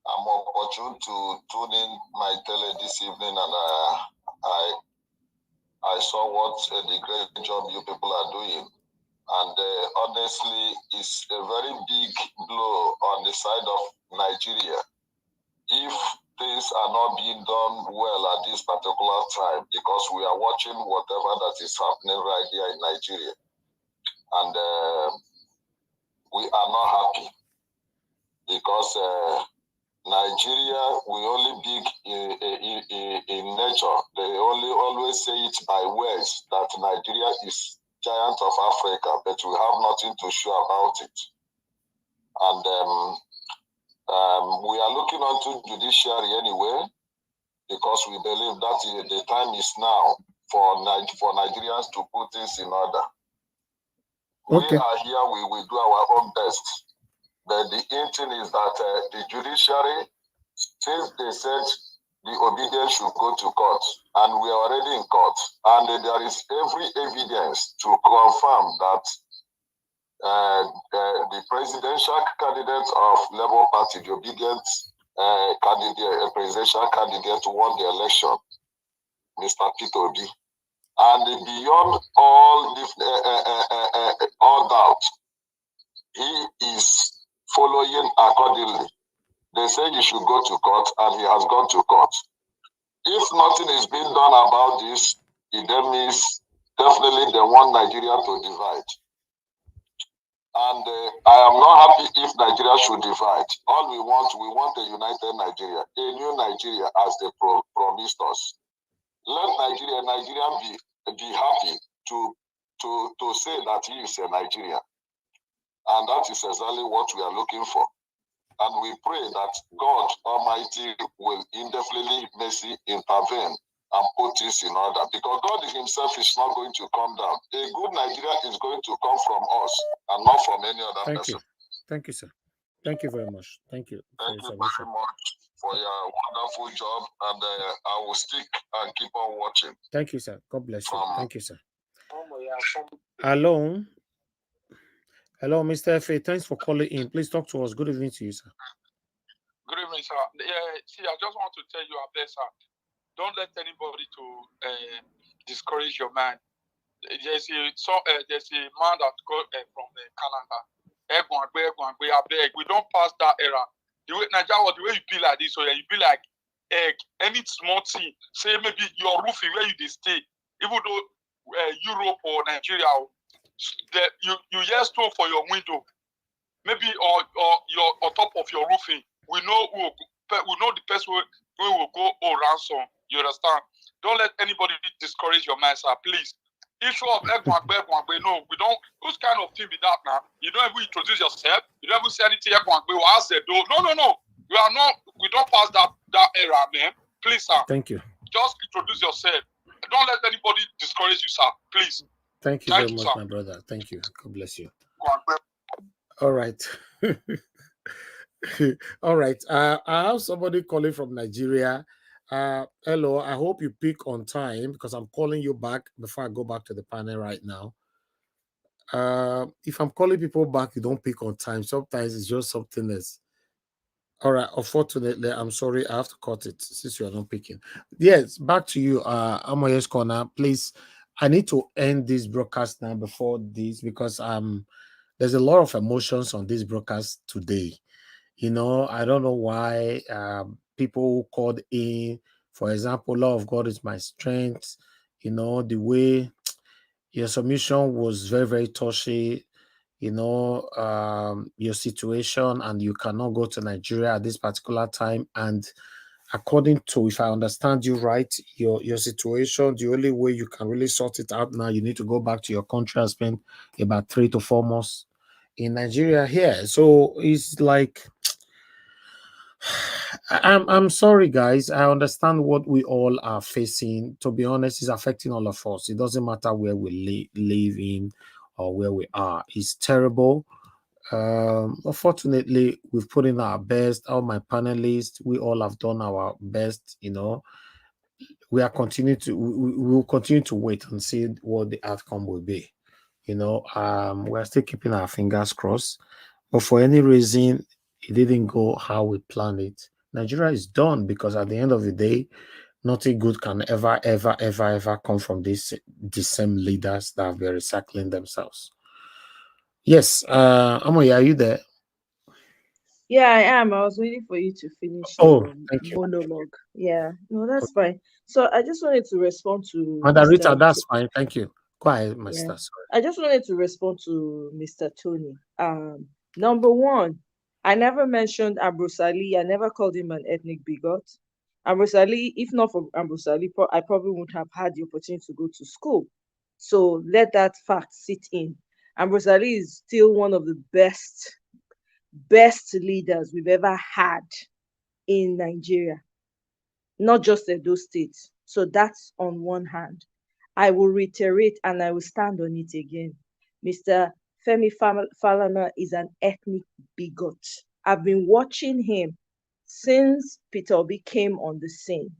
I'm opportune to tune in my tele this evening, and I saw what the great job you people are doing. And honestly, it's a very big blow on the side of Nigeria if things are not being done well at this particular time, because we are watching whatever that is happening right here in Nigeria. And we are not happy because Nigeria, we only big in nature. They always say it by words that Nigeria is giant of Africa, but we have nothing to show about it. And we are looking onto judiciary anyway, because we believe that the time is now for Nigerians to put things in order. Okay. We are here, we will do our own best. But the thing is that the judiciary, since they said the obedience should go to court, and we are already in court, and there is every evidence to confirm that the presidential candidate of Labour Party, the obedient presidential candidate, won the election, Mr. Peter Obi. And beyond all doubt, he is following accordingly. They say he should go to court, and he has gone to court. If nothing is being done about this, it then means definitely they want Nigeria to divide. And I am not happy if Nigeria should divide. All we want a united Nigeria, a new Nigeria as they promised us. Let Nigerian be happy to say that he is a Nigerian. And that is exactly what we are looking for. And we pray that God Almighty will indefinitely mercy intervene and put this in order. Because God himself is not going to come down. A good Nigeria is going to come from us and not from any other person. Thank you, sir. Thank you very much. Thank you. Thank you very much for your wonderful job. And I will stick and keep on watching. Thank you, sir. God bless you. Thank you, sir. Hello. Hello, Mr. F.A. Thanks for calling in. Please talk to us. Good evening to you, sir. Good evening, sir. See, I just want to tell you, sir, don't let anybody to discourage your mind. There's a man that got from Canada. We don't pass that era. The way Nigeria, the way you be like this, so you be like any small thing. Say maybe your roofing where you stay, even though Europe or Nigeria. You just stone for your window, maybe or your on top of your roofing. We know the person who will go ransom. You understand? Don't let anybody discourage your mind, sir. Please. Issue of no, we don't. Whose kind of thing be that now? You don't even introduce yourself. You don't even say anything. No. We are not. We don't pass that era, man. Please, sir. Thank you. Just introduce yourself. Don't let anybody discourage you, sir. Please. Thank you very much, my brother. Thank you. God bless you. All right. All right. I have somebody calling from Nigeria. Hello. I hope you pick on time because I'm calling you back before I go back to the panel right now. If I'm calling people back, you don't pick on time. Sometimes it's just something else. All right. Unfortunately, I'm sorry. I have to cut it since you are not picking. Yes. Back to you, Ohaneze's Corner. Please. I need to end this broadcast now before this because there's a lot of emotions on this broadcast today. You know, I don't know why people called in, for example, law of God is my strength. You know, the way your submission was very, very touchy. You know, your situation, and you cannot go to Nigeria at this particular time. And according to, if I understand you right, your situation, the only way you can really sort it out now, you need to go back to your country and spend about 3 to 4 months in Nigeria here. So it's like, I'm sorry, guys. I understand what we all are facing. To be honest, it's affecting all of us. It doesn't matter where we live in or where we are. It's terrible. Unfortunately, we've put in our best. All my panelists, we all have done our best. You know, we will continue to wait and see what the outcome will be. You know, we're still keeping our fingers crossed. But for any reason, it didn't go how we planned it. Nigeria is done because at the end of the day, nothing good can ever come from the same leaders that have been recycling themselves. Yes, Amoy, are you there? Yeah, I am. I was waiting for you to finish your monologue. Yeah, no, that's fine. So I just wanted to respond to Rita, that's fine. Thank you. Go ahead, my sister. Sorry. I just wanted to respond to Mr. Tony. Number one, I never mentioned Ambrose Ali. I never called him an ethnic bigot. Ambrose Ali, if not for Ambrose Ali, I probably wouldn't have had the opportunity to go to school. So let that fact sit in. Ambrose Ali is still one of the best leaders we've ever had in Nigeria, not just Edo State. So that's on one hand. I will reiterate and I will stand on it again. Mr. Femi Falana is an ethnic bigot. I've been watching him since Peter Obi came on the scene.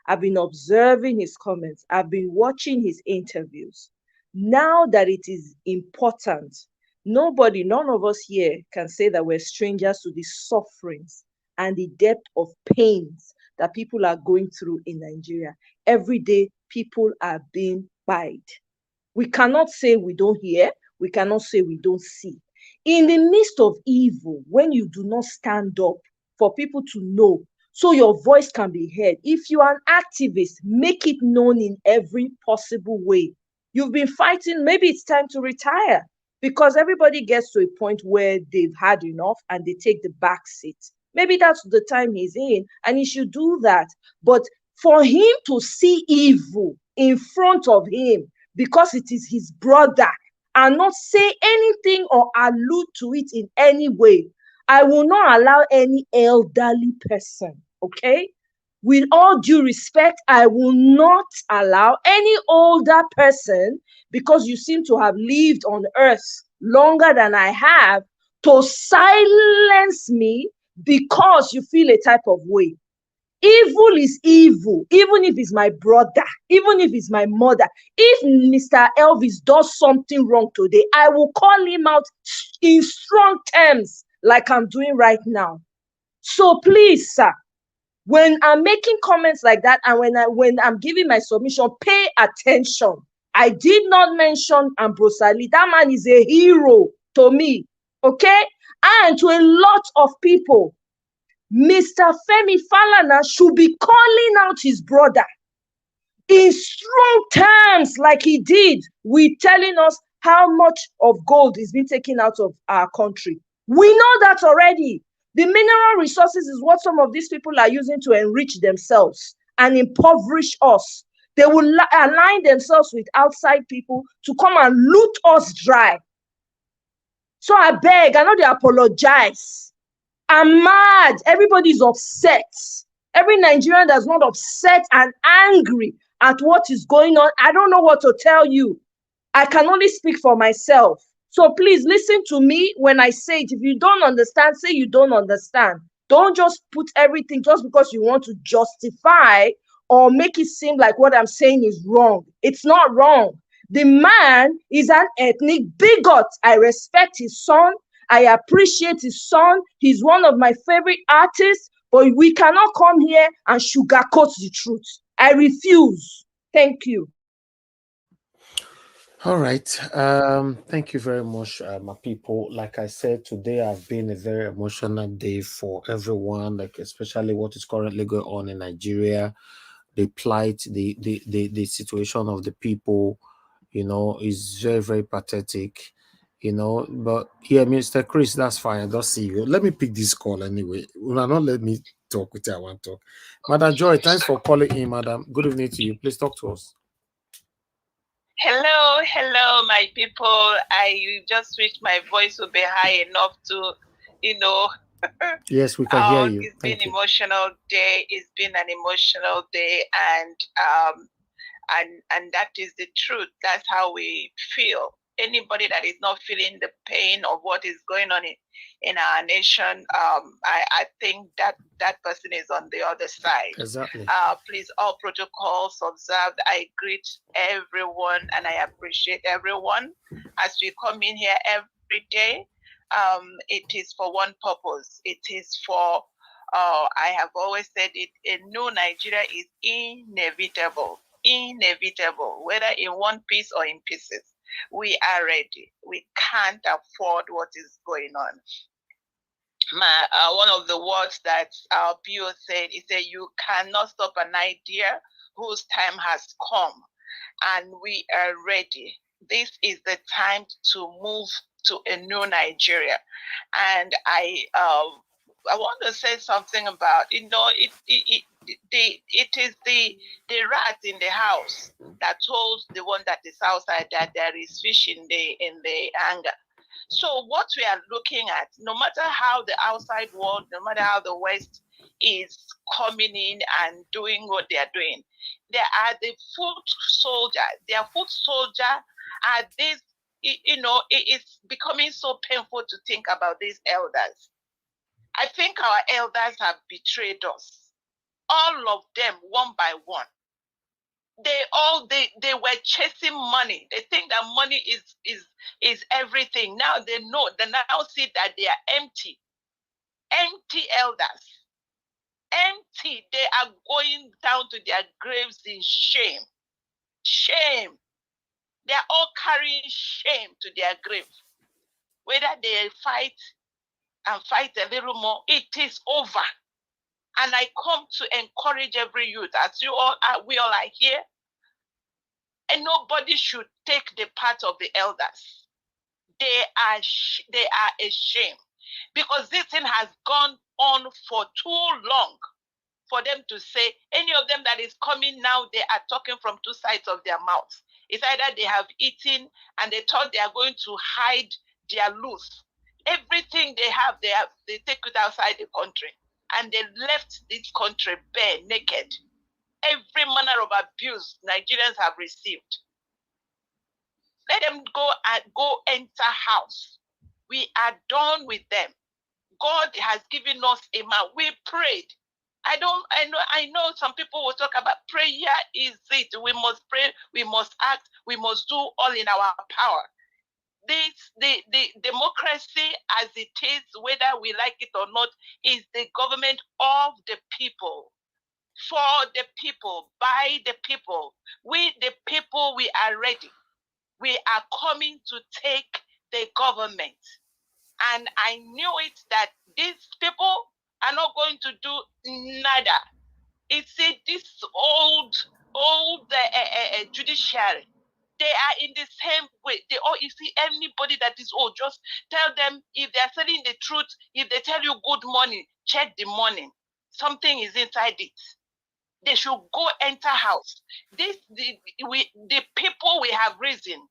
I've been observing his comments. I've been watching his interviews. Now that it is important, none of us here can say that we're strangers to the sufferings and the depth of pains that people are going through in Nigeria. Every day, people are being abide. We cannot say we don't hear. We cannot say we don't see. In the midst of evil, when you do not stand up for people to know, so your voice can be heard. If you are an activist, make it known in every possible way. You've been fighting, maybe it's time to retire, because everybody gets to a point where they've had enough and they take the back seat. Maybe that's the time he's in, and he should do that. But for him to see evil in front of him, because it is his brother, and not say anything or allude to it in any way, I will not allow any elderly person, okay? With all due respect, I will not allow any older person, because you seem to have lived on earth longer than I have, to silence me because you feel a type of way. Evil is evil, even if it's my brother, even if it's my mother. If Mr. Elvis does something wrong today, I will call him out in strong terms, like I'm doing right now. So please, sir, when I'm making comments like that, and when I'm giving my submission, pay attention. I did not mention Ambrose Ali. That man is a hero to me, okay? And to a lot of people. Mr. Femi Falana should be calling out his brother in strong terms, like he did with telling us how much of gold is being taken out of our country. We know that already. The mineral resources is what some of these people are using to enrich themselves and impoverish us. They will align themselves with outside people to come and loot us dry. So I beg, I know they apologize. I'm mad. Everybody's upset. Every Nigerian that's not upset and angry at what is going on, I don't know what to tell you. I can only speak for myself. So please listen to me when I say it. If you don't understand, say you don't understand. Don't just put everything just because you want to justify or make it seem like what I'm saying is wrong. It's not wrong. The man is an ethnic bigot. I respect his son. I appreciate his son. He's one of my favorite artists, but we cannot come here and sugarcoat the truth. I refuse. Thank you. All right. Thank you very much, my people. Like I said, today has been a very emotional day for everyone, like especially what is currently going on in Nigeria. The plight, the situation of the people, is very, very pathetic. But yeah, Mr. Chris, that's fine. I don't see you. Let me pick this call anyway. Will not let me talk with you. I want to talk. Madam Joy, thanks for calling in, madam. Good evening to you. Please talk to us. Hello, my people. I just wish my voice would be high enough to, Yes, we can hear you. It's been emotional day. It's been an emotional day, and that is the truth. That's how we feel. Anybody that is not feeling the pain of what is going on in our nation, I think that person is on the other side. Exactly. Please, all protocols observed. I greet everyone and I appreciate everyone as we come in here every day. It is for one purpose. It is for, I have always said it, a new Nigeria is inevitable, whether in one piece or in pieces. We are ready. We can't afford what is going on. One of the words that our PO said, he said, you cannot stop an idea whose time has come, and we are ready. This is the time to move to a new Nigeria. And I want to say something about, it is the rat in the house that told the one that is outside that there is fish in the hanger. So what we are looking at, no matter how the outside world, no matter how the West is coming in and doing what they are doing, they are the foot soldier. Their foot soldier are this, it is becoming so painful to think about these elders. I think our elders have betrayed us. All of them, one by one. They were chasing money. They think that money is everything. Now they now see that they are empty. Empty elders. Empty. They are going down to their graves in shame. Shame. They are all carrying shame to their grave. Whether they fight and fight a little more, it is over. And I come to encourage every youth, as we all are here, and nobody should take the part of the elders. They are a shame, because this thing has gone on for too long for them to say. Any of them that is coming now, they are talking from two sides of their mouths. It's either they have eaten and they thought they are going to hide their loot. Everything they have, they take it outside the country, and they left this country bare, naked. Every manner of abuse Nigerians have received. Let them go enter house. We are done with them. God has given us a man. We prayed. I know some people will talk about prayer is it. We must pray, we must act, we must do all in our power. The democracy as it is, whether we like it or not, is the government of the people, for the people, by the people. We, the people, we are ready. We are coming to take the government. And I knew it that these people are not going to do nada. It's this old judiciary. They are in the same way. You see, anybody that is old, just tell them if they are telling the truth, if they tell you good money, check the money. Something is inside it. They should go enter house. The people we have risen.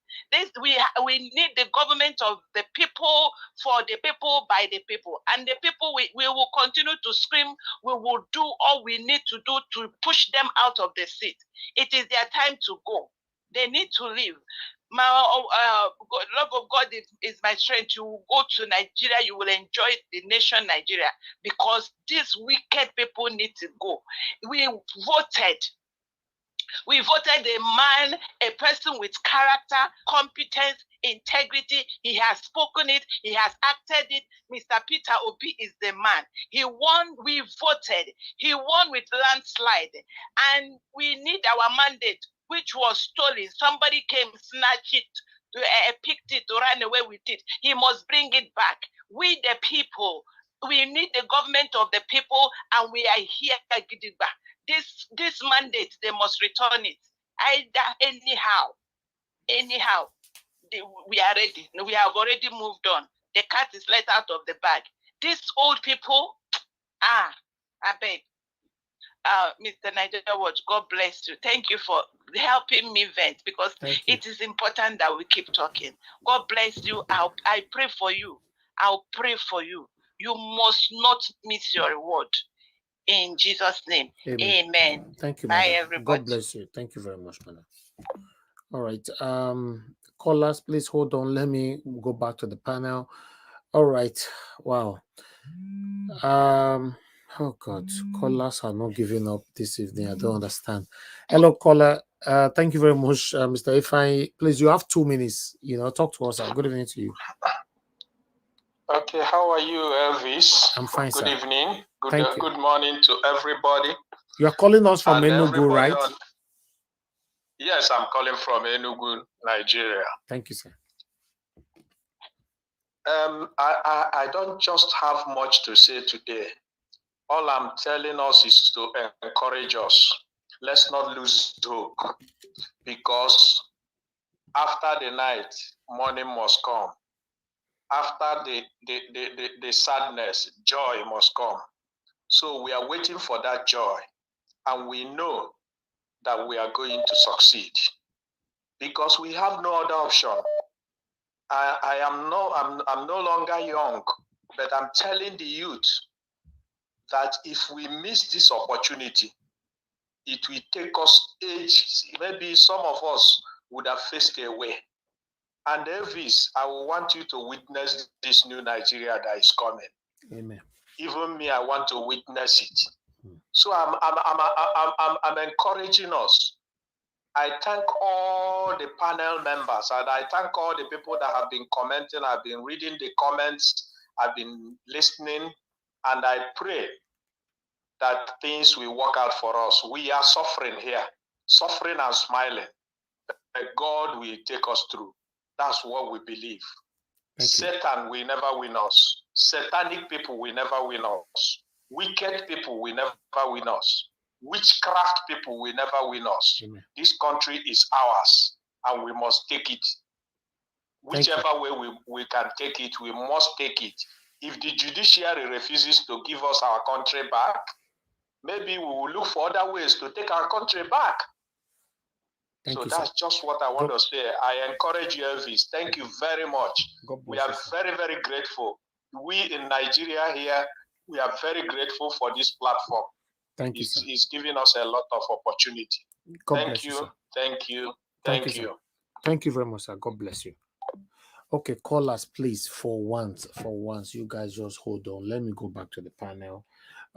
We need the government of the people, for the people, by the people. And the people, we will continue to scream. We will do all we need to do to push them out of the seat. It is their time to go. They need to leave. My love of God is my strength. You will go to Nigeria, you will enjoy the nation Nigeria, because these wicked people need to go. We voted a man, a person with character, competence, integrity. He has spoken it, he has acted it. Mr. Peter Obi is the man. He won, we voted. He won with landslide. And we need our mandate, which was stolen. Somebody came, snatched it, picked it, ran away with it. He must bring it back. We the people, we need the government of the people, and we are here to get it back. This mandate, they must return it. Anyhow, we are ready. We have already moved on. The cat is let out of the bag. These old people, I beg. Mr. Nigeria Watch, God bless you. Thank you for helping me vent, because it is important that we keep talking. God bless you. I pray for you. I'll pray for you. You must not miss your reward. In Jesus' name. Amen. Thank you, Bye, madam. everybody. God bless you. Thank you very much, madam. All right. Callers, please hold on. Let me go back to the panel. All right. Wow. Oh God, callers are not giving up this evening. I don't understand. Hello, caller. Thank you very much, Mr. Ifeanyi. Please, you have 2 minutes. Talk to us. Good evening to you. Okay, how are you, Elvis? I'm fine, Good sir. evening. Thank you. Good morning to everybody. You are calling us from Enugu, right? Yes, I'm calling from Enugu, Nigeria. Thank you, sir. I don't just have much to say today. All I'm telling us is to encourage us. Let's not lose hope, because after the night, morning must come. After the sadness, joy must come. So we are waiting for that joy, and we know that we are going to succeed, because we have no other option. I'm no longer young, but I'm telling the youth that if we miss this opportunity, it will take us ages. Maybe some of us would have faced a way. And Elvis, I will want you to witness this new Nigeria that is coming. Amen. Even me, I want to witness it. So I'm encouraging us. I thank all the panel members, and I thank all the people that have been commenting. I've been reading the comments, I've been listening, and I pray that things will work out for us. We are suffering here, suffering and smiling. God will take us through. That's what we believe. Thank you. Satan will never win us. Satanic people will never win us. Wicked people will never win us. Witchcraft people will never win us. Amen. This country is ours, and we must take it. Whichever way we can take it, we must take it. If the judiciary refuses to give us our country back, maybe we will look for other ways to take our country back. Thank you, that's sir. just what I want to say. I encourage you, Elvis. Thank you very much. We are very, very grateful. We in Nigeria here, we are very grateful for this platform. Thank you, sir. It's giving us a lot of opportunity. God bless you, sir. Thank you. Thank you. Thank you very much, sir. God bless you. Okay, callers, please, for once, you guys just hold on. Let me go back to the panel.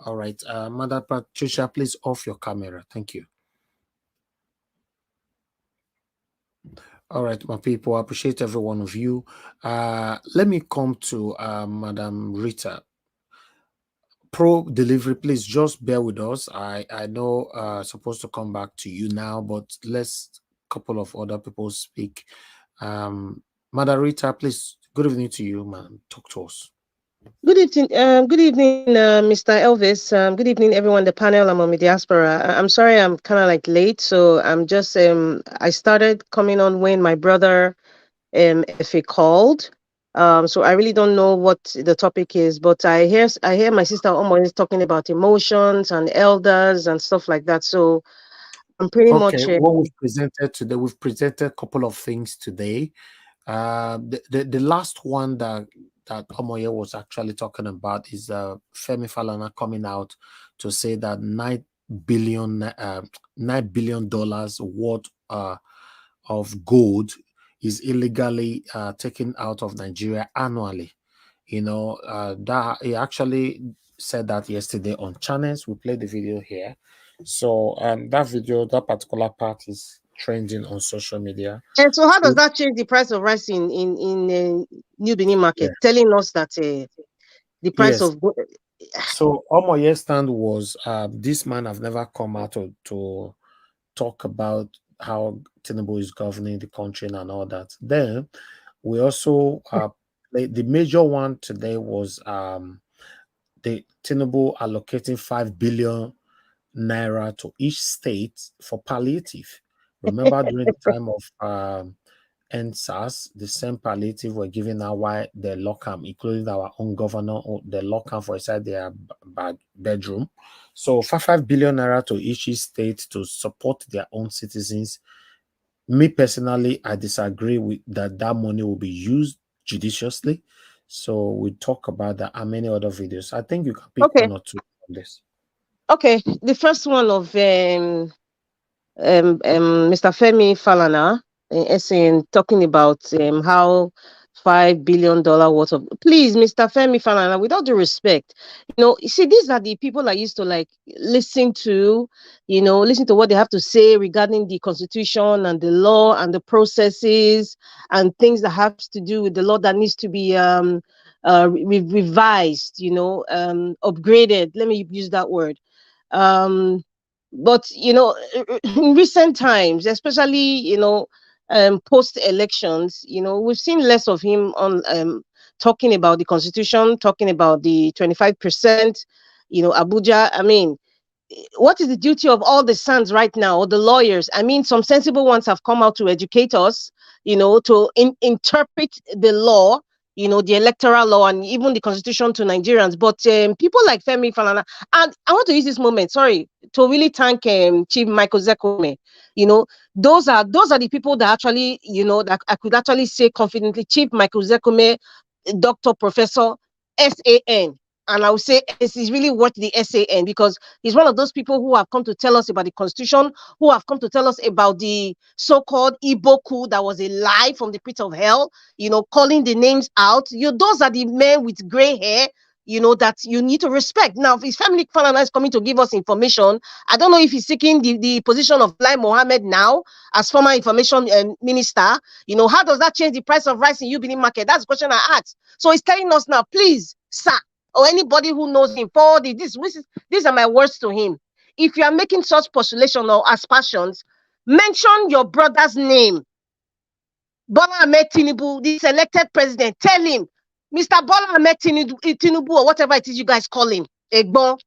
All right, Mother Patricia, please off your camera. Thank you. All right, my people, I appreciate every one of you. Let me come to Madam Rita. Pro delivery, please just bear with us. I know supposed to come back to you now, but let's couple of other people speak. Madam Rita, please, good evening to you, man. Talk to us. Good evening, Mr. Elvis. Good evening, everyone. The panel. I'm on the diaspora. I'm sorry, I'm kind of like late, so I'm just I started coming on when my brother FA called. So I really don't know what the topic is, but I hear my sister Ohanaeze talking about emotions and elders and stuff like that. So I'm pretty much what we've presented today. We've presented a couple of things today. The last one that Omoye was actually talking about is Femi Falana coming out to say that $9 billion worth of gold is illegally taken out of Nigeria annually. You know, that he actually said that yesterday on channels. We played the video here. So that video, that particular part is trending on social media. And so how does that change the price of rice in New Benin market? Yeah. Telling us that the price of so Omoye's stand was this man have never come out to talk about how Tinubu is governing the country and all that. Then we also the major one today was the Tinubu allocating 5 billion naira to each state for palliative. Remember during the time of NSAS, the same palliative were given out while they lock them, including our own governor, they lock them for inside their bedroom. So 5 billion naira to each state to support their own citizens. Me personally, I disagree with that money will be used judiciously. So we talk about that and many other videos. I think you can pick one or two on this. Okay, the first one of Mr. Femi Falana essay talking about how $5 billion worth of, please, Mr. Femi Falana, with all due respect, you see, these are the people I used to like listen to what they have to say regarding the constitution and the law and the processes and things that have to do with the law that needs to be revised, upgraded. Let me use that word. But in recent times, especially post elections, we've seen less of him on talking about the constitution, talking about the 25%, Abuja. I mean, what is the duty of all the sons right now, or the lawyers? I mean, some sensible ones have come out to educate us, to interpret the law, the electoral law and even the constitution to Nigerians. But people like Femi Falana, and I want to use this moment, sorry, to really thank Chief Michael Zekome. Those are the people that actually, that I could actually say confidently, Chief Michael Zekome, Dr. Professor SAN. And I would say this is really worth the SAN, because he's one of those people who have come to tell us about the constitution, who have come to tell us about the so-called Igbo coup that was a lie from the pit of hell, calling the names out. Those are the men with gray hair, that you need to respect. Now, if his family Falana is coming to give us information, I don't know if he's seeking the position of Lai Mohammed now as former information minister. How does that change the price of rice in Ubini market? That's the question I asked. So he's telling us now, please, sir, or anybody who knows him, for these are my words to him. If you are making such postulation or aspersions, Mention your brother's name. Bola Ahmed Tinubu, the selected president. Tell him, Mr. Bola Ahmed Tinubu, or whatever it is you guys call him. Egbon.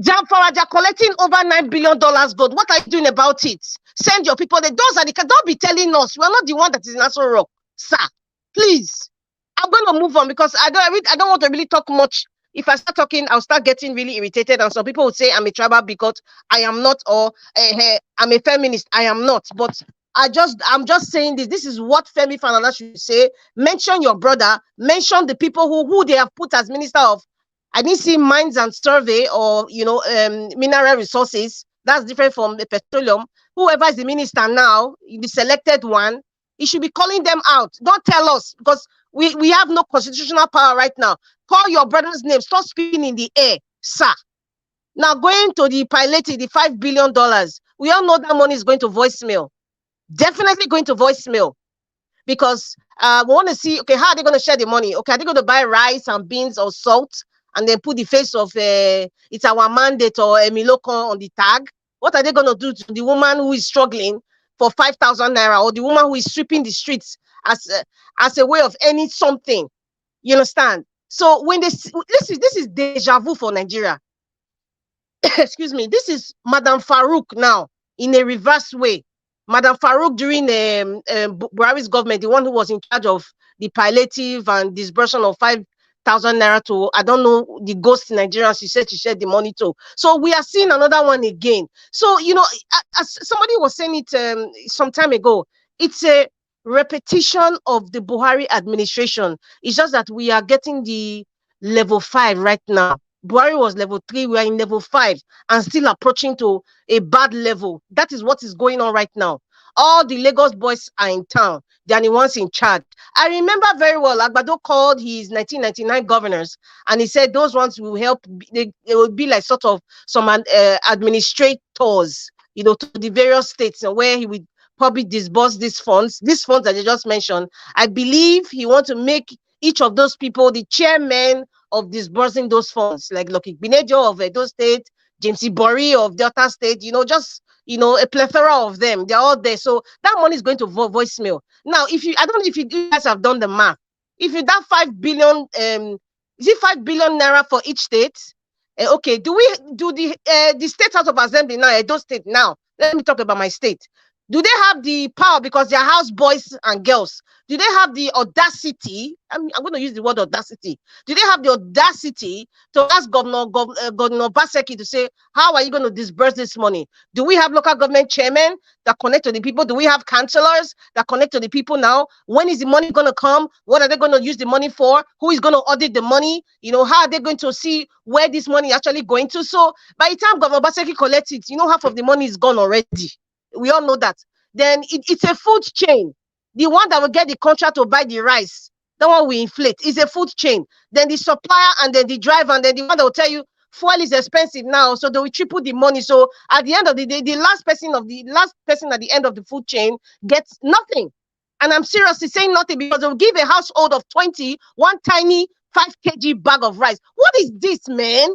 Jamfaraja collecting over $9 billion gold. What are you doing about it? Send your people. Those are the. Don't be telling us. We're not the one that is in Nassau Rock, sir. Please. I'm going to move on because I don't want to really talk much. If I start talking, I'll start getting really irritated. And some people will say I'm a tribal bigot. I am not, or I'm a feminist. I am not. But I'm just saying this. This is what Femi Falana should say. Mention your brother. Mention the people who they have put as minister of. I didn't see mines and survey or mineral resources. That's different from the petroleum. Whoever is the minister now, the selected one, he should be calling them out. Don't tell us because we have no constitutional power right now. Call your brother's name. Stop speaking in the air, sir. Now going to the piloting, the $5 billion. We all know that money is going to voicemail. Definitely going to voicemail. Because we want to see, okay, how are they going to share the money? Okay, are they going to buy rice and beans or salt and then put the face of it's our mandate or Emiloko on the tag? What are they going to do to the woman who is struggling for 5,000 naira or the woman who is sweeping the streets as a way of earning something? You understand? So when this is deja vu for Nigeria. Excuse me. This is Madam Farouk now in a reverse way. Madam Farouk during Buhari's government, the one who was in charge of the palliative and disbursement of 5,000 naira to, I don't know, the ghost Nigerians, she said she shared the money to. So we are seeing another one again. So, as somebody was saying it some time ago, it's a repetition of the Buhari administration. It's just that we are getting the level 5 right now. Buhari was level 3, we are in level 5 and still approaching to a bad level. That is what is going on right now. All the Lagos boys are in town. They are the ones in charge. I remember very well, Agbado called his 1999 governors and he said those ones will help. They will be like sort of some administrators, to the various states where he would probably disburse these funds that you just mentioned. I believe he wants to make each of those people the chairman of disbursing those funds, like Lucky Binejo of Edo State, James Ibori of Delta State, a plethora of them. They're all there. So that money is going to voicemail. Now, I don't know if you guys have done the math. If you that 5 billion, is it 5 billion naira for each state? Okay, do the state House of Assembly now, Edo State now? Let me talk about my state. Do they have the power because they're house boys and girls? Do they have the audacity? I'm going to use the word audacity. Do they have the audacity to ask Governor Baseki to say, how are you going to disburse this money? Do we have local government chairmen that connect to the people? Do we have councillors that connect to the people now? When is the money going to come? What are they going to use the money for? Who is going to audit the money? How are they going to see where this money is actually going to? So by the time Governor Baseki collects it, half of the money is gone already. We all know that. Then it's a food chain. The one that will get the contract to buy the rice, the one we inflate, is a food chain. Then the supplier and then the driver and then the one that will tell you fuel is expensive now, so they will triple the money. So at the end of the day, the last person at the end of the food chain gets nothing. And I'm seriously saying nothing because they will give a household of 20 one tiny 5 kg bag of rice. What is this, man?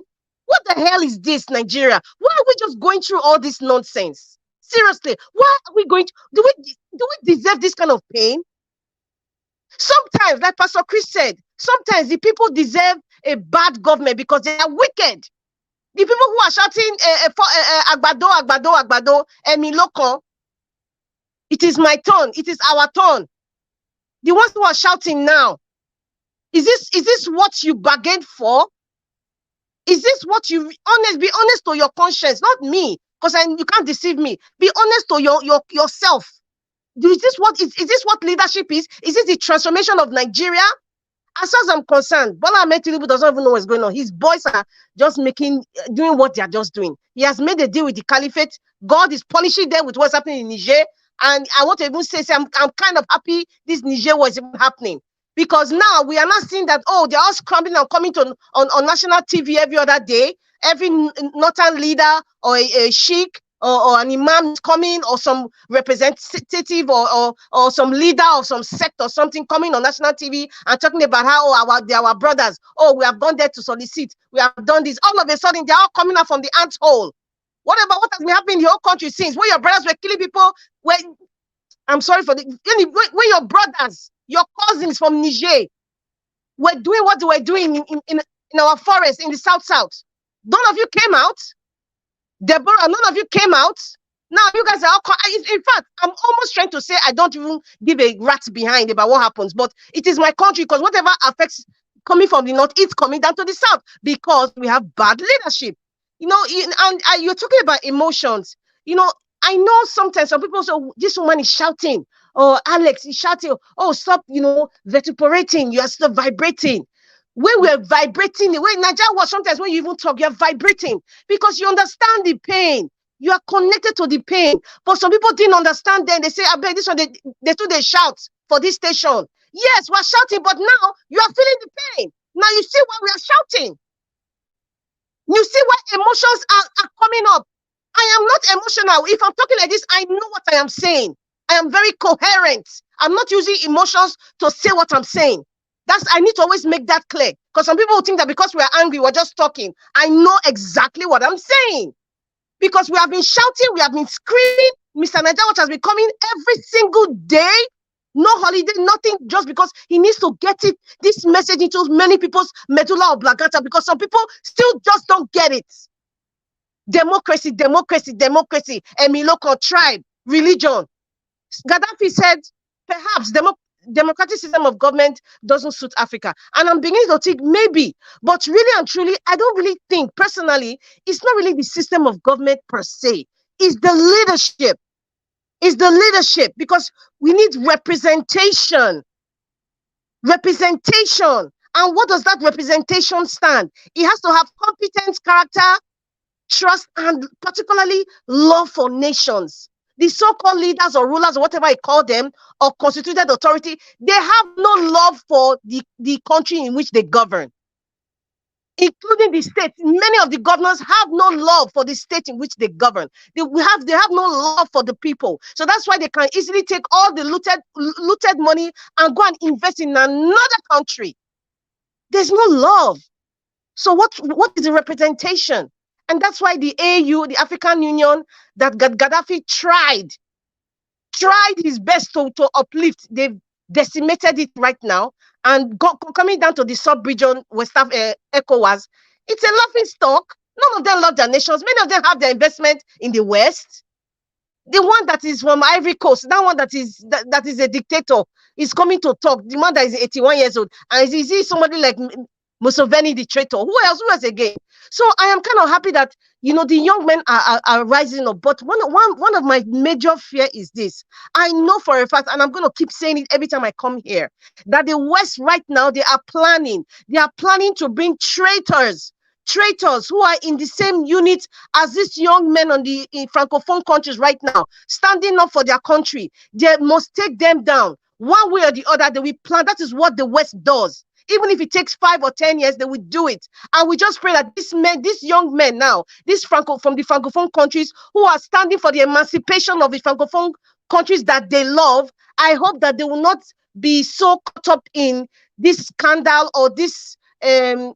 What the hell is this, Nigeria? Why are we just going through all this nonsense? Seriously, why are we going to do we deserve this kind of pain? Sometimes, like Pastor Chris said, sometimes the people deserve a bad government because they are wicked. The people who are shouting Agbado, Emiloko, it is my turn, it is our turn. The ones who are shouting now, is this what you bargained for? Is this what be honest to your conscience, not me. Because you can't deceive me. Be honest to yourself. Is this what leadership is? Is this the transformation of Nigeria? As far as I'm concerned, Bola Ahmed Tinubu doesn't even know what's going on. His boys are just doing what they are just doing. He has made a deal with the caliphate. God is punishing them with what's happening in Niger. And I want to even say I'm kind of happy this Niger was even happening. Because now we are not seeing that, they're all scrambling and coming on national TV every other day. Every northern leader or a sheikh or an imam is coming, or some representative or some leader of some sect or something coming on national TV and talking about how they are our brothers. We have gone there to solicit. We have done this. All of a sudden, they're all coming out from the ant hole. What about what has been happening in the whole country since? When your brothers were killing people, when I'm sorry for the when your brothers, your cousins from Niger were doing what they were doing in our forest in the south. None of you came out. Deborah, none of you came out. Now you guys are all, in fact, I'm almost trying to say I don't even give a rat's behind about what happens, but it is my country, because whatever affects coming from the north, it's coming down to the south, because we have bad leadership. You know, and you're talking about emotions. You know, I know sometimes some people say, oh, this woman is shouting, or Alex is shouting, oh, stop, you know, vituperating, you are still vibrating. When we're vibrating, when Nigeria was sometimes when you even talk, you're vibrating because you understand the pain. You are connected to the pain. But some people didn't understand then. They say, I bet this one, they shout for this station. Yes, we're shouting, but now you are feeling the pain. Now you see why we are shouting. You see why emotions are coming up. I am not emotional. If I'm talking like this, I know what I am saying. I am very coherent. I'm not using emotions to say what I'm saying. I need to always make that clear. Because some people will think that because we're angry, we're just talking. I know exactly what I'm saying. Because we have been shouting, we have been screaming. Mr. Nigeria Watch has been coming every single day. No holiday, nothing, just because he needs to get this message into many people's medulla oblongata, because some people still just don't get it. Democracy, democracy, democracy. Emiloko, tribe, religion. Gaddafi said, perhaps democratic system of government doesn't suit Africa. And I'm beginning to think maybe, but really and truly, I don't really think personally, it's not really the system of government per se. It's the leadership. It's the leadership, because we need representation. Representation. And what does that representation stand? It has to have competence, character, trust, and particularly love for nations. The so-called leaders or rulers or whatever I call them, or constituted authority, they have no love for the country in which they govern, including the state. Many of the governors have no love for the state in which they govern. They have no love for the people. So that's why they can easily take all the looted money and go and invest in another country. There's no love. So what is the representation? And that's why the AU, the African Union, that Gaddafi tried his best to uplift. They've decimated it right now. And coming down to the sub-region, West ECOWAS, it's a laughing stock. None of them love their nations. Many of them have their investment in the West. The one that is from Ivory Coast, that one that is a dictator, is coming to talk. The man that is 81 years old. And is he somebody like Museveni, the traitor? Who else again? So I am kind of happy that, you know, the young men are rising up. But one of my major fear is this. I know for a fact, and I'm going to keep saying it every time I come here, that the West right now, they are planning to bring traitors who are in the same unit as these young men in Francophone countries right now, standing up for their country. They must take them down. One way or the other, they will plan. That is what the West does. Even if it takes 5 or 10 years, they will do it. And we just pray that these young men now, from the Francophone countries who are standing for the emancipation of the Francophone countries that they love, I hope that they will not be so caught up in this scandal or this thing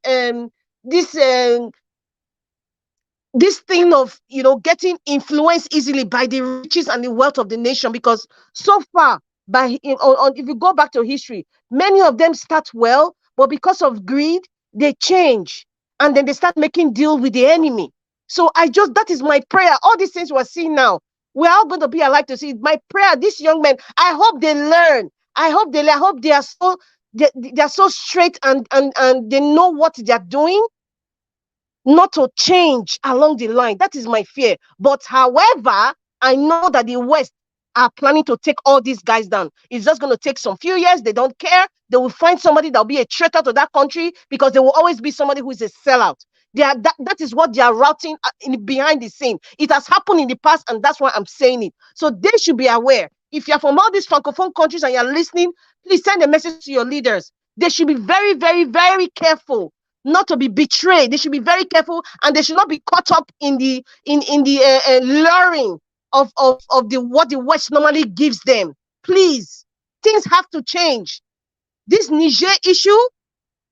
of, you know, getting influenced easily by the riches and the wealth of the nation. Because so far, if you go back to history, many of them start well, but because of greed, they change, and then they start making deal with the enemy. So that is my prayer. All these things we're seeing now, we're all going to be alive to see it. My prayer, these young men, I hope they learn. I hope they are so straight and they know what they're doing, not to change along the line. That is my fear. But however, I know that the West are planning to take all these guys down. It's just going to take some few years. They don't care. They will find somebody that will be a traitor to that country, because there will always be somebody who is a sellout. That is what they are routing behind the scene. It has happened in the past, and that's why I'm saying it. So they should be aware. If you're from all these Francophone countries and you're listening, please send a message to your leaders. They should be very, very, very careful not to be betrayed. They should be very careful, and they should not be caught up in the luring of what the West normally gives them. Please, things have to change. This Niger issue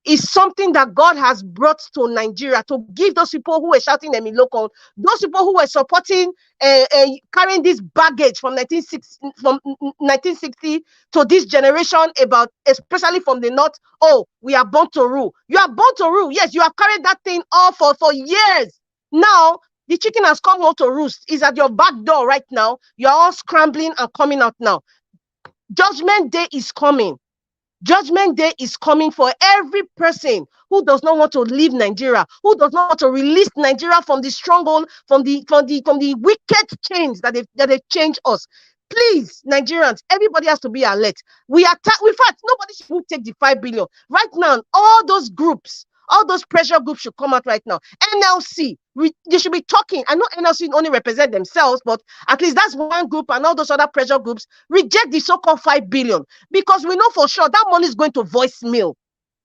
is something that God has brought to Nigeria to give those people who were shouting them in local, those people who were supporting, carrying this baggage from 1960 to this generation about, especially from the north. Oh, we are born to rule. You are born to rule. Yes, you have carried that thing all for years. Now the chicken has come home to roost. Is at your back door right now. You're all scrambling and coming out now. Judgment Day is coming. Judgment Day is coming for every person who does not want to leave Nigeria, who does not want to release Nigeria from the stronghold, from the wicked chains that they've changed us. Please, Nigerians, everybody has to be alert. In fact, nobody should take the 5 billion. Right now, all those groups, all those pressure groups should come out right now. NLC, they should be talking. I know NLC only represent themselves, but at least that's one group, and all those other pressure groups reject the so-called 5 billion, because we know for sure that money is going to voicemail.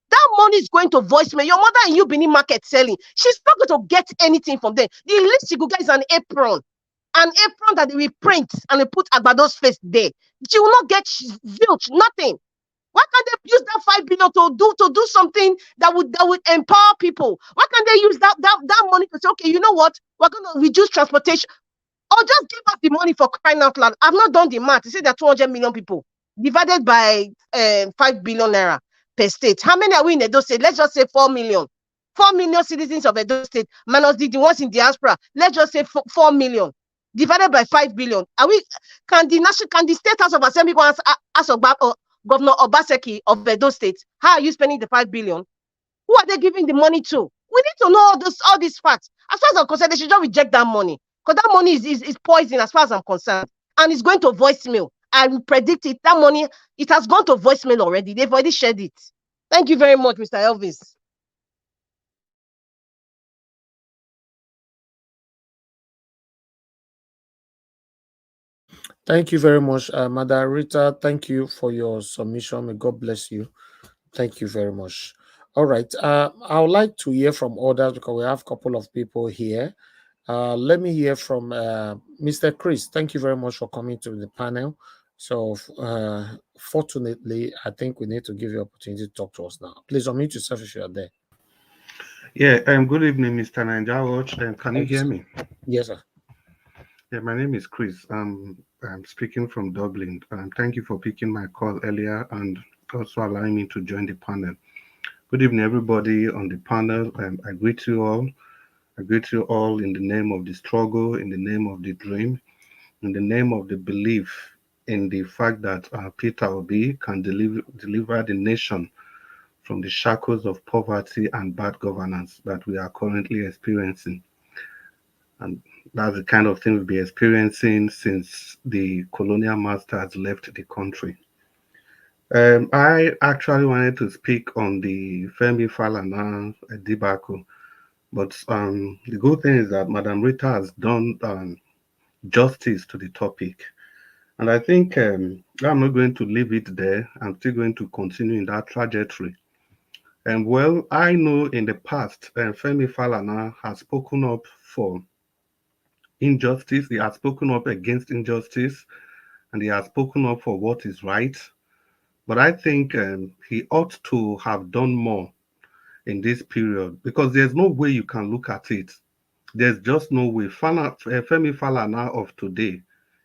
That money is going to voicemail. Your mother and you being in market selling, she's not going to get anything from them. The least she could get is an apron that they will print and they put Agbado's face there. She will not get zilch, nothing. Why can't they use that 5 billion to do something that would empower people? Why can't they use that money to say, okay, you know what, we're going to reduce transportation, or just give us the money for crying out loud? I've not done the math. You say there are 200 million people divided by 5 billion naira per state. How many are we in Edo State? Let's just say 4 million. 4 million citizens of Edo State minus the ones in diaspora. Let's just say 4 million divided by 5 billion. Can the State House of Assembly go ask Governor Obaseki of Edo State, how are you spending the 5 billion? Who are they giving the money to? We need to know all these facts. As far as I'm concerned, they should just reject that money, because that money is poison as far as I'm concerned, and it's going to voicemail. I will predict it. That money, it has gone to voicemail already. They've already shared it. Thank you very much, Mr. Elvis. Thank you very much, Madam Rita. Thank you for your submission. May God bless you. Thank you very much. All right. I would like to hear from others, because we have a couple of people here. Let me hear from Mr. Chris. Thank you very much for coming to the panel. So, fortunately, I think we need to give you an opportunity to talk to us now. Please unmute yourself if you are there. Yeah. Good evening, Mr. Ninja. Can you hear me? Yes, sir. Yeah, my name is Chris. I'm speaking from Dublin. Thank you for picking my call earlier and also allowing me to join the panel. Good evening, everybody on the panel. I greet you all. I greet you all in the name of the struggle, in the name of the dream, in the name of the belief in the fact that Peter Obi can deliver the nation from the shackles of poverty and bad governance that we are currently experiencing. And that's the kind of thing we've been experiencing since the colonial masters left the country. I actually wanted to speak on the Femi Falana debacle, but the good thing is that Madam Rita has done justice to the topic. And I think I'm not going to leave it there. I'm still going to continue in that trajectory. And well, I know in the past, Femi Falana has spoken up for injustice. He has spoken up against injustice, and he has spoken up for what is right. But I think he ought to have done more in this period, because there's no way you can look at it. There's just no way. Femi Falana of today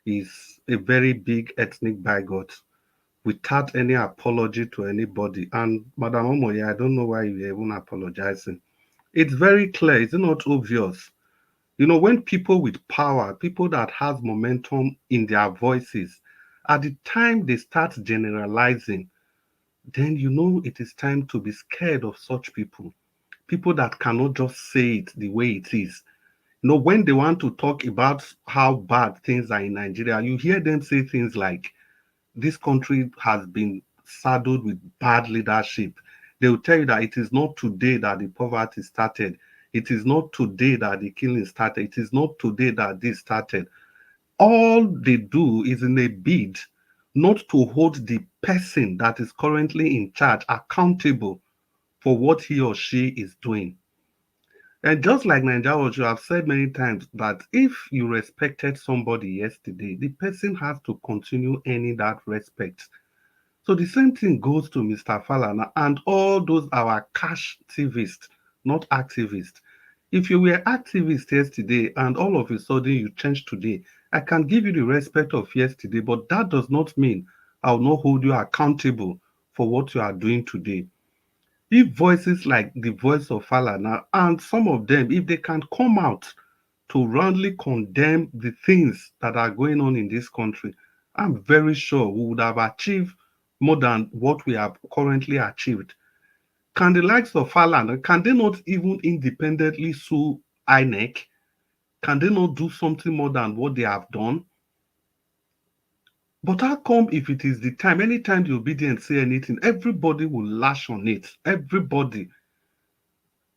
is a very big ethnic bigot without any apology to anybody. And Madam Omoye, I don't know why you're even apologizing. It's very clear. It's not obvious. You know, when people with power, people that have momentum in their voices, at the time they start generalizing, then you know it is time to be scared of such people. People that cannot just say it the way it is. You know, when they want to talk about how bad things are in Nigeria, you hear them say things like, this country has been saddled with bad leadership. They will tell you that it is not today that the poverty started. It is not today that the killing started. It is not today that this started. All they do is in a bid not to hold the person that is currently in charge accountable for what he or she is doing. And just like Nigeria, you have said many times that if you respected somebody yesterday, the person has to continue earning that respect. So the same thing goes to Mr. Falana and all those our cash activists, not activists. If you were activist yesterday and all of a sudden you change today, I can give you the respect of yesterday, but that does not mean I'll not hold you accountable for what you are doing today. If voices like the voice of Falana and some of them, if they can come out to roundly condemn the things that are going on in this country, I'm very sure we would have achieved more than what we have currently achieved. Can the likes of Falana, can they not even independently sue INEC? Can they not do something more than what they have done? But how come if it is the time, anytime the obedient say anything, everybody will lash on it? Everybody.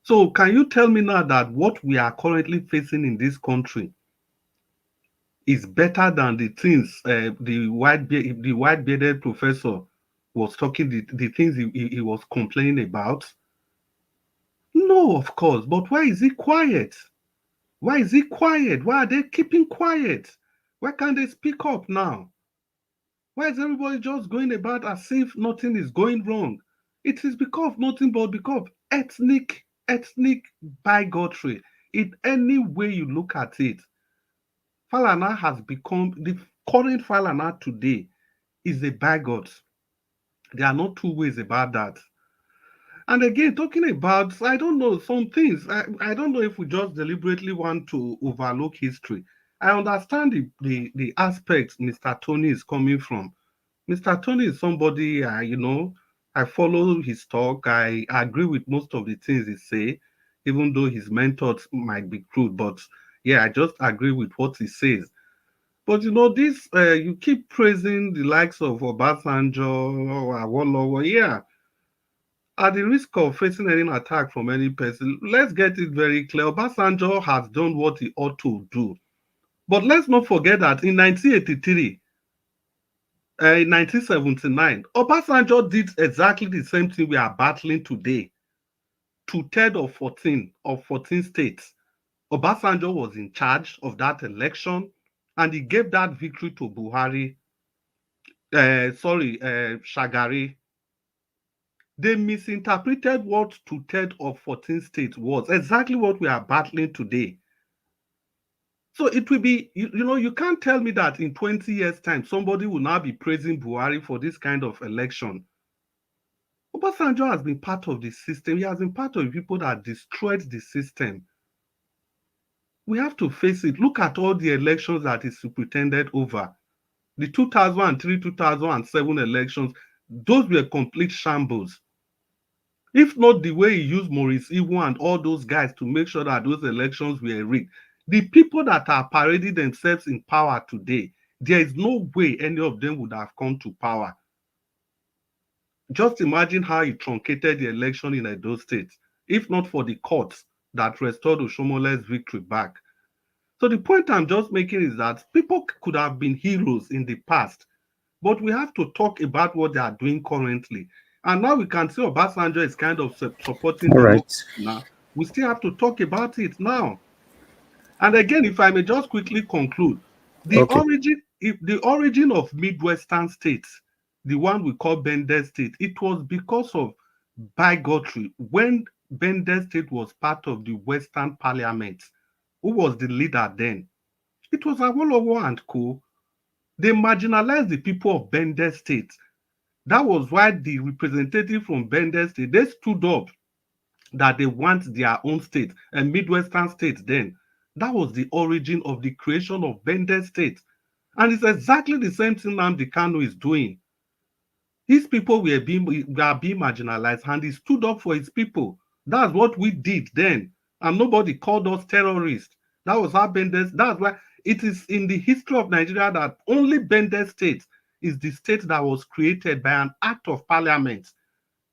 So can you tell me now that what we are currently facing in this country is better than the things the white bearded professor was talking, the things he was complaining about? No, of course. But why is he quiet? Why is he quiet? Why are they keeping quiet? Why can't they speak up now? Why is everybody just going about as if nothing is going wrong? It is because of nothing but because of ethnic bigotry. In any way you look at it, Falana has become, the current Falana today is a bigot. There are no two ways about that. And again, talking about, I don't know, some things, I don't know if we just deliberately want to overlook history. I understand the aspect Mr. Tony is coming from. Mr. Tony is somebody, I follow his talk. I agree with most of the things he say, even though his mentors might be crude. But yeah, I just agree with what he says. But this, you keep praising the likes of Obasanjo, Awolowo. Yeah, at the risk of facing any attack from any person, let's get it very clear. Obasanjo has done what he ought to do. But let's not forget that in 1983, in 1979, Obasanjo did exactly the same thing we are battling today. Two-thirds of 14 states. Obasanjo was in charge of that election, and he gave that victory to Buhari. Shagari. They misinterpreted what two-thirds of 14 states was, exactly what we are battling today. So it will be, you can't tell me that in 20 years' time, somebody will now be praising Buhari for this kind of election. Obasanjo has been part of the system. He has been part of the people that destroyed the system. We have to face it. Look at all the elections that he pretended over. The 2003, 2007 elections, those were complete shambles. If not the way he used Maurice Iwo and all those guys to make sure that those elections were rigged, the people that are parading themselves in power today, there is no way any of them would have come to power. Just imagine how he truncated the election in Edo State, if not for the courts that restored Oshomole's victory back. So the point I'm just making is that people could have been heroes in the past, but we have to talk about what they are doing currently. And now we can see Obasanjo is kind of supporting democracy now. We still have to talk about it now. And again, if I may just quickly conclude, the origin of Midwestern states, the one we call Bendel State, it was because of bigotry. When Bendel State was part of the Western Parliament, who was the leader then? It was Awolowo and co. They marginalized the people of Bendel State. That was why the representative from Bendel State, they stood up that they want their own state, a Midwestern state then. That was the origin of the creation of Bendel State. And it's exactly the same thing Nnamdi Kanu is doing. His people were being marginalized and he stood up for his people. That's what we did then. And nobody called us terrorists. That was how Bendel, that's why it is in the history of Nigeria that only Bendel State is the state that was created by an act of parliament.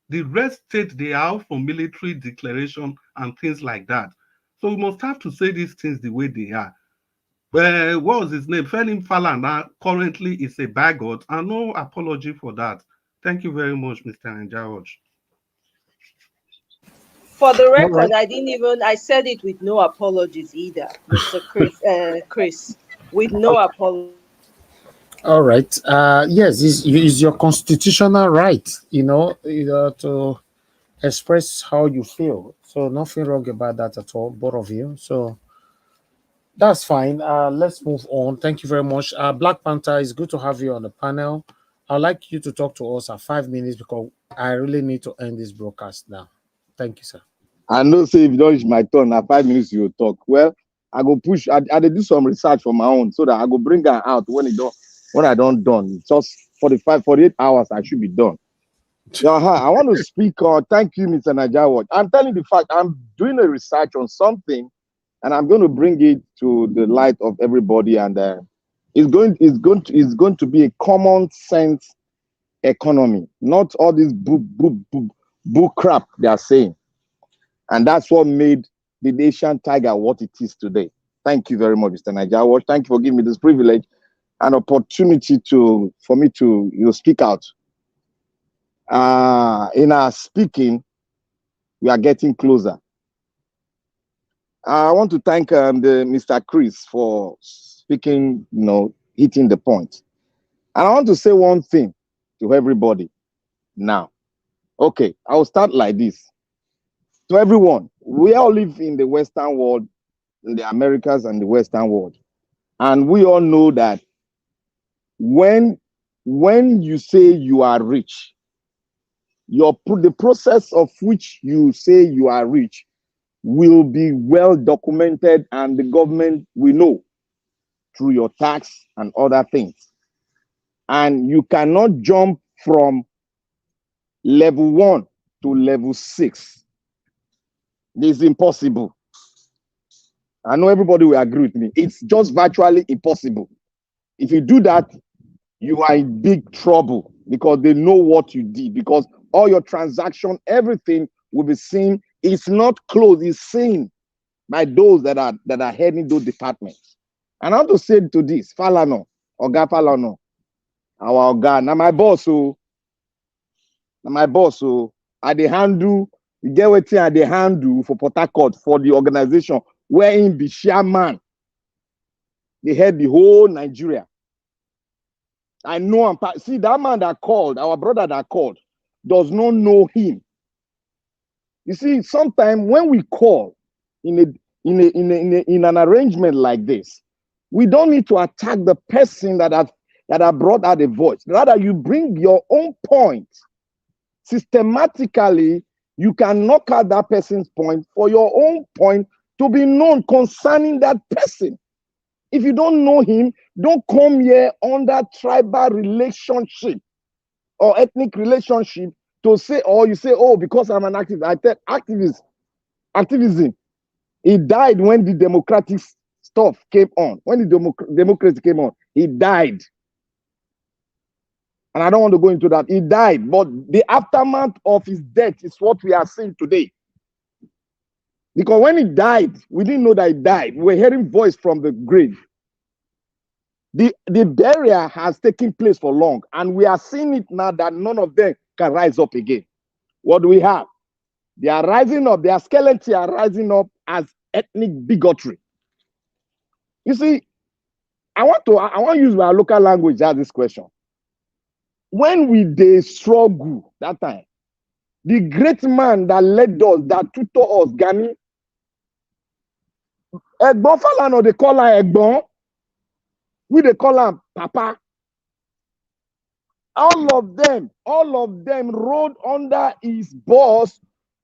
The rest state, they are for military declaration and things like that. So we must have to say these things the way they are. What was his name? Felim Falana currently is a bigot, and no apology for that. Thank you very much, Mr. Njawaj. For the record, I said it with no apologies either, Mr. Chris, with no apologies. All right. Yes, it's your constitutional right, to express how you feel. So nothing wrong about that at all, both of you. So that's fine. Let's move on. Thank you very much. Black Panther, it's good to have you on the panel. I'd like you to talk to us at 5 minutes because I really need to end this broadcast now. Thank you, sir. I know, say if you don't reach my turn, at 5 minutes you will talk. Well, I go push. I did do some research for my own so that I go bring her out when I don't done. Just 48 hours I should be done. I want to speak on. Thank you, Mr. Najawa. I'm telling you the fact. I'm doing a research on something, and I'm going to bring it to the light of everybody. And it's going to be a common sense economy, not all this book crap they are saying. And that's what made the Asian tiger what it is today. Thank you very much, Mr. Najawa. Thank you for giving me this privilege and opportunity for me to speak out. In our speaking, we are getting closer. I want to thank Mr. Chris for speaking, hitting the point. And I want to say one thing to everybody now. Okay, I will start like this. To everyone, we all live in the Western world, in the Americas and the Western world. And we all know that when you say you are rich, the process of which you say you are rich will be well documented, and the government will know through your tax and other things. And you cannot jump from level 1 to level 6. It's impossible. I know everybody will agree with me. It's just virtually impossible. If you do that, you are in big trouble because they know what you did, because all your transaction, everything will be seen. It's not closed, it's seen by those that are heading those departments. And I want to say to this, Falano, Oga Falano, our Oga, now my boss, I dey handle, you get what I dey handle for Port Harcourt for the organization where him be chairman. They head the whole Nigeria. I know him. See, that man that called, our brother that called, does not know him. You see, sometimes when we call in an arrangement like this, we don't need to attack the person that have brought out a voice. Rather, you bring your own point. Systematically, you can knock out that person's point for your own point to be known concerning that person. If you don't know him, don't come here under tribal relationship or ethnic relationship to say, or you say, oh, because I'm an activist. I tell activism. He died when the democratic stuff came on. When the democracy came on, he died. And I don't want to go into that. He died, but the aftermath of his death is what we are seeing today. Because when he died, we didn't know that he died. We were hearing voice from the grave. The burial has taken place for long, and we are seeing it now that none of them can rise up again. What do we have? They are rising up, their skeletons are rising up as ethnic bigotry. You see, I want to use my local language as this question. When they struggle that time, the great man that led us, that tutor us, Gani, Egbon Falana, they call her Egbon. They call her Papa. All of them rode under his boss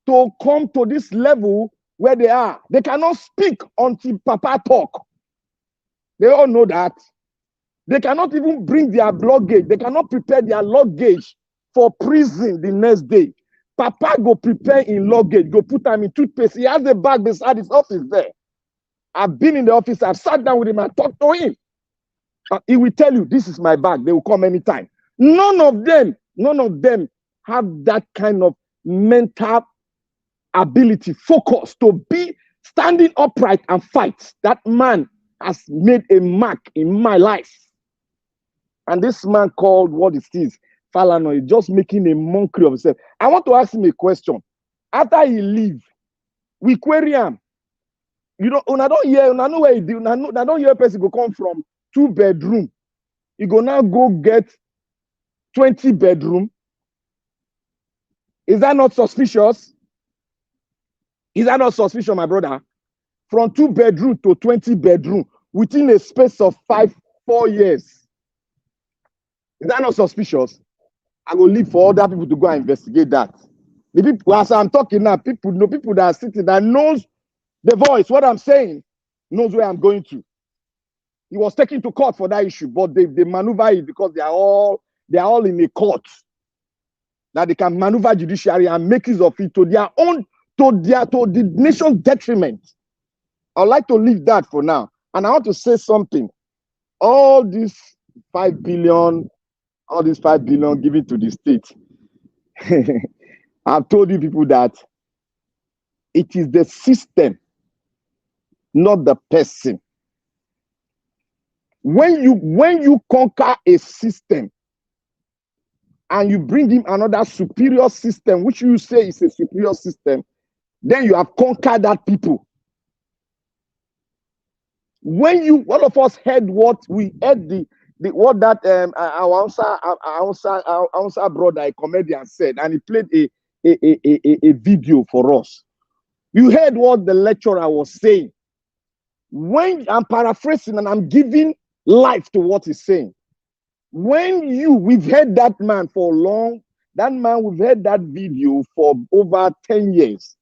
to come to this level where they are. They cannot speak until Papa talk. They all know that. They cannot even bring their luggage. They cannot prepare their luggage for prison the next day. Papa go prepare in luggage, go put them in toothpaste. He has the bag beside his office there. I've been in the office. I've sat down with him and talked to him. He will tell you, this is my bag. They will come anytime. None of them have that kind of mental ability, focus to be standing upright and fight. That man has made a mark in my life. And this man called what it is, Falana, is just making a mockery of himself. I want to ask him a question. After he leave, we query him. You know, I don't hear, I know where he do. I don't hear a person go come from 2-bedroom You go now go get 20 bedroom. Is that not suspicious? Is that not suspicious, my brother? From 2 bedroom to 20 bedroom within a space of 4 years. Is that not suspicious? I will leave for other people to go and investigate that. The people, as I'm talking now, people that are sitting that knows the voice, what I'm saying, knows where I'm going to. He was taken to court for that issue, but they maneuver it because they are all in a court. That they can maneuver judiciary and make use of it to their own, to the nation's detriment. I'd like to leave that for now. And I want to say something. All these 5 billion given to the state. I've told you people that it is the system, not the person. When you conquer a system and you bring in another superior system, which you say is a superior system, then you have conquered that people. When all of us heard what we heard what that our answer brother, a comedian, said, and he played a video for us. You heard what the lecturer was saying. When I'm paraphrasing and I'm giving life to what he's saying. We've heard that man for long. We've heard that video for over 10 years.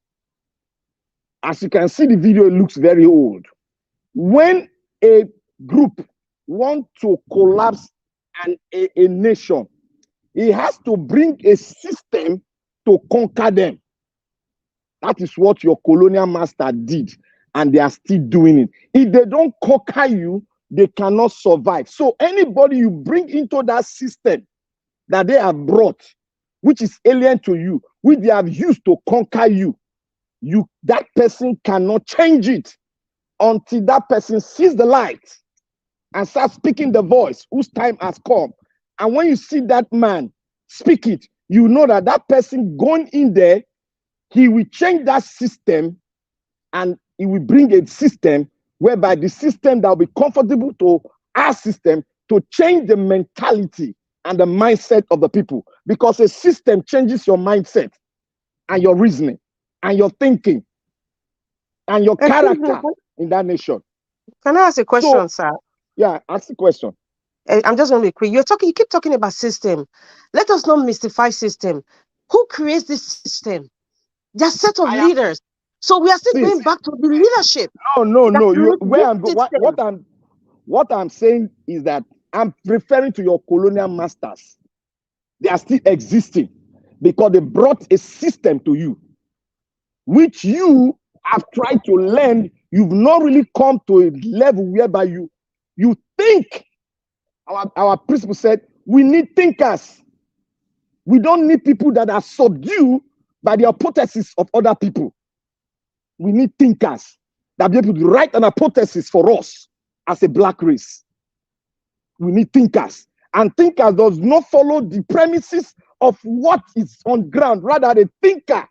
As you can see, the video looks very old. When a group wants to collapse a nation, it has to bring a system to conquer them. That is what your colonial master did, and they are still doing it. If they don't conquer you, they cannot survive. So anybody you bring into that system that they have brought, which is alien to you, which they have used to conquer you, that person cannot change it until that person sees the light and starts speaking the voice whose time has come. And when you see that man speak it, you know that that person going in there, he will change that system, and he will bring a system whereby the system that will be comfortable to our system to change the mentality and the mindset of the people. Because a system changes your mindset and your reasoning and your thinking and your character in that nation. Can I ask a question, sir? Yeah, ask the question. I'm just going to be quick. You keep talking about system. Let us not mystify system. Who creates this system? There are set of leaders. So we are still going back to the leadership. No. What I'm saying is that I'm referring to your colonial masters. They are still existing because they brought a system to you, which you have tried to learn. You've not really come to a level whereby you think. Our principal said, we need thinkers. We don't need people that are subdued by the hypothesis of other people. We need thinkers that be able to write an hypothesis for us as a black race. We need thinkers. And thinkers does not follow the premises of what is on ground. Rather, the thinker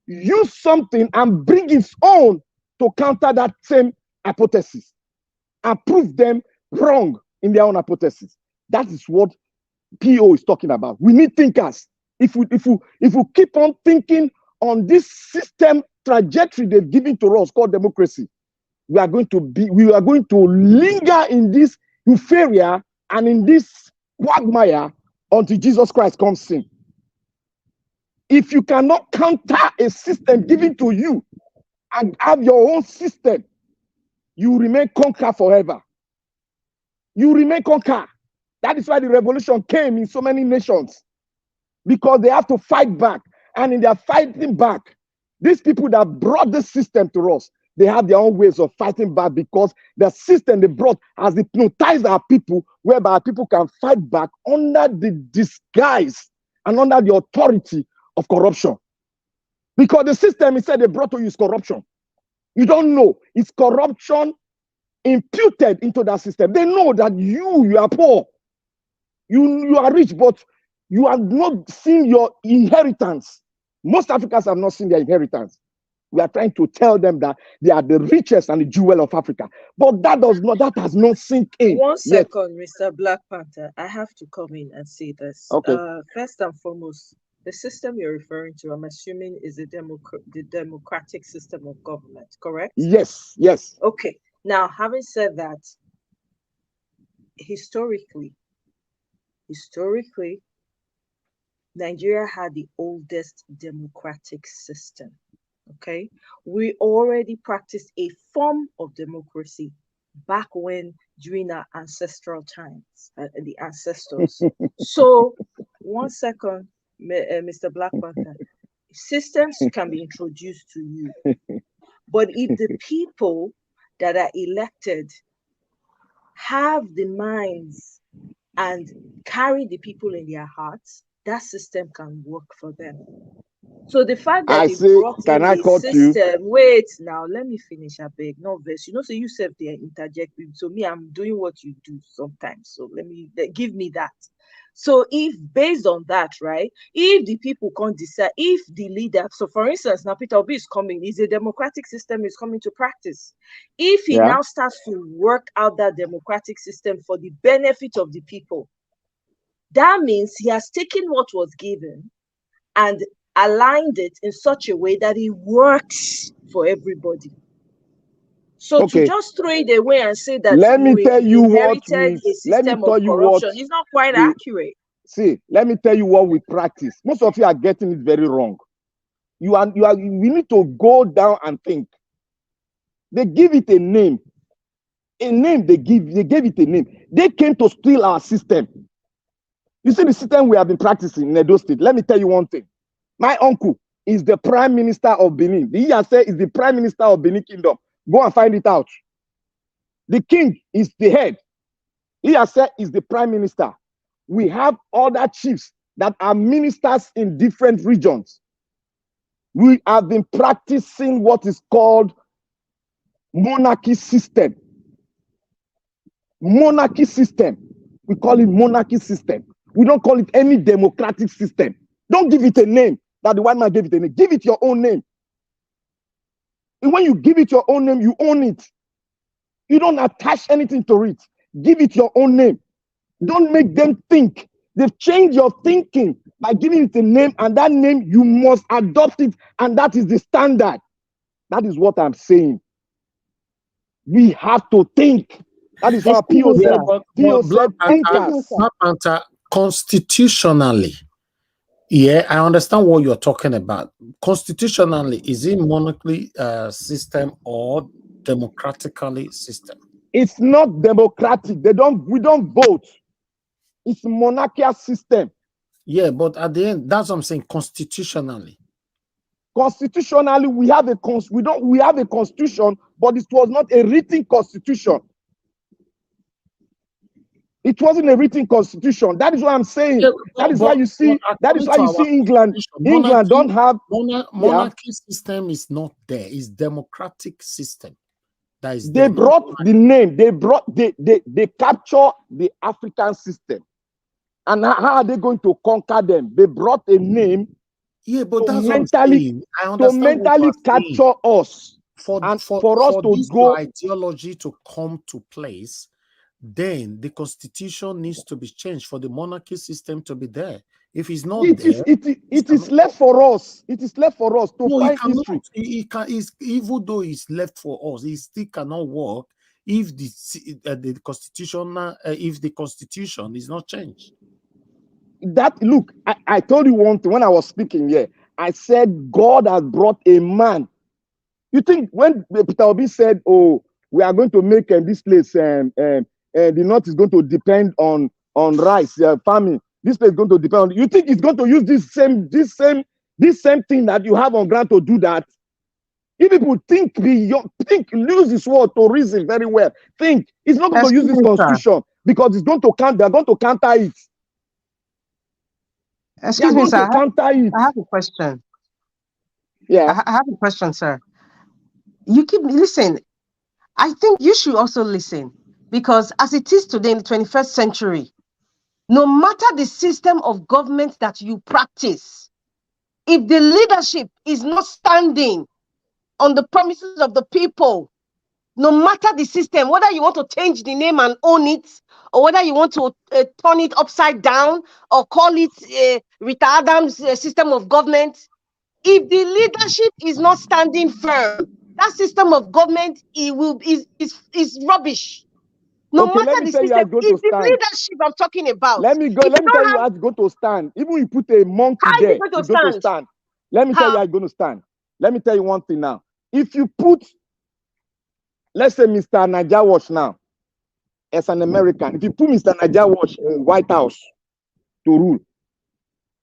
use something and bring its own to counter that same hypothesis and prove them wrong in their own hypothesis. That is what PO is talking about. We need thinkers. If we keep on thinking on this system trajectory they've given to us called democracy, we are going to linger in this euphoria and in this quagmire until Jesus Christ comes in. If you cannot counter a system given to you and have your own system, you remain conquered forever. You remain conquered. That is why the revolution came in so many nations, because they have to fight back. And in their fighting back, these people that brought this system to us, they have their own ways of fighting back, because the system they brought has hypnotized our people, whereby our people can fight back under the disguise and under the authority of corruption. Because the system he said they brought to you is corruption. You don't know. It's corruption imputed into that system. They know that you are poor. You are rich, but you have not seen your inheritance. Most Africans have not seen their inheritance. We are trying to tell them that they are the richest and the jewel of Africa. But that has not sink in. One yet. second, Mr. Black Panther. I have to come in and say this. Okay. First and foremost, the system you're referring to, I'm assuming, is the democratic system of government, correct? Yes, yes. Okay. Now, having said that, historically, Nigeria had the oldest democratic system. Okay, we already practiced a form of democracy back when, during our ancestral times, the ancestors. So, one second, Mr. Black Panther, systems can be introduced to you, but if the people that are elected have the minds and carry the people in their hearts, that system can work for them. So the fact that they brought in a system, wait now, let me finish, I beg, no verse. You know, so you said they interject. So me, I'm doing what you do sometimes. So give me that. So if based on that, right, if the people can't decide, if the leader, so for instance, now Peter Obi is coming, is a democratic system is coming to practice. If he now starts to work out that democratic system for the benefit of the people, that means he has taken what was given and aligned it in such a way that it works for everybody. So to just throw it away and say that let me tell you inherited a system of corruption is not quite accurate. See, let me tell you what we practice. Most of you are getting it very wrong. We need to go down and think. They give it a name. They gave it a name. They came to steal our system. You see the system we have been practicing in Edo State. Let me tell you one thing. My uncle is the Prime Minister of Benin. The Iyase is the Prime Minister of Benin Kingdom. Go and find it out. The king is the head. Iyase is the Prime Minister. We have other chiefs that are ministers in different regions. We have been practicing what is called monarchy system. Monarchy system. We call it monarchy system. We don't call it any democratic system. Don't give it a name that the white man gave it a name. Give it your own name. And when you give it your own name, you own it. You don't attach anything to it. Give it your own name. Don't make them think. They've changed your thinking by giving it a name, and that name, you must adopt it, and that is the standard. That is what I'm saying. We have to think. That is our PO said. Black constitutionally, yeah, I understand what you're talking about. Constitutionally, is it monarchy system or democratically system? It's not democratic. We don't vote. It's monarchical system. Yeah, but at the end, that's what I'm saying. Constitutionally. Constitutionally, we have a constitution, but it was not a written constitution. It wasn't a written constitution. That is what I'm saying. Yeah, that is why you see. That is why you see England. England don't have monarchy system is not there. It's democratic system. That is. They brought the name. They capture the African system, and how are they going to conquer them? They brought a name. Yeah, but that's mentally capture us. For us to go ideology to come to place. Then the constitution needs to be changed for the monarchy system to be there. If it's not there, it is left for us. It is left for us to find history. Even though it's left for us, it still cannot work if the constitution is not changed. Look, I told you one thing when I was speaking here. I said God has brought a man. You think when Peter Obi said, "Oh, we are going to make this place the north is going to depend on rice farming. This place is going to depend on." You think it's going to use this same thing that you have on ground to do that? If people use this word to reason very well. Think it's not going to use this constitution because it's going to counter. They're going to counter it. Excuse me, sir. I have a question. Yeah, I have a question, sir. You keep listening. I think you should also listen. Because as it is today in the 21st century, no matter the system of government that you practice, if the leadership is not standing on the promises of the people. No matter the system, whether you want to change the name and own it, or whether you want to turn it upside down, or call it Rita Adams' system of government, if the leadership is not standing firm, that system of government is rubbish. No Okay, matter let me the tell you how system, it's going it's to the stand. leadership I'm talking about. Let me If you tell don't you have, how it's going to stand. Even if you put a monkey how is there, it going to it's going to stand. Let me tell you how it's going to stand. Let me tell you one thing now. If you put, let's say, Mr. Naija Wash now, as an American, if you put Mr. Naija Wash in White House to rule,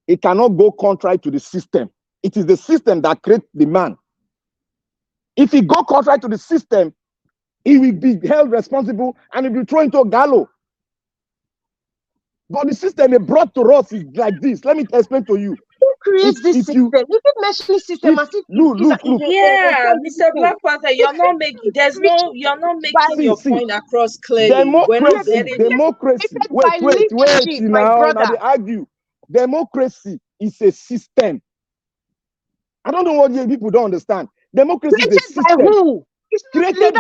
it cannot go contrary to the system. It is the system that creates the man. If he go contrary to the system, he will be held responsible and he will be thrown into a gallows. But the system they brought to us is like this. Let me explain to you. Who creates this system? You keep mentioning system as if look. Yeah, Mr. Black Panther, you're not making your point across clearly. We're not getting democracy. Wait, now they argue. Democracy is a system. I don't know what you people don't understand. Democracy is a system. By who? It's created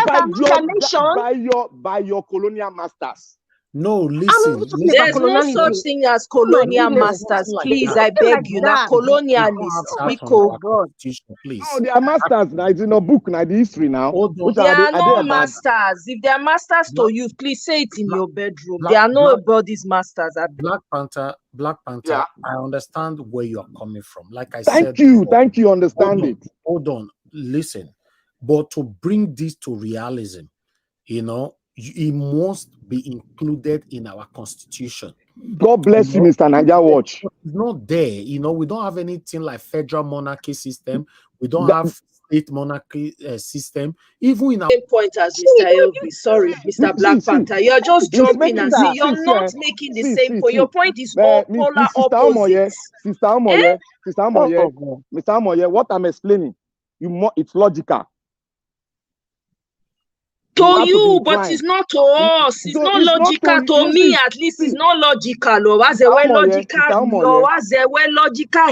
by your colonial masters. No, listen. There's no such thing as colonial masters. Please, I beg you. Now, colonialists. Please. No, they are masters now. It's in a book now, the history now. They are not masters. If they are masters to you, please say it in your bedroom. They are nobody's masters. Black Panther, yeah. I understand where you are coming from. Like I said. Thank you, understand it. Hold on, listen. But to bring this to realism, it must be included in our constitution. God bless you, Mr. Naija Watch. It's not there. We don't have anything like federal monarchy system. We don't have state monarchy system. Even in our same point as Mr. Elvis. Sorry, Mr. Black Panther. You're just jumping and see. You're not making the same point. Your point is all polar opposites. Sister Amoye, Mr. Amoye, what I'm explaining, it's logical. To you, but it's not to us. It's not logical to me, at least. It's not logical. Or was it well logical? Or was it well logical?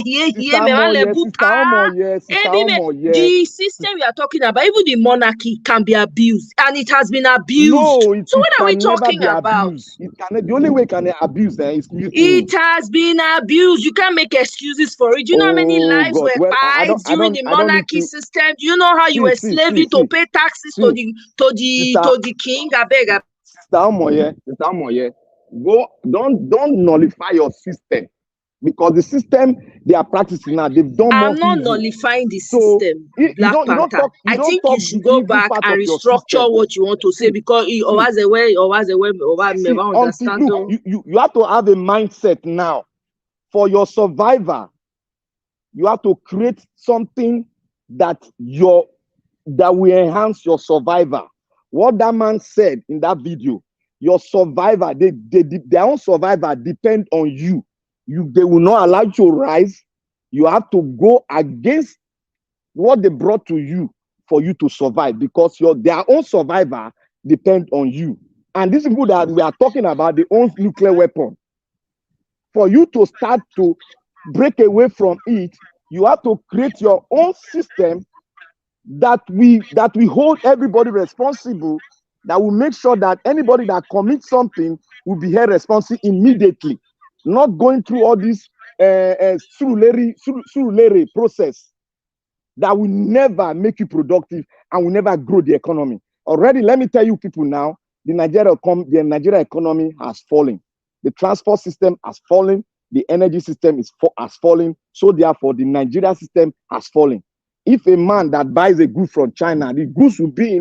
The system we are talking about, even the monarchy, can be abused, and it has been abused. No, so what are we talking about? The only way it can be abused is it has been abused. You can't make excuses for it. Do you know how many lives were died during the monarchy system? Do you know how you were slaving to pay taxes to the king? I beg. Sister Amoye, don't nullify your system, because the system they are practicing now, they've done more. I'm not nullifying the system, Black Panther. I think you should go back and restructure what you want to say, because you have to have a mindset now for your survivor. You have to create something that will enhance your survivor. What that man said in that video, your survivor, their own survivor depend on you. They will not allow you to rise. You have to go against what they brought to you for you to survive, because their own survivor depend on you. And these people that we are talking about, they own nuclear weapon. For you to start to break away from it, you have to create your own system that we hold everybody responsible, that will make sure that anybody that commits something will be held responsible immediately, not going through all this surulere process that will never make you productive and will never grow the economy. Already, let me tell you people now, the Nigeria economy has fallen. The transport system has fallen. The energy system has fallen. So therefore, the Nigeria system has fallen. If a man that buys a good from China, the goods will be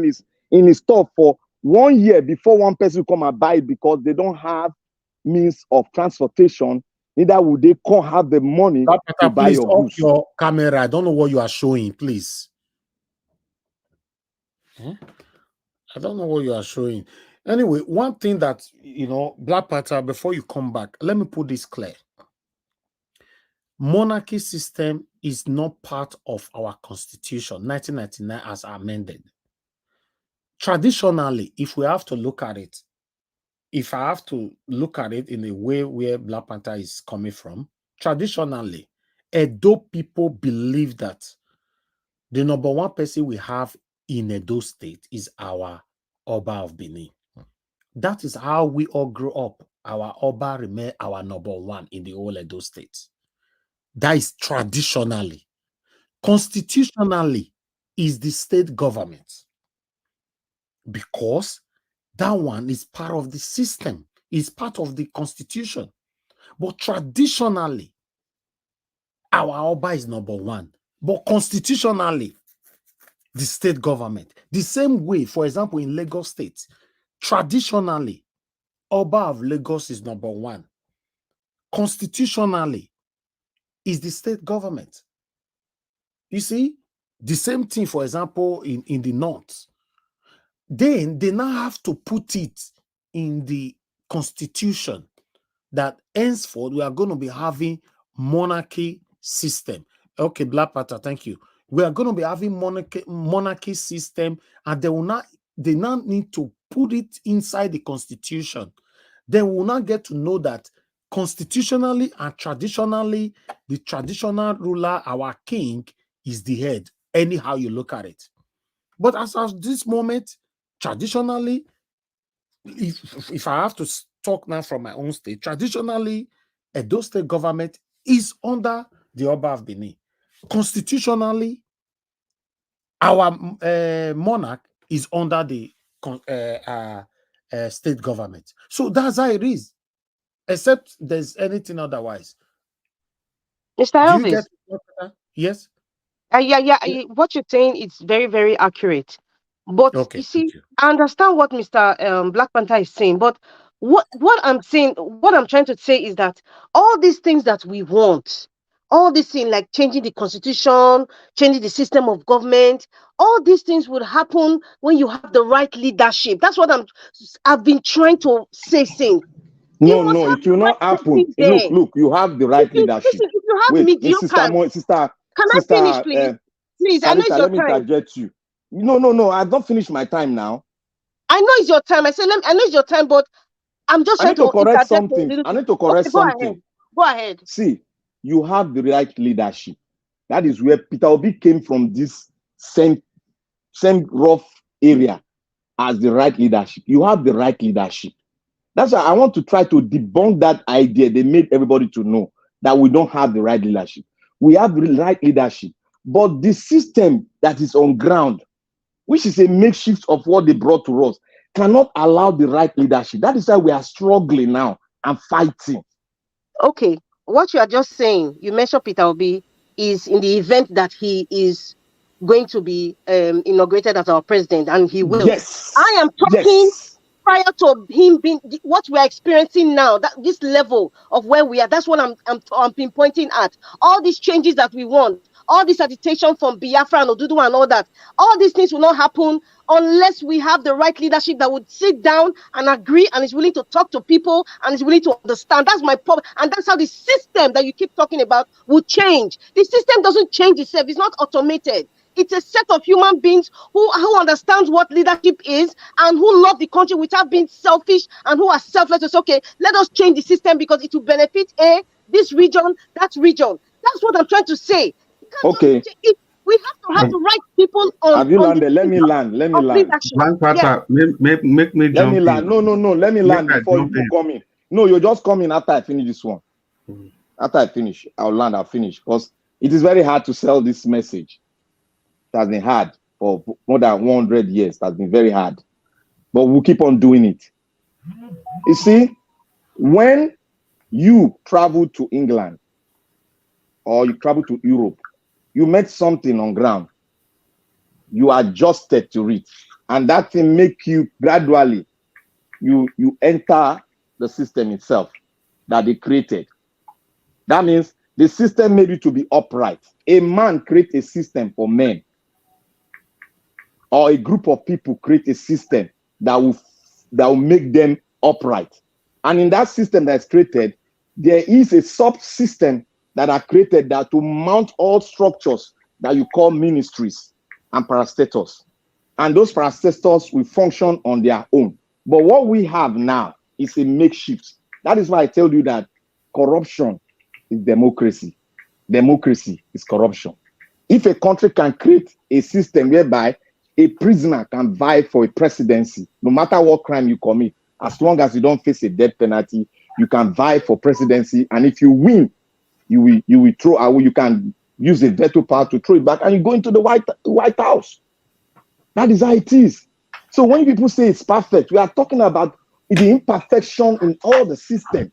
in his store for 1 year before one person come and buy it, because they don't have means of transportation. Neither would they come have the money to buy your goods. Your camera. I don't know what you are showing, please. I don't know what you are showing. Anyway, one thing that, Black Panther, before you come back, let me put this clear. Monarchy system is not part of our constitution, 1999 as amended. Traditionally, if we have to look at it, if I have to look at it in a way where Black Panther is coming from, traditionally, Edo people believe that The number one person we have in Edo State is our Oba of Benin. That is how we all grew up. Our Oba remain our number one in the whole Edo State. That is traditionally. Constitutionally is the state government, because that one is part of the system, is part of the constitution. But traditionally, our Oba is number one. But constitutionally, the state government. The same way, for example, in Lagos State, traditionally, Oba of Lagos is number one. Constitutionally, is the state government. You see, the same thing, for example, in the North. Then they now have to put it in the constitution that henceforth we are going to be having monarchy system. Okay, Black Panther, thank you. We are going to be having monarchy system, and they now need to put it inside the constitution. Then we will not get to know that constitutionally and traditionally, the traditional ruler, our king, is the head, anyhow you look at it. But as of this moment, traditionally, if I have to talk now from my own state, traditionally, Edo State government is under the Oba of Benin. Constitutionally, our monarch is under the state government. So that's how it is, except there's anything otherwise. Mr. Do you Elvis, get yes? What you're saying is very, very accurate. But Okay, you see, I understand what Mr. Black Panther is saying. But what I'm saying, what I'm trying to say is that all these things that we want, all these things like changing the constitution, changing the system of government, all these things would happen when you have the right leadership. That's what I've been trying to say since. No, it will not happen. Look, you have the right leadership. Listen, if you have Wait, mediocre, can I finish, please? Please, I know it's Sarita, your let me time. interject you. No, I don't finish my time now. I know it's your time. I know it's your time, but I'm just trying to correct something. I need to correct something. Go ahead. See, you have the right leadership. That is where Peter Obi came from, this same rough area as the right leadership. You have the right leadership. That's why I want to try to debunk that idea. They made everybody to know that we don't have the right leadership. We have the right leadership, but the system that is on ground, which is a makeshift of what they brought to us, cannot allow the right leadership. That is why we are struggling now and fighting. Okay, what you are just saying, you mentioned Peter Obi, is in the event that he is going to be inaugurated as our president, and he will. Yes. I am talking prior to him being what we are experiencing now, that this level of where we are. That's what I'm pinpointing at. All these changes that we want, all this agitation from Biafra and Odudu and all that, all these things will not happen unless we have the right leadership that would sit down and agree and is willing to talk to people and is willing to understand. That's my problem. And that's how the system that you keep talking about will change. The system doesn't change itself. It's not automated. It's a set of human beings who understands what leadership is and who love the country without being selfish and who are selfless. It's okay, let us change the system because it will benefit this region, that region. That's what I'm trying to say. Okay. We have to have the right people on. Have you landed? Let me land. Let me land. Make me let jump me land. in. No. Let me land before you come in. No, you're just coming after I finish this one. After I finish, I'll land. I'll finish because it is very hard to sell this message. It has been hard for more than 100 years. It has been very hard, but we'll keep on doing it. You see, when you travel to England or you travel to Europe, you met something on ground. You adjusted to it, and that thing make you gradually, you enter the system itself that they created. That means the system made you to be upright. A man create a system for men, or a group of people create a system that will make them upright. And in that system that's created, there is a subsystem that are created that will mount all structures that you call ministries and parastators. And those parastators will function on their own. But what we have now is a makeshift. That is why I tell you that corruption is democracy. Democracy is corruption. If a country can create a system whereby a prisoner can vie for a presidency, no matter what crime you commit, as long as you don't face a death penalty, you can vie for presidency. And if you win, you will throw away, you can use a veto power to throw it back, and you go into the White House. That is how it is. So when people say it's perfect, we are talking about the imperfection in all the system.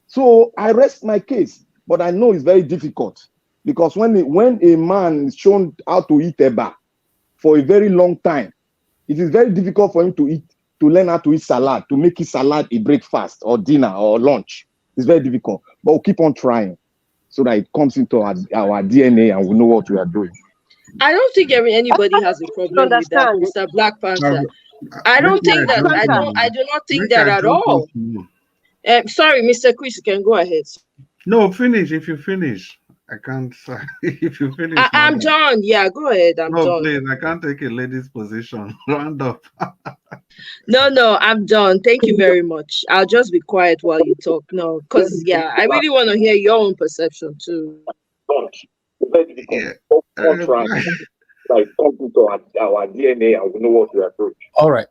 So I rest my case, but I know it's very difficult, because when a man is shown how to eat eba for a very long time, it is very difficult for him to learn how to eat salad, to make his salad a breakfast or dinner or lunch. It's very difficult, but we'll keep on trying so that it comes into our DNA and we know what we are doing. I don't think anybody has a problem with that, Mr. Black Panther. I don't think that. I do not think that at all. Sorry, Mr. Chris, you can go ahead. No, finish. If you finish, I can't. If you finish, I'm done. Yeah, go ahead. I'm done. Please, I can't take a lady's position. Round up. No, I'm done. Thank you very much. I'll just be quiet while you talk. No, because I really want to hear your own perception too. Yeah. Like something to our DNA, and we know what we are doing. All right.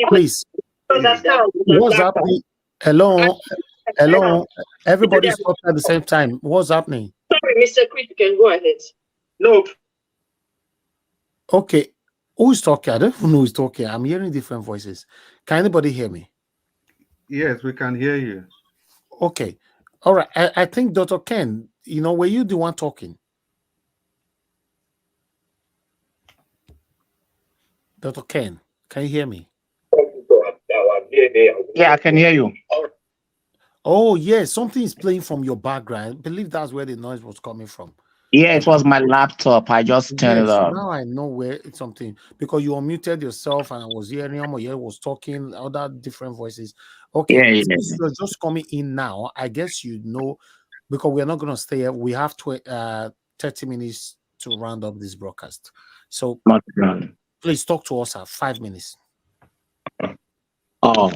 Please. What's happening? Hello. Everybody's talking at the same time. What's happening? Sorry, Mr. Chris, you can go ahead. No. Okay. Who's talking? I don't even know who's talking. I'm hearing different voices. Can anybody hear me? Yes, we can hear you. Okay. All right. I think Dr. Ken, were you the one talking? Dr. Ken, can you hear me? Yeah, I can hear you. Oh, yes. Something is playing from your background. I believe that's where the noise was coming from. Yeah, it was my laptop. I just turned it off. Now I know where it's something, because you unmuted yourself and I was hearing Omoye was talking, other different voices. Okay, since you're just coming in now, I guess because we're not going to stay here. We have 30 minutes to round up this broadcast. So please talk to us at 5 minutes. Oh,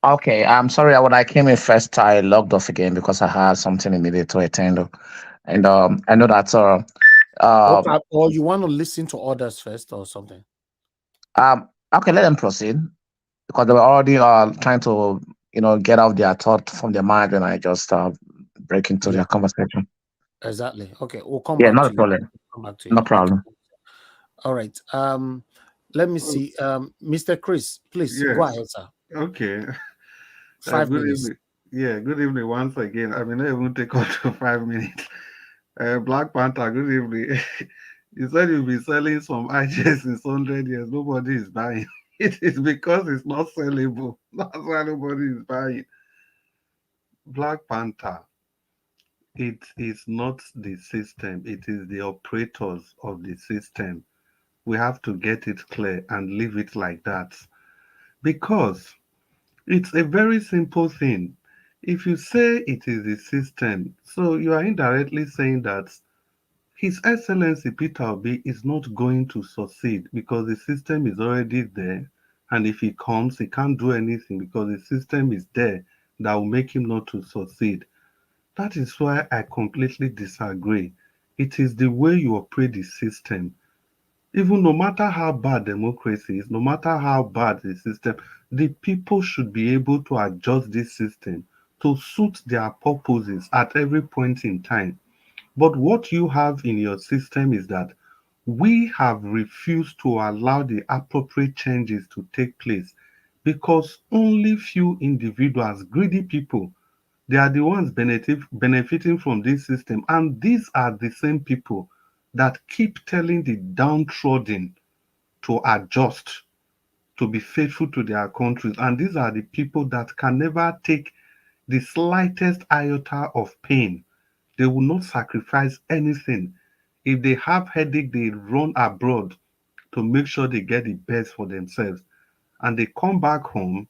okay. I'm sorry. When I came in first, I logged off again because I had something immediate to attend to. And I know that or you want to listen to others first or something? Okay, let them proceed, because they were already trying to get out their thought from their mind, and I just break into their conversation. Exactly. Okay, we'll come back to you. Problem. Come back to you. No problem. All right. Let me see. Mr. Chris, please go ahead, sir. Okay. 5 minutes. Evening. Yeah, good evening once again. I mean, it won't take up to 5 minutes. Black Panther, good evening. You said you'll be selling some IJs in 100 years. Nobody is buying. It is because it's not sellable. That's why nobody is buying. Black Panther, it is not the system. It is the operators of the system. We have to get it clear and leave it like that. Because it's a very simple thing. If you say it is the system, so you are indirectly saying that His Excellency Peter Obi is not going to succeed because the system is already there. And if he comes, he can't do anything because the system is there that will make him not to succeed. That is why I completely disagree. It is the way you operate the system. Even no matter how bad democracy is, no matter how bad the system, the people should be able to adjust this system to suit their purposes at every point in time. But what you have in your system is that we have refused to allow the appropriate changes to take place because only few individuals, greedy people, they are the ones benefiting from this system. And these are the same people that keep telling the downtrodden to adjust, to be faithful to their countries. And these are the people that can never take the slightest iota of pain. They will not sacrifice anything. If they have headache, they run abroad to make sure they get the best for themselves. And they come back home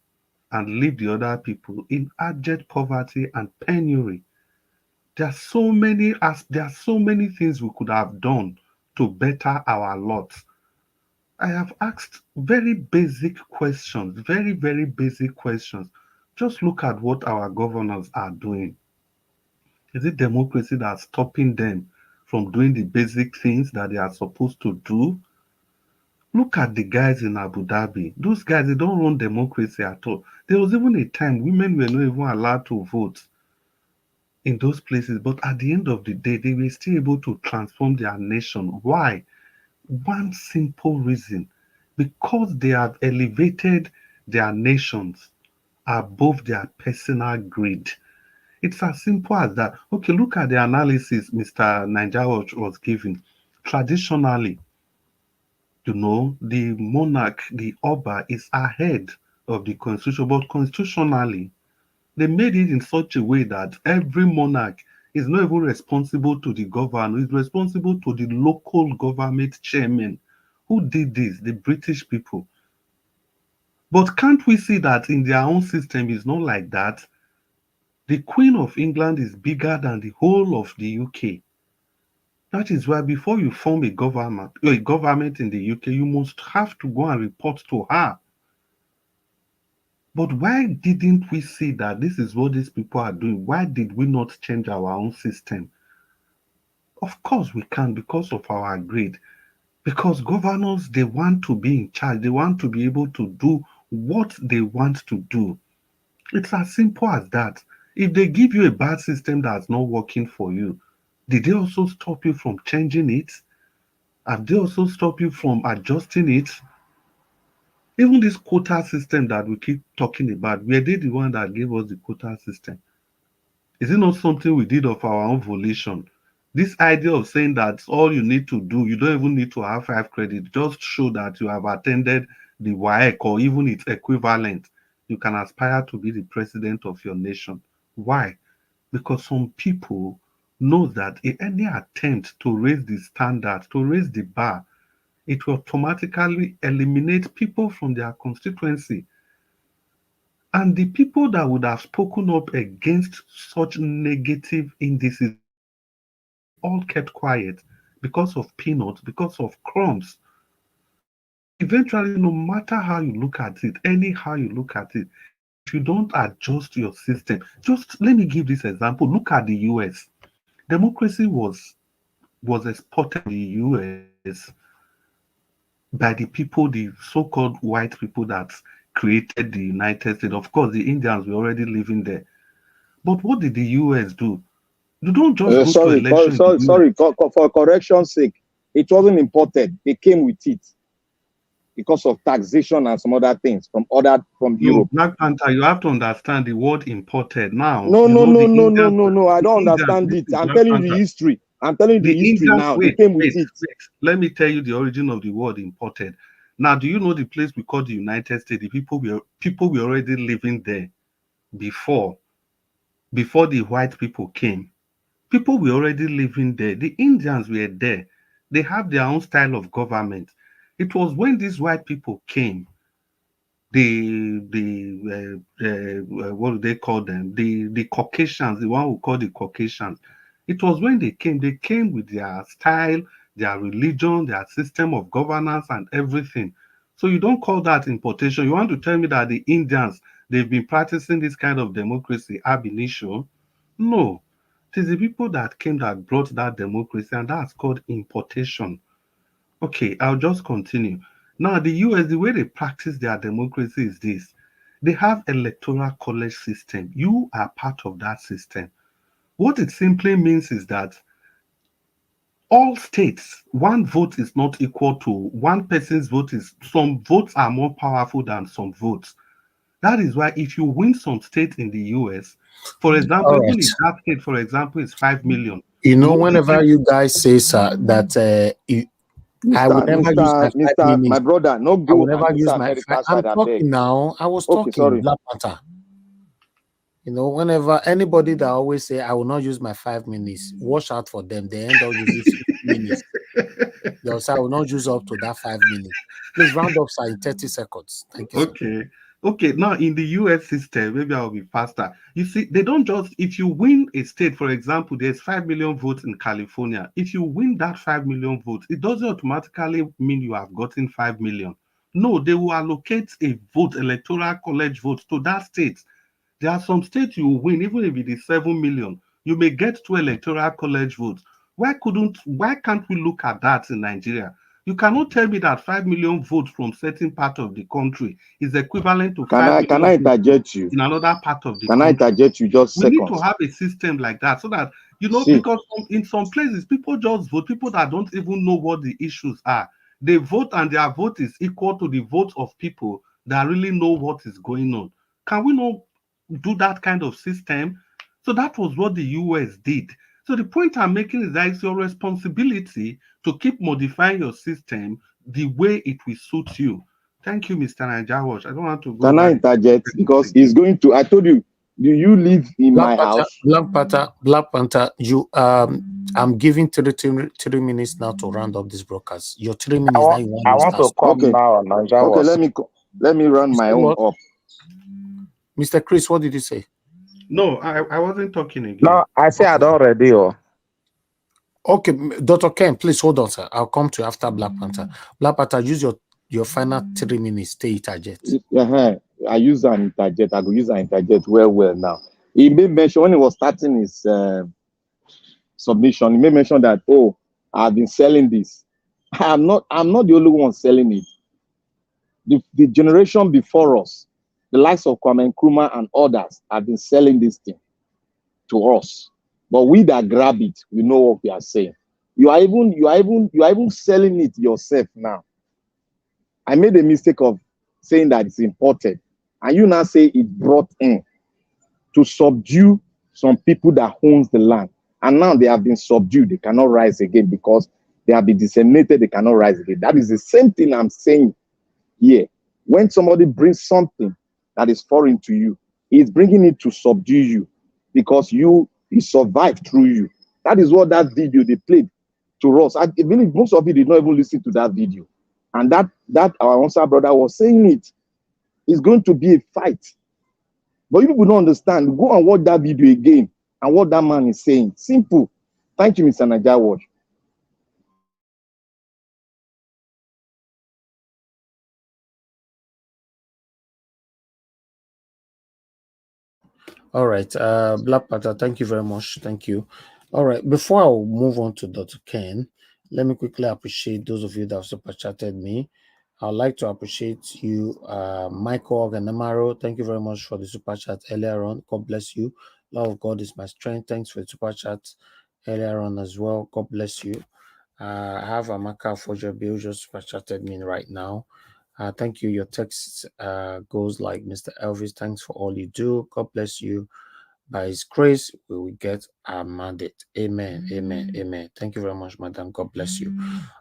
and leave the other people in abject poverty and penury. There are so many things we could have done to better our lot. I have asked very basic questions, very, very basic questions. Just look at what our governors are doing. Is it democracy that's stopping them from doing the basic things that they are supposed to do. Look at the guys in Abu Dhabi. Those guys, they don't run democracy at all. There was even a time women were not even allowed to vote in those places, but at the end of the day, they were still able to transform their nation. Why? One simple reason: because they have elevated their nations above their personal greed. It's as simple as that. Okay, look at the analysis Mr. Niger was giving. Traditionally, the monarch, the Oba, is ahead of the constitution, but constitutionally, they made it in such a way that every monarch is not even responsible to the governor, is responsible to the local government chairman. Who did this? The British people. But can't we see that in their own system is not like that? The Queen of England is bigger than the whole of the UK. That is why before you form a government in the UK, you must have to go and report to her. But why didn't we see that this is what these people are doing? Why did we not change our own system? Of course we can, because of our greed. Because governors, they want to be in charge. They want to be able to do what they want to do. It's as simple as that. If they give you a bad system that's not working for you, did they also stop you from changing it? Have they also stopped you from adjusting it? Even this quota system that we keep talking about, were they the one that gave us the quota system? Is it not something we did of our own volition? This idea of saying that all you need to do, you don't even need to have 5 credits, just show that you have attended the WAEC or even its equivalent. You can aspire to be the president of your nation. Why? Because some people know that any attempt to raise the standard, to raise the bar, it will automatically eliminate people from their constituency. And the people that would have spoken up against such negative indices, they all kept quiet because of peanuts, because of crumbs. So eventually, no matter how you look at it, anyhow you look at it, if you don't adjust your system, just let me give this example. Look at the US. Democracy was exported to the US by the people, the so-called white people that created the United States. Of course, the Indians were already living there. But what did the US do? You don't just go to election. Sorry, for correction's sake, it wasn't imported. They came with it because of taxation and some other things from Europe. Black Panther, you have to understand the word imported. Now, No. I don't understand it. I'm telling you the history. I'm telling you the history now. They came with it. Let me tell you the origin of the word imported. Now, do you know the place we call the United States? The people were already living there before the white people came. People were already living there. The Indians were there. They have their own style of government. It was when these white people came, what do they call them? The Caucasians, the one we call the Caucasians. It was when they came with their style, their religion, their system of governance and everything. So you don't call that importation. You want to tell me that the Indians, they've been practicing this kind of democracy ab initio? No. It is the people that came that brought that democracy, and that's called importation. Okay, I'll just continue. Now, the US, the way they practice their democracy is this. They have electoral college system. You are part of that system. What it simply means is that all states, one vote is not equal to one person's vote. Some votes are more powerful than some votes. That is why if you win some state in the US, for example, All right. even if that state, for example, is 5 million. Whenever you guys say, sir, that I will never use my 5 minutes. My brother, no go. I will never use my 5. I'm talking now. I was talking. Sorry. Black Panther. Whenever anybody that always say I will not use my 5 minutes, watch out for them. They end up using 6 minutes. They'll say I will not use up to that 5 minutes. Please round up, sir, in 30 seconds. Thank you. Okay. Okay, now in the US system, maybe I'll be faster. You see, they don't just, if you win a state, for example, there's 5 million votes in California. If you win that 5 million votes, it doesn't automatically mean you have gotten 5 million. No, they will allocate a vote, electoral college vote to that state. There are some states you will win, even if it is 7 million, you may get 2 electoral college votes. Why can't we look at that in Nigeria? You cannot tell me that 5 million votes from certain part of the country is equivalent to 5 Can I million votes interject you? in another part of the Can I country. interject you just We need to seconds? have a system like that so that, See, because in some places, people just vote, people that don't even know what the issues are. They vote and their vote is equal to the vote of people that really know what is going on. Can we not do that kind of system? So that was what the US did. So the point I'm making is that it's your responsibility to keep modifying your system the way it will suit you. Thank you, Mr. Najawash. I don't want to go can I interject? Because he's going to, I told you, do you live in my house? Black Panther, you I'm giving 3 minutes now to round up this broadcast. Your 3 minutes now. I want to come now, Nigeria. Okay, let me run my own up. Mr. Chris, what did you say? No, I wasn't talking again. No, I say I don't ready. Okay, Dr. Ken, please hold on, sir. I'll come to you after Black Panther. Black Panther, use your final 3 minutes. Stay interject. I use an interject. I go use an interject well now. He made mention when he was starting his submission. He made mention that, oh, I've been selling this. I'm not the only one selling it. The generation before us, the likes of Kwame Nkrumah and others, have been selling this thing to us. But we that grab it, we know what we are saying. You are even selling it yourself now. I made a mistake of saying that it's imported, and you now say it brought in to subdue some people that owns the land. And now they have been subdued. They cannot rise again because they have been disseminated. They cannot rise again. That is the same thing I'm saying here. When somebody brings something that is foreign to you, he's bringing it to subdue you because he survived through you. That is what that video they played to us. I believe most of you did not even listen to that video. And that our answer brother was saying it is going to be a fight. But you people don't understand. Go and watch that video again and what that man is saying. Simple. Thank you, Mr. Najawash. All right, Black Panther, thank you very much. Thank you. All right, before I move on to Dr. Ken, let me quickly appreciate those of you that have super chatted me. I'd like to appreciate you, Michael Ganamaro. Thank you very much for the super chat earlier on. God bless you. Love of God is my strength. Thanks for the super chat earlier on as well. God bless you. I have Amaka Fojabil just super chatted me right now. Thank you. Your text goes like, Mr. Elvis, thanks for all you do. God bless you. By His grace, we will get our mandate. Amen. Amen. Amen. Thank you very much, madam. God bless you.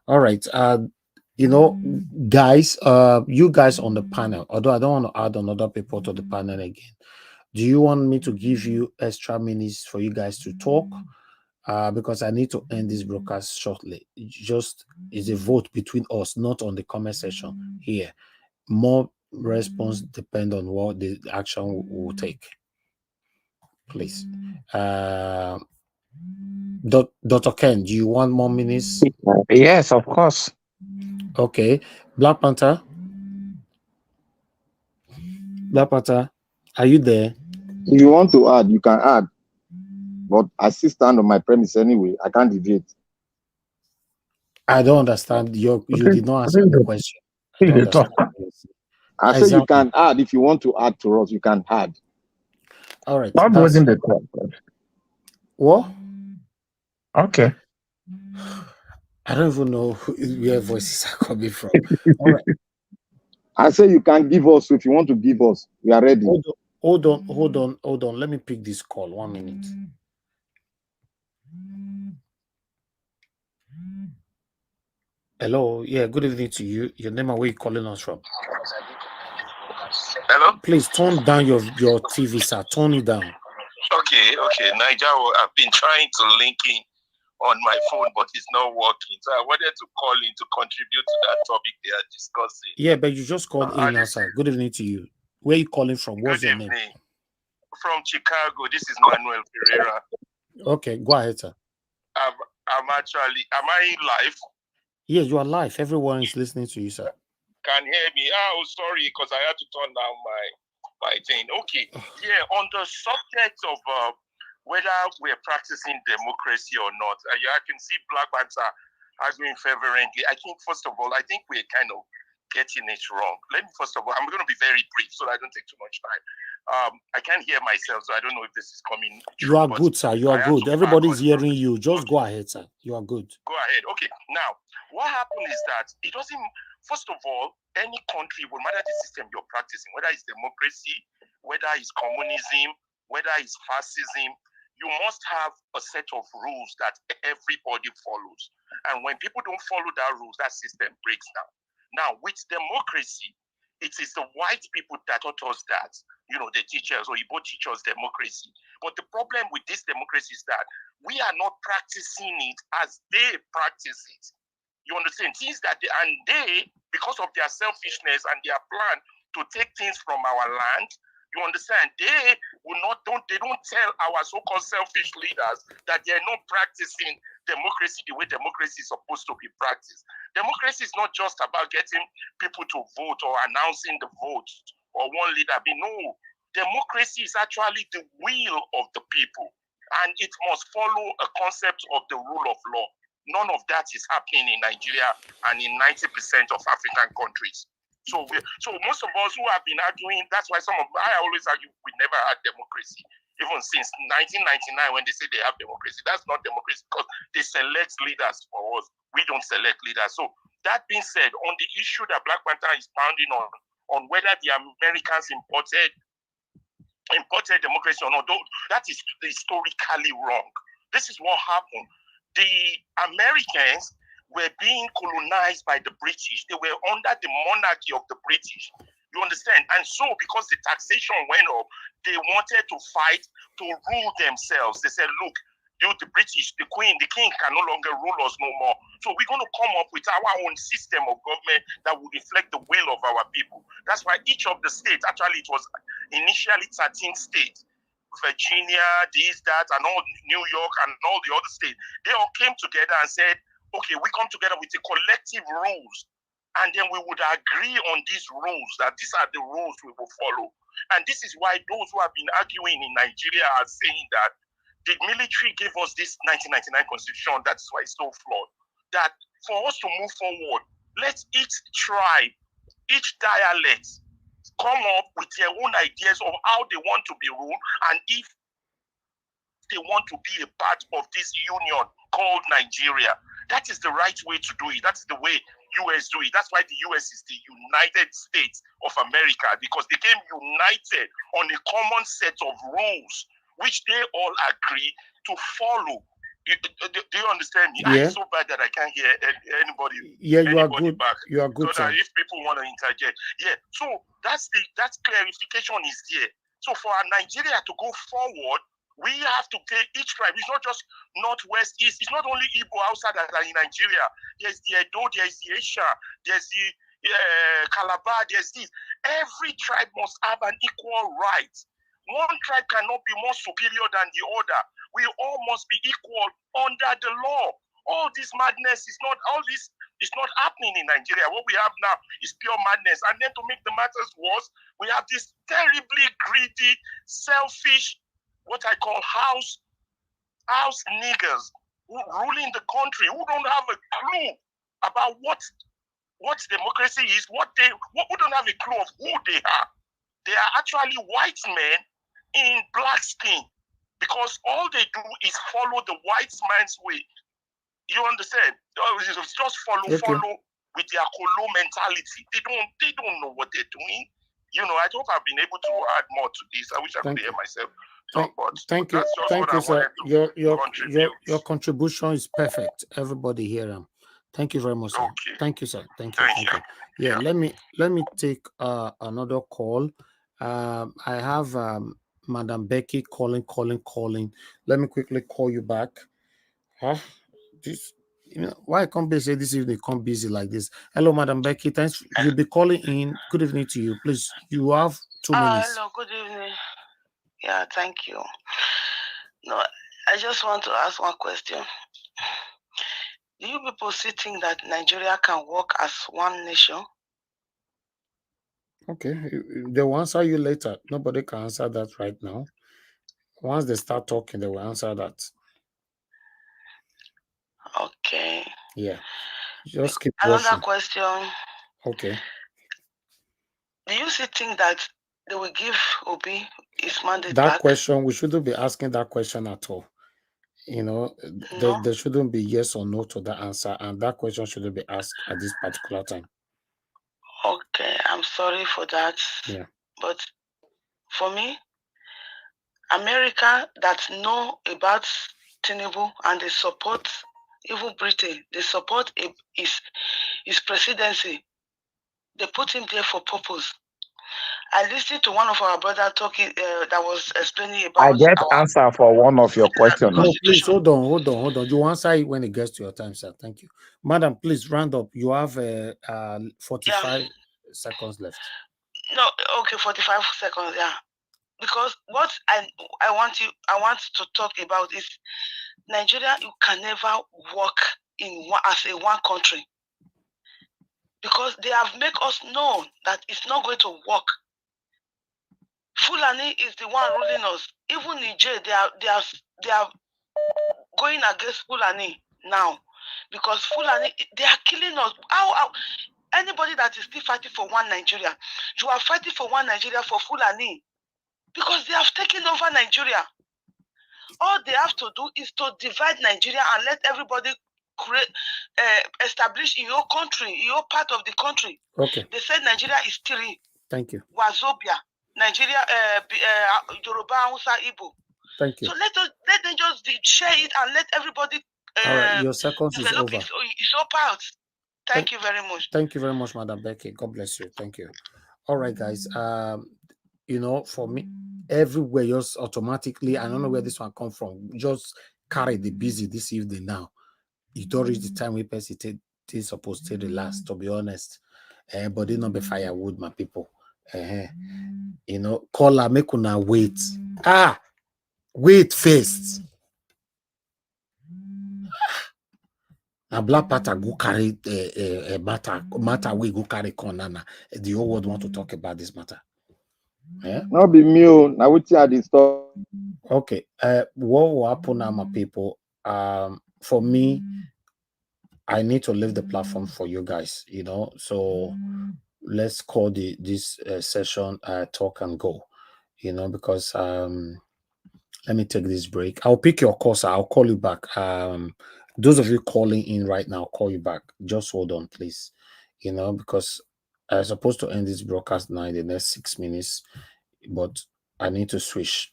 All right. Guys, you guys on the panel, although I don't want to add another people to the panel again. Do you want me to give you extra minutes for you guys to talk? Because I need to end this broadcast shortly. It just is a vote between us, not on the comment section here. More response depend on what the action will take. Please. Dr. Ken, do you want more minutes? Yes, of course. Okay. Black Panther? Black Panther, are you there? If you want to add, you can add. But I still stand on my premise anyway. I can't deviate. I don't understand. You did not answer the question. I don't understand. I say you can add. If you want to add to us, you can add. All right. What wasn't the question? What? Okay. I don't even know where voices are coming from. All right. I say you can give us. So if you want to give us, we are ready. Hold on. Let me pick this call. 1 minute. Hello. Yeah, good evening to you. Your name and where you calling us from? Hello? Please turn down your TV, sir. Turn it down. Okay. Nigeria, I've been trying to link in on my phone, but it's not working. So I wanted to call in to contribute to that topic they are discussing. Yeah, but you just called in now, sir. Good evening to you. Where are you calling from? What's your name? From Chicago. This is Manuel Pereira. Okay, go ahead, sir. Am I in live? Yes, you are live. Everyone is listening to you, sir. Can hear me? Oh, sorry, because I had to turn down my thing. Okay. Yeah, on the subject of whether we're practicing democracy or not. I can see Black Panther arguing fervently. I think, first of all, I think we're kind of getting it wrong. Let me, first of all, I'm going to be very brief so that I don't take too much time. I can't hear myself, so I don't know if this is coming true. You are good, sir. You are good. Everybody's hearing you. Just go ahead, sir. You are good. Go ahead. Okay. Now, what happened is that it doesn't, first of all, any country, no matter the system you're practicing, whether it's democracy, whether it's communism, whether it's fascism, you must have a set of rules that everybody follows. And when people don't follow that rules, that system breaks down. Now, with democracy, it is the white people that taught us that, the teachers or Igbo teachers democracy. But the problem with this democracy is that we are not practicing it as they practice it. You understand? Things that they, because of their selfishness and their plan to take things from our land, you understand? They don't tell our so-called selfish leaders that they're not practicing democracy the way democracy is supposed to be practiced. Democracy is not just about getting people to vote or announcing the vote or one leader. No, democracy is actually the will of the people, and it must follow a concept of the rule of law. None of that is happening in Nigeria and in 90% of African countries. So most of us who have been arguing, that's why I always argue we never had democracy. Even since 1999 when they say they have democracy, that's not democracy because they select leaders for us. We don't select leaders. So that being said, on the issue that Black Panther is pounding on whether the Americans imported democracy or not, that is historically wrong. This is what happened. The Americans were being colonized by the British. They were under the monarchy of the British. You understand? And so because the taxation went up, they wanted to fight to rule themselves. They said, look, the British, the Queen, the King can no longer rule us no more. So we're going to come up with our own system of government that will reflect the will of our people. That's why each of the states, actually it was initially 13 states, Virginia, this, that, and all New York and all the other states, they all came together and said, okay, we come together with the collective rules, and then we would agree on these rules, that these are the rules we will follow. And this is why those who have been arguing in Nigeria are saying that the military gave us this 1999 constitution, that's why it's so flawed. That for us to move forward, let each tribe, each dialect come up with their own ideas of how they want to be ruled, and if they want to be a part of this union called Nigeria. That is the right way to do it. That's the way US do it. That's why the US is the United States of America, because they came united on a common set of rules, which they all agree to follow. Do you understand me? Yeah. I'm so bad that I can't hear anybody. Yeah, you are anybody good. back. You are good, So that sir. if people want to interject, yeah. So that clarification is there. So for Nigeria to go forward, we have to take each tribe. It's not just northwest, east. It's not only Igbo outside that are in Nigeria. There's the Edo, there's the Asia, there's the Calabar, there's this. Every tribe must have an equal right. One tribe cannot be more superior than the other. We all must be equal under the law. All this madness is not happening in Nigeria. What we have now is pure madness. And then to make the matters worse, we have this terribly greedy, selfish, what I call house niggers who ruling the country, who don't have a clue about what democracy is, who don't have a clue of who they are. They are actually white men in black skin, because all they do is follow the white man's way. You understand? It's just follow with their colo mentality. They don't know what they're doing. I hope I've been able to add more to this. I wish I could hear myself. Thank you, sir. Your contribution is perfect. Everybody hear him. Thank you very much, sir. Okay. Thank you, sir. Thank you. Yeah, let me take another call. I have Madam Becky calling. Let me quickly call you back. Why I can't be say this evening come busy like this? Hello, Madam Becky. Thanks. You'll be calling in. Good evening to you. Please, you have 2 minutes. Hello, good evening. Yeah, thank you. No, I just want to ask one question. Do you people still think that Nigeria can work as one nation? Okay, they will answer you later. Nobody can answer that right now. Once they start talking, they will answer that. Okay. Yeah. Just keep Another watching. question. Okay. Do you still think that they will give Obi his mandate That back? question, we shouldn't be asking that question at all. You know, No. there shouldn't be yes or no to that answer, and that question shouldn't be asked at this particular time. Okay, I'm sorry for that. Yeah. But for me, America that know about Tinubu and they support even Britain, they support his presidency. They put him there for purpose. I listened to one of our brothers talking that was explaining about I get answer for one of your questions. No, please hold on. You answer it when it gets to your time, sir. Thank you, madam. Please round up. You have 45 seconds left. No, okay, 45 seconds. Yeah, because what I want to talk about is Nigeria. You can never work as a one country because they have made us know that it's not going to work. Fulani is the one ruling us. Even Niger, they are going against Fulani now because Fulani, they are killing us. How anybody that is still fighting for one Nigeria, you are fighting for one Nigeria for Fulani because they have taken over Nigeria. All they have to do is to divide Nigeria and let everybody establish in your country, in your part of the country. Okay. They said Nigeria is three. Thank you. Wazobia, Nigeria, Yoruba, Hausa, Igbo. Thank you. So let them just share it and let everybody. All right, your seconds is over. It's all part. Thank you very much. Thank you very much, Madam Becky. God bless you. Thank you. All right, guys. You know, for me, everywhere just automatically, I don't know where this one come from. Just carry the busy this evening now. You don't reach the time we person is supposed to relax, to be honest. But it not be firewood, my people. You know, call her, make una wait. Wait first. A black pata go carry matter we go carry corner. The whole world want to talk about this matter. Yeah. Not be me. Now we tell this stuff. Okay. What will happen now, my people? For me, I need to leave the platform for you guys. You know, so let's call this session talk and go. You know, because let me take this break. I'll pick your call, sir. I'll call you back. Those of you calling in right now, I'll call you back. Just hold on, please. You know, because I'm supposed to end this broadcast now in the next 6 minutes, but I need to switch.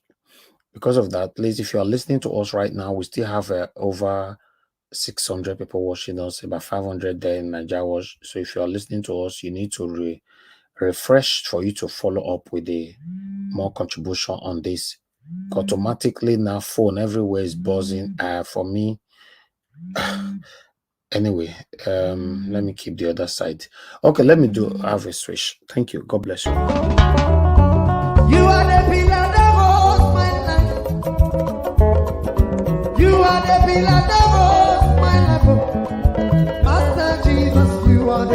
Because of that, please, if you are listening to us right now, we still have over 600 people watching us, about 500 there in Nigeria watch. So if you are listening to us, you need to refresh for you to follow up with a more contribution on this. Automatically now, phone everywhere is buzzing. For me, anyway, let me keep the other side. Okay, let me have a switch. Thank you. God bless you. You are the pillar that holds my life. You are the pillar that